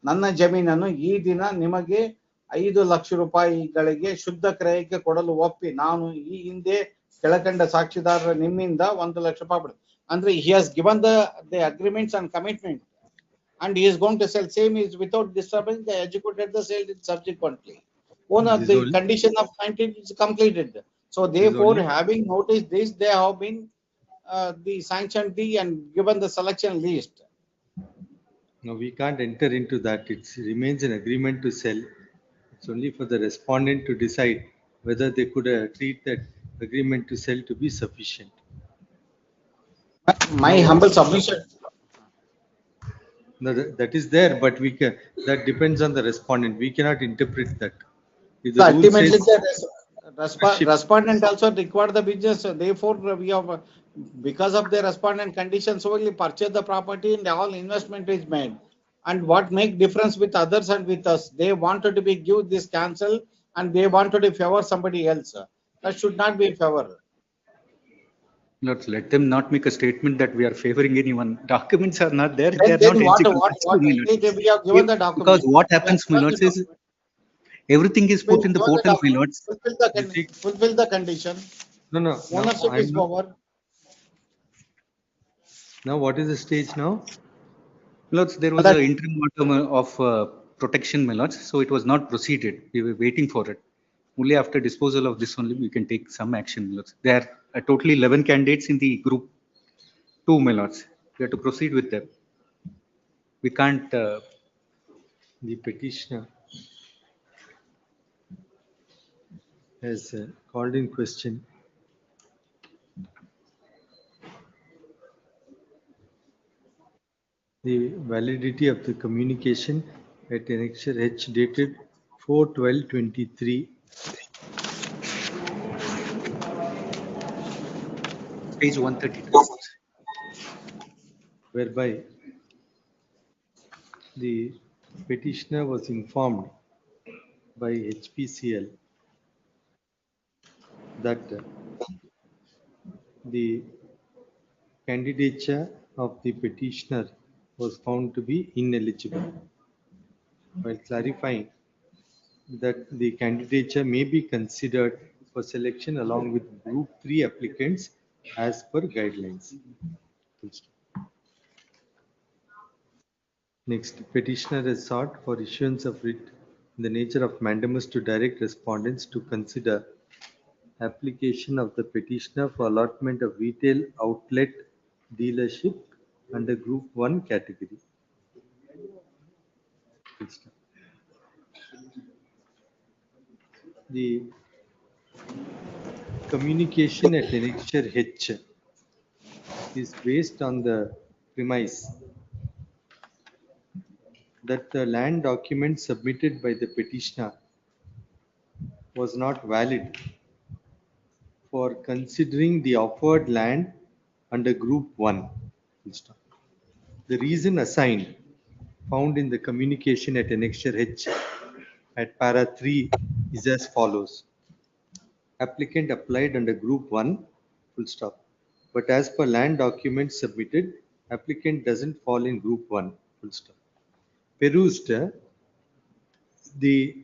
ನನ್ನ ಜಮೀನನ್ನು ಈ ದಿನ ನಿಮಗೆ 5 ಲಕ್ಷ ರೂಪಾಯಿಗಳಿಗೆ ಶುದ್ಧ ಕ್ರಯಕ್ಕೆ ಕೊಡಲು ಒಪ್ಪಿ ನಾನು ಈ ಹಿಂದೆ ಕೆಳಕಂಡ ಸಾಕ್ಷಿದಾರರ ನಿಮ್ಮಿಂದ 1 ಲಕ್ಷ ರೂಪಾಯಿ. ಅಂದ್ರೆ he has given the agreements and commitment and he is going to sell. Same is without disturbing, they executed the sale subsequently. Owner, This the only- condition of 19 is completed. So This therefore, only- having noticed this, they have been the sanctioned the and given the selection list. No, we can't enter into that. It remains an agreement to sell. It's only for the respondent to decide whether they could treat that agreement to sell to be sufficient. My No, humble submission. No, that is there, but we can, that depends on the respondent. We cannot interpret that. If So the rule ultimately, says the respondent also required the business. Therefore, we have, because of the respondent conditions, only purchase the property and all investment is made. And what make difference with others and with us? They wanted to be give this cancel and they wanted to favor somebody else. That should not be favor. Let them not make a statement that we are favoring anyone. Documents are not there. Then, They are not what executable. we have given the document. Because what happens, my lords, is everything is put in the portal, my lords. Fulfill the condition. No. Ownership is over. Now, what is the stage now? Lords, there was an interim order of protection, my lords, so it was not proceeded. We were waiting for it. Only after disposal of this only we can take some action, my lords. There are totally 11 candidates in the group 2, my lords. We have to proceed with them. We can't. The petitioner has called in question the validity of the communication at annexure H dated 4/12/23. Page 132. Whereby the petitioner was informed by HPCL that the candidature of the petitioner was found to be ineligible, while clarifying that the candidature may be considered for selection along with group 3 applicants as per guidelines. Next, petitioner has sought for issuance of writ in the nature of mandamus to direct respondents to consider application of the petitioner for allotment of retail outlet dealership under group 1 category. The communication at annexure H is based on the premise that the land document submitted by the petitioner was not valid for considering the offered land under group 1. The reason assigned found in the communication at annexure H at para 3 is as follows. Applicant applied under group 1, full stop. But as per land documents submitted, applicant doesn't fall in group 1, full stop. Perused the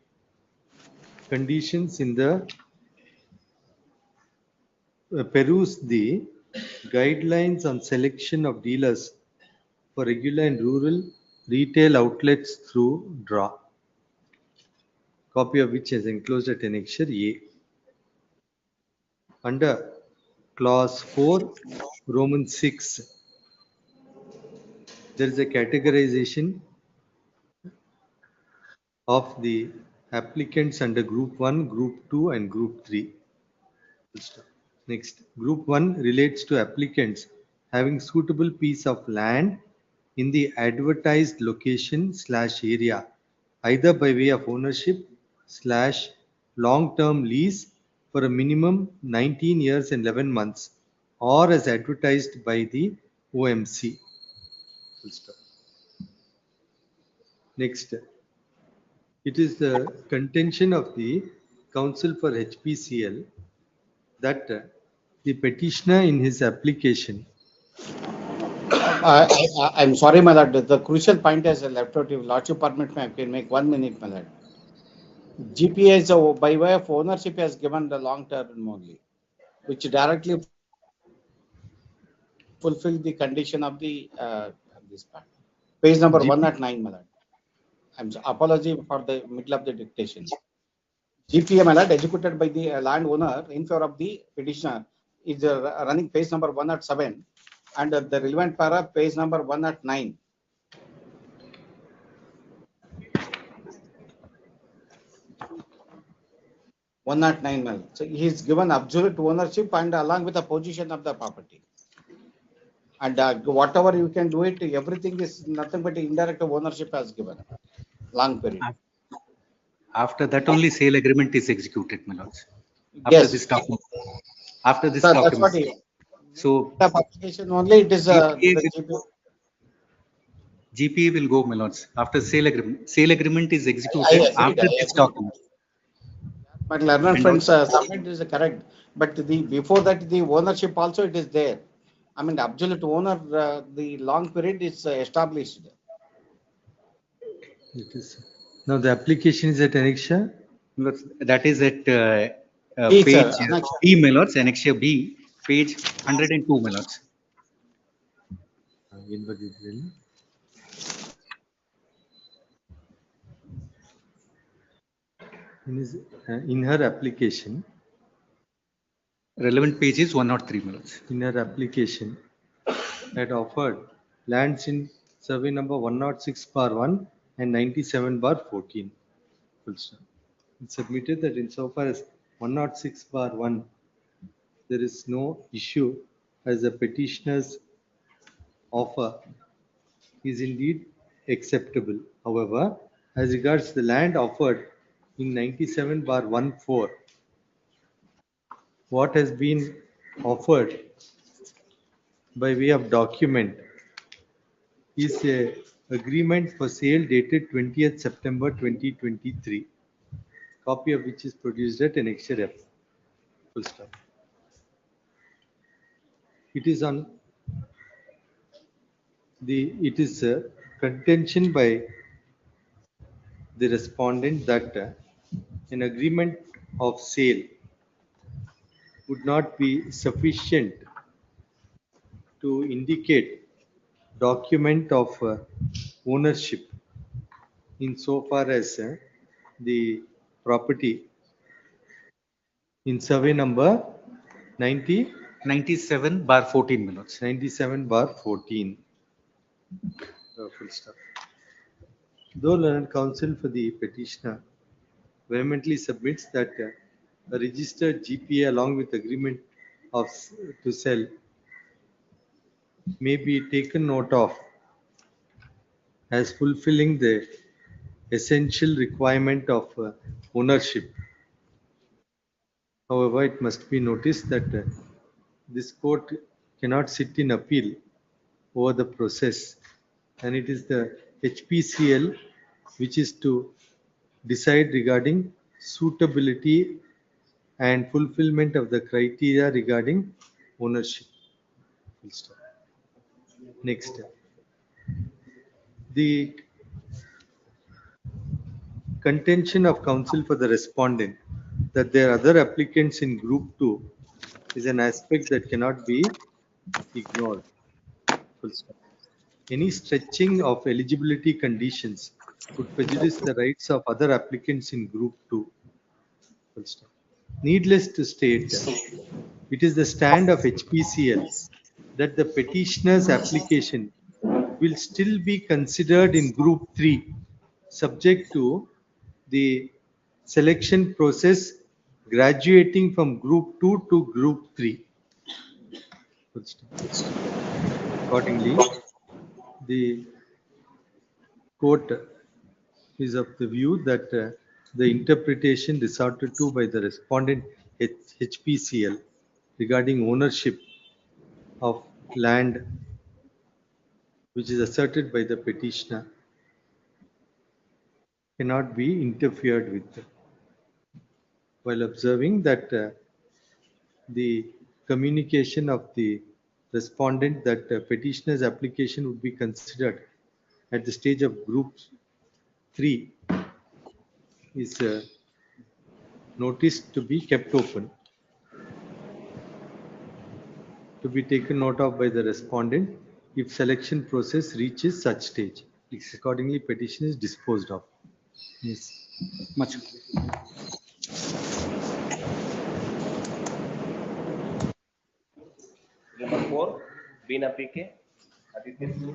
conditions in the peruse the guidelines on selection of dealers for regular and rural retail outlets through draw, copy of which is enclosed at annexure A. Under clause 4 Roman 6, there is a categorization of the applicants under group 1, group 2 and group 3. Next, group 1 relates to applicants having suitable piece of land in the advertised location / area, either by way of ownership / long-term lease for a minimum 19 years and 11 months, or as advertised by the OMC. Next, it is the contention of the counsel for HPCL that the petitioner in his application. I'm sorry, my lord. The crucial point is left out. If lordship permit me, I can make 1 minute, my lord. GPS by way of ownership has given the long term only, which directly fulfill the condition of the this part. Page number 109, my lord. Apology for the middle of the dictation. GPA, my lord, executed by the landowner in favor of the petitioner is running page number 107, and the relevant para page number 109. So he is given absolute ownership and along with the position of the property. And whatever you can do it, everything is nothing but indirect ownership as given. Long period. After that only sale agreement is executed, my lords. Yes. After this Sir, document. that's what he, So the application only it is GPA will go, my lords. After sale agreement. Sale agreement is executed I agree, after I this agree. document. But learner And friends, submit is correct. But the before that, the ownership also it is there. I mean, the absolute owner, the long period is established. It is. Now the application is at Annexure. That is at B, page sir, Annexure. B, my lords, Annexure B, page 102, my lords. In her application, relevant page is 103, my lords. In her application, had offered lands in survey number 106/1 and 97/14. Full stop. It submitted that insofar as 106/1, there is no issue as the petitioner's offer is indeed acceptable. However, as regards the land offered in 97/14, what has been offered by way of document is a agreement for sale dated 20th September 2023, copy of which is produced at Annexure F. Full stop. It is on it is a contention by the respondent that an agreement of sale would not be sufficient to indicate document of ownership insofar as the property in survey number 97/14 minutes. 97/14. Full stop. Though learned counsel for the petitioner vehemently submits that a registered GPA along with agreement of to sell may be taken note of as fulfilling the essential requirement of ownership. However, it must be noticed that this court cannot sit in appeal over the process, and it is the HPCL which is to decide regarding suitability and fulfillment of the criteria regarding ownership. Full stop. Next, the contention of counsel for the respondent that there are other applicants in group 2 is an aspect that cannot be ignored. Full stop. Any stretching of eligibility conditions would prejudice the rights of other applicants in group 2. Full stop. Needless to state, it is the stand of HPCL that the petitioner's application will still be considered in group 3 subject to the selection process graduating from group 2 to group 3. Accordingly, the court is of the view that the interpretation resorted to by the respondent HPCL regarding ownership of land which is asserted by the petitioner cannot be interfered with, while observing that the communication of the respondent that petitioner's application would be considered at the stage of group 3 is noticed to be kept open, to be taken note of by the respondent if selection process reaches such stage. Accordingly, petition is disposed of. Yes. Much. Number 4, Beena PK, Aditya.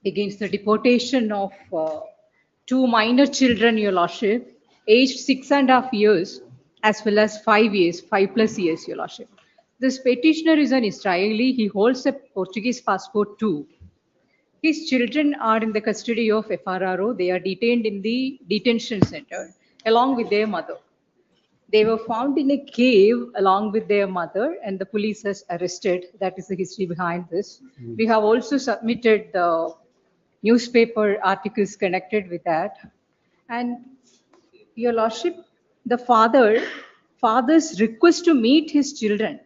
Against the deportation of two minor children, Your Lordship, aged 6.5 years, as well as 5 years, 5+ years, Your Lordship. This petitioner is an Israeli. He holds a Portuguese passport too. His children are in the custody of FRRO. They are detained in the detention center along with their mother. They were found in a cave along with their mother, and the police has arrested. That is the history behind this. We have also submitted the newspaper articles connected with that. And Your Lordship, the father's request to meet his children,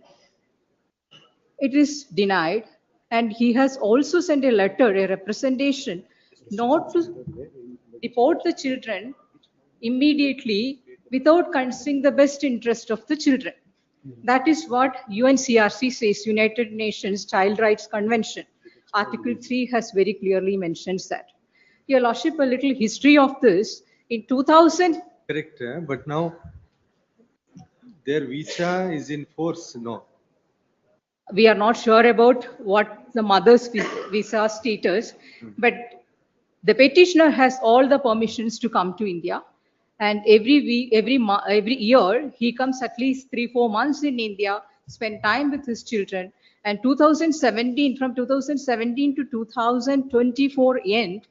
it is denied. And he has also sent a letter, a representation, not to deport the children immediately without considering the best interest of the children. That is what UNCRC says, United Nations Child Rights Convention. Article 3 has very clearly mentions that. Your Lordship, a little history of this. In 2000. Correct, but now their visa is in force, no? We are not sure about what the mother's visa status, but the petitioner has all the permissions to come to India. And every week, every year, he comes at least 3-4 months in India, spend time with his children. And 2017, from 2017 to 2024 end,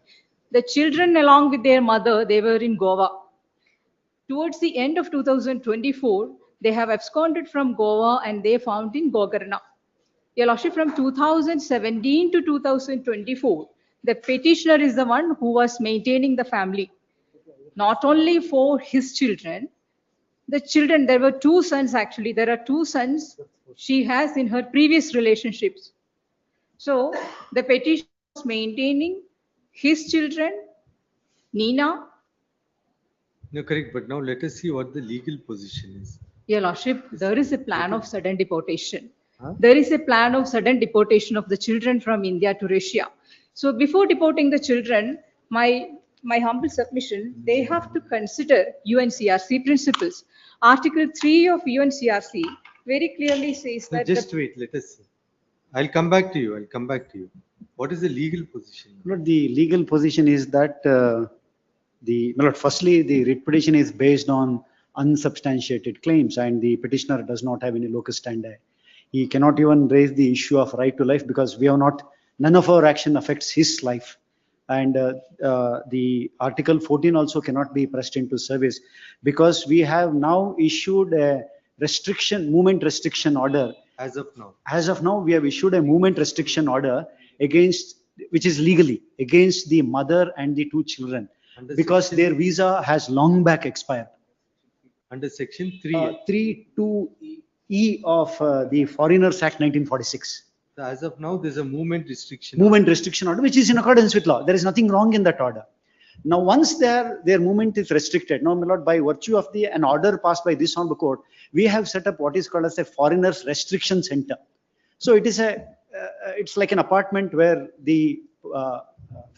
the children along with their mother, they were in Goa. Towards the end of 2024, they have absconded from Goa and they found in Gokarna. Your Lordship, from 2017 to 2024, the petitioner is the one who was maintaining the family. Not only for his children, the children, there were 2 sons actually. There are 2 sons she has in her previous relationships. So the petitioner was maintaining his children, Nina. No, correct. But now let us see what the legal position is. Your Lordship, there is a plan of sudden deportation. Huh? There is a plan of sudden deportation of the children from India to Russia. So before deporting the children, my humble submission, they have to consider UNCRC principles. Article 3 of UNCRC very clearly says No, that. just wait, let us see. I'll come back to you. What is the legal position? The legal position is that firstly, the writ petition is based on unsubstantiated claims, and the petitioner does not have any locus standi. He cannot even raise the issue of right to life because none of our action affects his life. And the Article 14 also cannot be pressed into service because we have now issued a movement restriction order. As of now, we have issued a movement restriction order which is legally against the mother and the 2 children because their visa has long back expired. Under section 3. 3(2)(e) of the Foreigners Act 1946. So as of now, there's a movement restriction. Movement restriction order, which is in accordance with law. There is nothing wrong in that order. Now, once their movement is restricted, now, my lord, by virtue of an order passed by this honorable court, we have set up what is called as a Foreigners Restriction Center. So it is it's like an apartment where the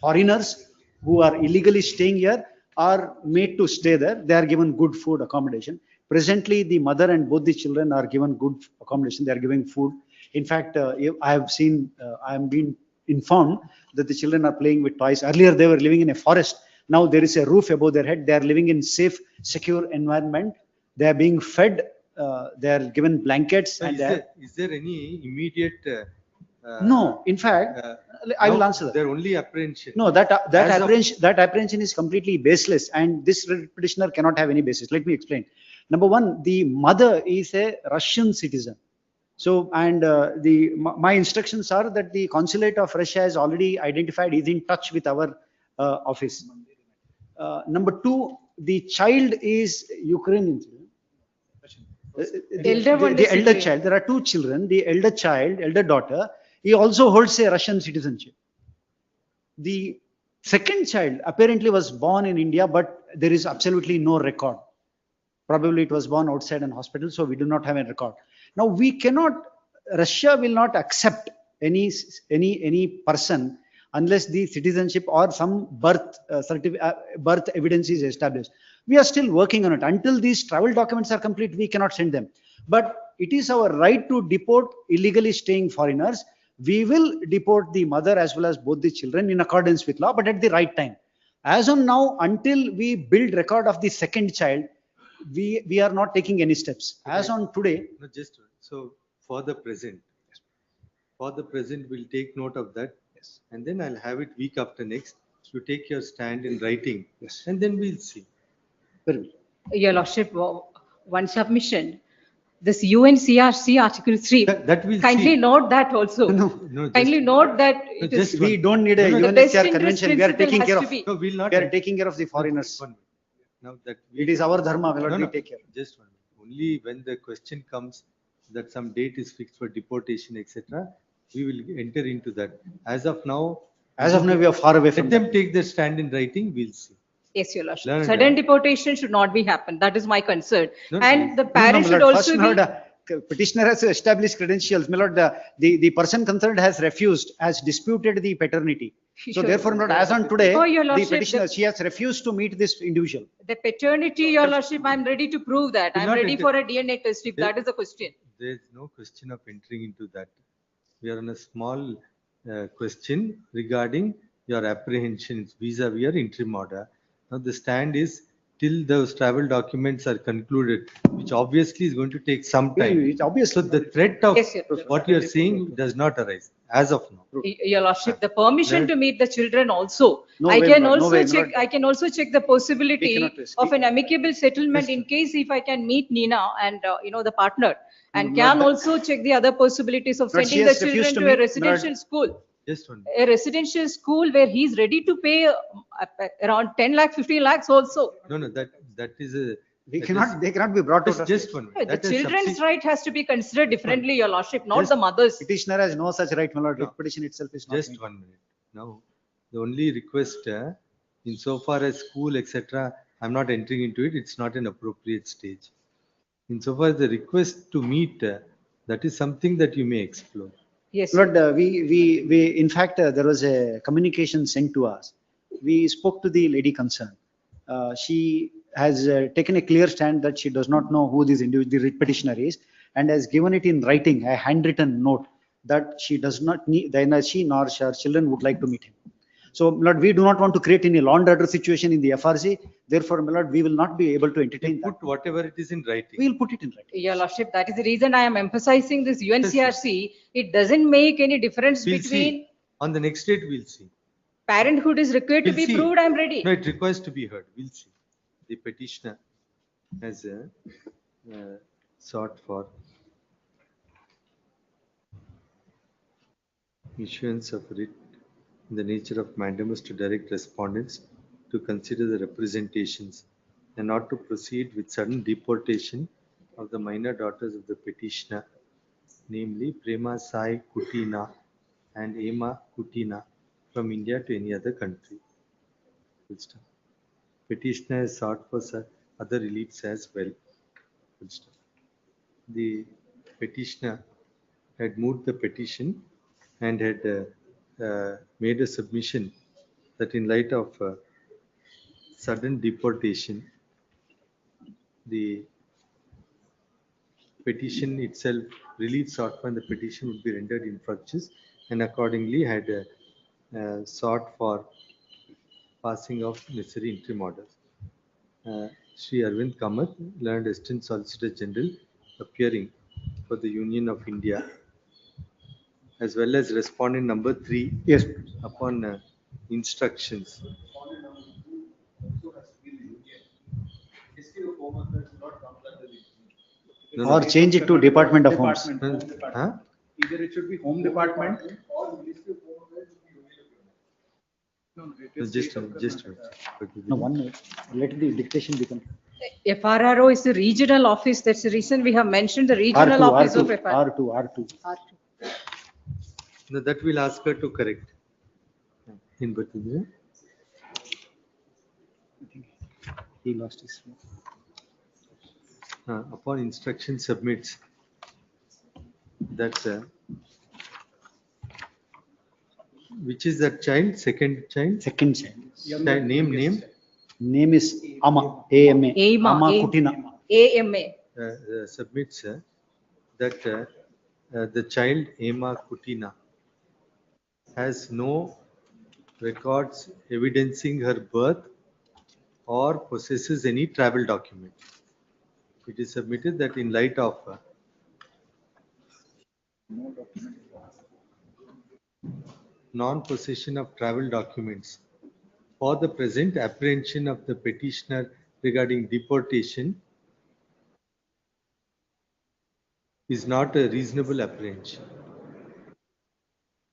foreigners who are illegally staying here are made to stay there. They are given good food accommodation. Presently, the mother and both the children are given good accommodation. They are giving food. In fact, I am being informed that the children are playing with toys. Earlier, they were living in a forest. Now there is a roof above their head. They are living in safe, secure environment. They are being fed. They are given blankets. Is there any immediate? No, in fact, I will answer that. They're only apprehension. No, that apprehension is completely baseless, and this petitioner cannot have any basis. Let me explain. Number one, the mother is a Russian citizen. So, and my instructions are that the consulate of Russia has already identified, is in touch with our office. Number two, the child is Ukrainian. The elder child, there are 2 children. The elder daughter He also holds a Russian citizenship. The second child apparently was born in India, but there is absolutely no record. Probably it was born outside an hospital, so we do not have a record. Now we cannot, Russia will not accept any person unless the citizenship or some birth birth evidence is established. We are still working on it. Until these travel documents are complete, we cannot send them. But it is our right to deport illegally staying foreigners. We will deport the mother as well as both the children in accordance with law, but at the right time. As on now, until we build record of the second child, we are not taking any steps. As on today. No, just so for the present, we'll take note of that. Yes. And then I'll have it week after next. You take your stand in writing. Yes. And then we'll see. Very well. Your Lordship, one submission. This UNCRC Article 3. That will kindly see. Note that also. No, kindly note that it is. just We don't need a The best UNHCR interest convention. We are principle taking has care to of. be- No, we'll not. We are taking care of the foreigners. Now that It is our dharma. We No, will take care. just one. Only when the question comes that some date is fixed for deportation, etc., we will enter into that. As of now, we are far away from Let them take their stand in writing. We'll see. Yes, Your Lordship. Learn Sudden that. deportation should not be happen. That is my concern. No, And the No, parent my should lord, also first, be. my lord, petitioner has established credentials. My lord, the person concerned has refused, has disputed the paternity. So Sure. therefore, my lord, as on today, Oh, Your the Lordship, petitioner, she has refused to meet this individual. The paternity, Your Lordship, I'm ready to prove that. Will I'm not ready enter- for a DNA test if that is the question. There's no question of entering into that. We are on a small question regarding your apprehensions vis-a-vis your interim order. Now the stand is till those travel documents are concluded, which obviously is going to take some time. It's obvious. So the threat of Yes, yes. what you are saying does not arise as of now. Your Lordship, the permission to meet the children also. No I way, can no also way, check, not- I can also check the possibility cannot risk. of an amicable settlement in case if I can meet Nina and, the partner. And can also check the other possibilities of But she sending the has refused children to to a meet- residential school. Just one. A residential school where he's ready to pay around 10 lakh, 15 lakhs also. No, that is a. They that cannot, is- they cannot be brought out. of Just it. one. The That is children's right has to be considered differently, Your Lordship, not Just- the mothers. Petitioner has no such right, my lord. No. Petition itself is not. Just made. 1 minute. Now, the only request, insofar as school, etc., I'm not entering into it. It's not an appropriate stage. Insofar as the request to meet, that is something that you may explore. Yes. Lord, in fact, there was a communication sent to us. We spoke to the lady concerned. She has taken a clear stand that she does not know who this individual, the petitioner is, and has given it in writing, a handwritten note that she does not need, neither she nor her children would like to meet him. So, my lord, we do not want to create any law and order situation in the FRC. Therefore, my lord, we will not be able to entertain that. Put whatever it is in writing. We will put it in writing. Your Lordship, that is the reason I am emphasizing this UNCRC. It doesn't make any difference We'll between see. On the next date, we'll see. parenthood is required to We'll be see. proved, I'm ready. No, it requires to be heard. We'll see. The petitioner has sought for issuance of writ in the nature of mandamus to direct respondents to consider the representations and not to proceed with sudden deportation of the minor daughters of the petitioner, namely Prema Sai Kutina and Emma Kutina, from India to any other country. Full stop. Petitioner has sought for other reliefs as well. Full stop. The petitioner had moved the petition and had made a submission that in light of sudden deportation, the petition itself, relief sought for the petition would be rendered infructuous, and accordingly had sought for passing of necessary interim orders. Sri Arvind Kamath, Learned Assistant Solicitor General, appearing for the Union of India, as well as respondent number 3. Yes. Upon instructions. No, Or change it to Department of Homes. Huh? Either it should be Home Department. Just No, 1 minute. Let the dictation become. FRRO is the regional office. That's the reason we have mentioned the regional office of FRRO. R2. No, that we'll ask her to correct. In particular. He lost his. Upon instruction submits that which is that child? Second child? Second child. Name? Name is Ama, AMA. Ama Kutina. AMA. Submits that the child Ama Kutina has no records evidencing her birth or possesses any travel document. It is submitted that in light of non-possession of travel documents for the present apprehension of the petitioner regarding deportation is not a reasonable apprehension.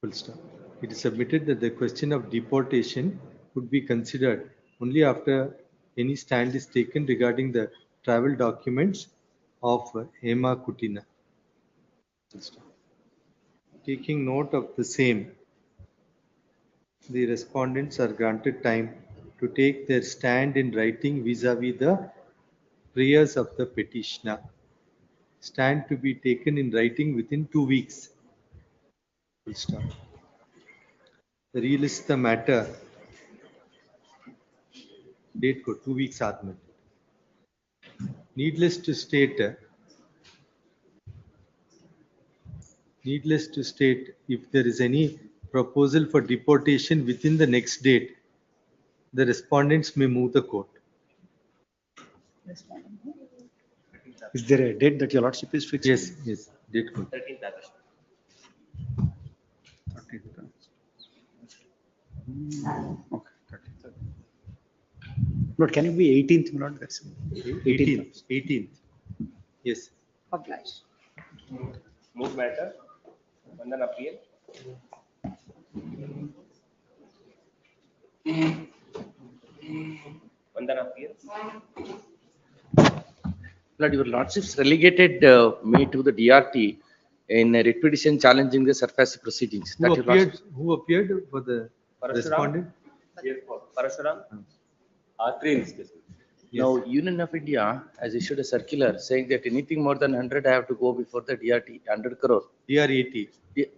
Full stop. It is submitted that the question of deportation would be considered only after any stand is taken regarding the travel documents of Hema Kutina. Taking note of the same, the respondents are granted time to take their stand in writing vis-a-vis the prayers of the petitioner. Stand to be taken in writing within 2 weeks. Full stop. Relist the matter. Date को 2 weeks आदमी. Needless to state, if there is any proposal for deportation within the next date, the respondents may move the court. Is there a date that your lordship is fixing? Yes, date code. 13th August. Okay. 13th. Lord, can it be 18th, my lord? That's 18th. Yes. Obliged. Move matter, and then appeal. And then appeal. Lord, your lordships relegated me to the DRT in a writ petition challenging the surface proceedings. Who appeared for the respondent? Parasuram. Three in this case. Now, Union of India has issued a circular saying that anything more than 100 I have to go before the DRT, 100 crore. DR80.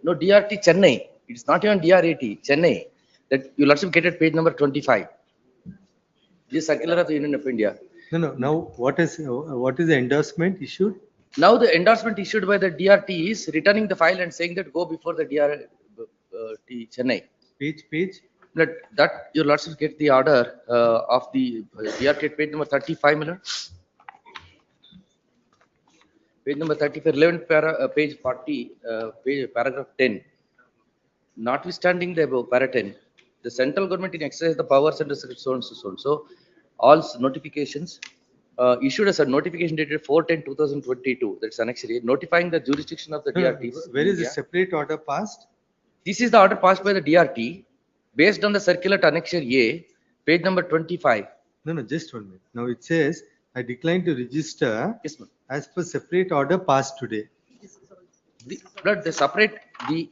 No, DRT Chennai. It's not even DR80, Chennai. That your lordship get at page number 25. This circular of the Union of India. No. Now, what is the endorsement issued? Now the endorsement issued by the DRT is returning the file and saying that go before the DRT Chennai. Page? That your lordship get the order of the DRT page number 35, Miller. Page number 35, 11th page 40, paragraph 10. Notwithstanding the above, para 10, the central government in exercise the powers under so and so on. So all notifications issued as a notification dated 4/10/2022. That's annexure A, notifying the jurisdiction of the DRTs. Where is the separate order passed? This is the order passed by the DRT based on the circular to annexure A, page number 25. No, just 1 minute. Now it says, I decline to register as per separate order passed today. The separate, the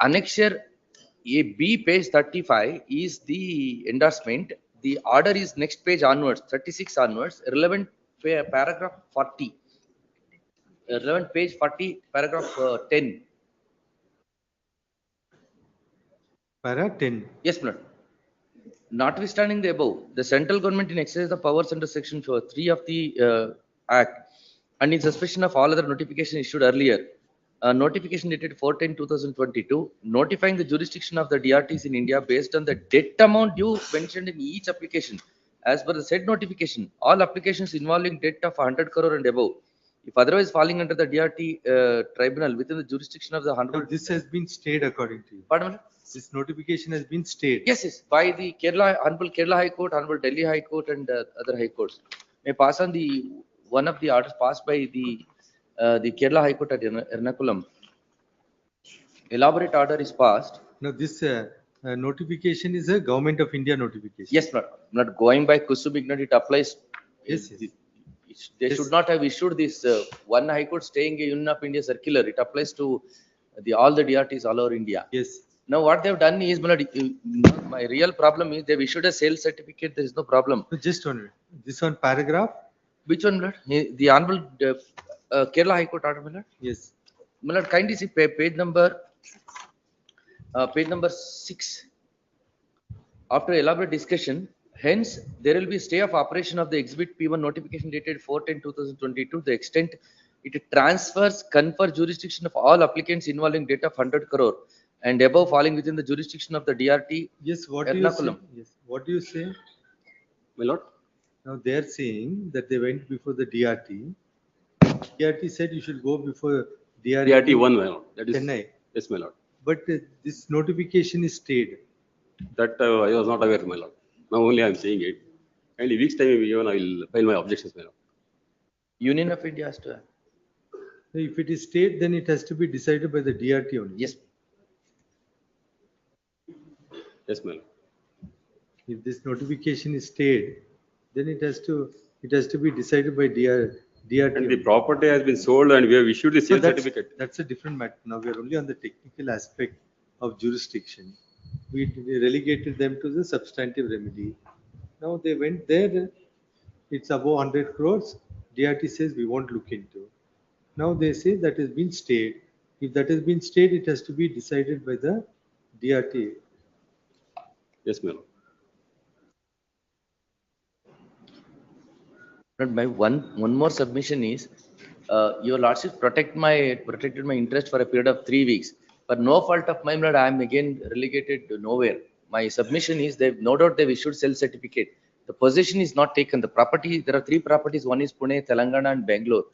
annexure A, B, page 35 is the endorsement. The order is next page onwards, 36 onwards, relevant paragraph 40. Relevant page 40, paragraph 10. Para 10. Yes, Lord. Notwithstanding the above, the central government in exercise the powers under section 3 of the Act and in suspension of all other notifications issued earlier, notification dated 4/10/2022, notifying the jurisdiction of the DRTs in India based on the debt amount due mentioned in each application. As per the said notification, all applications involving debt of 100 crore and above, if otherwise falling under the DRT tribunal within the jurisdiction of the Honorable. This has been stayed according to you. Pardon me? This notification has been stayed. Yes, by the Honorable Kerala High Court, Honorable Delhi High Court, and other high courts. May pass on the one of the orders passed by the Kerala High Court at Ernakulam. Elaborate order is passed. Now this notification is a Government of India notification. Yes, not going by Kusum Ignat, it applies. Yes. They Yes. should not have issued this one High Court staying a Union of India circular. It applies to all the DRTs all over India. Yes. Now what they've done is, my real problem is they've issued a sales certificate. There is no problem. Just one minute. This one paragraph? Which one, Milord? The Honorable Kerala High Court order, Milord? Yes. Milord, kindly see page number 6. After elaborate discussion, hence there will be stay of operation of the exhibit P1 notification dated 4/10/2022. The extent it transfers confer jurisdiction of all applicants involving debt of 100 crore and above falling within the jurisdiction of the DRT. Yes. What do you say? Ernakulam. Yes. What do you say? My lord. Now they are saying that they went before the DRT. DRT said you should go before DRT 1, my lord. That is, Chennai. yes, my lord. But this notification is stayed. That I was not aware, my lord. Now only I am saying it. And in week's time, even I will file my objections, my lord. Union of India has to have. If it is stayed, then it has to be decided by the DRT only. Yes. Yes, my lord. If this notification is stayed, then it has to be decided by DRT. And the property has been sold and we have issued the sale certificate. That's a different matter. Now we are only on the technical aspect of jurisdiction. We relegated them to the substantive remedy. Now they went there, it's above 100 crores. DRT says we won't look into. Now they say that has been stayed. If that has been stayed, it has to be decided by the DRT. Yes, my lord. But my one more submission is, your lordship protected my interest for a period of 3 weeks. But no fault of mine, Lord, I am again relegated to nowhere. My submission is no doubt they've issued sale certificate. The possession is not taken. The property, there are 3 properties. One is Pune, Telangana and Bangalore.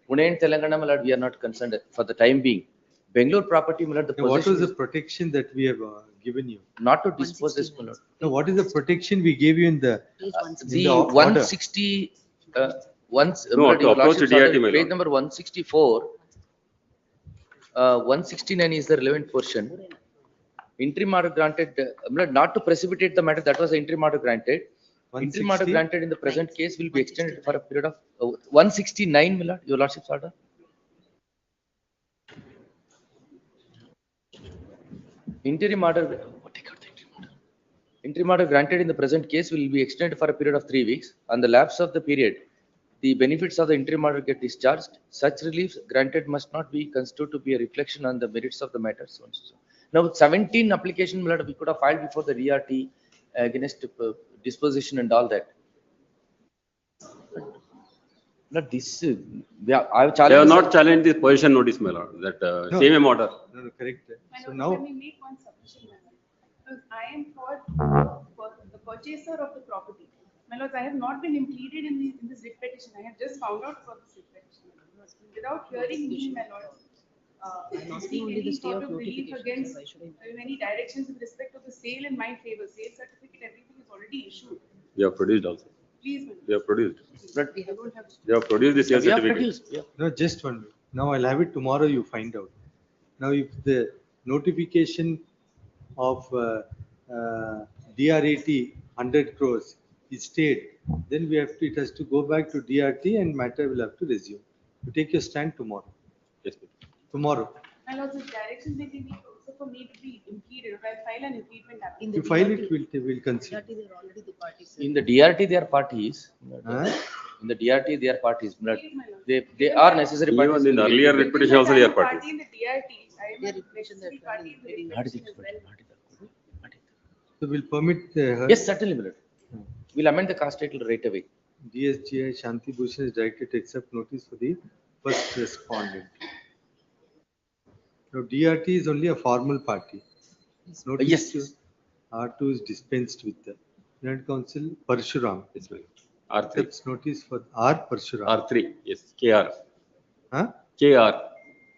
Pune and Telangana, my lord, we are not concerned for the time being. Bangalore property, my lord, the Now, possession what was the protection that we have given you? not to dispossess, my lord. Now, what is the protection we gave you in the The order? 160, once, No, Lord, to your approach lordship's the DRT, order, my page lord. number 164, 169 is the relevant portion. Interim order granted, not to precipitate the matter, that was the interim order granted. Interim order 160? granted in the present case will be extended for a period of 169, my lord, your lordship's order. Interim order, interim order granted in the present case will be extended for a period of 3 weeks. On the lapse of the period, the benefits of the interim order get discharged. Such reliefs granted must not be construed to be a reflection on the merits of the matter. So on, so. Now, 17 applications we could have filed before the DRT against disposition and all that. Not this. I've They have challenged. not challenged the possession notice, my lord. That No. same order. No, correct. My So lord, now, let me make one submission, my lord. Because I am for the purchaser of the property. My lord, I have not been impleaded in this writ petition. I have just found out for this writ petition. Without hearing me, my lord, seek any sort of relief against any directions with respect to the sale in my favor. Sale certificate, everything is already issued. We have produced also. Please, my lord. We have produced. But I don't have. They have produced the sale we have certificate. produced. Yeah. no, just one minute. Now I'll have it tomorrow, you find out. Now, if the notification of DRAT 100 crores is stayed, then it has to go back to DRT and matter will have to resume. You take your stand tomorrow. Yes, ma'am. Tomorrow. My lord, the directions they give me also for me to be impeded. If I file an impediment application. You file it, we'll consider. In the DRT, they are parties. Huh? In the DRT, they are parties. They are necessary parties. Even in the earlier writ petition also they are Party parties. in the DRT, I am a necessary party in the writ petition as well. So we'll permit her. Yes, certainly, my lord. We'll amend the cast title right away. DSGI Shanti Bhushan is directed to accept notice for the first respondent. Now, DRT is only a formal party. Notice Yes. to R2 is dispensed with the United Council Parshuram. Yes, ma'am. R3. Accepts notice for R Parshuram. R3. Yes. KR. Huh? KR.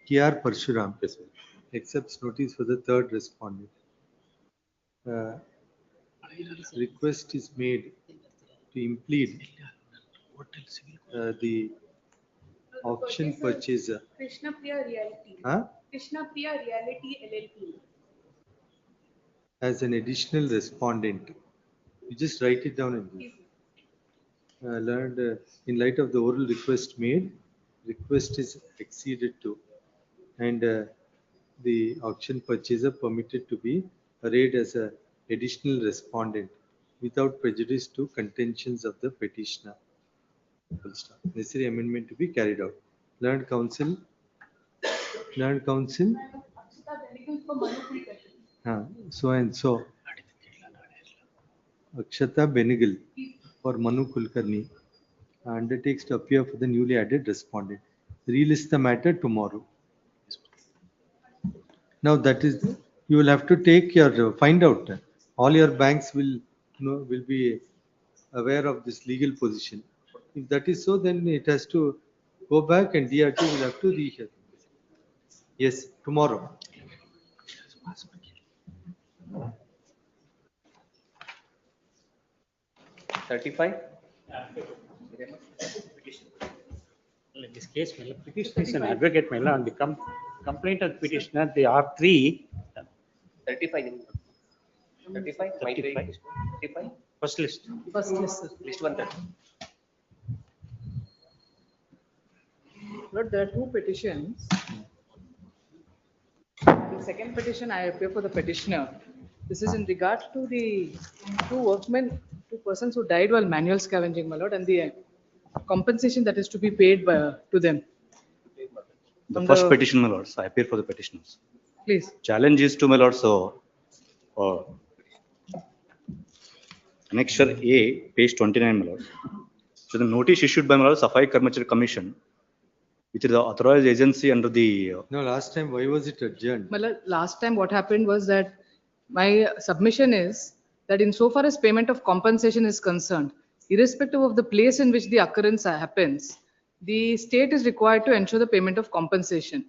KR Parshuram. Yes, ma'am. Accepts notice for the third respondent. Request is made to implead the auction purchaser. Krishna Priya Realty. Huh? Krishna Priya Realty LLP. As an additional respondent. You just write it down and give. learned in light of the oral request made, request is acceded to, and the auction purchaser permitted to be arrayed as a additional respondent without prejudice to contentions of the petitioner. Full stop. Necessary amendment to be carried out. Learned counsel. So and so. Akshata Benegal for Manu Kulkarni undertakes to appear for the newly added respondent. Relist the matter tomorrow. Now that is, you will have to take your, find out. All your banks will be aware of this legal position. If that is so, then it has to go back and DRT will have to rehear. Yes, tomorrow. In this case, petitioner is an advocate, my lord, and the complaint of petitioner, they are three. 35. 35. 35. First list. First list. List 130. Lord, there are two petitions. The second petition, I appear for the petitioner. This is in regard to the two persons who died while manual scavenging, my lord, and the compensation that is to be paid to them. The first petition, my lords, I appear for the petitioners. Please. Challenge is to, my lords, annexure A, page 29, my lords. So the notice issued by my lords, Safai Karmachari Commission, which is the authorized agency under the. No, last time, why was it adjourned? My lord, last time what happened was that my submission is that insofar as payment of compensation is concerned, irrespective of the place in which the occurrence happens, the state is required to ensure the payment of compensation.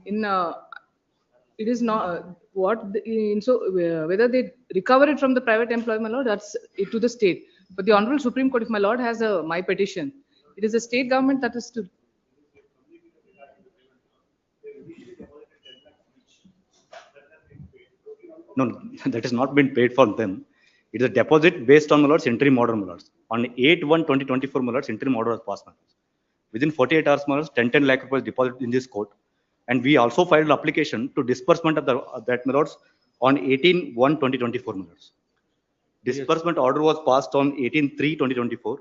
It is not whether they recover it from the private employer, my lord, that's it to the state. But the Honorable Supreme Court, if my lord has my petition, it is the state government that is to. No, that has not been paid for them. It is a deposit based on, my lords, interim order, my lords. On 8/1/2024, my lords, interim order was passed, my lords. Within 48 hours, my lords, 10 lakh rupees deposited in this court. And we also filed an application to disbursement of that, my lords, on 18/1/2024, my lords. Disbursement order was passed on 18/3/2024.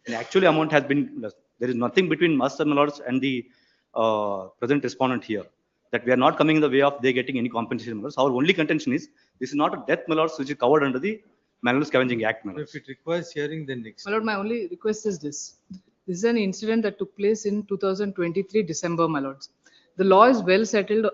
And actually amount has been, there is nothing between us, my lords, and the present respondent here, that we are not coming in the way of they getting any compensation, my lords. Our only contention is, this is not a death, my lords, which is covered under the Manual Scavenging Act, my lords. If it requires hearing, then next. My lord, my only request is this. This is an incident that took place in 2023 December, my lords. The law is well settled,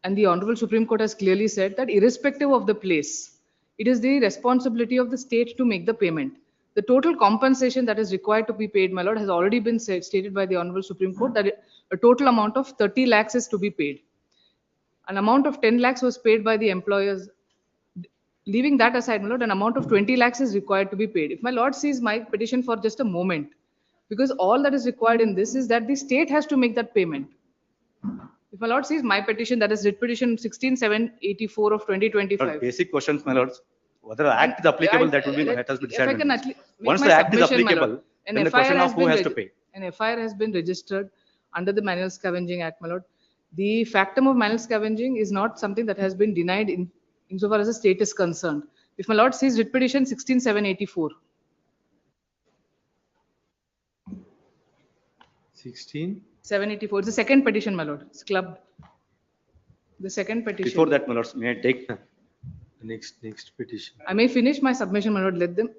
and the Honorable Supreme Court has clearly said that irrespective of the place, it is the responsibility of the state to make the payment. The total compensation that is required to be paid, my lord, has already been stated by the Honorable Supreme Court that a total amount of 30 lakhs is to be paid. An amount of 10 lakhs was paid by the employers. Leaving that aside, my lord, an amount of 20 lakhs is required to be paid. If my lord sees my petition for just a moment, because all that is required in this is that the state has to make that payment. If my lord sees my petition, that is writ petition 16/784 of 2025. Basic questions, my lords. Whether the act is applicable, that will be, that has to be decided. Once my the act is submission, my applicable, lord, then the question of who has to pay. An FIR has been registered under the Manual Scavenging Act, my lord. The factum of manual scavenging is not something that has been denied insofar as the state is concerned. If my lord sees writ petition 16/784. 16/784. It's the second petition, my lord. It's clubbed. The second petition. Before that, my lords, may I take the next petition? I may finish my submission, my lord. Let them.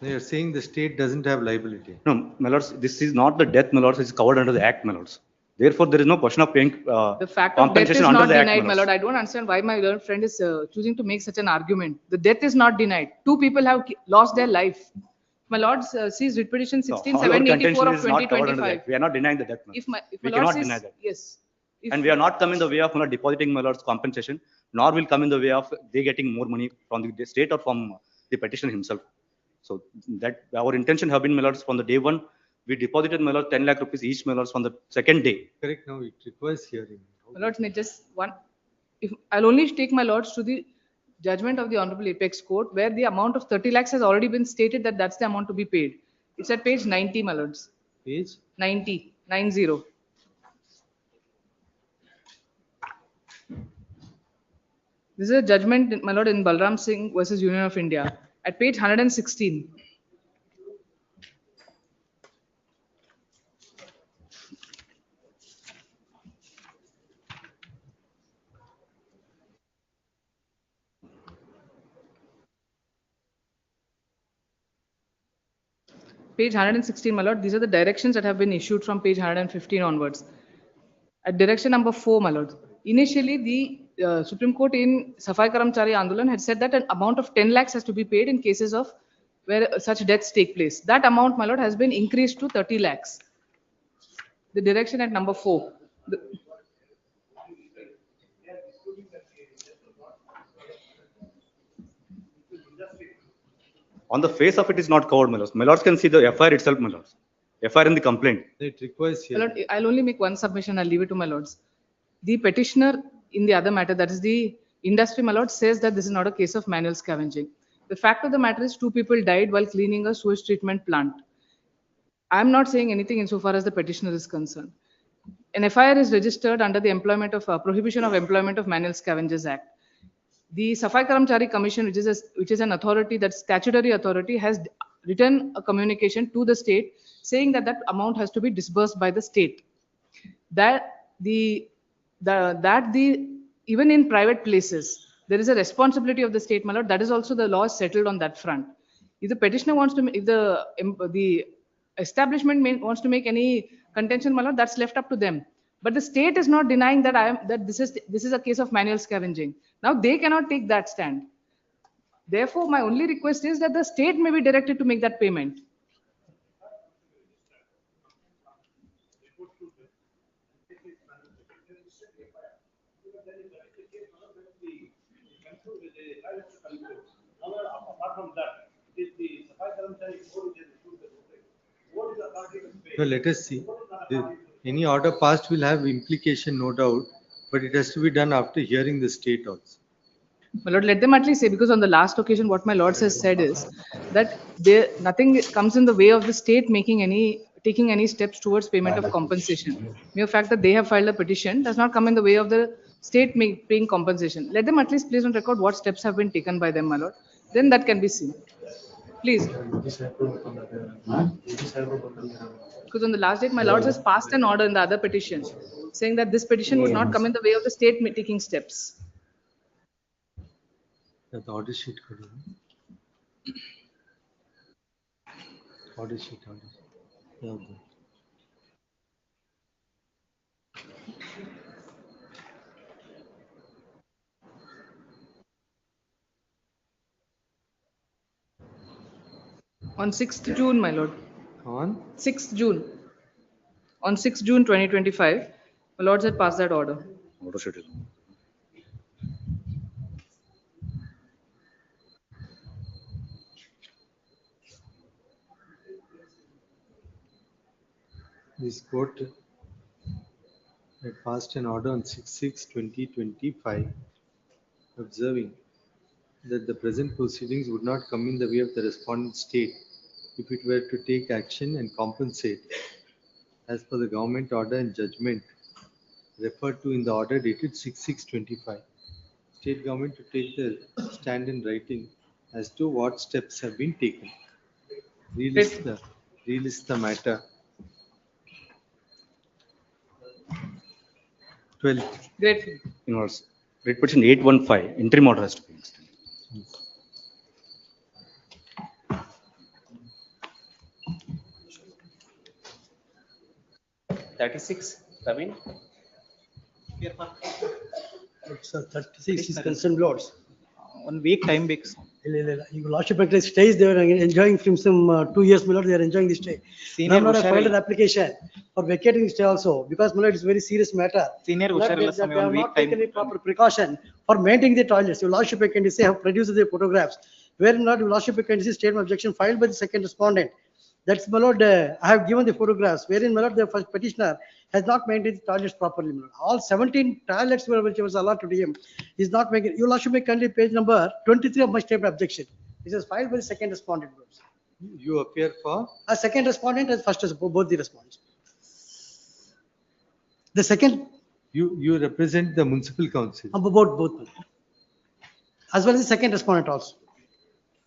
They are saying the state doesn't have liability. No, my lords, this is not the death, my lords, it's covered under the act, my lords. Therefore, there is no question of paying the fact of death is compensation under not the act, denied, my my lords. lord. I don't understand why my learned friend is choosing to make such an argument. The death is not denied. Two people have lost their life. My lord sees writ petition No, 16/784 our of contention is not covered under the 2025. act. We are not denying the death, my lords. If my We lord cannot says, deny that. yes. If And we are not coming the way of, my lord, depositing, my lords, compensation, nor will come in the way of they getting more money from the state or from the petitioner himself. So that our intention have been, my lords, from the day one, we deposited, my lord, 10 lakh rupees each, my lords, from the second day. Correct. Now it requires hearing. My lords, just one. If I'll only take my lords to the judgment of the Honorable Apex Court where the amount of 30 lakhs has already been stated that that's the amount to be paid. It's at page 90, my lords. Page 90, 90. This is a judgment, my lord, in Balram Singh versus Union of India at page 116. Page 116, my lord, these are the directions that have been issued from page 115 onwards. At direction number 4, my lord, initially the Supreme Court in Safai Karamchari Andolan had said that an amount of 10 lakhs has to be paid in cases of where such deaths take place. That amount, my lord, has been increased to 30 lakhs. The direction at number 4. On the face of it is not covered, my lords. My lords can see the FIR itself, my lords. FIR in the complaint. It requires My here. lord, I'll only make one submission. I'll leave it to my lords. The petitioner in the other matter, that is the industry, my lord, says that this is not a case of manual scavenging. The fact of the matter is 2 people died while cleaning a sewage treatment plant. I'm not saying anything insofar as the petitioner is concerned. An FIR is registered under the employment of Prohibition of Employment of Manual Scavengers Act. The Safai Karamchari Commission, which is an authority, that statutory authority, has written a communication to the state saying that that amount has to be disbursed by the state. Even in private places, there is a responsibility of the state, my lord. That is also the law is settled on that front. If the petitioner wants to, if the establishment wants to make any contention, my lord, that's left up to them. But the state is not denying that this is a case of manual scavenging. Now they cannot take that stand. Therefore, my only request is that the state may be directed to make that payment. No, let us see. Any order passed will have implication, no doubt, but it has to be done after hearing the state also. My lord, let them at least say, because on the last occasion, what my lords has said is that nothing comes in the way of the state taking any steps towards payment of compensation. Mere fact that they have filed a petition does not come in the way of the state paying compensation. Let them at least place on record what steps have been taken by them, my lord. Then that can be seen. Please. Because on the last date, my lords has passed an order in the other petition saying that this petition would not come in the way of the state taking steps. The order sheet. Order sheet. Yeah, okay. On 6th June, my lord. On 6th June. On 6th June 2025, my lords had passed that order. Order sheet. This court had passed an order on 6/6/2025 observing that the present proceedings would not come in the way of the respondent state if it were to take action and compensate as per the government order and judgment referred to in the order dated 6/6/25. State government to take the stand in writing as to what steps have been taken. Relist the matter. 12. Great. Inwards. Writ petition 815, interim order has to be extended. 36, Praveen. Sir, 36 is concerned lords. 1 week time breaks. Your lordship actually stays, they were enjoying from some 2 years, my lord, they are enjoying this stay. Senior Now, I filed an Usharil. application for vacating the stay also, because my lord, it's a very serious matter. Senior Lord, Usharil, they have 1 week not taken time. any proper precaution for maintaining the toilets. Your lordship can say have produced the photographs, where not your lordship can see statement of objection filed by the second respondent. That's, my lord, I have given the photographs wherein, my lord, the first petitioner has not maintained the toilets properly, my lord. All 17 toilets which was allotted to him is not making. Your lordship may kindly page number 23 of my statement objection. This is filed by the second respondent. My lord. You appear for? A second respondent and first both the respondents. The second. You represent the municipal council. Both. As well as the second respondent also.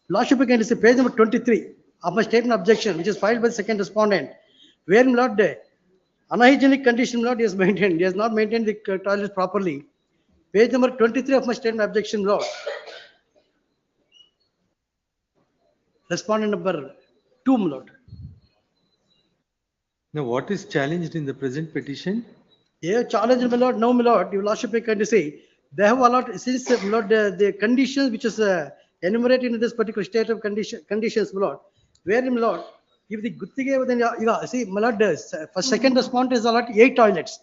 Lordship can see page number 23 of my statement objection, which is filed by the second respondent, where, my lord, unhygienic condition, my lord, is maintained. He has not maintained the toilets properly. Page number 23 of my statement objection, my lord. Respondent number 2, my lord. Now, what is challenged in the present petition? Yeah, challenge, my lord. No, my lord. Your lordship can say they have allotted, since, my lord, the conditions which is enumerated in this particular state of conditions, my lord, where, my lord, if the Guttige, then see, my lord, for second respondent is allotted 8 toilets.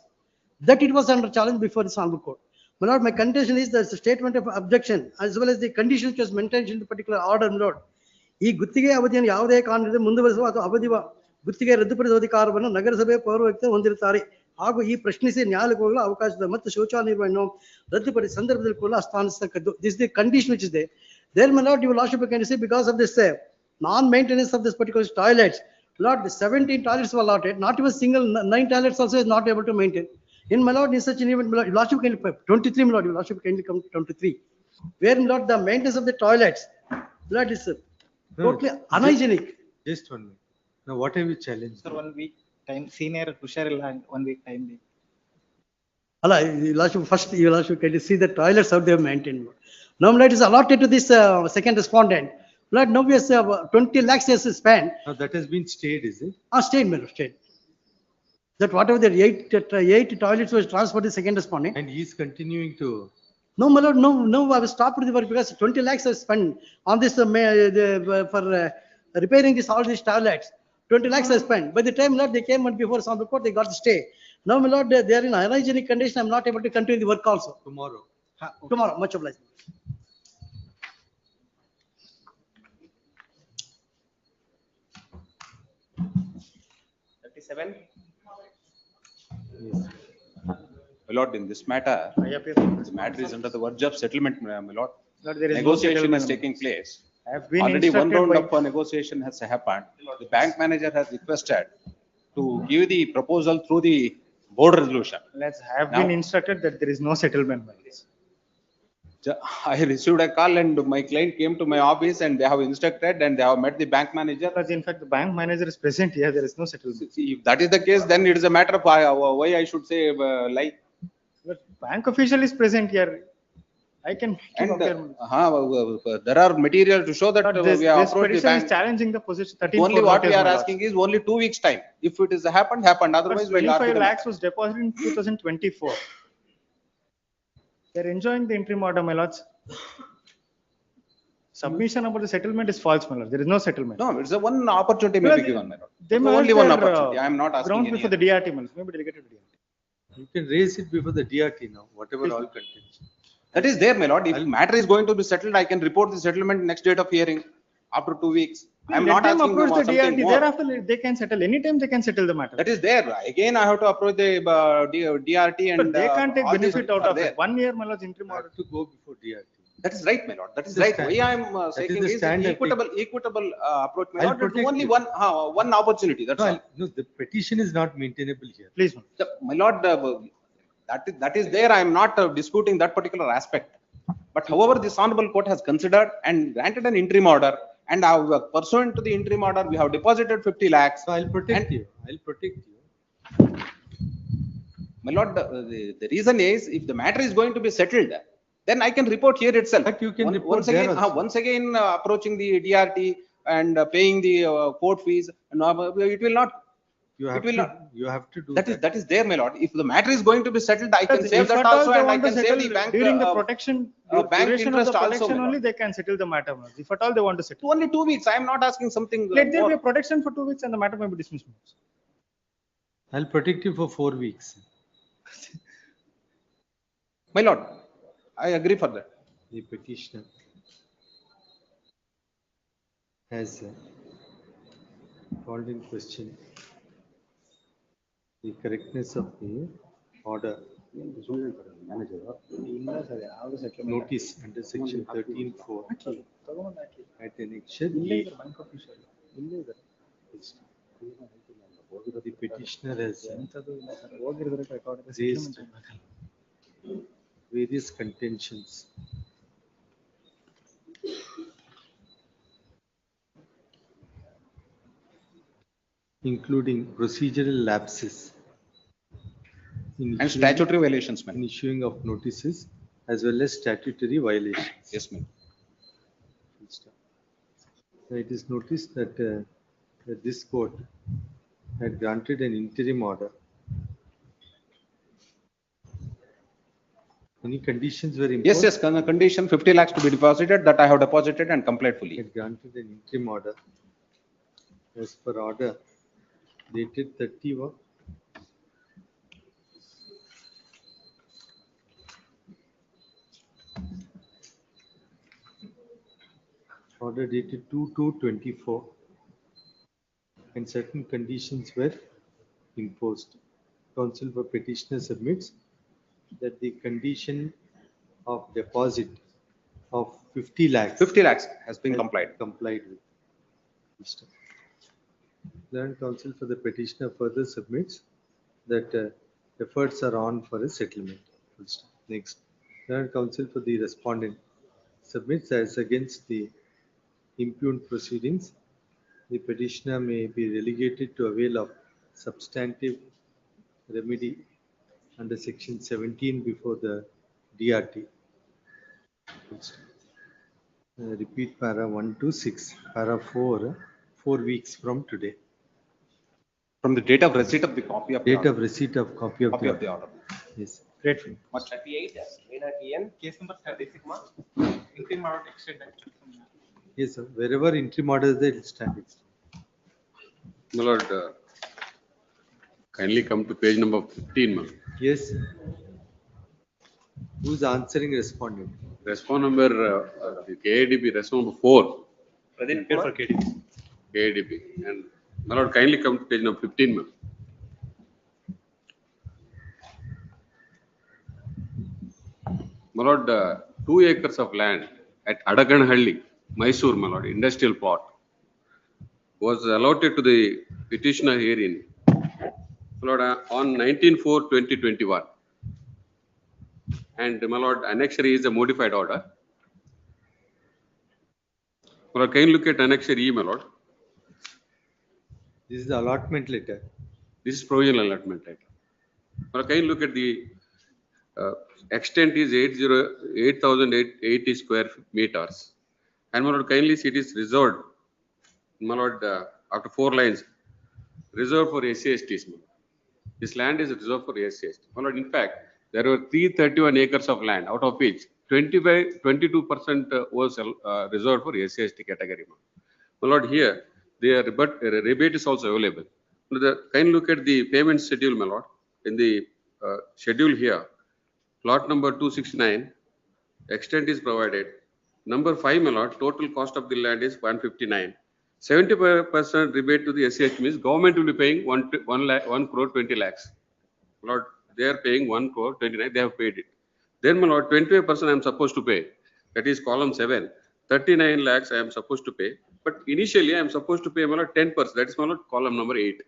That it was under challenge before the Honorable Court. My lord, my contention is that the statement of objection as well as the conditions which was maintained in the particular order, my lord. ಈ ಗುತ್ತಿಗೆ ಅವಧಿಯನ್ನು ಯಾವುದೇ ಕಾರಣದಿಂದ ಮುಂದುವರಿಸುವ ಅಥವಾ ಅವಧಿ ಗುತ್ತಿಗೆ ರದ್ದುಪಡಿಸುವ ಅಧಿಕಾರವನ್ನು ನಗರಸಭೆ ಪೌರಾಯುಕ್ತ ಹೊಂದಿರುತ್ತಾರೆ. ಹಾಗೂ ಈ ಪ್ರಶ್ನಿಸಿ ನ್ಯಾಯಾಲಯಕ್ಕೆ ಹೋಗಲು ಅವಕಾಶದ ಮತ್ತು ಶೌಚಾಲಯ ನಿರ್ವಹಣೆಯನ್ನು ರದ್ದುಪಡಿಸಿ ಸಂದರ್ಭದಲ್ಲಿ ಕೂಡ ಸ್ಥಾನಿಸತಕ್ಕದ್ದು. This is the condition which is there. There, my lord, you will also can say because of this non-maintenance of this particular toilets, lord, 17 toilets were allotted, not even single 9 toilets also is not able to maintain. In, my lord, in such an event, my lord, lordship can 23, my lord, your lordship can come to 23, where, my lord, the maintenance of the toilets, lord, is totally unhygienic. Just 1 minute. Now, what have you challenged? Sir, 1 week time, senior Tusharilla and 1 week time. Allah, your lordship, first, your lordship can see the toilets how they have maintained. Now, my lord, is allotted to this second respondent. Lord, now we have 20 lakhs is spent. Now, that has been stayed, is it? Stayed, my lord, stayed. That whatever the 8 toilets was transferred to the second respondent. And he is continuing to. No, my lord, no, I will stop the work because 20 lakhs are spent on this for repairing all these toilets. 20 lakhs are spent. By the time, Lord, they came and before some court, they got the stay. Now, my lord, they are in unhygienic condition. I'm not able to continue the work also. Tomorrow. Tomorrow, much obliged. My lord, in this matter, the matter is under the verge of settlement, my lord. Lord, there is no Negotiation settlement. is taking place. I have been Already one instructed round by- of negotiation has happened. The bank manager has requested to give the proposal through the board resolution. Let's have Now- been instructed that there is no settlement. I received a call and my client came to my office and they have instructed and they have met the bank manager. Because in fact, the bank manager is present here, there is no settlement. See, if that is the case, then it is a matter of why I should say lie. But bank official is present here. I can keep And appear. there are material to show that This we have this approached the petition is bank. challenging the position 13. Only what we are asking is only 2 weeks time. If it is happened, otherwise we will not. 25 lakhs was deposited in 2024. They're enjoying the interim order, my lords. Submission about the settlement is false, my lord. There is no settlement. No, it's a one opportunity may Well, be given, my lord. They may Only have one their, opportunity. I am not asking grounds any before the DRT, my lord. Maybe delegated to DRT. You can raise it before the DRT now, whatever all contains. That is there, my lord. If matter is going to be settled, I can report the settlement next date of hearing after 2 weeks. I am Let not them asking them approach the something DRT. more. Thereafter, they can settle. Anytime they can settle the matter. That is there. Again, I have to approach the DRT and. But they can't take all these benefit out are of there. it. 1 year, my lord, interim order. To go before DRT. That is right, my lord. That is The right. stand- Why I am that saying is the is stand I take. equitable approach, my I'll lord. But protect only you. one opportunity. That's No, all. no, the petition is not maintainable here. Please. My lord, that is there. I am not disputing that particular aspect. But however, this honorable court has considered and granted an interim order, and pursuant to the interim order, we have deposited 50 lakhs. So I'll protect you. I'll protect you. My lord, the reason is if the matter is going to be settled, then I can report here itself. But you can report once there again, also. once again approaching the DRT and paying the court fees, it will not. You It have will to, not. you have to do That is there, my lord. If the matter is going to be settled, I can If save that at all also, they and I want to can save settle the bank. during the protection, bank duration of interest the also, protection my only, lord. they can settle the matter, my lord. If at all they want to settle. Only 2 weeks. I am not asking something. Let there more. be a protection for 2 weeks and the matter may be dismissed. I'll protect you for 4 weeks. My lord, I agree for that. The petitioner has Called in question the correctness of the order notice under section 13(4) at annexure E. The petitioner has raised various contentions including procedural lapses in And statutory violations, ma'am. in issuing of notices as well as statutory violations. Yes, ma'am. It is noticed that, that this court had granted an interim order. Any conditions were imposed? Yes, condition 50 lakhs to be deposited, that I have deposited and complied fully. Had granted an interim order as per order dated 31. Order dated 2/2/24 and certain conditions were imposed. Counsel for petitioner submits that the condition of deposit of 50 lakhs. 50 lakhs has been complied. Complied with. Learned counsel for the petitioner further submits that efforts are on for a settlement. Next, learned counsel for the respondent submits as against the impugned proceedings, the petitioner may be relegated to avail of substantive remedy under section 17 before the DRT. Repeat para 1 to 6, para 4 weeks from today. From the date of receipt of the copy of the Date order. of receipt of copy of the order. Yes. Great. 38, Lena Case number 36, interim order extended. Yes, sir. Wherever interim order is there, it will stand. My lord, kindly come to page number 15, ma'am. Yes. Who's answering respondent? Respond number, KADP, respond number 4. Pradeep Here Kumar. for KDP. KADP. And my lord, kindly come to page number 15, ma'am. My lord, 2 acres of land at Adaganhalli, Mysore, my lord, industrial plot, was allotted to the petitioner herein, my lord, on 19/4/2021. And my lord, annexure is a modified order. My lord, can you look at annexure E, my lord? This is the allotment letter. This is provisional allotment letter. My lord, can you look at the extent is 8,080 square meters. And my lord, kindly see it is reserved, my lord, after 4 lines, reserved for SC/STs. This land is reserved for SC/ST. My lord, in fact, there were 331 acres of land, out of which 22% was reserved for SC/ST category. My lord, here, the rebate is also available. Kindly look at the payment schedule, my lord. In the schedule here, plot number 269, extent is provided. Number 5, my lord, total cost of the land is 159. 75% rebate to the SC/ST means government will be paying 1 crore 20 lakhs. My lord, they are paying 1 crore 29, they have paid it. Then, my lord, 25% I am supposed to pay. That is column 7. 39 lakhs I am supposed to pay. But initially I am supposed to pay, my lord, 10%. That is, my lord, column number 8.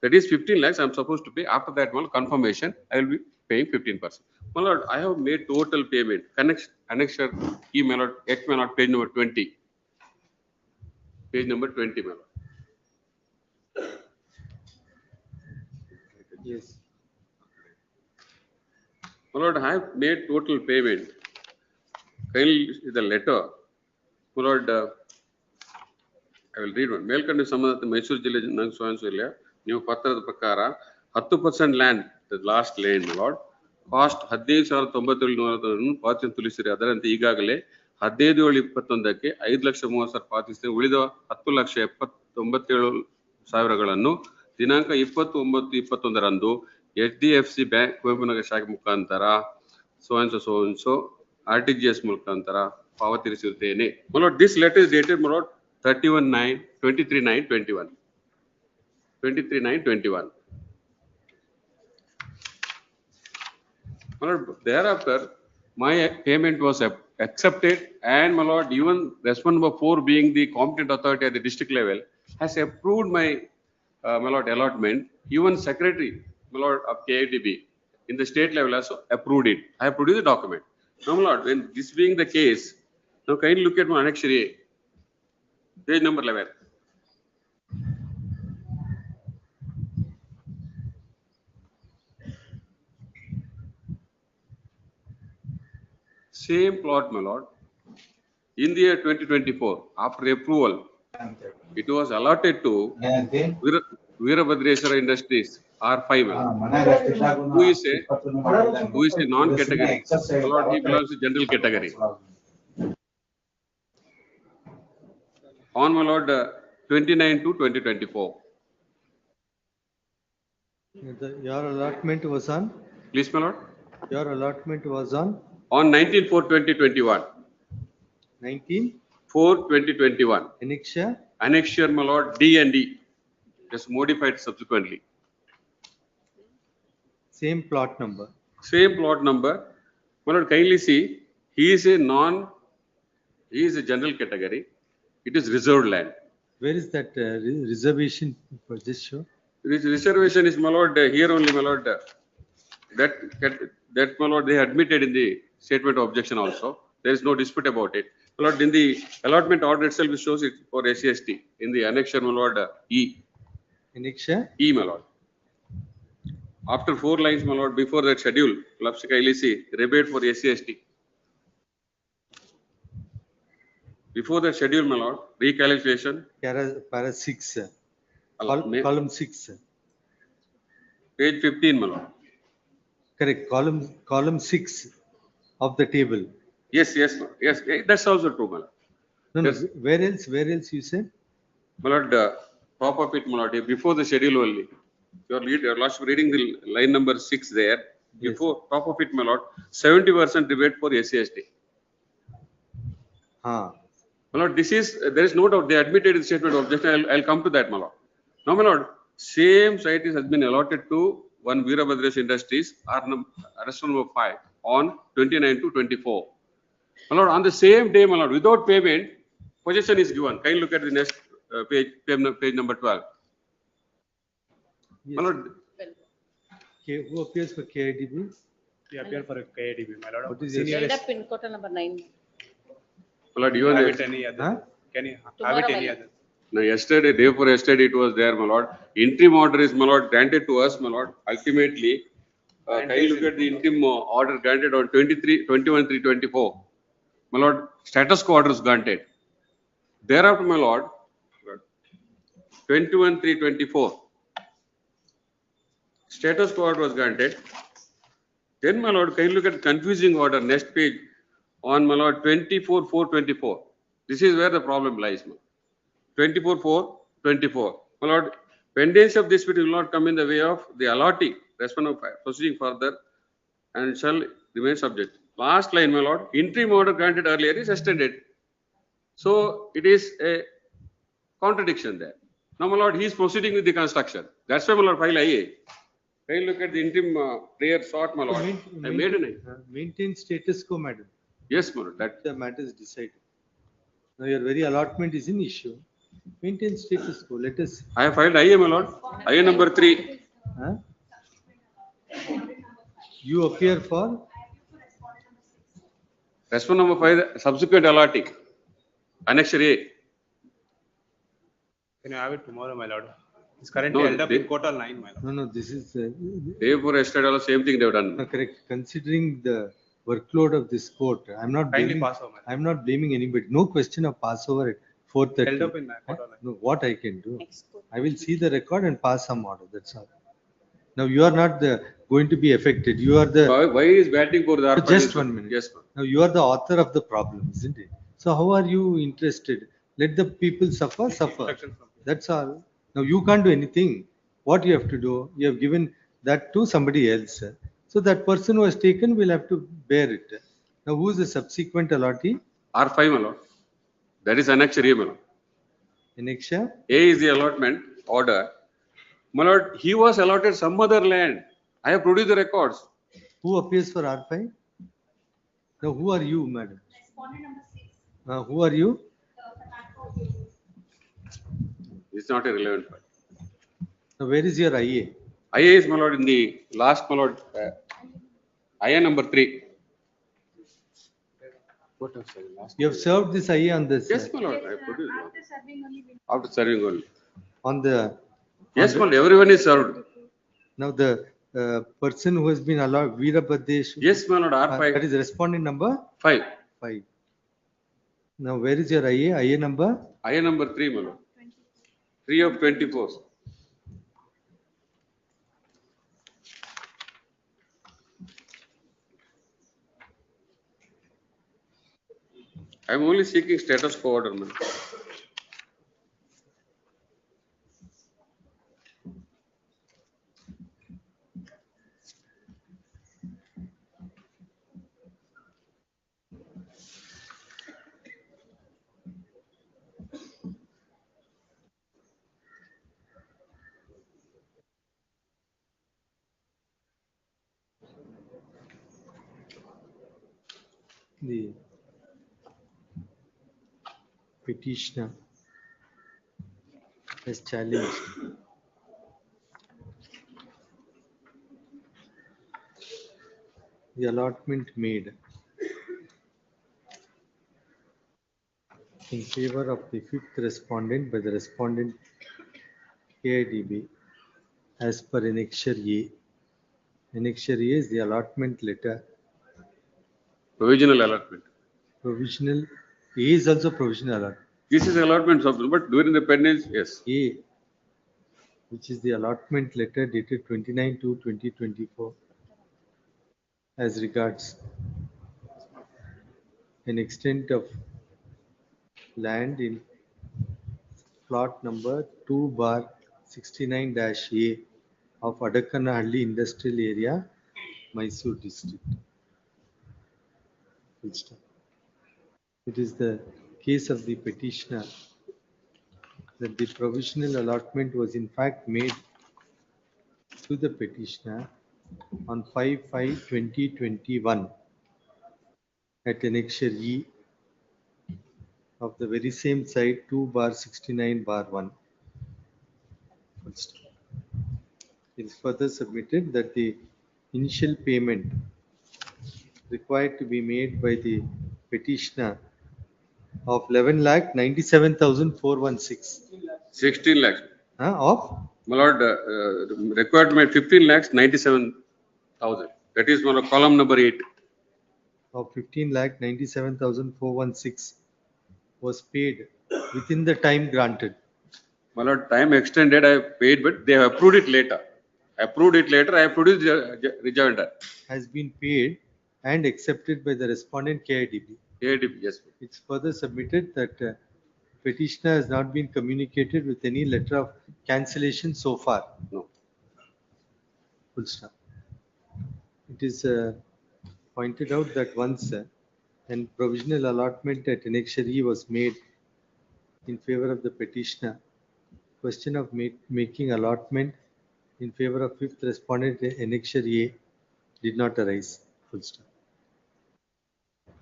That is 15 lakhs I am supposed to pay. After that, my lord, confirmation, I will be paying 15%. My lord, I have made total payment. Annexure E, my lord, X, my lord, page number 20. Page number 20, my lord. Yes. My lord, I have made total payment. Kindly see the letter. My lord, I will read one. ಮೇಲ್ಕಂಡ ಸಂಬಂಧ ಮೈಸೂರು ಜಿಲ್ಲೆ ನಂಗೆ ಸ್ವಯಂಸೇವೆಯ ನೀವು ಪತ್ರದ ಪ್ರಕಾರ 10% land the last land lord cost 15,97,100 ಪಾವತಿಯನ್ನು ತಿಳಿಸಿರಿ. ಅದರಂತೆ ಈಗಾಗಲೇ 15/7/21ಕ್ಕೆ 5,30,30,000 ಪಾವತಿಸಿದೆ. ಉಳಿದ 10,79,000ಗಳನ್ನು ದಿನಾಂಕ 20/9/21ರಂದು HDFC ಬ್ಯಾಂಕ್ ಕುವೆಂಪುನಗರ ಶಾಖೆ ಮುಖಾಂತರ ಸೋ RTGS ಮುಖಾಂತರ ಪಾವತಿಸಿರುತ್ತೇನೆ. My lord, this letter is dated, my lord, 31/9/23/9/21. 23/9/21. My lord, thereafter, my payment was accepted, and my lord, even respondent number 4 being the competent authority at the district level has approved my my lord allotment. Even secretary, my lord, of KITB in the state level also approved it. I have produced the document. Now, my lord, when this being the case, now kindly look at my annexure A, page number 11. Same plot, my lord. In the year 2024, after approval, it was allotted to Veerabhadreswara Industries R5, who is a non-category. My lord, he belongs to general category. On, my lord, 29/2/2024. Your allotment was on? Please, my lord. Your allotment was on? On 19/4/2021. 19/4/2021. Annexure? Annexure, my lord, D and D, just modified subsequently. Same plot number. Same plot number. My lord, kindly see, he is a general category. It is reserved land. Where is that reservation for this show? This reservation is, my lord, here only, my lord. That my lord, they admitted in the statement of objection also. There is no dispute about it. My lord, in the allotment order itself, it shows it for SCST in the annexure, my lord, E. Annexure? E, my lord. After 4 lines, my lord, before that schedule, kindly see rebate for SCST. Before the schedule, my lord, recalculation. Para 6. Column 6. Page 15, my lord. Correct. Column 6 of the table. Yes, that's also true, my lord. No, Yes. Where else you said? My lord, top of it, my lord, before the schedule only. Your last reading the line number 6 there. Yes. Before top of it, my lord, 70% rebate for SCST. Ah. My lord, there is no doubt they admitted in the statement of objection. I'll come to that, my lord. Now, my lord, same site has been allotted to one Veerabhadreswara Industries, restaurant number 5 on 29/2/24. My lord, on the same day, my lord, without payment, possession is given. Kindly look at the next page number 12. Yes. My lord, Who appears for KIDB? We appear for a KIDB, my lord. What is Senior your- is- pin code number 9. my lord, Have it any other? Huh? Can you Tomorrow have it any we'll- other? now yesterday, day for yesterday, it was there, my lord. Interim order is, my lord, granted to us, my lord. Ultimately, kindly look at the interim order granted on 21/3/24. My lord, status quo order is granted. Thereafter, my lord, 21/3/24. Status quo order was granted. Then, my lord, kindly look at confusing order, next page, on, my lord, 24/4/24. This is where the problem lies, my lord. 24/4/24. My lord, pendants of this will not come in the way of the allotting, respondent proceeding further and shall remain subject. Last line, my lord, interim order granted earlier is extended. So it is a contradiction there. Now, my lord, he is proceeding with the construction. That's why, my lord, file IA. Kindly look at the interim prayer sought, my lord. I made an Maintain status quo, madam. yes, my lord. That The matter is decided. Now your very allotment is in issue. Maintain status quo. Let us. I have filed IA, my lord. IA number 3. Huh? You appear for? Respondent number 5, subsequent allotting. Annexure A. Can you have it tomorrow, my lord? It's currently No, held up they- in court all 9, my lord. No, this is. Day for yesterday, all same thing they have done. Correct. Considering the workload of this court, I'm not Kindly blaming. pass over, madam. I'm not blaming anybody. No question of passover at 4:30. Held up in court all 9. No, what I can do. I will see the record and pass some order. That's all. Now you are not going to be affected. You are the. Why is batting for the Just 1 minute. Yes, ma'am. Now you are the author of the problem, isn't it? So how are you interested? Let the people suffer. Instruction from- That's all. Now you can't do anything. What you have to do, you have given that to somebody else. So that person who has taken will have to bear it. Now who is the subsequent allottee? R5, my lord. That is annexure A, my lord. Annexure? A is the allotment order My lord, he was allotted some other land. I have produced the records. Who appears for R5? Now, who are you, madam? Who are you? It's not a relevant point. Now, where is your IA? IA is, my lord, in the last, my lord, IA number 3. What else? You have served this IA on this. Yes, my lord, I have produced. After serving only. On the. Yes, my lord, everyone is served. Now, the person who has been allowed, Veerabhadesh. Yes, my lord, R5. That is respondent number? 5. 5. Now, where is your IA? IA number? IA number 3, my lord. 3 of 24. I am only seeking status quo order, man. The petitioner has challenged the allotment made in favor of the fifth respondent by the respondent KIDB as per Annexure A. Annexure A is the allotment letter. Provisional allotment. Provisional A is also provisional allotment. This is allotment of, but during the pendants, yes. A, which is the allotment letter dated 29/2/2024, as regards an extent of land in plot number 2/69-A of Adakanahalli Industrial Area, Mysore District. Full stop. It is the case of the petitioner that the provisional allotment was in fact made to the petitioner on 5/5/2021 at Annexure E of the very same site 2/69/1. Full stop. It is further submitted that the initial payment required to be made by the petitioner of 11,97,416. 16 lakhs. Of? My lord, required to make 15 lakhs 97,000. That is one of column number 8. Of 15,97,416 was paid within the time granted. My lord, time extended, I paid, but they have approved it later. I approved it later, I have produced the rejoinder. Has been paid and accepted by the respondent KIDB. KIDB, yes. It's further submitted that petitioner has not been communicated with any letter of cancellation so far. No. Full stop. It is pointed out that once an provisional allotment at Annexure E was made in favor of the petitioner, question of making allotment in favor of fifth respondent Annexure A did not arise. Full stop.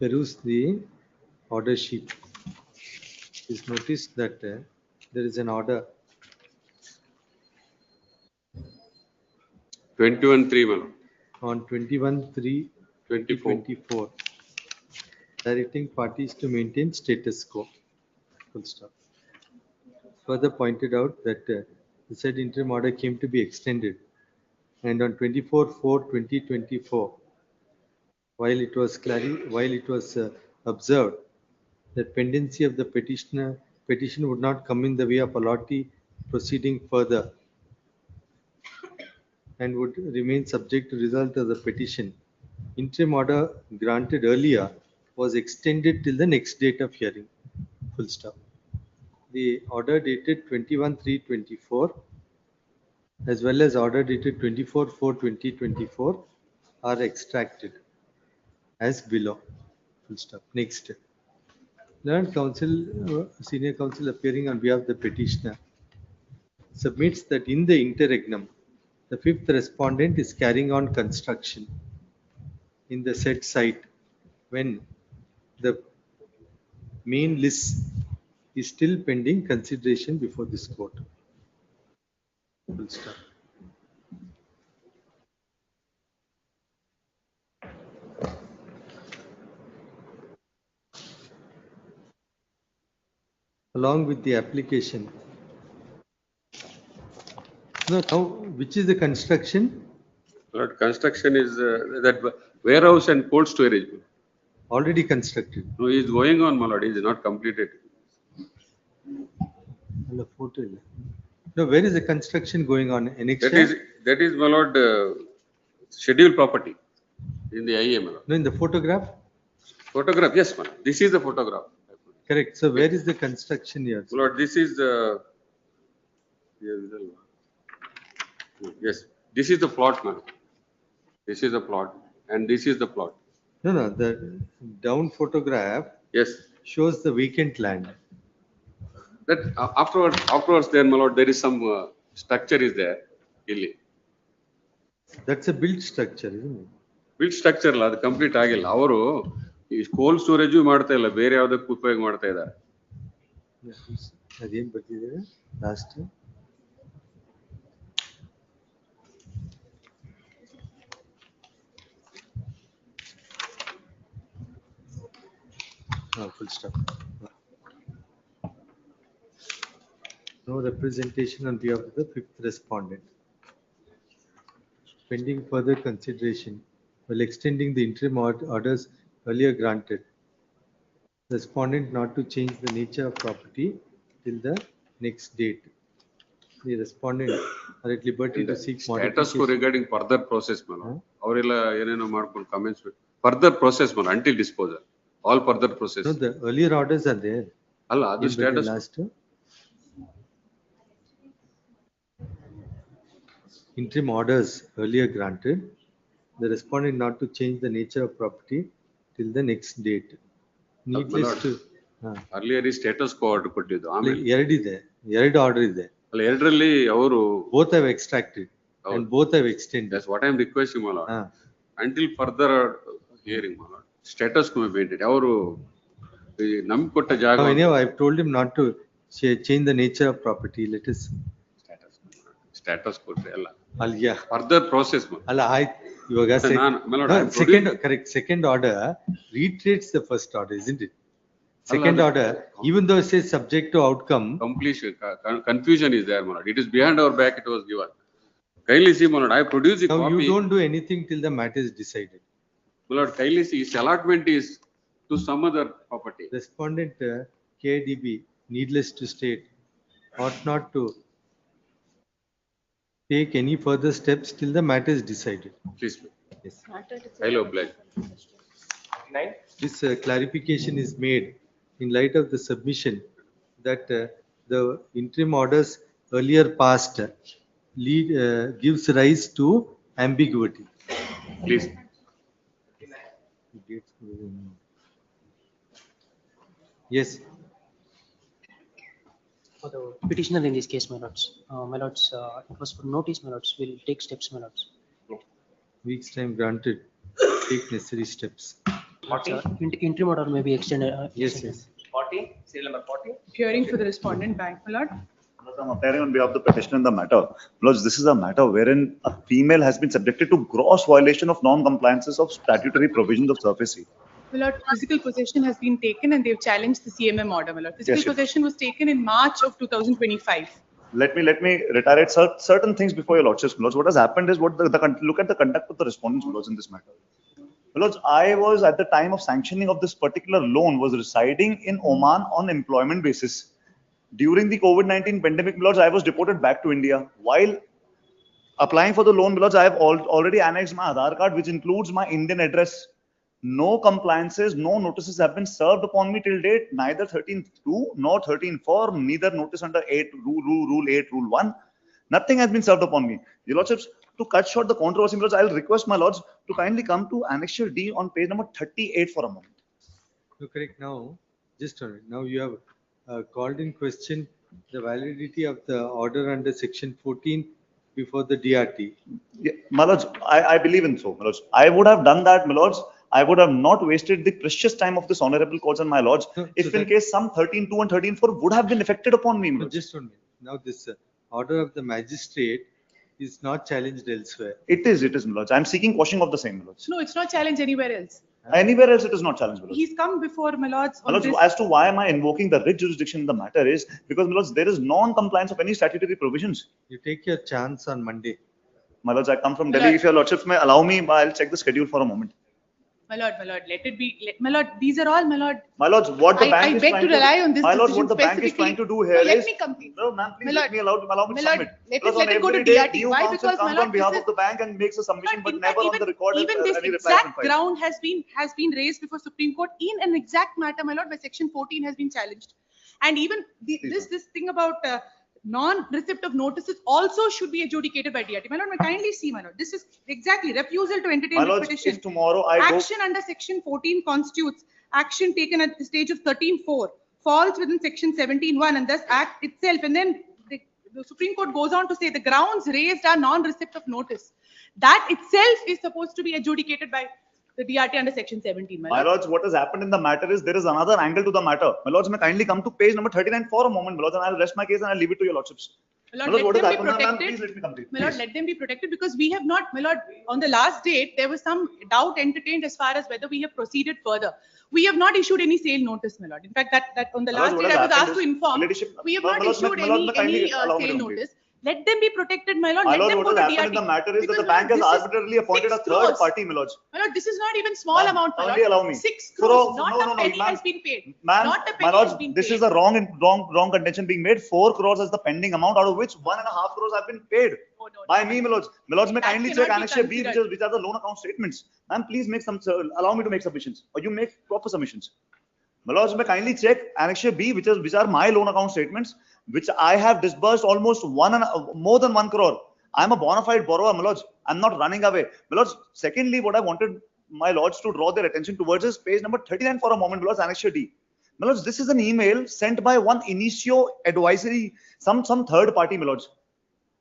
Peruse the order sheet. Please notice that there is an order 21/3 on 21/3/2024 directing parties to maintain status quo. Full stop. Further pointed out that the said interim order came to be extended, and on 24/4/2024, while it was observed that pendency of the petition would not come in the way of allottee proceeding further and would remain subject to result of the petition, interim order granted earlier was extended till the next date of hearing. Full stop. The order dated 21/3/24 as well as order dated 24/4/2024 are extracted as below. Full stop. Next. Learned counsel, senior counsel appearing on behalf of the petitioner submits that in the interregnum, the fifth respondent is carrying on construction in the said site when the main list is still pending consideration before this court. Full stop. Along with the application. No, now, which is the construction? Lord, construction is that warehouse and cold storage. Already constructed. No, he is going on, my lord. He is not completed. No, photo. No, where is the construction going on? That is, my lord, scheduled property in the IAM. No, in the photograph? Photograph, yes, my lord. This is the photograph. Correct. So where is the construction here? My lord, this is yes, this is the plot, man. This is the plot, and this is the plot. No, no, the down photograph. Yes. Shows the vacant land. That afterwards, then, my lord, there is some structure is there. Illi. That's a built structure, isn't it? Built structure la, ಅದು complete ಆಗಿಲ್ಲ. ಅವರು ಈ cold storage ಮಾಡ್ತಾ ಇಲ್ಲ, ಬೇರೆ ಯಾವುದಕ್ಕೆ ಉಪಯೋಗ ಮಾಡ್ತಾ ಇದ್ದಾರೆ. ಅದೇನ್ ಬರ್ತಿದ್ದಾರೆ last? Full stop. No representation on behalf of the fifth respondent. Pending further consideration while extending the interim orders earlier granted. Respondent not to change the nature of property till the next date. The respondent are at liberty to seek Status quo regarding further process, man. ಅವರೆಲ್ಲ ಏನೇನೋ ಮಾಡ್ಕೊಂಡು comments further process, man, until disposal. All further process. No, the earlier orders are there. ಅಲ್ಲ, ಅದು status. Last interim orders earlier granted, the respondent not to change the nature of property till the next date. Needless to earlier is status quo order ಕೊಟ್ಟಿದ್ದು. ಆಮೇಲೆ ಎರಡು order ಇದೆ. ಅಲ್ಲ, ಎರಡರಲ್ಲಿ ಅವರು both have extracted and both have extended. That's what I am requesting, my lord. Until further hearing, my lord. Status quo maintained. ಅವರು ನಮ್ಗೆ ಕೊಟ್ಟ ಜಾಗ. Anyhow, I have told him not to change the nature of property. Let us status ಕೊಟ್ರೆ ಅಲ್ಲ. ಅಲ್ಲ, further process. ಅಲ್ಲ, ಆಯ್ತು. ಇವಾಗ second order reiterates the first order, isn't it? Second order, even though it says subject to outcome. Completion, confusion is there, my lord. It is behind our back, it was given. Kindly see, my lord, I produce the now copy. You don't do anything till the matter is decided. My lord, kindly see, his allotment is to some other property. Respondent KDB, needless to state, ought not to take any further steps till the matter is decided. Please. Yes. Hello, Black. This clarification is made in light of the submission that the interim orders earlier passed gives rise to ambiguity. Please. Yes. For the petitioner in this case, my lords, it was for notice, my lords, will take steps, my lords. Week's time granted, take necessary steps. 40. Interim order may be extended. Yes. 40, serial number 40. Hearing for the respondent, bank, my lord. I'm appearing on behalf of the petitioner in the matter. Because this is a matter wherein a female has been subjected to gross violation of non-compliances of statutory provisions of surface. My lord, physical possession has been taken and they've challenged the CMM order, my lord. Physical possession was taken in March of 2025. Let me reiterate certain things before your lordships, my lords. What has happened is look at the conduct of the respondents, my lords, in this matter. My lords, I was at the time of sanctioning of this particular loan was residing in Oman on employment basis. During the COVID-19 pandemic, my lords, I was deported back to India. While applying for the loan, my lords, I have already annexed my Aadhaar card, which includes my Indian address. No compliances, no notices have been served upon me till date, neither 13.2 nor 13.4, neither notice under 8 rule 8, rule 1. Nothing has been served upon me. Your lordships, to cut short the controversy, my lords, I'll request my lords to kindly come to annexure D on page number 38 for a moment. No, correct. Now, just a minute. Now you have called in question The validity of the order under section 14 before the DRT. Yeah, my lords, I believe in so, my lords. I would have done that, my lords. I would have not wasted the precious time of this honorable courts and my lords, if so in that- case some 13.2 and 13.4 would have been affected upon me, my No, lords. just 1 minute. Now this order of the magistrate is not challenged elsewhere. It is, my lords. I'm seeking quashing of the same, my lords. No, it's not challenged anywhere else. Anywhere else, it is not challenged, my lords. He's come before my lords My on lords, this. as to why am I invoking the writ jurisdiction in the matter is because, my lords, there is non-compliance of any statutory provisions. You take your chance on Monday. My lords, I come from My Delhi. lord. If your lordships may allow me, I'll check the schedule for a moment. My lord, let it be, my lord, these are all, my lord. My lords, what the I bank is beg trying to rely on this my lords, decision what the bank is specifically. trying to do No, here let is. me complete. No, ma'am, please My let lord, me allow me my to lord, submit. let Because it on go to every day, DRT. new Why? counsel Because, my comes lord, on behalf this of the bank and makes a submission, but in never fact, on the record even this any reply has been exact filed. ground has been raised before Supreme Court in an exact matter, my lord, where section 14 has been challenged. And even this thing about non-receipt of notices also should be adjudicated by DRT. My lord, may kindly see, my lord, this is exactly refusal to entertain My the lords, petition. if tomorrow I go. Action under section 14 constitutes action taken at the stage of 13.4, falls within section 17.1, and thus act itself. And then the Supreme Court goes on to say the grounds raised are non-receipt of notice. That itself is supposed to be adjudicated by the DRT under section 17. My lords, what has happened in the matter is there is another angle to the matter. My lords, may kindly come to page number 39 for a moment, my lords, and I'll rest my case and I'll leave it to your lordships. My My lord, lords, what let has them be happened? Ma'am, protected. please let me complete. My lord, please. let them be protected because we have not, my lord, on the last date, there was some doubt entertained as far as whether we have proceeded further. We have not issued any sale notice, my lord. In fact, that on the My lords, last what date, has I was happened asked to is inform, leadership- we have My not lords, issued my lords, may kindly any allow me to sale complete. notice. Let them be protected, my lord. My Let lords, them what go has to happened in the DRT. matter is that the Because, bank has my lord, this is arbitrarily appointed a 6 third crores. party, my lords. My lord, this is not even small Ma'am, amount, my kindly lord. allow me. 6 So, crores, not no, a no, penny ma'am. has been paid. Ma'am, Not a my penny lords, has been this paid. is a wrong contention being made. 4 crores as the pending amount, out of which 1.5 crores have been paid by me, my lords. My lords, may That kindly cannot check be Annex B, considered. which are the loan account statements. Ma'am, please make some, allow me to make submissions, or you make proper submissions. My lords, may kindly check Annex B, which are my loan account statements, which I have disbursed almost more than 1 crore. I'm a bona fide borrower, my lords. I'm not running away. My lords, secondly, what I wanted my lords to draw their attention towards is page number 39 for a moment, my lords, Annex D. My lords, this is an email sent by one initio advisory, some third party, my lords.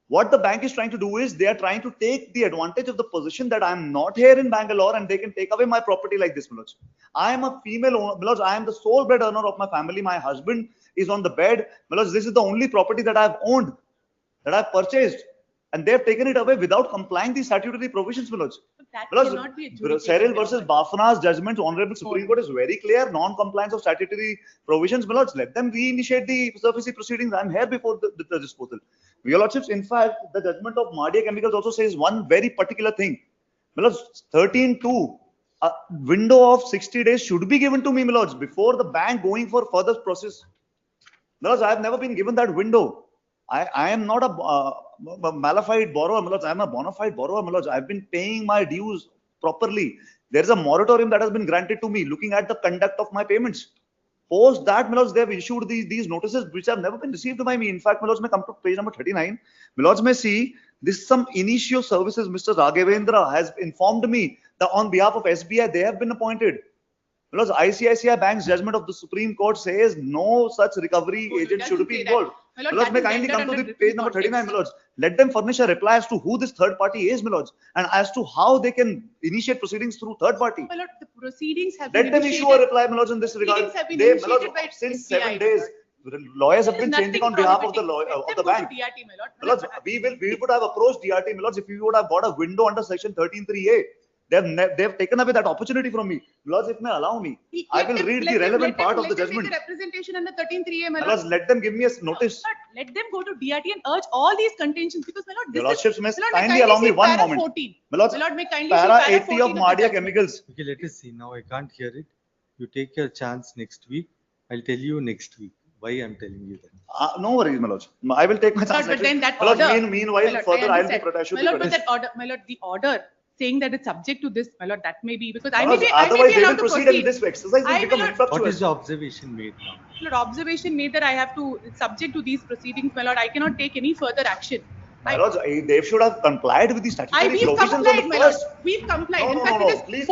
What the bank is trying to do is they are trying to take the advantage of the position that I'm not here in Bangalore and they can take away my property like this, my lords. I am a female owner, my lords. I am the sole bread earner of my family. My husband is on the bed. My lords, this is the only property that I've owned, that I've purchased. And they've taken it away without complying the statutory provisions, my lords. That My lords, cannot be adjudicated. Cyril versus Bafana's judgment, Honorable Supreme Court is very clear. Non-compliance of statutory provisions, my lords. Let them reinitiate the surface proceedings. I'm here before the disposal. Your lordships, in fact, the judgment of Mardia Chemicals also says one very particular thing. My lords, 13.2, a window of 60 days should be given to me, my lords, before the bank going for further process. My lords, I have never been given that window. I am not a malafide borrower, my lords. I am a bona fide borrower, my lords. I've been paying my dues properly. There is a moratorium that has been granted to me looking at the conduct of my payments. Post that, my lords, they have issued these notices which have never been received by me. In fact, my lords, may come to page number 39. My lords may see this some initio services. Mr. Raghavendra has informed me that on behalf of SBI, they have been appointed. My lords, ICICI Bank's judgment of the Supreme Court says no such recovery agent should be involved. My My lord, lords, may that is kindly come rendered to under the page different number 39, my context. lords. Let them furnish a reply as to who this third party is, my lords, and as to how they can initiate proceedings through third party. My lord, the proceedings have been Let them initiated. issue a reply, my lords, in this regard. Proceedings have been They, my lords, initiated by since SBI, 7 my days, lord. lawyers have There is been changing nothing on behalf of the prohibiting. Let of the them go to bank. DRT, my lord. My lords, we would have approached DRT, my lords, if we would have got a window under section 13(3)(a. They've taken away that opportunity from me. Lords, if may allow me, I will read the relevant part of the judgment. Let them make a representation under 13(3)(a), my My lord. lords, let them give me a notice. Let them go to DRT and urge all these contentions because, my lord, Your this lordships is. may My lord, may kindly allow me see one para moment. 14. My lords, My lord, may kindly see para para 80 of 14 the Mardia judgment. Chemicals. Okay, let us see. Now I can't hear it. You take your chance next week. I'll tell you next week why I'm telling you that. No worries, my lords. I will take my My lord, chance. but then that My lords, order. meanwhile, My lord, further, I I'll be understand. protected. My lord, but that order, my lord, the order saying that it's subject to this, my lord, that may be because My I may lords, be, I may otherwise be they will allowed to proceed proceed. and this exercise will I become will- What infructuous. is the observation made now? My lord, observation made that I have to, subject to these proceedings, my lord, I cannot take any further action. My lords, they should have complied with the statutory We've provisions on the complied, my lord. first. We've complied. No, In no, fact, no, it no. is Please,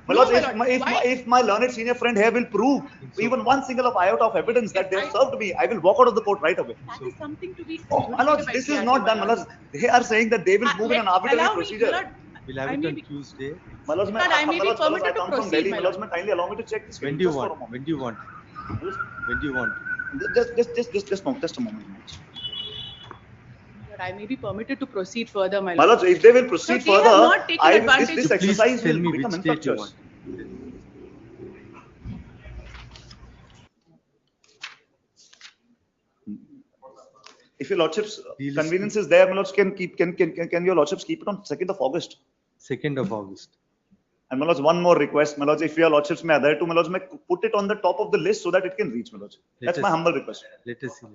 My No, lords, my if lord. my, if, Why? my, if my learned senior friend here will prove even one single of iota of evidence that they have served me, I will walk out of the court right away. That is something to be My lords, adjudicated by this is CRT, not done, my my lord. lords. They are saying that they will move in an arbitrary Allow me, my procedure. lord. We'll have I it may on be- Tuesday. My lords, But I may be permitted to I come from proceed, Delhi. my My lords, lord. kindly allow me to check this. When do you just for a want? moment. When do you want? When do you want? Just a moment. But I may be permitted to proceed further, my My lord. lords, if they will proceed But they have further, not taken advantage. this So please exercise tell will me become which date you infructuous. want. If your lordships Realistic. convenience is there, my lords can your lordships keep it on 2nd of August? 2nd of August. And my lords, one more request, my lords, if your lordships may adhere to, my lords, may put it on the top of the list so that it can reach, my lords. That's Let my us- humble request. Let us see it.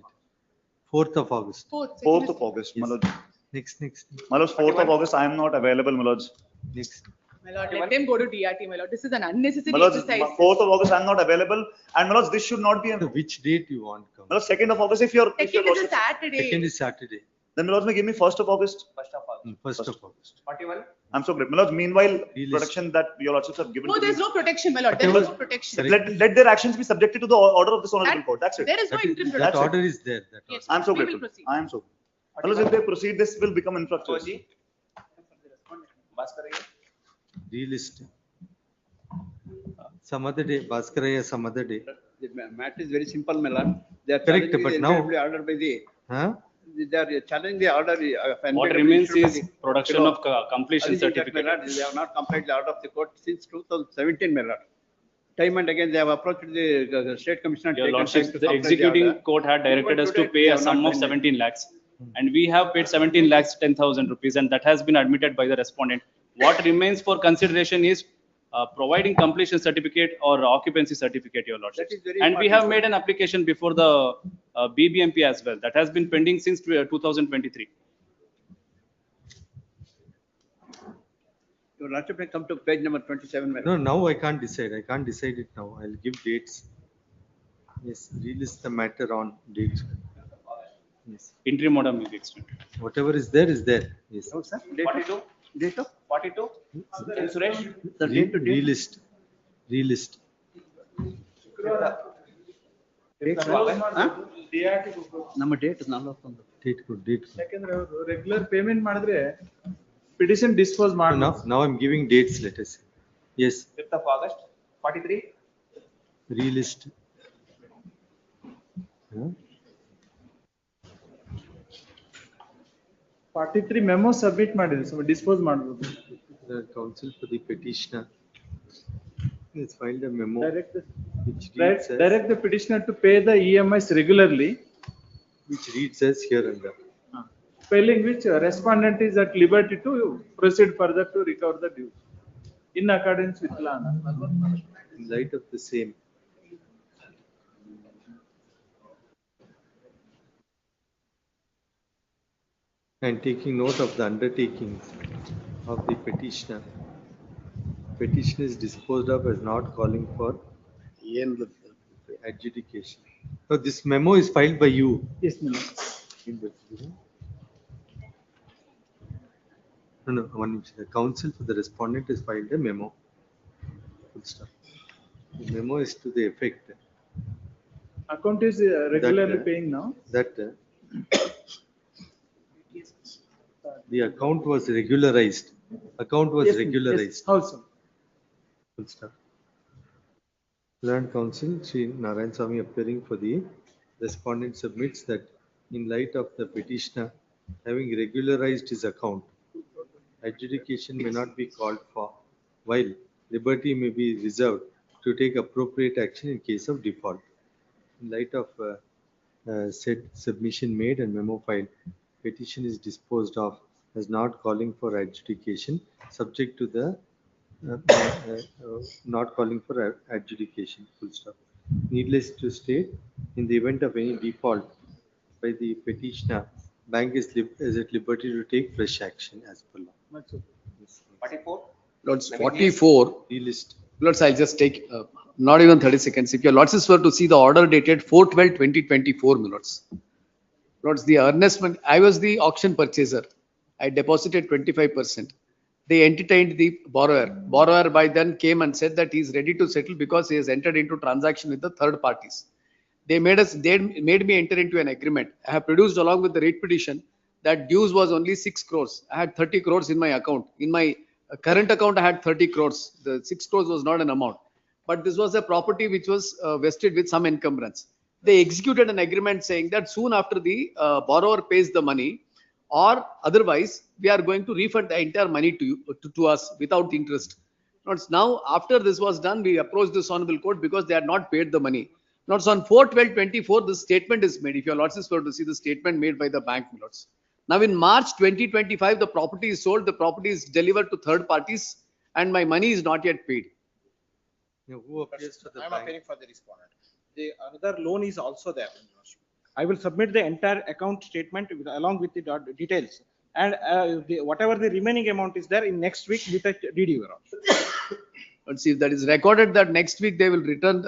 4th of August. 4th of August, my Yes. lords. Next. My lords, 4th of August, I am not available, my lords. Next. My lord, let them go to DRT, my lord. This is an unnecessary My lords, exercise. 4th of August, I am not available. And my lords, this should not be, So which date you want? my lords, 2nd of August, if your Second is a lordships, Saturday. 2nd is Saturday. then my lords may give me 1st of August. 1st of August. 41. I'm so great. My lords, meanwhile, Relist. protection that your lordships have given No, to there's me. no protection, my lord. There is no protection. Let their actions be subjected to the order of this honorable court. That's it. There is no interim That protection. order is there. That Yes, I'm so we will grateful. proceed. I am so. My lords, if they proceed, this will become infructuous. relist. Some other day, Bhaskaraya, some other day. The matter is very simple, my lord. They are Correct, challenging but the now- NCLT order by the, Huh? they are challenging the order. What remains is production of completion certificate. They have not complied the order of the court since 2017, my lord. Time and again, they have approached the state commissioner. Your taken lordships, time to the comply executing order. court had directed us to Today, pay they a have sum not of done it. 17 lakhs. And we have paid 17 lakhs 10,000 rupees, and that has been admitted by the respondent. What remains for consideration is providing completion certificate or occupancy certificate, your lordship. That is very And we important. have made an application before the BBMP as well. That has been pending since 2023. Your lordship may come to page number 27, my lord. No, now I can't decide. I can't decide it now. I'll give dates. Yes, relist the matter on date. Yes. Interim order may be extended. Whatever is there is there. Yes. No, sir. Date of 42. And Suresh? The date to date. Relist. Relist. ನಮ್ಮ date 41 Date good, date good. ಯಾಕಂದ್ರೆ ಅವರು regular payment ಮಾಡಿದ್ರೆ petition dispose So ಮಾಡಿ now I'm giving dates, let us see. Yes, 5th of August. 43. relist. Huh? 43 memo submit ಮಾಡಿದ್ರೆ so dispose ಮಾಡಬಹುದು. The counsel for the petitioner has filed a memo Direct which reads as, direct the petitioner to pay the EMIs regularly, which reads as here and there. failing which respondent is at liberty to proceed further to recover the dues in accordance with law. In light of the same, and taking note of the undertakings of the petitioner, petition is disposed of as not calling for adjudication. So this memo is filed by you. Yes, ma'am. No, one minute. The counsel for the respondent has filed a memo. Full stop. The memo is to the effect Account is regularly paying now. that the account was regularized. Account was Yes, ma'am. regularized. Yes, also. Full stop. Learned counsel, Sri Narayan Swamy appearing for the respondent submits that in light of the petitioner having regularized his account, adjudication may not be called for, while liberty may be reserved to take appropriate action in case of default. In light of said submission made and memo filed, petition is disposed of as not calling for adjudication, subject to the not calling for adjudication. Full stop. Needless to state, in the event of any default by the petitioner, bank is at liberty to take fresh action as per law. 44. Lords, 44. Relist. Lords, I'll just take not even 30 seconds. If your lords were to see the order dated 4/12/2024, my lords. Lords, the earnestment, I was the auction purchaser. I deposited 25%. They entertained the borrower. Borrower by then came and said that he is ready to settle because he has entered into transaction with the third parties. They made me enter into an agreement. I have produced along with the rate petition that dues was only 6 crores. I had 30 crores in my account. In my current account, I had 30 crores. The 6 crores was not an amount. But this was a property which was vested with some encumbrance. They executed an agreement saying that soon after the borrower pays the money, or otherwise we are going to refund the entire money to us without interest. Now, after this was done, we approached this honorable court because they had not paid the money. Now, on 4/12/24, this statement is made. If your lordships were to see the statement made by the bank, my lords. Now, in March 2025, the property is sold, the property is delivered to third parties, and my money is not yet paid. Who appears for the I am bank? appearing for the respondent. The another loan is also there. I will submit the entire account statement along with the details, and whatever the remaining amount is there in next week with a DD. Let's see if that is recorded that next week they will return,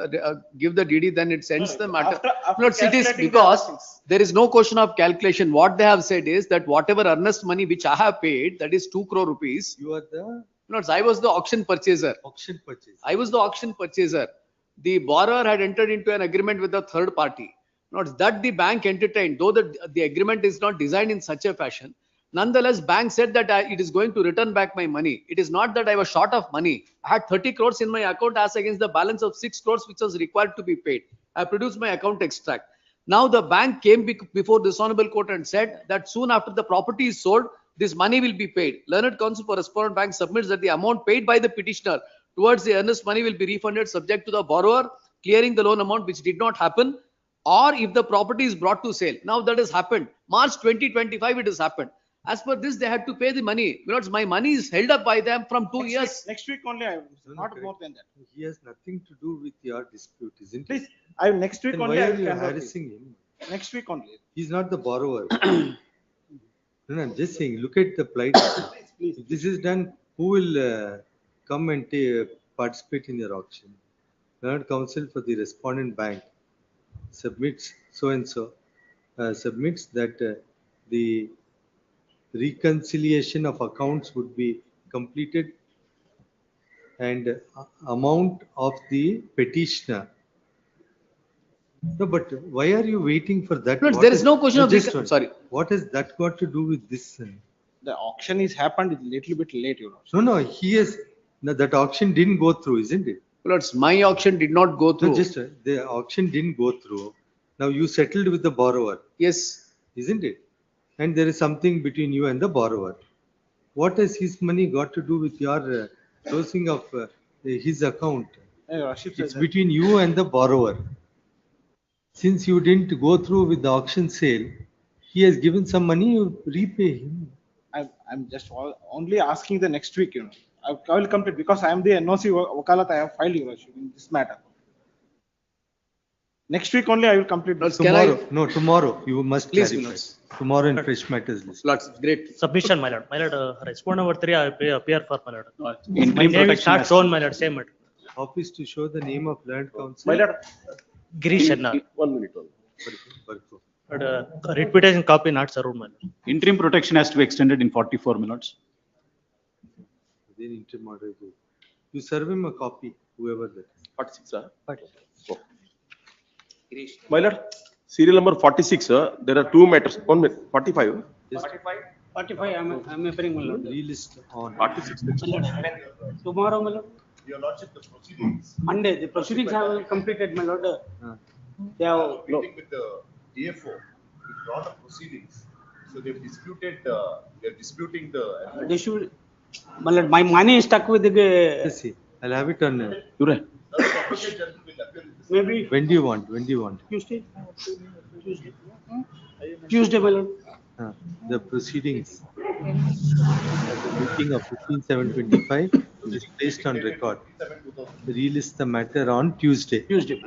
give the DD, then it sends the matter. Let's see this because there is no question of calculation. What they have said is that whatever earnest money which I have paid, that is 2 crore rupees. You are the No, I was the auction purchaser. auction purchase. I was the auction purchaser. The borrower had entered into an agreement with the third party. Not that the bank entertained, though the agreement is not designed in such a fashion. Nonetheless, bank said that it is going to return back my money. It is not that I was short of money. I had 30 crores in my account as against the balance of 6 crores which was required to be paid. I produced my account extract. Now the bank came before this honorable court and said that soon after the property is sold, this money will be paid. Learned counsel for respondent bank submits that the amount paid by the petitioner towards the earnest money will be refunded subject to the borrower clearing the loan amount, which did not happen, or if the property is brought to sale. Now that has happened. March 2025 it has happened. As per this, they had to pay the money. Because my money is held up by them from 2 years. Next week only, not more than that. He has nothing to do with your dispute, isn't Please, it? next week Then only. why I are will you convert harassing it. him? Next week only. He's not the borrower. No, I'm just saying, look at the plight. If this is done, who will come and participate in your auction? Learned counsel for the respondent bank submits so-and-so, submits that the reconciliation of accounts would be completed and amount of the petitioner. No, but why are you waiting for that? No, What there is no question of just this. one. Sorry. What has that got to do with this? The auction is happened a little bit late, you know. No, he has, no, that auction didn't go through, isn't it? Lords, my auction did not go through. No, just the auction didn't go through. Now you settled with the borrower. Yes. Isn't it? And there is something between you and the borrower. What has his money got to do with your closing of his account? It's between you and the borrower. Since you didn't go through with the auction sale, he has given some money, you repay him. I'm just only asking the next week, you know. I will complete because I am the NOC Wakalat I have filed, you know, in this matter. Next week only I will complete. Tomorrow, no, tomorrow you must Please, clarify. Lords. Tomorrow in fresh matters list. Lords, great. Submission, my lord. My lord, respond number 3, I appear for my lord. Interim My name is protection not act. shown, my lord, same matter. Office to show the name of learned counsel. My lord, Girish Sharma. 1 minute only. But reputation copy not served, my lord. Interim protection has to be extended in 44 minutes. Then interim order. You serve him a copy, whoever that is. 46, sir. But My lord, serial number 46, sir. There are two matters. 1 minute, 45. Just 45, I'm appearing, my lord. relist on. 46. Tomorrow, my lord. Your lordship, the proceedings. Monday, the proceedings have completed, my lord. They have. Meeting with the DFO, we brought up proceedings. So they've disputed, they're disputing the. They should, my lord, my money is stuck with the. Let's see. I'll have it on. Maybe When do you want? When do you want? Tuesday. Tuesday, my lord. The proceedings. The meeting of 15/7/25 is placed on record. Relist the matter on Tuesday. Tuesday.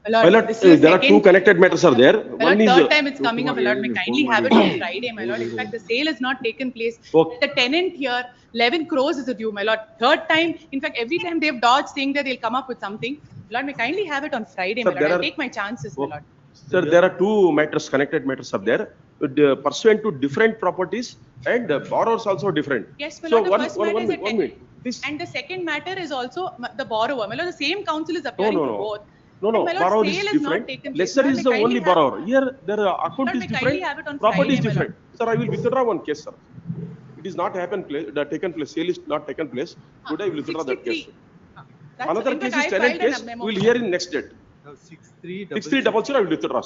My lord, there are two connected matters are there. My lord, third time it's coming up, my lord, may kindly have it on Friday, my lord. In fact, the sale has not taken place. Okay. The tenant here, 11 crores is due, my lord. Third time, in fact, every time they've dodged saying that they'll come up with something. My lord, may kindly have it on Friday, my Sir, lord. there I'll are- take my chances, my lord. Sir, there are two matters, connected matters are there, pursuant to different properties and borrowers also different. Yes, my So lord, the one, first one, matter one is a minute, one minute. This, And the second matter is also the borrower. My lord, the same counsel is no, appearing no, for no. both. No, And no, my lord, borrower sale is has not different. taken place. Lesser My lord, is may the only kindly have- borrower. Here, their account Lord, is may different, kindly have it on property is Friday, my lord. different. Sir, I will withdraw one case, sir. It is not taken place, sale is not taken place. Today I will withdraw that case. 63. That's- Another in fact, case is I tenant filed a case, memo. we will hear in next date. Now 6300. 6300 I will withdraw.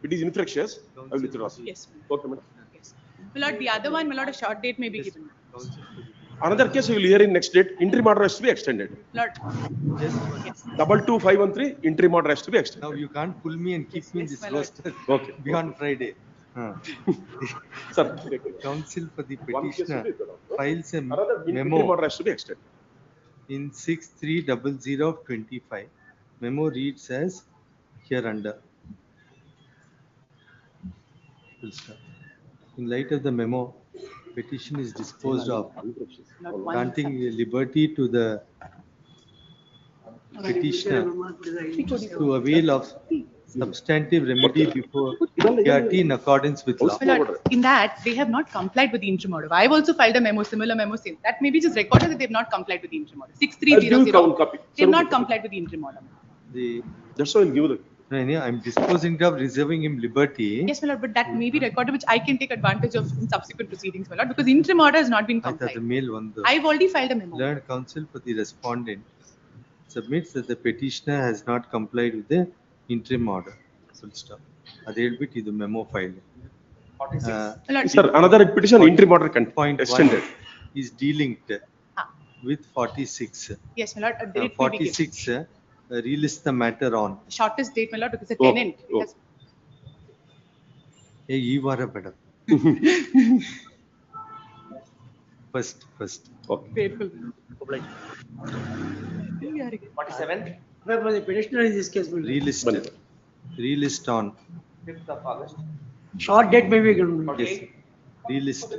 It is infectious, I will withdraw. Yes. Okay, madam. My lord, the other one, my lord, a short date may be given. Another case we will hear in next date, interim order has to be extended. Lord. Yes. 22513, interim order has to be extended. Now you can't pull me and keep me in this my lord. roster. Okay. Beyond Friday. Sir. Counsel for the One case petitioner will be withdrawn. files a Another interim memo order has to be extended. in 6300 of 25. Memo reads as hereunder. Full stop. In light of the memo, petition is disposed of, granting liberty to the petitioner to avail of substantive remedy before TRT in accordance with law. My lord, in that, they have not complied with the interim order. I've also filed a memo, similar memo, same. That may be just recorded that they've not complied with the interim order. I'll give you 6300. copy. They've not complied with the interim order. That's why I'll give the. I'm disposing of reserving him liberty. Yes, my lord, but that may be recorded, which I can take advantage of in subsequent proceedings, my lord, because interim order has not been I thought the complied. mail one. I've already filed a memo. Learned counsel for the respondent submits that the petitioner has not complied with the interim order. Full stop. Adel bit idu memo file. Sir, another petition interim order Point extended. is delinked with 46. Yes, my lord, a date may be given. 46 relist the matter on. Shortest date, my lord, because the Oh, tenant. oh. Has... Hey, you are a better. First. Grateful. 47. Where was the petitioner in this case? Relist on. 5th of August. Short date may be given. Yes. Relist.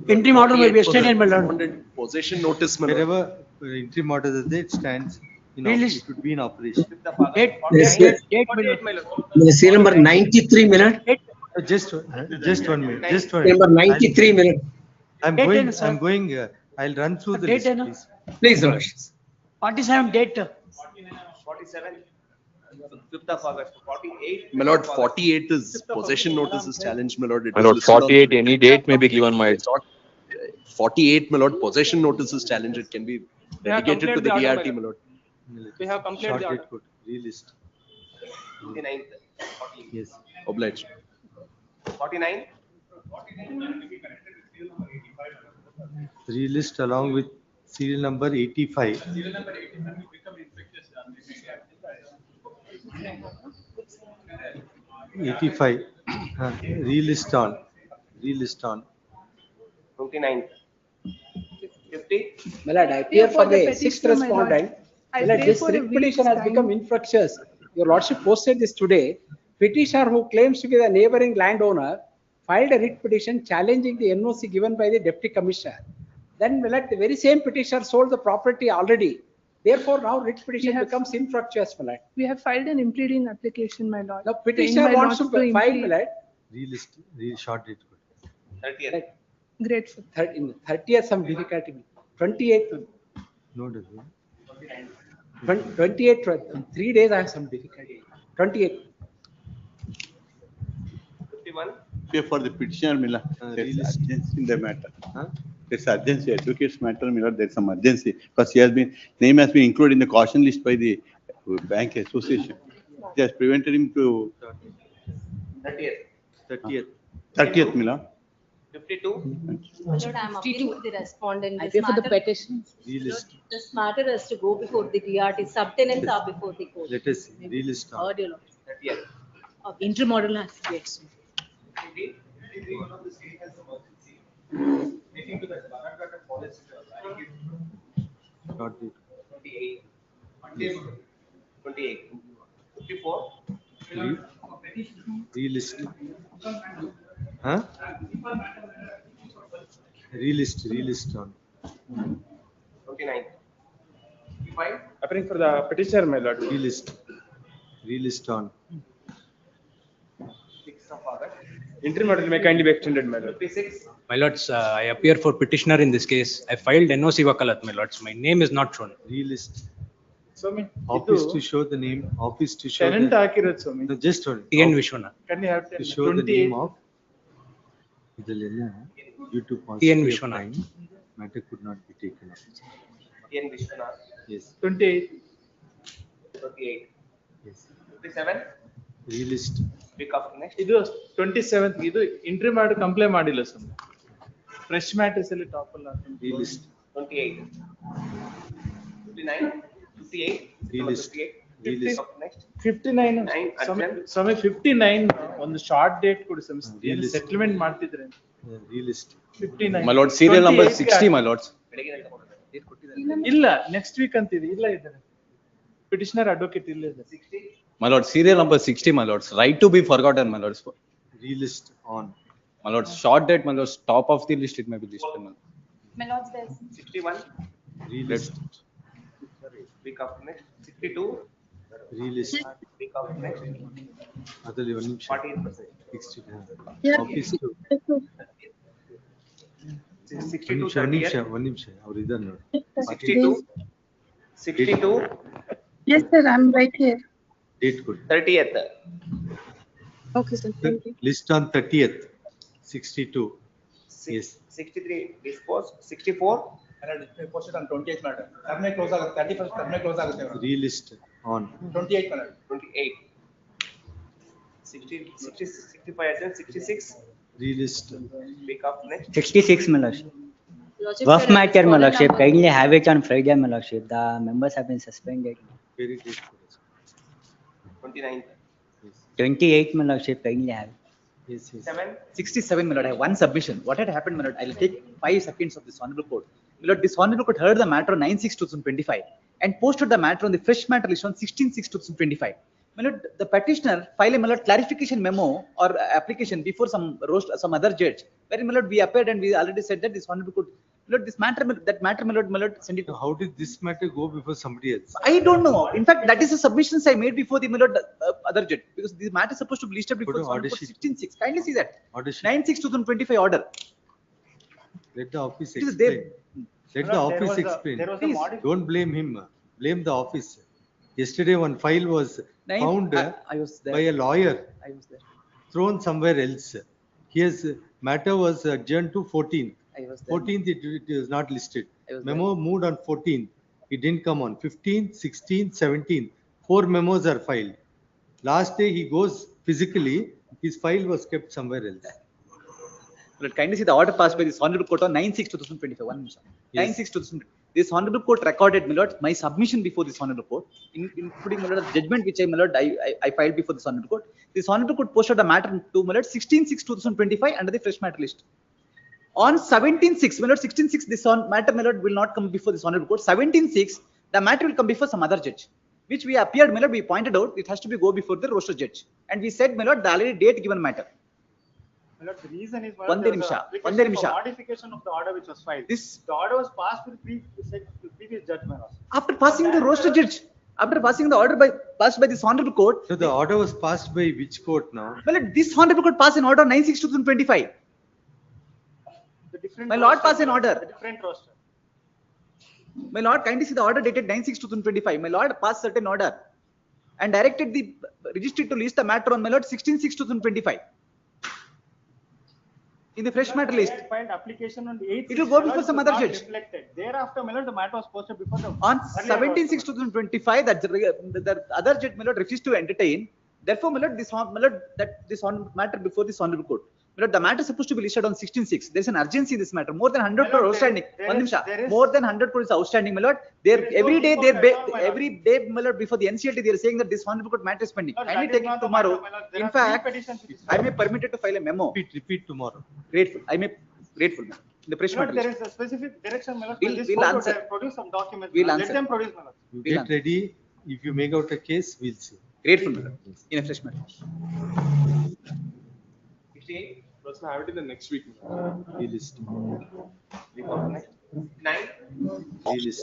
Interim order may be extended, my lord. Possession notice, my lord. Wherever interim order that it stands, Relist. it would be in operation. Date, Yes, date, yes. date, my lord. Serial number 93 minute, Just 1 minute. Just 1 number 93 minute. I'm Date going. and, sir. I'm going. I'll run through the Date list, and, please. Please, Your Lordship. 47 date. 47. 5th of August. 48. My lord, 48 is possession notice is challenged, my lord. It My was lord, listed on- 48, any date may be given, my. It's not, 48, my lord, possession notice is challenged. It can be dedicated to the DRT, my lord. We have completed Short the date order. code. Relist. 49th. 40. Yes. Obliged. 49. Relist along with serial number 85. 85. Relist on. 29th. 50. My lord, I appear for the sixth petitioner, my lord. respondent. I My lord, pray this for a writ petition week's has become time. infructuous. Your lordship posted this today. Petitioner who claims to be the neighboring landowner filed a writ petition challenging the NOC given by the deputy commissioner. Then, my lord, the very same petitioner sold the property already. Therefore, now writ petition becomes infructuous, my lord. We have filed an impleading application, my lord. Now, petitioner saying by wants to not file, my implead. lord. Relist. Short date code. 30th. Grateful. In 30th, some difficulty. 28th, No, does it? 28th, 3 days I have some difficulty. 28th. 51. For the petitioner, Mila, there's Relist. urgency in the matter. Huh? There's urgency, advocate's matter, Mila, there's some urgency, because he has been, name has been included in the caution list by the bank association. It has prevented him to 30th. 30th, Mila. 52. My lord, I am appealing to the respondent. I This pay for the matter- petition. Relist. This matter has to go before the DRT. Subtenants are before the court. Let us relist on. Heard your lord. 30th. Interim order has to be extended. Short date. 28. 28. 54. Relist. Huh? Relist on. 29. 55. Appearing for the petitioner, my lord. Relist on. Interim order may kindly be extended, my lord. 56. My lords, I appear for petitioner in this case. I filed NOC Wakalat, my lords. My name is not shown. Relist. Swami, Office ಇದು to show the name, office to show tenant the. ಹಾಕಿರೋದು ಸ್ವಾಮಿ. No, just one. TN Vishwanath. Can you have To show the 28? name of. ಇದಲ್ಲೆಲ್ಲ due to TN paucity of Vishwanath. time, matter could not be taken up. TN Vishwanath. Yes, 28. 28. yes. 57. Relist. Week after next. ಇದು 27th ಇದು entry ಮಾಡಿ comply ಮಾಡಿಲ್ಲ ಸ್ವಾಮಿ. Fresh matrix ಅಲ್ಲಿ top ಅಲ್ಲ. Relist. 28. 59. 58. Relist. 58. Relist. Next. 59 Nine, ಸ್ವಾಮಿ adjourn. ಸ್ವಾಮಿ 59 ಒಂದು short date ಕೊಡಿ ಸ್ವಾಮಿ. Relist. Settlement ಮಾಡ್ತಿದ್ರೆ Relist. 59. My lord, serial number 28 60, my lords. ಇಲ್ಲ ನೆಕ್ಸ್ಟ್ ವೀಕ್ ಅಂತಿದೆ ಇಲ್ಲ ಇದ್ದಾರೆ ಪಿಟಿಷನರ್ ಅಡ್ವೊಕೇಟ್ ಇಲ್ಲ ಇದೆ. 60. My lord, serial number 60, my lords. Right to be forgotten, my lords. Relist on. My lords, short date, my lords, top of the list, it may be listed. My lord. My lords, there's 61. Relist. Week after next. 62. Relist. Week after next. ಅದರಲ್ಲಿ ಒಂದು ನಿಮಿಷ. 48%. 60. Office to. 62. ಒಂದು ನಿಮಿಷ ಅವ್ರು ಇದ್ದಾರೆ ನೋಡಿ. 62. 62. Yes, sir, I'm right here. Date ಕೊಡಿ. 30th. Okay, sir, thank you. List on 30th. 62. Yes. 63. Dispose. 64. Posted on 28th, madam. Terminal close ಆಗುತ್ತೆ 31st terminal close ಆಗುತ್ತೆ madam. Relist on. 28th, madam. 28. 60, 60, 65 and 66. Relist. Week after next. 66, my lordship. Lordship, Rough sir, matter, my fallen lordship. number. Kindly have it on Friday, my lordship. The members have been suspended. Very good. 29th. 28, my lordship. Kindly have it. Yes, yes. 7. 67, my lord. I have one submission. What had happened, my lord? I'll take 5 seconds of this honorable court. My lord, this honorable court heard the matter on 9/6/2025 and posted the matter on the fresh matter list on 16/6/2025. My lord, the petitioner filed a, my lord, clarification memo or application before some other judge. Wherein, my lord, we appeared and we already said that this honorable court, my lord, this matter, that matter, my lord, send it to. How did this matter go before somebody else? I don't know. In fact, that is the submissions I made before the, my lord, other judge, because this matter is supposed to be listed before Put the an order honorable court sheet. 16/6. Kindly see that. Order sheet. 9/6/2025 order. Let the office It is explain. there. Let No, the there office was a- explain. there was a Please. modification. Don't blame him. Blame the office. Yesterday one file was found I was there. by a lawyer I was there. thrown somewhere else. His matter was adjourned to 14th. I was there. 14th it was not listed. I was Memo moved on 14th. It didn't come on 15th, 16th, 17th. 4 memos are filed. Last day he goes physically, his file was kept somewhere else. But kindly see the order passed by this honorable court on 9/6/2025. 1 minute. Yes. 9/6/2025. This honorable court recorded, my lord, my submission before this honorable court, including, my lord, the judgment which my lord, I filed before this honorable court. This honorable court posted the matter to, my lord, 16/6/2025 under the fresh matter list. On 17/6, my lord, 16/6, this matter, my lord, will not come before this honorable court. 17/6, the matter will come before some other judge, which we appeared, my lord, we pointed out, it has to be go before the roster judge. And we said, my lord, the already date given matter. My lord, the reason is One there was nimisha, a one application nimisha. for modification of the order which was filed. This, The order was passed with previous judgment also. after passing the roster judge, after passing the order passed by this honorable court, So the order was passed by which court now? well, this honorable court passed an order on 9/6/2025. The different My lord roster, passed an order. The different roster. My lord, kindly see the order dated 9/6/2025. My lord passed certain order and directed the registry to list the matter on, my lord, 16/6/2025. In the fresh matter list. I filed application on the 8th. It will go before some other judge. Reflected. Thereafter, my lord, the matter was posted before the. On earlier 17/6/2025, that the other judge, my lord, refused to entertain. Therefore, my lord, this matter before this honorable court. My lord, the matter is supposed to be listed on 16/6. There is an urgency in this matter. More than 100 crore outstanding. One nimisha. More than 100 crore is outstanding, my lord. Every day, my lord, before the NCLT, they are saying that this honorable court matter is pending. Kindly take it tomorrow. In fact, I may permitted to file a memo. Repeat tomorrow. Grateful. I may grateful. In the fresh My matter lord, list. there is a specific direction, my lord. We'll- This we'll court would answer. have produced some documents. We'll Let answer. them produce, my lord. You We'll get ready. If you make out a case, we'll see. Grateful, my lord. In a fresh matter. 68. Let's have it in the next week. Relist. Week after next. 9. Relist.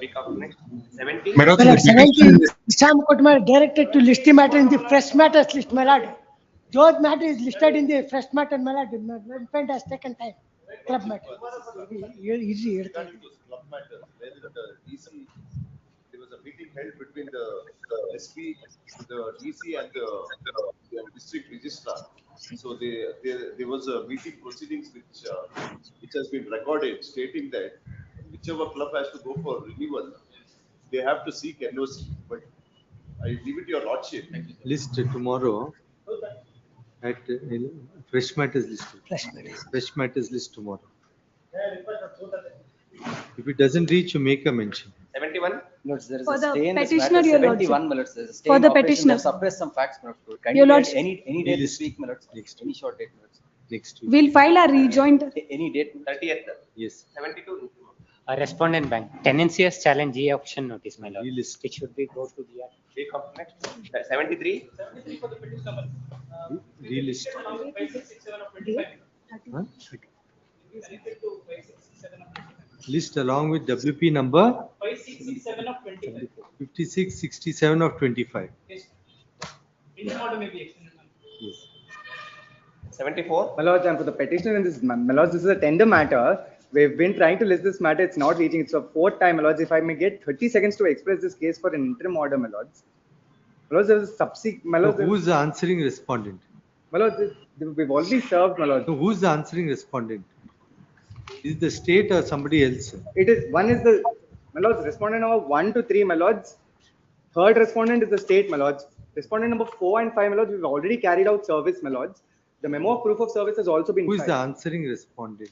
Week after next. 17. My lord, 17, Sam Kotmar directed to list the matter in the fresh matters list, my lord. Those matter is listed in the fresh matter, my lord. Development has taken time. Club matter. Easy. Regarding those club matters, where the DC, there was a meeting held between the SP, the DC and the district registrar. So there was a meeting proceedings which has been recorded stating that whichever club has to go for renewal, they have to seek NOC. But I leave it to your lordship. List tomorrow at fresh matters list. Fresh matters list tomorrow. If it doesn't reach, you make a mention. 71. Lords, there is For a the stay in this petitioner, matter, your lordship. 71, my lords, there is a stay For in the operation. They petitioner. have suppressed some facts, my lords. Can Your you lordship. any date List. this week, my lords? Next Any short date, my lords? Next week. We'll file a rejoint. Any date? 30th. Yes. 72. A respondent bank, tenancy has challenged e-auction notice, my lord. Relist. It should be go to the. We come next. 73. Relist. Huh? List along with WP number 5667 of 25. Yes. 74. My lords, and for the petitioner in this, my lords, this is a tender matter. We've been trying to list this matter. It's not reaching. It's a fourth time, my lords. If I may get 30 seconds to express this case for an interim order, my lords. My lords, there is a subsequent. My lords, So who's the answering respondent? my lords, we've already served, my lords. So who's the answering respondent? Is it the state or somebody else? It is one is the my lords, respondent number 1 to 3, my lords. Third respondent is the state, my lords. Respondent number 4 and 5, my lords, we've already carried out service, my lords. The memo of proof of service has also been Who is the filed. answering respondent?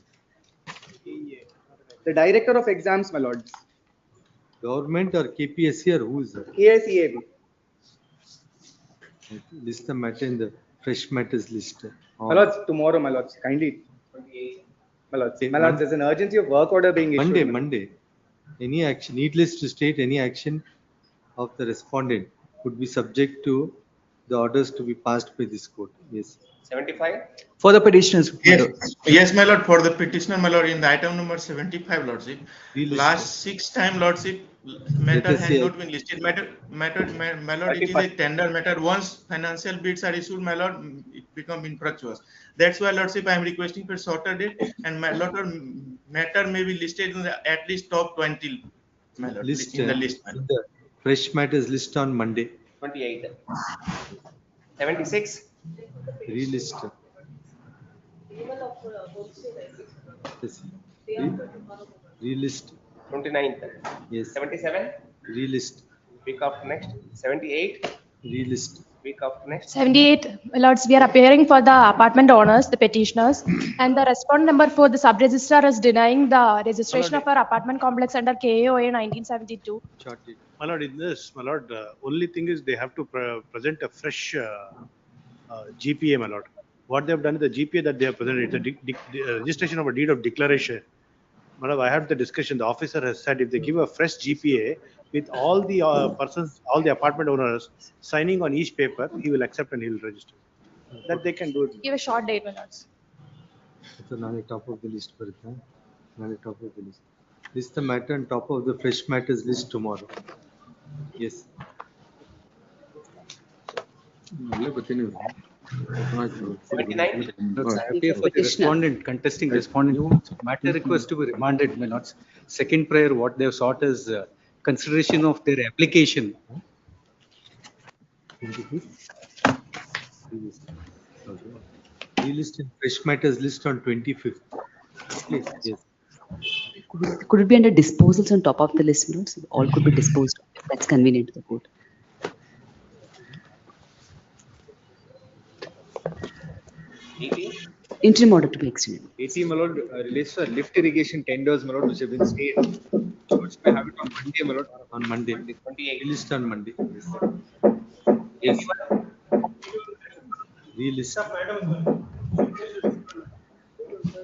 The director of exams, my lords. Government or KPSC or who is that? KSEAB. List the matter in the fresh matters list. My lords, tomorrow, my lords, kindly. My lords, there's an urgency of work order being issued. Monday. Any action, needless to state, any action of the respondent could be subject to the orders to be passed by this court. Yes. 75. For the petitioners. Yes, my lord, for the petitioner, my lord, in the item number 75, lordship. Relist. Last 6 time, lordship, matter us has see. not been listed. My lord, it is a tender matter. Once financial bids are issued, my lord, it become infructuous. That's why, lordship, I am requesting for shorter date, and my lord, matter may be listed in the at least top 20, my lord, List in the list. My lord. the fresh matters list on Monday. 28. 76. Relist. Yes. Relist. 29th. Yes. 77. Relist. Week after next. 78. Relist. Week after next. 78, my lords, we are appearing for the apartment owners, the petitioners, and the respondent number 4, the sub-registrar is denying the registration of our apartment complex under KAOA 1972. My lord, in this, my lord, only thing is they have to present a fresh GPA, my lord. What they have done is the GPA that they have presented, it's a registration of a deed of declaration. My lord, I had the discussion, the officer has said if they give a fresh GPA with all the persons, all the apartment owners signing on each paper, he will accept and he will register. That they can do it. Give a short date, my lords. So now the top of the list. Now the top of the list. List the matter on top of the fresh matters list tomorrow. Yes. 79. Appear for the respondent, contesting respondent. Matter request to be remanded, my lords. Second prayer, what they have sought is consideration of their application. Relist in fresh matters list on 25th. Yes. Could it be under disposals on top of the list, notes? All could be disposed of, if that's convenient to the court. Interim order to be extended. 80, my lord, relates to lift irrigation tenders, my lord, which have been stayed. Which may have it on Monday, my lord. On Monday. 28. Relist on Monday. Yes. Relist.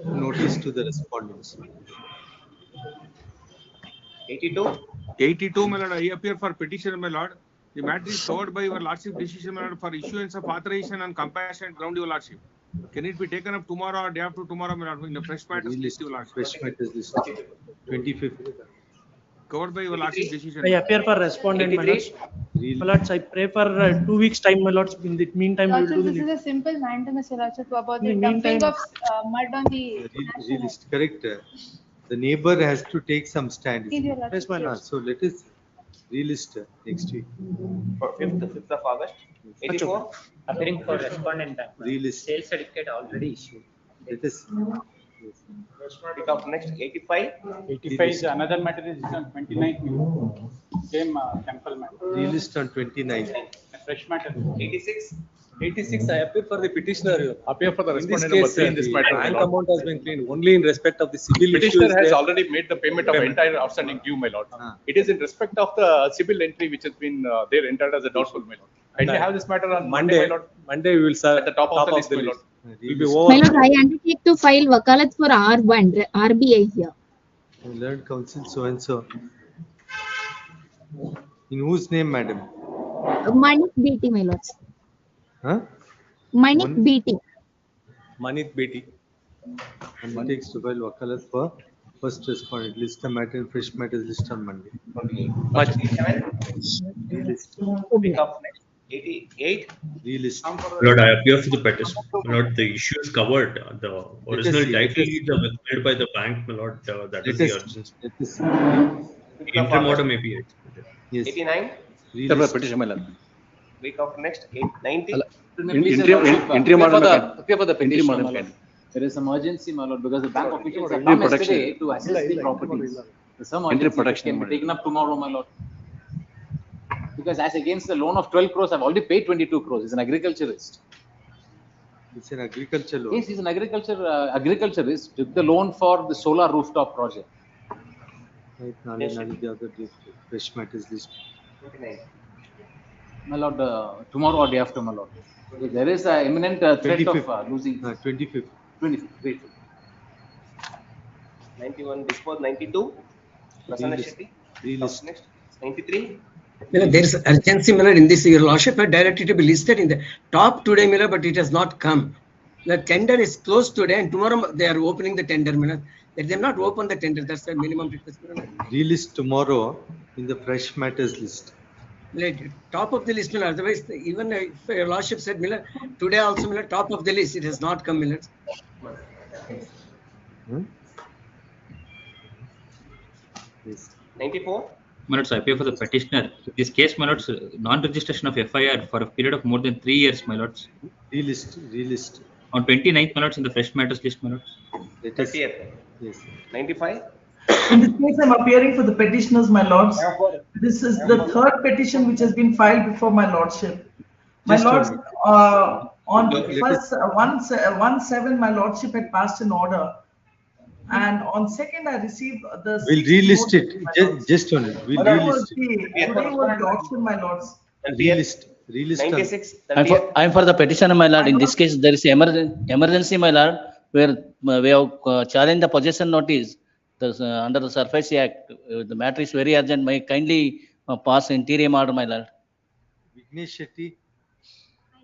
Notice to the respondents. 82. 82, my lord, I appear for petition, my lord. The matter is covered by your lordship decision, my lord, for issuance of authorization on compassionate ground, your lordship. Can it be taken up tomorrow or day after tomorrow, my lord, in the fresh matters list, your lordship? Fresh matters list. 25th. covered by your lordship decision. I appear for respondent, my lords. 83. My lords, I pray for 2 weeks time, my lords. In the meantime, we will do This the. is a simple mandamus, Your Lordship, about In the the dumping meantime- of mud on the. Realist, correct. The neighbor has to take some stand. Yes, Your Lordship. Yes, my lords. So let us realist next week. For 5th of August. 84. Appearing for respondent bank. Realist. Sales certificate already issued. Let us. Week of next 85. 85 is another matter is on 29th. Same temple matter. Realist on 29th. Fresh matter. 86. 86, I appear for the petitioner. Appear for the In this respondent number case, 3 in this matter. my bank lord. amount has been cleaned only in respect of the civil Petitioner issues has there. already made the payment of entire outstanding due, my lord. It is in respect of the civil entry which has been there entered as a doubtful, my lord. Kindly have this matter on Monday, my lord. Monday we will serve At the top of the list, my lord. Will be My over. lord, I undertake to file wakalat for R1, RBI here. Learned counsel so and so. In whose name, madam? Manik BT, my lords. Huh? Manik One- BT. Manit Beti. And takes to file wakalat for first respondent. List the matter and fresh matters list on Monday. 28. 87. Week of next 88. Realist. Lord, I appear for the petition. Lord, the issue is covered. The original see, title let us deeds are withheld by the bank, my lord. That is Let the us- urgency. let us- Interim order may be it. Yes. 89. Realist. Petition, my lord. Week of next 90. Interim order Appear for the Interim petition, order my lord. There is emergency, my lord, because the bank officials have Interim come protection. yesterday to assess the properties. There's some Interim emergency protection, can my be lord. taken up tomorrow, my lord. Because as against the loan of 12 crores, I've already paid 22 crores. He's an agriculturist. It's an agriculture loan. Yes, he's an agriculturist, took the loan for the solar rooftop project. Right, Yes, the other day, fresh matters list. 29. My lord, tomorrow or day after, my lord. Because there is an imminent threat 25th. of losing 25th. 25th. Great. 91. Dispose 92. Prasanna Realist. Shetty. Realist. Next 93. There is urgency, Miller, in this. Your lordship had directed to be listed in the top today, Miller, but it has not come. The tender is closed today, and tomorrow they are opening the tender, Miller. Let them not open the tender. That's the minimum request, Miller. Relist tomorrow in the fresh matters list. Let top of the list, Miller. Otherwise, even if your lordship said, Miller, today also, Miller, top of the list. It has not come, Miller. Yes. 94. My lords, I appear for the petitioner. This case, my lords, non-registration of FIR for a period of more than 3 years, my lords. Relist. On 29th, my lords, in the fresh matters list, my lords. Let us- 30th. Yes. 95. In this case, I'm appearing for the petitioners, my lords. This is the third petition which has been filed before my lordship. My Just lords, on Let first, 1/7, my lordship had passed an order. And on second, I received the. We'll relist it. Just on it. We'll Today relist it. today was the auction, my lords. Relist. Relist. 96. I'm for the petitioner, my lord. In this case, there is emergency, my lord, where we have challenged the possession notice. Under the Surface Act, the matter is very urgent. May kindly pass interim order, my lord. Vignesh Shetty.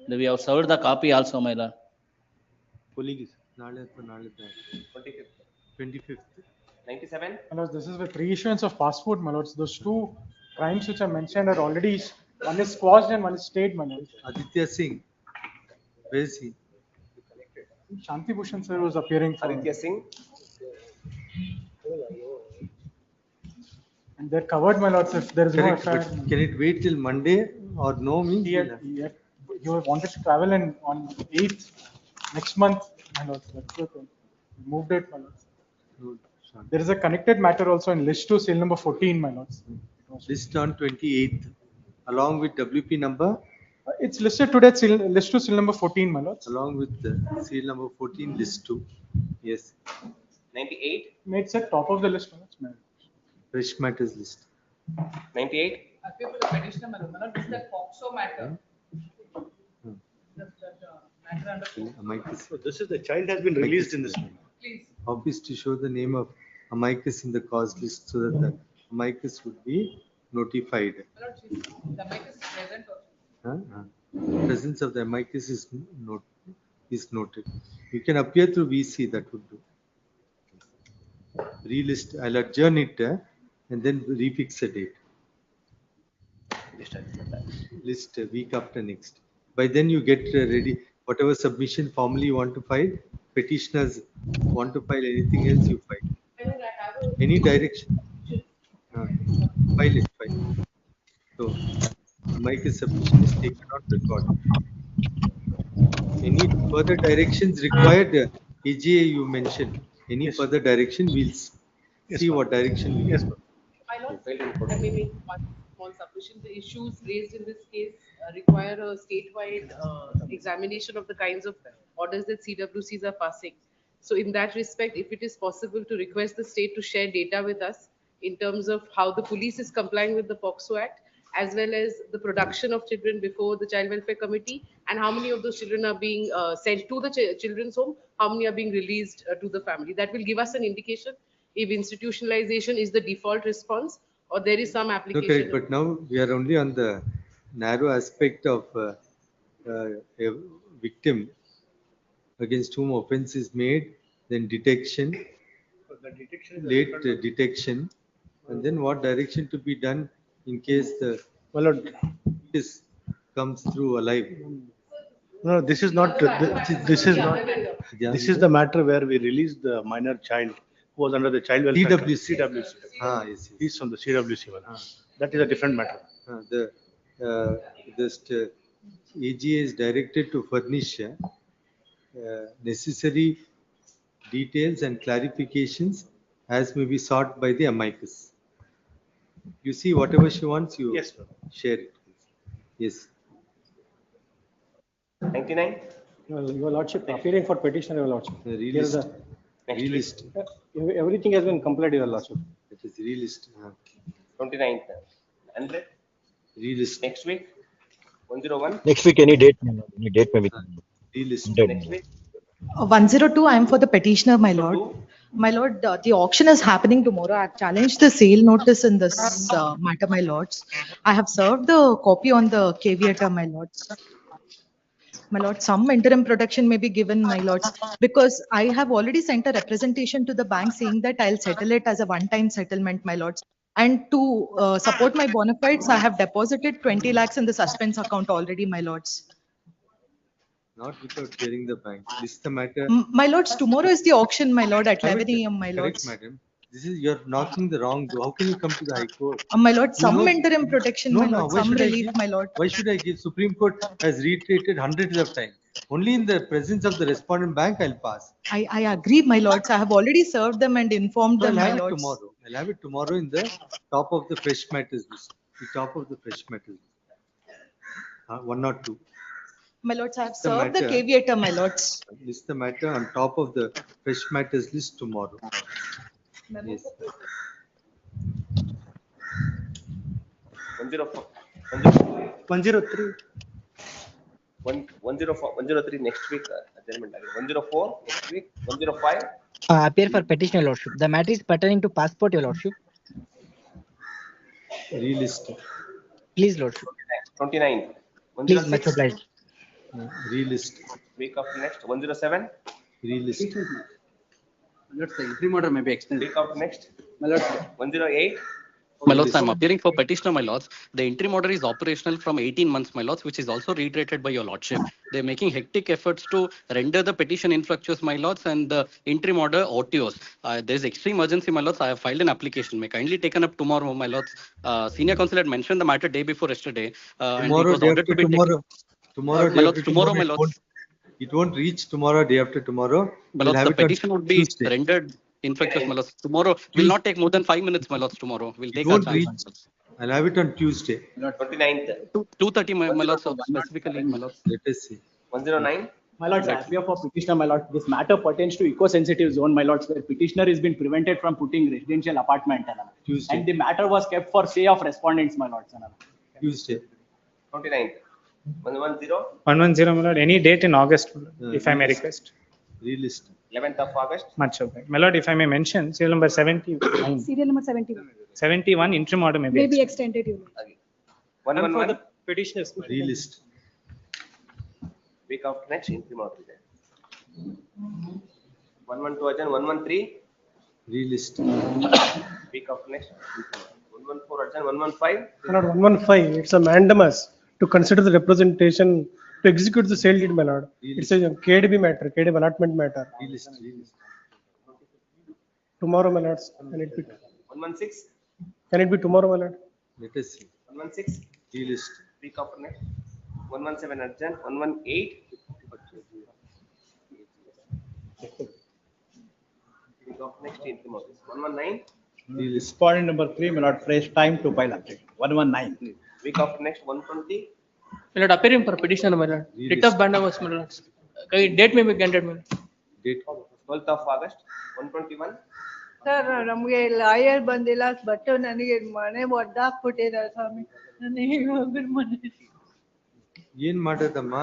We have served the copy also, my lord. Police. Nale 25th. 25th. 97. My lords, this is with reissuance of passport, my lords. Those two crimes which I mentioned are already, one is squashed and one is stayed, my lords. Aditya Singh. Where is he? Shanti Bhushan sir was appearing for. Aditya Singh. And they're covered, my lords, if there is no Correct, FIR. but can it wait till Monday or no means? You wanted to travel on 8th next month, my lords. That's the thing. Moved it, my lords. There is a connected matter also in list 2, seal number 14, my lords. List on 28th, along with WP number, It's listed today at list 2, seal number 14, my lords. along with the seal number 14, list 2. Yes, 98. Made set top of the list, my lords. fresh matters list. 98. Appear for the petitioner, my lord. This is the POXO matter. Matter under. Amicus. So this is the child has been released in this. Please. Office to show the name of amicus in the cause list so that the amicus would be notified. My lord, the mic is present also. Presence of the amicus is noted. You can appear through VC, that would do. Relist. I'll adjourn it. and then refix a date. List week after next. By then you get ready, whatever submission formally you want to file, petitioners want to file anything else, you file. Any direction. File it, file. So, amicus submission is taken on record. Any further directions required, AGA you mentioned, any further direction, we'll see what direction we get. Maybe one small submission, the issues raised in this case require a statewide examination of the kinds of orders that CWCs are passing. So in that respect, if it is possible to request the state to share data with us in terms of how the police is complying with the POCSO Act, as well as the production of children before the Child Welfare Committee, and how many of those children are being sent to the children's home, how many are being released to the family. That will give us an indication if institutionalization is the default response or there is some application. Correct, but now we are only on the narrow aspect of a victim against whom offense is made, then detection, late detection, and then what direction to be done in case the this comes through alive. No, this is not. This is not. This is the matter where we released the minor child who was under the child welfare. CWC. Yes. He's from the CWC one. That is a different matter. The AGA is directed to furnish necessary details and clarifications as may be sought by the amicus. You see whatever she wants, you share it. Yes. 99. Your Lordship, appearing for petition, Your Lordship. Relist. Relist. Everything has been completed, Your Lordship. It is relist. 29th. 100. Relist. Next week. 101. Next week, any date? Any date may be. Relist. Next week. 102, I am for the petitioner, my lord. My lord, the auction is happening tomorrow. I have challenged the sale notice in this matter, my lords. I have served the copy on the caveat, my lords. My lord, some interim protection may be given, my lords, because I have already sent a representation to the bank saying that I'll settle it as a one-time settlement, my lords. And to support my bona fides, I have deposited 20 lakhs in the suspense account already, my lords. Not without clearing the bank. This is the matter. My lords, tomorrow is the auction, my lord, at 11 AM, my Correct, lords. madam. This is, you're knocking the wrong door. How can you come to the High Court? My lord, You some know- interim protection, my lord, why some should I relief, give? my lord. Why should I give? Supreme Court has reiterated hundreds of times. Only in the presence of the respondent bank I'll pass. I agree, my lords. I have already served them and informed So I'll them, my have it lords. tomorrow. I'll have it tomorrow in the top of the fresh matters list. The top of the fresh matters list. 1 or 2. My lords, I have The served the matter- caveat, my lords. List the matter on top of the fresh matters list tomorrow. Yes. 104. 103. 104. 103 next week. Adjournment. 104 next week. 105. Appear for petition, Your Lordship. The matter is pertaining to passport, Your Lordship. Relist. Please, Lordship. 29. Please, much 106. obliged. Relist. Week after next. 107. Relist. Let's say interim order may be extended. Week after next. 108. My lords, I'm appearing for petitioner, my lords. The interim order is operational from 18 months, my lords, which is also reiterated by your lordship. They're making hectic efforts to render the petition infructuous, my lords, and the interim order otious. There's extreme urgency, my lords. I have filed an application. May kindly taken up tomorrow, my lords. Senior counsel had mentioned the matter day before yesterday. And it Tomorrow, was day ordered after to be taken- tomorrow. Tomorrow, My day lords, after tomorrow, my it lords. won't- It won't reach tomorrow, day after tomorrow. My We'll lords, have the it on petition would be Tuesday. rendered infructuous, my lords. Tomorrow will not take more than 5 minutes, my lords. Tomorrow we'll It take our won't chance. reach. my lords. I'll have it on Tuesday. 29th. 2:30, my lords, specifically, my lords. Let us see. 109. My lords, I appear for petitioner, my lord. This matter pertains to eco-sensitive zone, my lords, where petitioner has been prevented from putting residential apartment. Tuesday. And the matter was kept for say of respondents, my lords. Tuesday. 29th. 110. 110, my lord. Any date in August, if I may request. Relist. 11th of August. Much obliged. My lord, if I may mention, serial number 79. Serial number 71. 71, interim order may be. May be extended, you know. 111. Petitioners. Relist. Week after next. Interim order. 112 and 113. Relist. Week of next. 114 urgent, 115. My lord, 115, it's a mandamus to consider the representation to execute the sale deed, my lord. It's a KDB matter, KDB allotment matter. Relist. Tomorrow, my lords, can it be, 116. can it be tomorrow, my lord? Let us see. 116. Relist. Week of next. 117 urgent, 118. Week of next 119. Respondent number 3, my lord, fresh time to file update. 119. Week of next 120. My lord, appearing for petitioner, my lord. Writ of bandamus, my lord. Date may be granted, my lord. Date. 12th of August, 121. Sir ನಮಗೆ lawyer ಬಂದಿಲ್ಲ but ನನಗೆ ಮನೆ ಒಡ್ಡಾಕ್ಬಿಟ್ಟಿದ್ದಾರೆ ಸ್ವಾಮಿ ನನಗೆ ಮಗನ ಮನೆ ಏನ್ ಮಾಡೋದಮ್ಮ?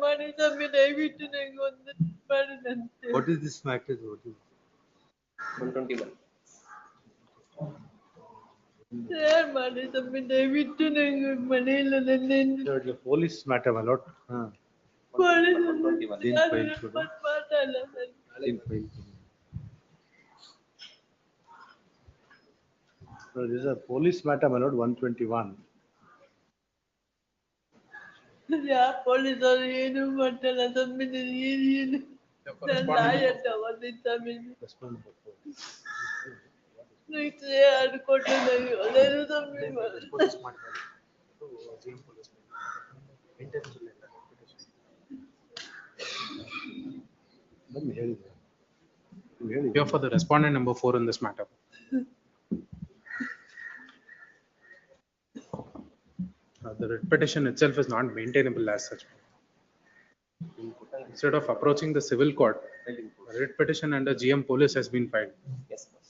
ಮನೆ ಸ್ವಾಮಿ ದಯವಿಟ್ಟು ನಂಗೆ ಒಂದು ಮಾಡಿದಂತೆ. What is this matter? What is 121. Sir ಮನೆ ಸ್ವಾಮಿ ದಯವಿಟ್ಟು ನಂಗೆ ಮನೆ ಇಲ್ಲ ನನ್ನ The police matter, my lord. ಮಾತಾಡಲ್ಲ sir. So this is a police matter, my lord, 121. ಯಾವ ಪೊಲೀಸರು ಏನು ಮಾಡ್ತಾರ ಸ್ವಾಮಿ ಏನು ಲಾಯರ್ ತಗೊಂಡಿದ್ದ ಸ್ವಾಮಿ ಆಡ್ಕೊಟ್ಟು ನನಗೆ ಒಳ್ಳೆಯದು ಸ್ವಾಮಿ. Here for the respondent number 4 in this matter. The writ petition itself is not maintainable as such. Instead of approaching the civil court, a writ petition under GM police has been filed. Yes, boss.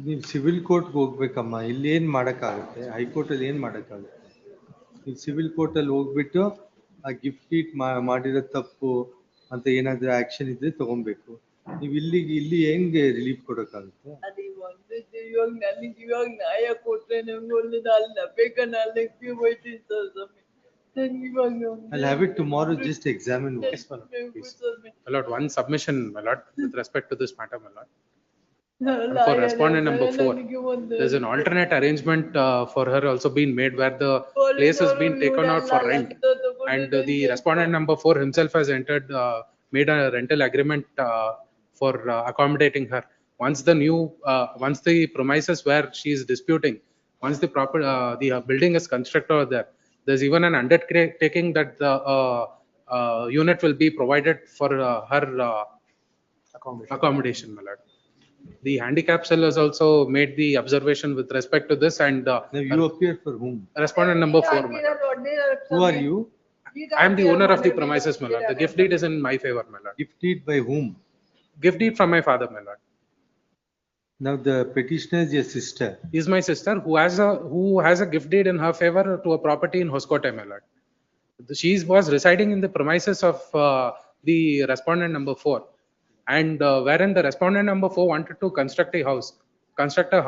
ನೀವು civil court ಹೋಗ್ಬೇಕಮ್ಮ, ಇಲ್ಲಿ ಏನ್ ಮಾಡಕ್ಕಾಗುತ್ತೆ? High court ಅಲ್ಲಿ ಏನ್ ಮಾಡಕ್ಕಾಗುತ್ತೆ? ನೀವು civil court ಅಲ್ಲಿ ಹೋಗ್ಬಿಟ್ಟು ಆ gift deed ಮಾಡಿರೋ ತಪ್ಪು ಅಂತ ಏನಾದ್ರೂ ಆಕ್ಷನ್ ಇದ್ರೆ ತಗೊಬೇಕು. ನೀವು ಇಲ್ಲಿ ಹೆಂಗೆ ರಿಲೀಫ್ ಕೊಡಕ್ಕಾಗುತ್ತೆ? ಅದು ಇವಾಗ ನನಗೆ ಇವಾಗ ನ್ಯಾಯ ಕೊಟ್ರೆ ನಂಗೆ ಒಳ್ಳೇದು ಅಲ್ಲ ಬೇಕಾ ನಾಲ್ಕು ಹೋಯ್ತೀನಿ ಸರ್ ಸ್ವಾಮಿ ನಂಗೆ ಇವಾಗ I'll have it tomorrow, just examine. My lord, one submission, my lord, with respect to this matter, my lord. And for respondent number 4, there's an alternate arrangement for her also been made where the place has been taken out for rent, and the respondent number 4 himself has entered, made a rental agreement for accommodating her. Once the premises where she is disputing, once the building is constructed over there, there's even an undertaking that the unit will be provided for her accommodation, my lord. The handicap cell has also made the observation with respect to this, and Now you appear for whom? respondent number 4, my lord. Who are you? I am the owner of the premises, my lord. The gift deed is in my favor, my lord. Gift deed by whom? Gift deed from my father, my lord. Now the petitioner is your sister. Is my sister who has a gift deed in her favor to a property in Hoskote, my lord. She was residing in the premises of the respondent number 4, and wherein the respondent number 4 wanted to construct a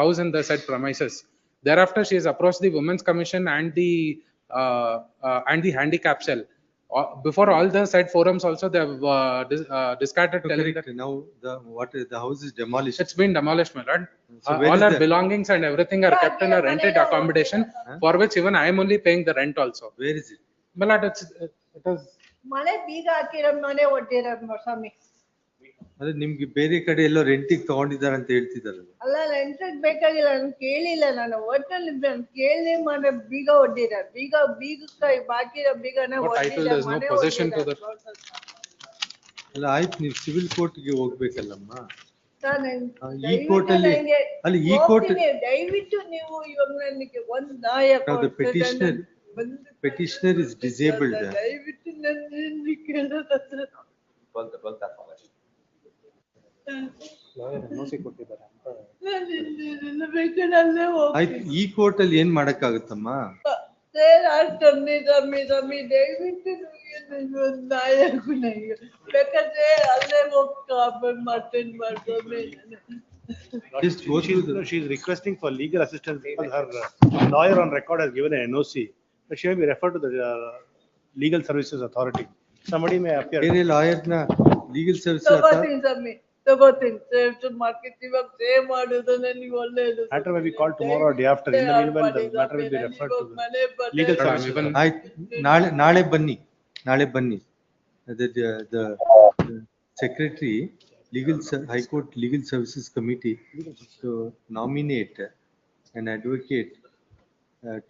house in the said premises. Thereafter, she has approached the Women's Commission and the handicap cell. Before all the said forums also, they have discarded. Now the house is demolished. It's been demolished, my lord. So where All is our the- belongings and everything are kept in a rented accommodation, for which even I am only paying the rent also. Where is it? My lord, it is. ಮನೆ ಬೀಗ ಹಾಕಿರೋ ಮನೆ ಒಡ್ಡಿರೋದು ಸ್ವಾಮಿ. ಅದೇ ನಿಮ್ಗೆ ಬೇರೆ ಕಡೆ ಎಲ್ಲೋ ರೆಂಟಿಗೆ ತಗೊಂಡಿದ್ದಾರೆ ಅಂತ ಹೇಳ್ತಿದಾರಲ್ಲ. ಅಲ್ಲ ರೆಂಟಿಗೆ ಬೇಕಾಗಿಲ್ಲ ನಾನು ಕೇಳಿಲ್ಲ ನಾನು ಒಟ್ಟಲ್ಲಿ ಕೇಳಿ ಮನೆ ಬೀಗ ಒಡ್ಡಿರ ಬೀಗಕ್ಕೆ ಬಾಕಿರೋ ಬೀಗನ What title? There is no possession to the. ಅಲ್ಲ ಆಯ್ತು, ನೀವು ಸಿವಿಲ್ ಕೋರ್ಟ್ಗೆ ಹೋಗ್ಬೇಕಲ್ಲಮ್ಮ. ಈ ದಯವಿಟ್ಟು ಕೋರ್ಟ್ ಅಲ್ಲಿ ನಂಗೆ ಅಲ್ಲಿ ಈ ಕೋರ್ಟ್ ದಯವಿಟ್ಟು ನೀವು ಇವಾಗ ನನಗೆ ಒಂದು ನ್ಯಾಯ the petitioner is disabled. ದಯವಿಟ್ಟು ನನ್ನ ಕೇಳೋದು 12th of August. ಆಯ್ತು, ಈ ಕೋರ್ಟ್ ಅಲ್ಲಿ ಏನ್ ಮಾಡಕ್ಕಾಗುತ್ತಮ್ಮ? There are some David ನಾಯಕನಾಗಿ ಬೇಕಾದ್ರೆ ಅಲ್ಲೇ ಹೋಗ್ತಾ ಮತ್ತೇನ್ ಮಾಡ್ತಾರೆ. Just go through the. She is requesting for legal assistance because her lawyer on record has given an NOC. But she may be referred to the Legal Services Authority. Somebody may appear. ಬೇರೆ lawyer ನ legal service ತಗೋತೀನಿ market ಇವಾಗ save ಮಾಡೋದು ನನಗೆ ಒಳ್ಳೇದು. Matter may be called tomorrow or day after. In the meanwhile, the matter will be referred to the Legal Services. ಆಯ್ತು ನಾಳೆ ಬನ್ನಿ the secretary High Court Legal Services Committee to nominate an advocate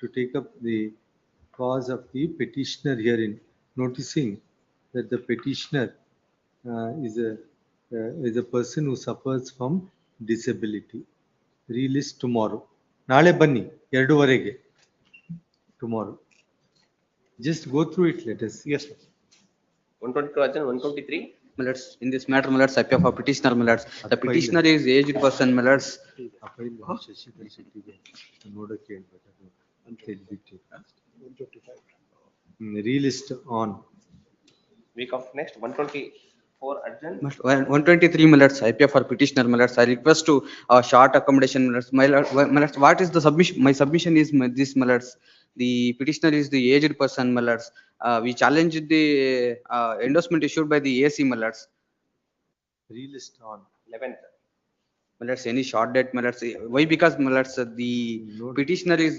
to take up the cause of the petitioner herein, noticing that the petitioner is a person who suffers from disability. Relist tomorrow. ನಾಳೆ ಬನ್ನಿ 2:15 tomorrow. Just go through it, let us. Yes, sir. 122 Arjun, 123. Millards, in this matter, Millards, I appear for petitioner, Millards. The petitioner is aged person, Millards. Relist on. Week of next 124 Arjun. 123 Millards, I appear for petitioner, Millards. I request to short accommodation, Millards. Millards, what is the submission? My submission is this, Millards. The petitioner is the aged person, Millards. We challenged the endorsement issued by the AC, Millards. Relist on. 11th. Millards, any short date, Millards? Why? Because, Millards, the petitioner is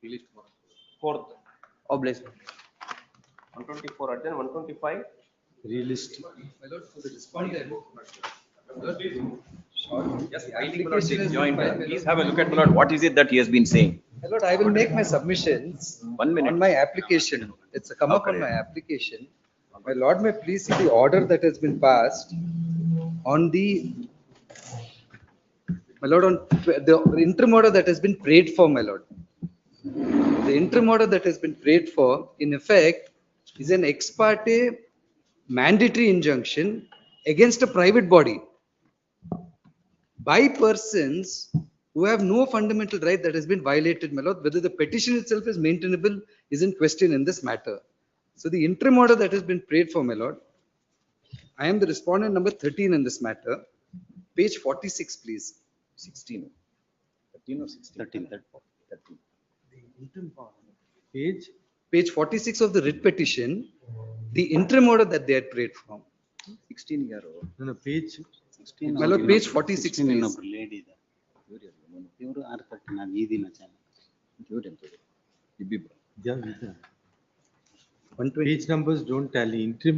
Released 4th. obliged. 124 Arjun, 125. Relist. Yes, application is joined. Please have a look at my lord. What is it that he has been saying? My lord, I will make my submissions 1 minute. on my application. It's come up on my application. My lord may please see the order that has been passed on the, my lord, on the interim order that has been prayed for, my lord. The interim order that has been prayed for, in effect, is an ex parte mandatory injunction against a private body by persons who have no fundamental right that has been violated, my lord. Whether the petition itself is maintainable is in question in this matter. So the interim order that has been prayed for, my lord, I am the respondent number 13 in this matter. Page 46, please. 16. 13 or 16? 13. 13. Page 46 of the writ petition, the interim order that they had prayed for. 16 year old. No, page. 16. My lord, page 46, please. Page numbers don't tally. Interim.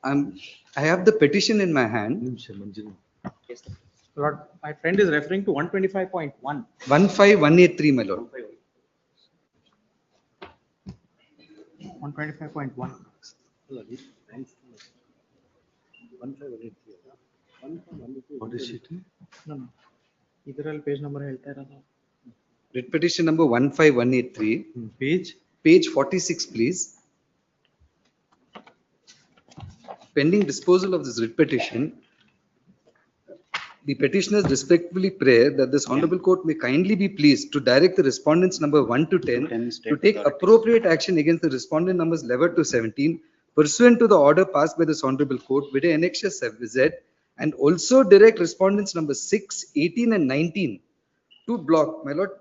I have the petition in my hand. Yes, sir. Lord, my friend is referring to 125.1. 15183, my lord. 125.1. What is it? No. ಇದರಲ್ಲಿ page number ಹೇಳ್ತಾ ಇರೋದು. Writ petition number 15183. Page 46, please. Pending disposal of this writ petition, the petitioners respectfully pray that this honorable court may kindly be pleased to direct the respondents number 1 to 10 to take appropriate action against the respondent numbers 11 to 17 pursuant to the order passed by this honorable court with annexure Z, and also direct respondents number 6, 18 and 19 to block. My lord,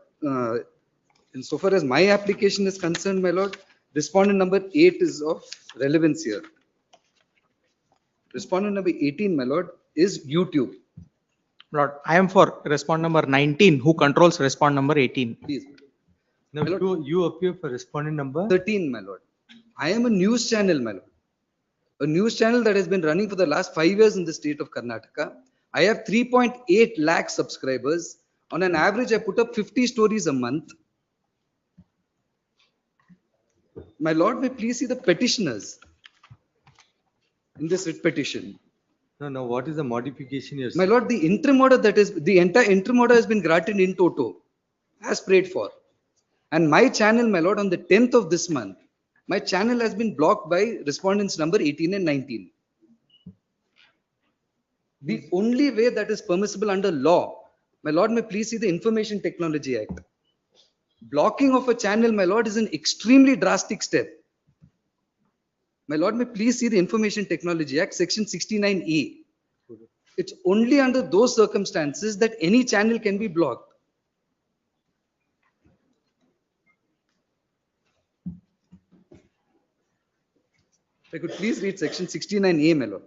insofar as my application is concerned, my lord, respondent number 8 is of relevance here. Respondent number 18, my lord, is YouTube. Lord, I am for respondent number 19, who controls respondent number 18. Please. Now you appear for respondent number 13, my lord. I am a news channel, my lord. A news channel that has been running for the last 5 years in the state of Karnataka. I have 3.8 lakh subscribers. On an average, I put up 50 stories a month. My lord, may please see the petitioners in this writ petition. No, what is the modification here? My lord, the interim order that is, the entire interim order has been granted in toto, as prayed for. And my channel, my lord, on the 10th of this month, my channel has been blocked by respondents number 18 and 19. The only way that is permissible under law, my lord, may please see the Information Technology Act. Blocking of a channel, my lord, is an extremely drastic step. My lord, may please see the Information Technology Act, section 69A. It's only under those circumstances that any channel can be blocked. If I could please read section 69A, my lord.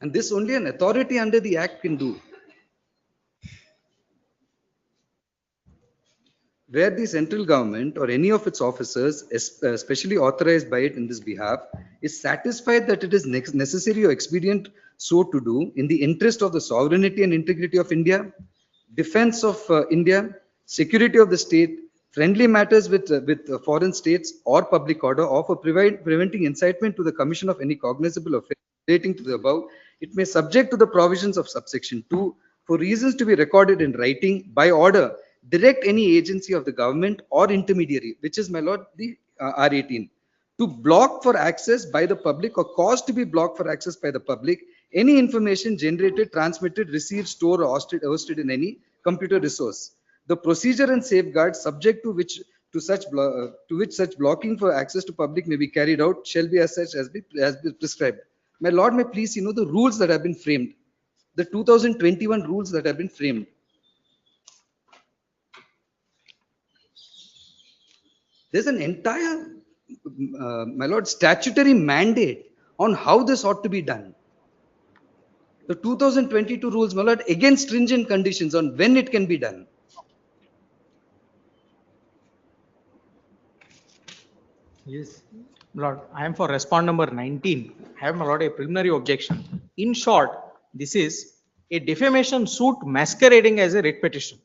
And this only an authority under the Act can do. Where the central government or any of its officers, especially authorized by it in this behalf, is satisfied that it is necessary or expedient so to do in the interest of the sovereignty and integrity of India, defense of India, security of the state, friendly matters with foreign states or public order, or for preventing incitement to the commission of any cognizable offence relating to the above, it may subject to the provisions of subsection 2 for reasons to be recorded in writing by order direct any agency of the government or intermediary, which is, my lord, the R18, to block for access by the public or cause to be blocked for access by the public any information generated, transmitted, received, stored, or hosted in any computer resource. The procedure and safeguards subject to which such blocking for access to public may be carried out shall be as such as be prescribed. My lord, may please the rules that have been framed, the 2021 rules that have been framed. There's an entire, my lord, statutory mandate on how this ought to be done. The 2022 rules, my lord, again stringent conditions on when it can be done. Yes, Lord, I am for respond number 19. I have, my lord, a preliminary objection. In short, this is a defamation suit masquerading as a writ petition.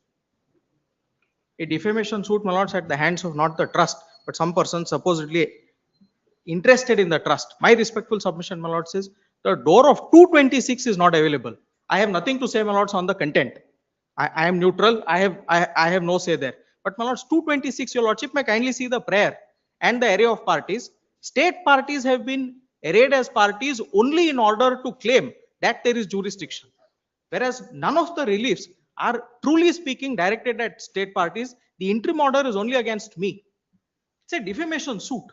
A defamation suit, my lords, at the hands of not the trust, but some person supposedly interested in the trust. My respectful submission, my lords, is the door of 226 is not available. I have nothing to say, my lords, on the content. I am neutral. I have no say there. But my lords, 226, your lordship may kindly see the prayer and the array of parties. State parties have been arrayed as parties only in order to claim that there is jurisdiction, whereas none of the reliefs are truly speaking directed at state parties. The interim order is only against me. It's a defamation suit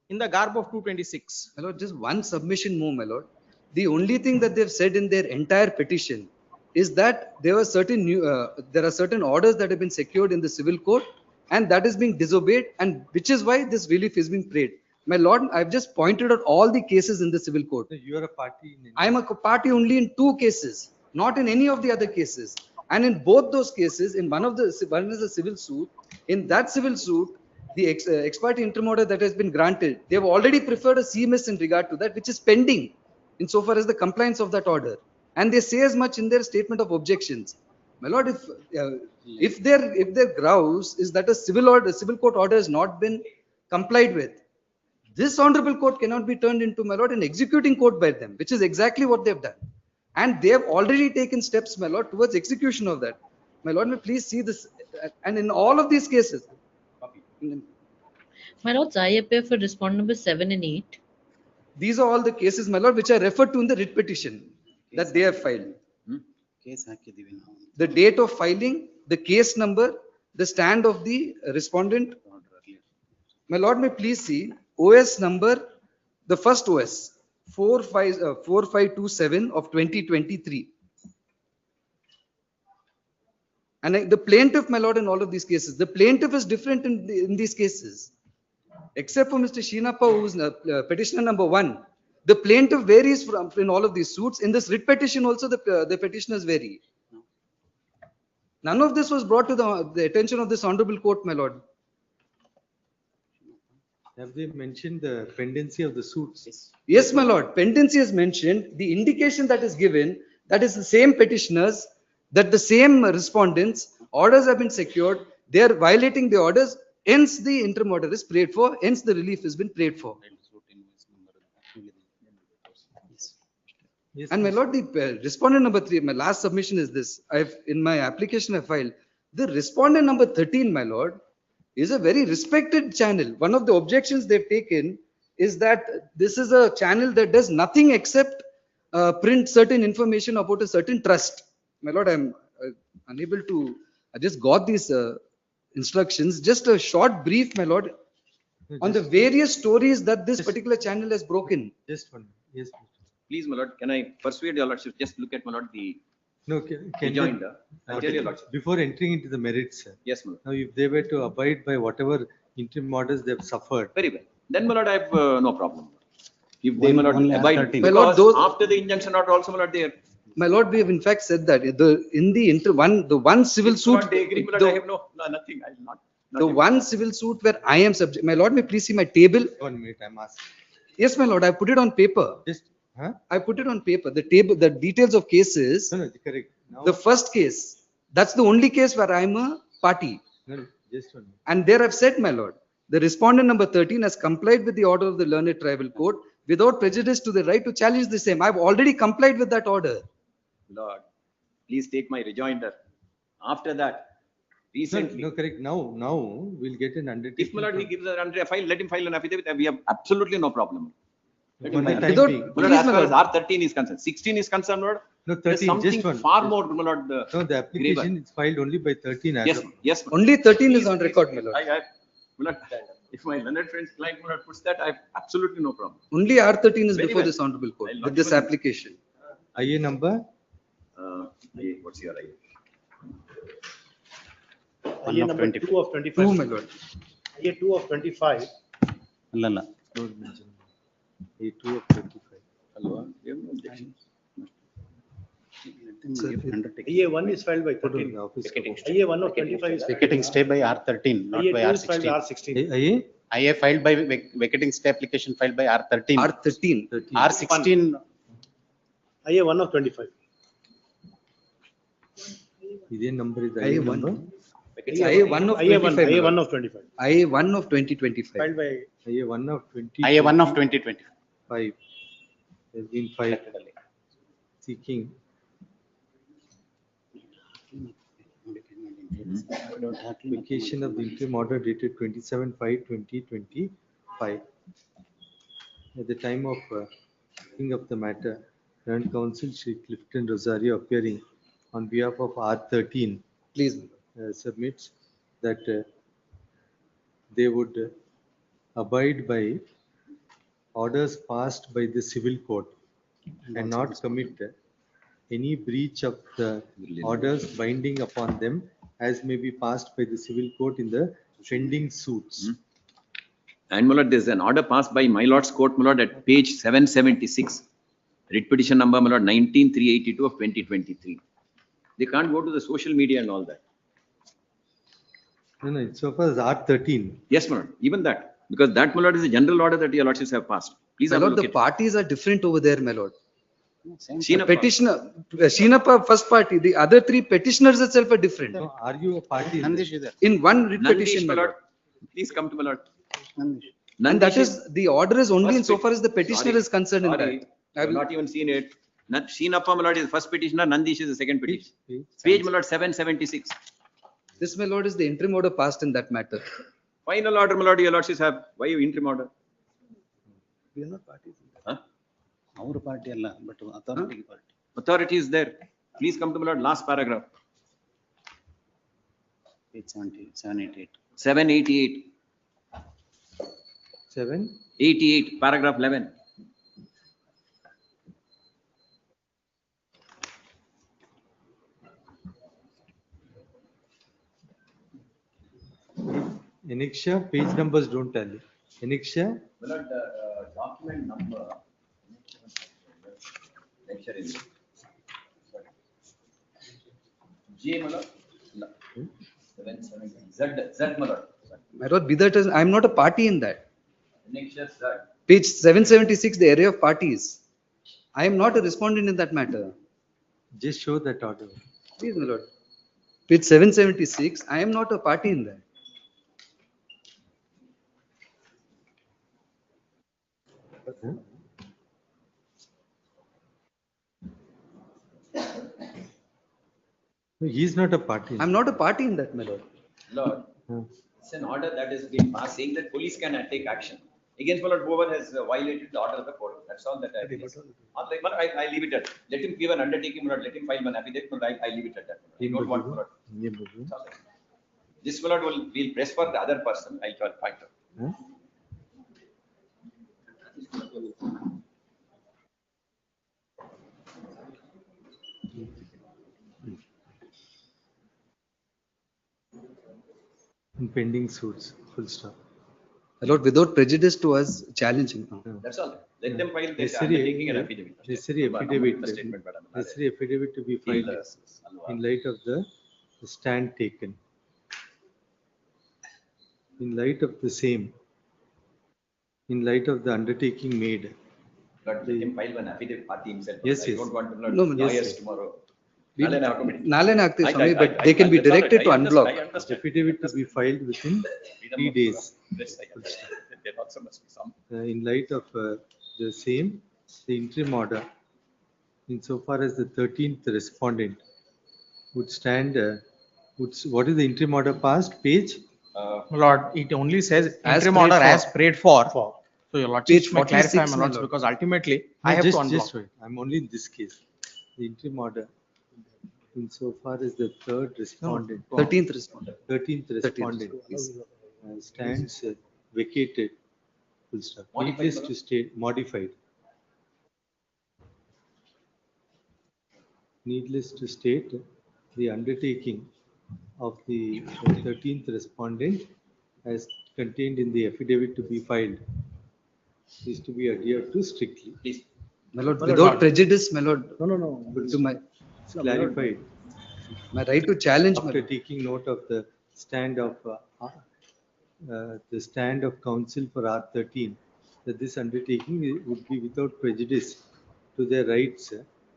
in the garb of 226. My lord, just one submission more, my lord. The only thing that they've said in their entire petition is that there are certain orders that have been secured in the civil court, and that is being disobeyed, and which is why this relief is being prayed. My lord, I've just pointed out all the cases in the civil court. You are a party. I am a party only in 2 cases, not in any of the other cases. And in both those cases, in one is a civil suit. In that civil suit, the ex parte interim order that has been granted, they have already preferred a CMS in regard to that, which is pending insofar as the compliance of that order. And they say as much in their statement of objections. My lord, if their grouse is that a civil court order has not been complied with, this honorable court cannot be turned into, my lord, an executing court by them, which is exactly what they've done. And they have already taken steps, my lord, towards execution of that. My lord, may please see this. And in all of these cases. My lords, I appear for respond number 7 and 8. These are all the cases, my lord, which are referred to in the writ petition that they have filed. The date of filing, the case number, the stand of the respondent. My lord, may please see OS number, the first OS, 4527 of 2023. And the plaintiff, my lord, in all of these cases, the plaintiff is different in these cases. Except for Mr. Shinappa, who's petitioner number 1. The plaintiff varies in all of these suits. In this writ petition also, the petitioners vary. None of this was brought to the attention of this honorable court, my lord. Have they mentioned the pendency of the suits? Yes, my lord. Pendency is mentioned. The indication that is given, that is the same petitioners, that the same respondents, orders have been secured. They are violating the orders. Hence, the interim order is prayed for. Hence, the relief has been prayed for. Yes, and my lord, the respondent number 3, my last submission is this. In my application I filed, the respondent number 13, my lord, is a very respected channel. One of the objections they've taken is that this is a channel that does nothing except print certain information about a certain trust. My lord, I'm unable to, I just got these instructions, just a short brief, my lord, on the various stories that this particular channel has broken. Just one, yes. Please, my lord, can I persuade your lordship, just look at my lord the No, can rejoinder. I'll tell your lordship. before entering into the merits, sir. Yes, my lord. Now, if they were to abide by whatever interim orders they've suffered. Very well. Then, my lord, I have no problem. If they, my lord, Only abide, R13. because My lord, those- after the injunction order also, my lord, they are. My lord, we have in fact said that the one civil If suit, not, they agree, my lord, I have nothing. I will not. the one civil suit where I am subject, my lord, may please see my table. 1 minute, I'm asking. Yes, my lord, I put it on paper. Just, huh? I put it on paper. The table, the details of cases. No, no, correct. Now, The first case, that's the only case where I'm a party. no, no, just 1 minute. And there I've said, my lord, the respondent number 13 has complied with the order of the learned tribal court without prejudice to the right to challenge the same. I've already complied with that order. Lord, please take my rejoinder. After that, recently. No, correct. Now we'll get an undertaking. If my lord, he gives a file, let him file an affidavit. We have absolutely no problem. Let him One file. time Without- being. My lord, as Please, my far as lord. R13 is concerned, 16 is concerned, Lord. No, There is 13, something just one. far Just- more, my lord. No, the application is filed only by 13. as Yes, of- yes. my lord. Only 13 is Please, on please, record, my lord. my lord, if my learned friend's client, my lord, puts that, I have absolutely no problem. Only R13 is Very before well. this honorable court I'll with not this even- application. IA number? What's your right? IA number 2 of 25. 2, my lord. IA 2 of 25. Don't mention. A2 of 25. Hello, you have no objection. IA 1 is filed by Put on 13. the office. IA 1 of 25 is. Vacating stay by R13, not IA by 2 is filed by R16. R16. IA? IA filed by vacating stay application filed by R13. R13. R16, IA 1 of 25. ಇದೇ number is IA IA 1. number? IA 1 of IA 1, 25. IA my 1 lord. of 25. IA 1 of 2025. Filed by. IA 1 of 20. IA 1 of 2020. 5. Has been filed. Seeking. Application of the interim order dated 27/5/2025. At the time of hearing of the matter, Learned Counsel Shri Clifton Rosario appearing on behalf of R13 Please. submits that they would abide by orders passed by the civil court and not commit any breach of the orders binding upon them as may be passed by the civil court in the pending suits. And my lord, there's an order passed by my lord's court, my lord, at page 776. Writ petition number, my lord, 19-382 of 2023. They can't go to the social media and all that. No, so far as R13. Yes, my lord, even that. Because that, my lord, is a general order that your lordships have passed. Please My have a lord, look the at it. parties are different over there, my lord. Shinappa. Petitioner, Shinappa first party, the other 3 petitioners itself are different. No, are you a party? Nandish is there. In one writ Nandish, petition, my my lord. lord. Please come to my lord. Nandish. And that Nandish is, the order is only first insofar as the petitioner Sorry, is concerned in sorry, that. I have not even seen it. Shinappa, my lord, is the first petitioner, Nandish is the second petition. Page, my lord, 776. This, my lord, is the interim order passed in that matter. Final order, my lord, your lordships have. Why you interim order? We are not parties. Huh? Our party alla, but authority party. Authority is there. Please come to my lord, last paragraph. Page 70, 788. 788. 7? 88, paragraph 11. Annexure, page numbers don't tally. Annexure, My lord, document number. Lecture is. J, my lord. No. 770. Z, my lord. My lord, be that as, I am not a party in that. Annexure Z. Page 776, the area of parties. I am not a respondent in that matter. just show that order. Please, my lord. Page 776, I am not a party in that. No, he is not a party. I'm not a party in that, my lord. Lord, it's an order that has been passed saying that police can take action. Against my lord, whoever has violated the order of the court. That's all that I have. I leave it at. Let him give an undertaking, my lord. Let him file an affidavit. My lord, I leave it at that. I don't want, my lord. That's all. This my lord will press for the other person. I'll find out. Pending suits, full stop. My lord, without prejudice to us challenging. That's all. Let them file this Necessary undertaking and affidavit. Necessary affidavit to be filed in light of the stand taken. In light of the same, in light of the undertaking made. But let him file an affidavit party himself. Yes, I yes. don't want to No, lawyers tomorrow. Nalena Akti Swami, but they can be directed to unblock. Affidavit to be filed within 3 days. There also must be some. In light of the same, the interim order, insofar as the 13th respondent would stand, what is the interim order passed? Page? Lord, it only says As interim prayed order for. as prayed for. So your lordship Page may clarify, 46, my my lords, lord. because ultimately No, I have just, to unblock. just wait. I'm only in this case. The interim order, insofar as the third respondent. 13th respondent. 13th respondent stands vacated, full stop. Needless to state, modified. Needless to state, the undertaking of the 13th respondent as contained in the affidavit to be filed is to be adhered to strictly. Please. My lord, without prejudice, my lord, No. to my It's clarified. right to challenge, my After lord. taking note of the stand of counsel for R13, that this undertaking would be without prejudice to their rights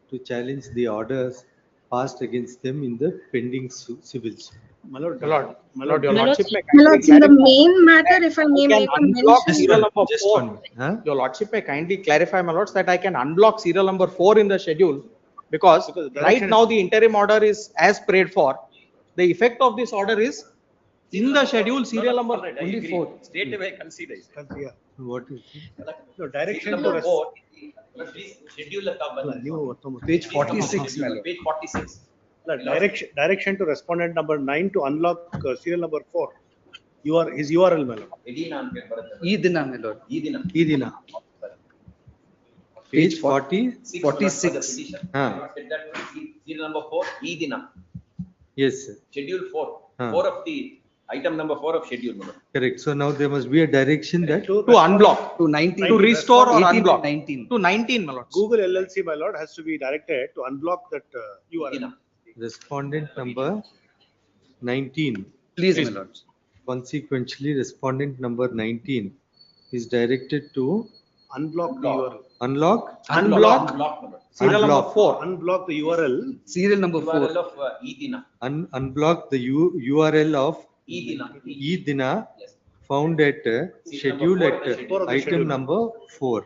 to challenge the orders passed against them in the pending civils. My lord, your My lords, lordship may My kindly lords, in the clarify. main matter, if I may I can make a unblock mention. serial number Just 4. 1 minute. Huh? Your lordship may kindly clarify, my lords, that I can unblock serial number 4 in the schedule because Because right direction- now the interim order is as prayed for. The effect of this order is in the schedule serial number Only 4. Straight away consider. Yeah. What is it? No, direction Serial to number 4. Please schedule the top. Page 46, my lord. Page 46. Direction to respondent number 9 to unlock serial number 4. His URL, my lord. Edina ಅಂತ ಬರುತ್ತೆ. Idina, my lord. Edina. Edina. Page 40. 46. Serial number 4, Edina. Yes, sir. Schedule 4. 4 of the item number 4 of schedule. Correct. So now there must be a direction that to unblock, To 19. to restore or 18 unblock. 19. To 19, my lords. Google LLC, my lord, has to be directed to unblock that URL. Edina. respondent number 19. Please, my lords. Consequently, respondent number 19 is directed to Unblock the URL. unlock, Unblock serial number Unblock. 4. Unblock the URL. Serial number 4. URL of Edina. unblock the URL of Edina. Edina Yes. found at schedule four at of the schedule. item schedule. number 4.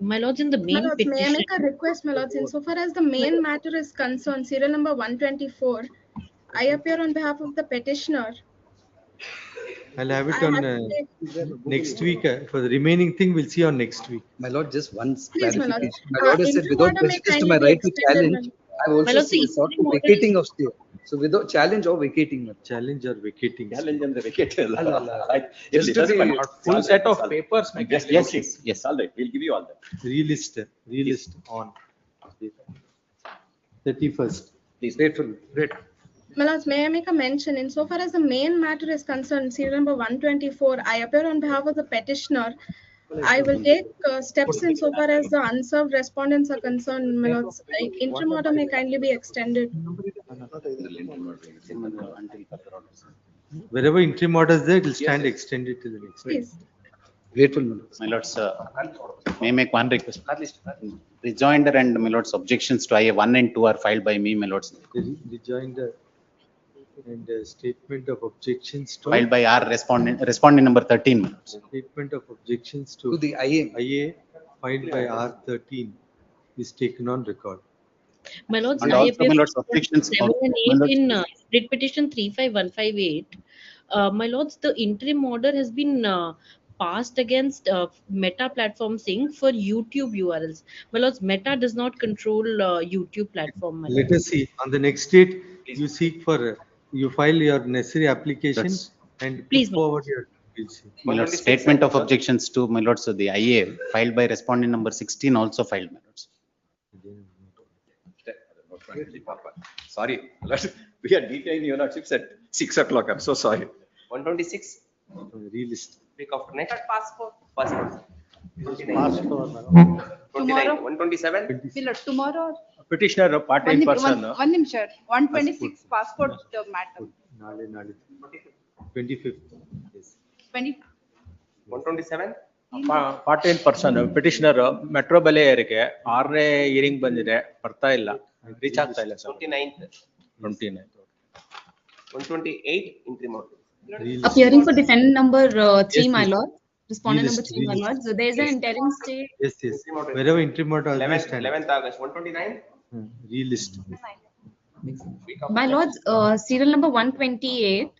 My lords, in the My main lords, may I petition, make a request, my lords? Insofar as the main matter is concerned, serial number 124, I appear on behalf of the petitioner. I'll have it I on have to take- next week. For the remaining thing, we'll see on next week. My lord, just one Please, my lord. clarification. My lord has said Interim without order may prejudice to kindly my be right to extended, challenge, I've My also lord, the sought to interim order vacating of stay. So without challenge or vacating. my lord. Challenge or vacating. Challenge and the vacate. Just to be Full set of papers. may Yes, kindly yes, yes. All right. We'll give you all that. Relist on 31st. Please. Grateful. My lords, may I make a mention? Insofar as the main matter is concerned, serial number 124, I appear on behalf of the petitioner. I will take steps insofar as the unserved respondents are concerned, my lords. Interim order may kindly be extended. Wherever interim order is there, it will stand extended to the next. Please. Grateful. my lord. My lords, may I make one request? Rejoinder and my lords objections to IA 1 and 2 are filed by me, my lords. Rejoinder and statement of objections to Filed by our respondent number 13, my lords. statement of objections To to the IA. IA filed by R13 is taken on record. my lords, And I also, appear my for lords, objections. 7 and My 8 lords, in writ petition 35158. My lords, the interim order has been passed against Meta Platform Sync for YouTube URLs. My lords, Meta does not control YouTube platform. My Let lords. us see, on the next date, you seek for, you file your necessary application That's- and put Please, ma'am. forward your, we'll see. My lord, statement of objections to my lord, so the IA filed by respondent number 16 also filed, my lords. Sorry, we are detaining your lordships at 6 o'clock. I'm so sorry. 126, Relist. week after next. Passport. Passport. 29, Tomorrow. 127. Will tomorrow? Petitioner, part in person. One nimshad, 126 passport matter. Nale. 25th, yes. 20. 127. Part in person petitioner metro ಬೆಲೆ ಏರಿಕೆ 6ನೇ hearing ಬಂದಿದೆ ಬರ್ತಾ ಇಲ್ಲ reach ಆಗ್ತಾ ಇಲ್ಲ sir 29th. 29. 128, interim order. Appearing for defendant number 3, Yes, my yes. lord. Respondent number Relist, 3, my relist. lord. So there is an interim stay. Yes, wherever interim order has been 11th, stand. 11th August, 129. Relist. My lords, serial number 128.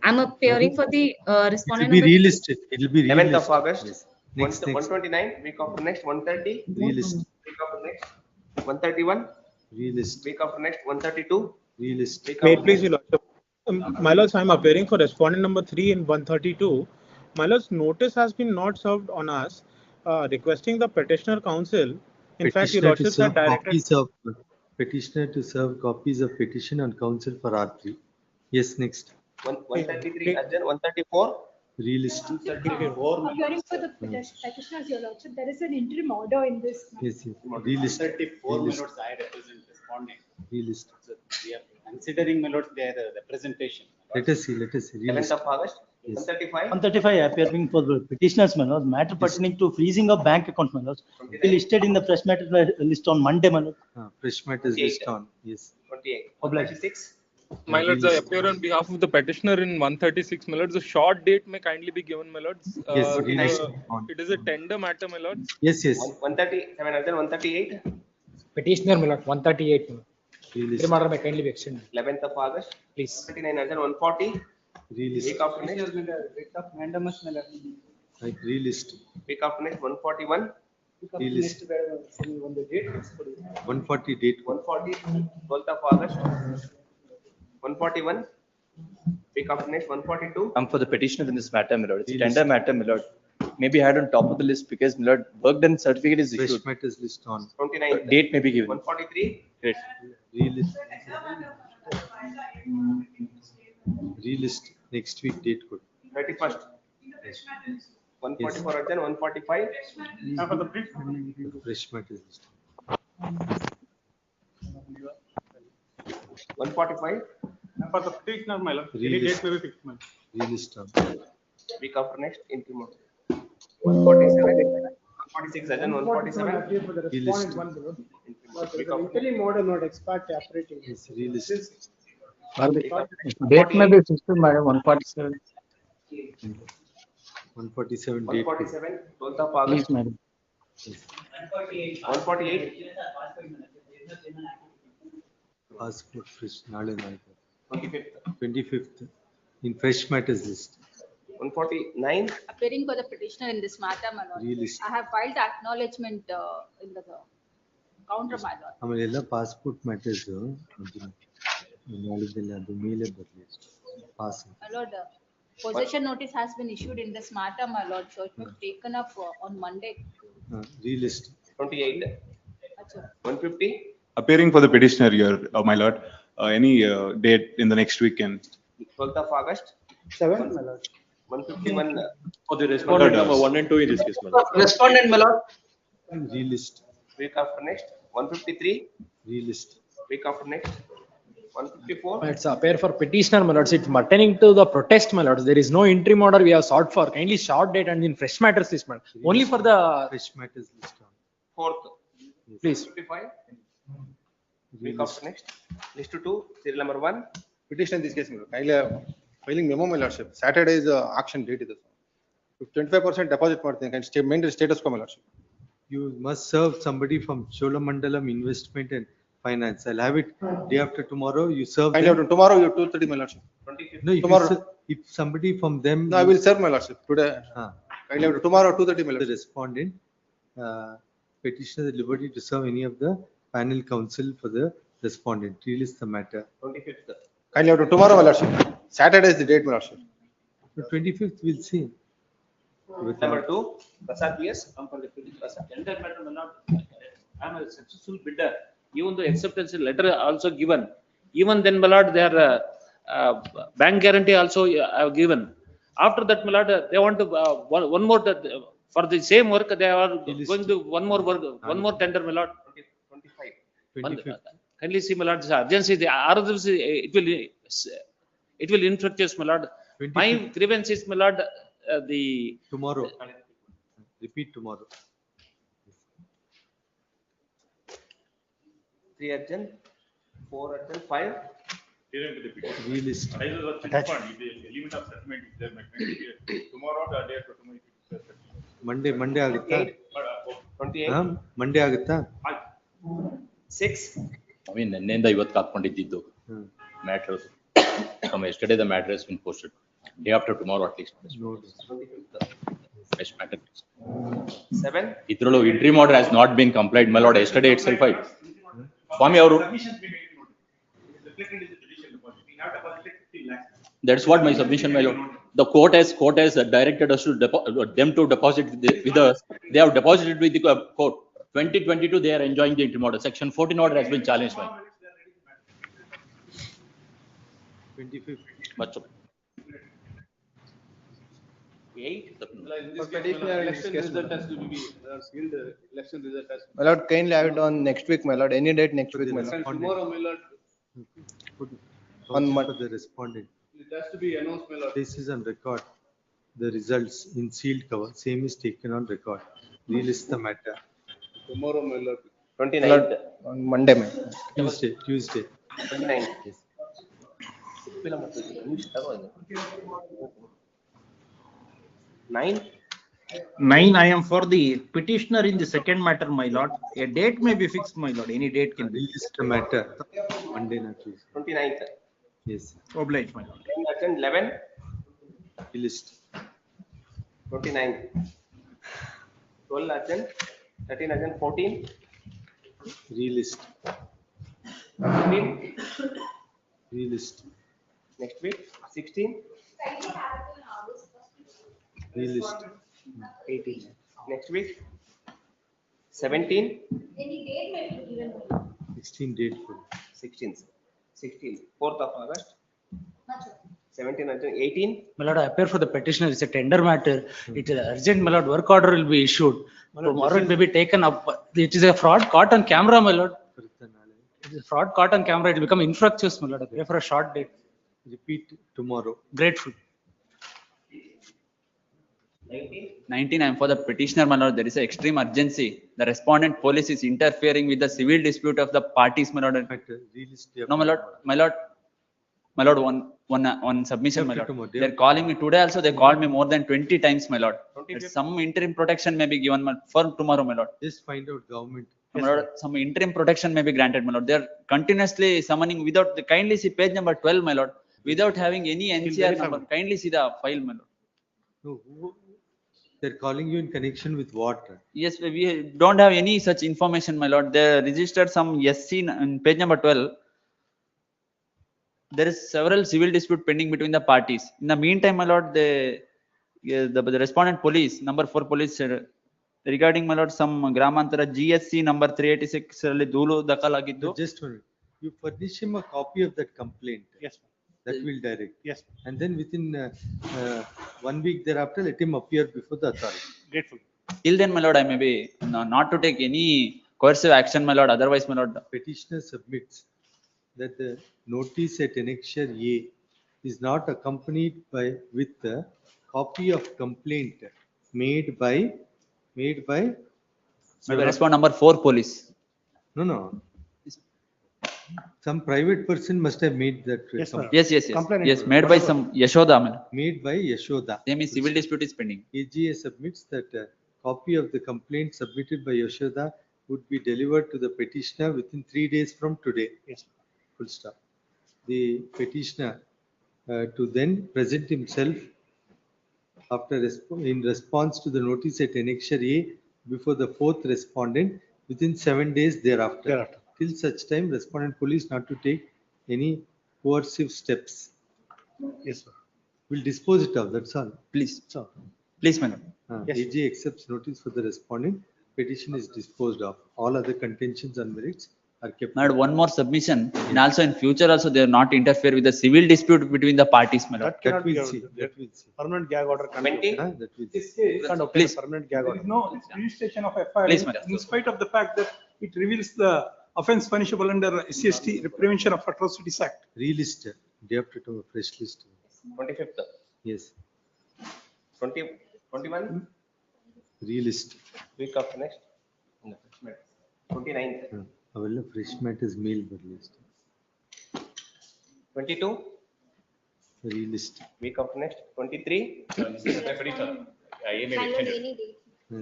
I'm appearing for the It respondent will be number relisted, it will be 11th of relisted. August. Yes. Next. 129, week after next, 130. Relist, Week after next, 131. relist, Week after next, 132. relist. Week May after it please, next, your lordship. My lords, I am appearing for respondent number 3 in 132. My lords, notice has been not served on us, requesting the petitioner counsel. In fact, your Petitioner to lordships are serve directed. copies of, petitioner to serve copies of petition on counsel for R3. Yes, next. 133, urgent, 134. Relist. Appearing for the petitioners, your lordship, there is an interim order in this. Yes, relist. 34 my Relist. lords, I represent responding. Relist. So we are considering my lords their representation. Let us see, relist. 11th of August, Yes. 135. 135 appearing for the petitioners, my lord, matter pertaining to freezing of bank accounts, my lord. It is listed in the fresh matter list on Monday, my lord. Fresh matters 28. list on, yes. 28. Oblige. 136. My lords, I appear on behalf of the petitioner in 136. My lords, the short date may kindly be given, my lords. Yes, relist on. It is a tender matter, my lords. Yes, yes. 137, urgent, 138. Petitioner, my lord, 138. Relist. Interim order may kindly be extended. 11th of August, Please. 39, urgent, 140. Relist. Week after next, Like relist. week after next, 141. Relist. 140 date. 140, 12th of August, 141. Week after next, 142. Come for the petitioner in this matter, my lord. It's a tender matter, my lord. Maybe had on top of the list because my lord, work done certificate is Fresh issued. matters list on. 29th. Date may be given. 143. Great. Relist. Relist. Next week date code. 31st. 144, urgent, 145. Fresh matters list. 145. For the petitioner, my lord, any Relist. date may be fixed, my lord. Relist on. Week after next, interim order. 147. 146, urgent, 147. Relist. Week after Interim order not expert operating. Yes, relist. Date may be fixed, madam, 147. 147 date code. 147, 12th of Please, August. madam. 148. Passport fresh. Nale. 25th. 25th. In fresh matters list. 149. Appearing for the petitioner in this matter, my lord. Relist. I have filed the acknowledgement in the counter, my lord. ಆಮೇಲೆ ಎಲ್ಲ passport matters ನಾಳಿದ್ದೆಲ್ಲ ಅದು ಮೇಲೆ ಬರಲಿ pass My lord, possession notice has been issued in this matter, my lord, so it will be taken up on Monday. ರೀಲಿಸ್ಟ್ 28. 150. Appearing for the petitioner here, my lord, any date in the next weekend? 12th of August. 7th, my lord. 151. For the respondent number 1 and 2 in this case, my lord. Respondent, my lord. ರೀಲಿಸ್ಟ್ Week after next, 153. ರೀಲಿಸ್ಟ್ Week after next, 154. It's appear for petitioner, my lords. It's pertaining to the protest, my lords. There is no interim order we have sought for. Kindly short date and in fresh matters list, madam. Only for the fresh matters list on 4th. please. 55. Week after next, list 2, serial number 1. Petition in this case, filing memo, my lordship. Saturday is the auction date. 25% deposit ಮಾಡ್ತೀನಿ. Can maintain status quo, my lordship. you must serve somebody from Cholamandalam Investment and finance. I'll have it day after tomorrow. You serve Kindly have them. to, tomorrow you 2:30, my lordship. No, if you tomorrow. if somebody from them. No, I will serve, my lordship, today. Kindly have to, tomorrow 2:30, my The lordship. respondent, petitioner the liberty to serve any of the panel counsel for the respondent. Release the matter. 25th. Kindly have to, tomorrow, my lordship. Saturday is the date, my lordship. The 25th we'll see. Number 2, Prasad PS, come for the petition. Tender matter will not, I am a successful bidder, even though acceptance letter also given, even then, my lord, their bank guarantee also have given. After that, my lord, they want to, one more, for the same work, they are going to one more work, one more tender, my lord. 25. Kindly see, my lord, this urgency, the others, it will influence us, my lord. My grievance is, my lord, the. Tomorrow. Repeat tomorrow. 3 urgent, 4 urgent, 5. Relist. Element of settlement is there, tomorrow or day after tomorrow. Monday ಆಗುತ್ತಾ? 28. Monday ಆಗುತ್ತಾ? 6. ನಿನ್ನೆಯಿಂದ ಇವತ್ತು ಹಾಕೊಂಡಿದ್ದು matter from yesterday the matter has been posted. Day after tomorrow at least. Best matter. 7. Idrolo interim order has not been complied, my lord. Yesterday itself I. Swami avaru. That's what my submission, my lord. The court has directed us to them to deposit with us. They have deposited with the court. 2022 they are enjoying the interim order. Section 14 order has been challenged by. 25th. Much. 8. My lord, kindly have it on next week, my lord, any date next week, my lord. Tomorrow, my lord. On for the respondent. It has to be announced, my lord. This is on record. The results in sealed cover. Same is taken on record. Relist the matter. Tomorrow, my lord. 29th. On Monday, my lord. Tuesday. 29th. Yes. 9. 9, I am for the petitioner in the second matter, my lord. A date may be fixed, my lord. Any date can be. Relist the matter. Monday, not Tuesday. 29th. Yes. Obliged, my lord. 10 urgent, 11. Relist. 29. 12 urgent, 13 urgent, 14. Relist. 15. Relist. Next week, 16. Relist. 18. Next week, 17. 16 date for 16. 4th of August. 17 urgent, 18. My lord, I appear for the petitioner. It's a tender matter. It is urgent, my lord. Work order will be issued. Tomorrow it may be taken up. It is a fraud caught on camera, my lord. It is a fraud caught on camera. It will become infructuous, my lord. I appear for a short date. Repeat tomorrow. Grateful. 19, I am for the petitioner, my lord. There is an extreme urgency. The respondent police is interfering with the civil dispute of the parties, my lord. No, my lord, one submission, my lord. They're calling me today also. They called me more than 20 times, my lord. Some interim protection may be given for tomorrow, my lord. Just find out government. My lord, some interim protection may be granted, my lord. They're continuously summoning without the kindly see page number 12, my lord, without having any NCR number. Kindly see the file, my lord. No, they're calling you in connection with what? Yes, we don't have any such information, my lord. They registered some SC in page number 12. There is several civil dispute pending between the parties. In the meantime, my lord, the respondent police, number 4 police, regarding, my lord, some Gramantara GSC number 386 ಅಲ್ಲಿ ದೂಲು ದಾಖಲಾಗಿದ್ದು. Just one minute. You furnish him a copy of that complaint. Yes. That will direct. Yes. And then within 1 week thereafter, let him appear before the authority. Grateful. Till then, my lord, I may be not to take any coercive action, my lord. Otherwise, my lord. Petitioner submits that the notice at annexure A is not accompanied with a copy of complaint made by Respond number 4 police. No. Some private person must have made that. Yes, made by some Yashoda. Made by Yashoda. Same is civil dispute is pending. AGA submits that a copy of the complaint submitted by Yashoda would be delivered to the petitioner within 3 days from today. Yes. Full stop. The petitioner to then present himself in response to the notice at annexure A before the fourth respondent within 7 days thereafter. Till such time, respondent police not to take any coercive steps. Yes, sir. We'll dispose it of, that's all. Please, please, madam. Yes. AG accepts notice for the respondent, petition is disposed of. All other contentions and merits are kept. Madam, one more submission, and also in future also they are not interfere with the civil dispute between the parties, madam. That cannot be we'll avoided. see. That we'll see. Permanent gag order. can't be 20? obtained. That we'll This see. case, Can't obtain Please. a permanent gag there order. is no registration of FIR Please, madam. in spite of the fact that it reveals the offence punishable under SCST Prevention of Atrocities Act. Relist, day after tomorrow, fresh list. 25th, Yes, 21, relist. week after next. 29th, Avel fresh mat is mail but list. 22, Relist. week after next. 23,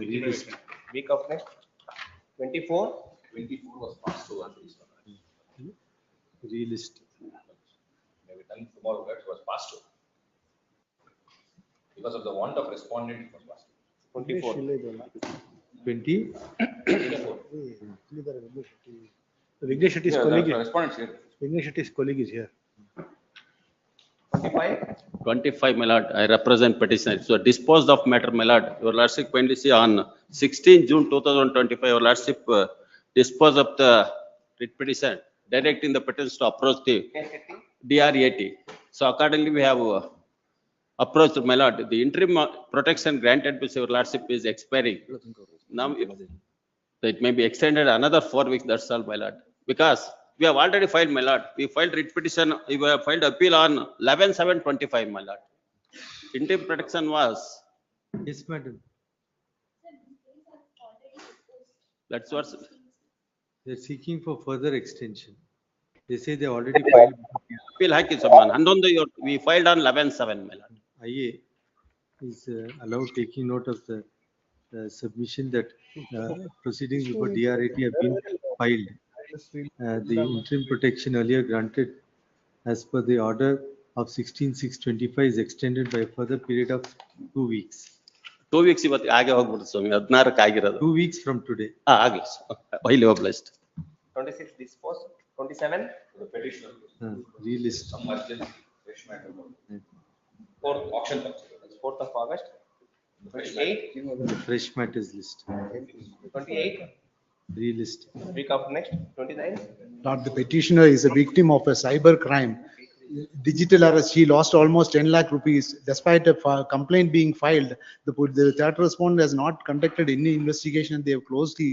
Relist. week after next. 24, was passed to us. Relist. Maybe done tomorrow, that was passed to. Because of the want of respondent, it was passed. 24, 20. Vignesh Shetty's Yeah, colleague. the respondents here. Vignesh Shetty's colleague is here. 25, 25, my lord, I represent petitioner. So disposed of matter, my lord, your lordship kindly see on 16 June 2025, your lordship dispose of the writ petition, directing the petition to approach the DRAT. So accordingly, we have approached, my lord, the interim protection granted to your lordship is expiring. Now, it may be extended another 4 weeks, that's all, my lord. Because we have already filed, my lord. We filed writ petition, we have filed appeal on 11/7/25, my lord. Interim protection was, Yes, madam. that's what, They're seeking for further extension. They say they already filed. appeal haki saman. And on the, we filed on 11/7, my lord. IA is allowed taking note of the submission that proceedings before DRAT have been filed. The interim protection earlier granted as per the order of 16/6/25 is extended by a further period of 2 weeks. 2 weeks ಇವತ್ತು ಆಗೆ ಹೋಗ್ಬಿಡ್ತು ಸ್ವಾಮಿ 16ಕ್ಕೆ ಆಗಿರೋದು 2 weeks from today. ಆಗ್ಲಿ ವೈಲಿ obliged 26, disposed. 27, The petitioner. Relist. Some urgency, fresh matter. Fourth auction. 4th of August. 28, The fresh matters list. 28, Relist. week after next. 29, Lord, the petitioner is a victim of a cyber crime. Digital arrest, she lost almost 10 lakh rupees. Despite a complaint being filed, the third respondent has not conducted any investigation. They have closed the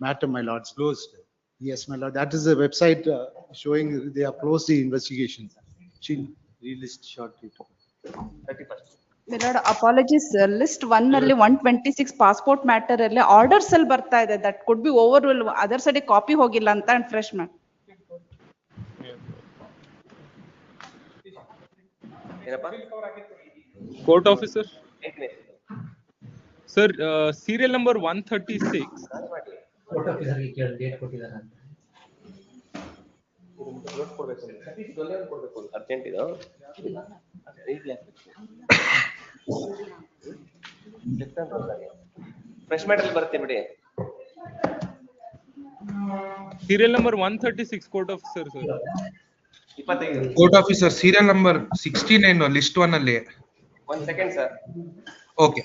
matter, my lords. Closed. Yes, my lord. That is the website showing they have closed the investigation. She Relist shortly. 31st. My lord, apologies, list 1 ನಲ್ಲಿ 126 passport matter ಅಲ್ಲಿ orders ಅಲ್ಲಿ ಬರ್ತಾ ಇದೆ, that could be overruled, other side copy ಹೋಗಿಲ್ಲ ಅಂತ and fresh mat. ಏನಪ್ಪ? Court officer. Sir, serial number 136. Urgent ಇದು. Fresh matter ಬರುತ್ತೆ ಬಿಡಿ. Serial number 136, court officer, sir. 25. Court officer, serial number 69 list 1 ಅಲ್ಲಿ. 1 second, sir. Okay.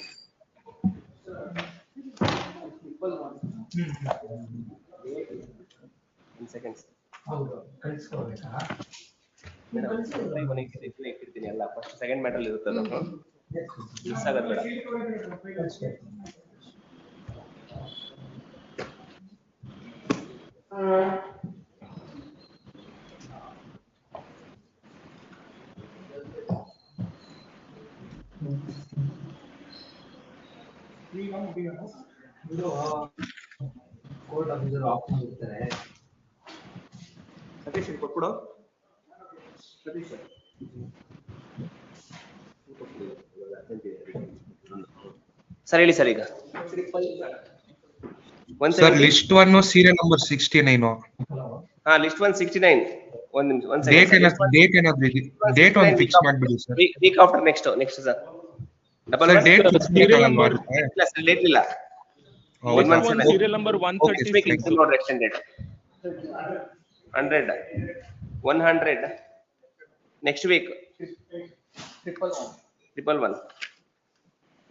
Seconds. ಇಟ್ಟಿರ್ತೀನಿ ಎಲ್ಲ first second matter ಇರುತ್ತಲ್ಲ ಮಿಸ್ ಆಗೋದು ಬೇಡ. ಕೋರ್ಟ್ ಆಫೀಸರ್ ಆಫ್ ಮಾಡಿರ್ತಾರೆ. ಸತೀಶ್ ಕೊಟ್ಬಿಡು. ಸತೀಶ್ ಸರ್ ಹೇಳಿ ಸರ್ ಈಗ. Sir, list one no serial number 69. List 169. One second. Date sir. and List one- date and date on 169 fix ಮಾಡ್ಬಿಡಿ sir. week after next sir. Double Sir, one. date fix serial ಮಾಡಲ್ಲ number- ಬರುತ್ತೆ. ಇಲ್ಲ sir, date ಇಲ್ಲ. List 117. one serial number Next 136. week not extended. 100. 100. Next week. 111.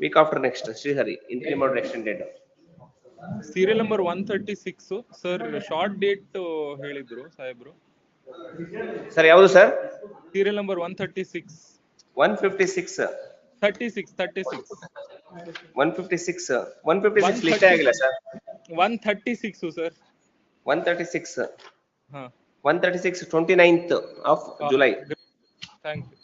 Week after next, Srihari, interim order extended. Serial number 136. Sir, short date ಹೇಳಿದ್ರು ಸಾಹೇಬ್ರು. Sir, ಯಾವುದು sir? Serial number 136. 156. 36. 156. 156 list ಆಗಿಲ್ಲ sir. 136 sir. 136. ಹಾ. 136 29th of July. Thank you.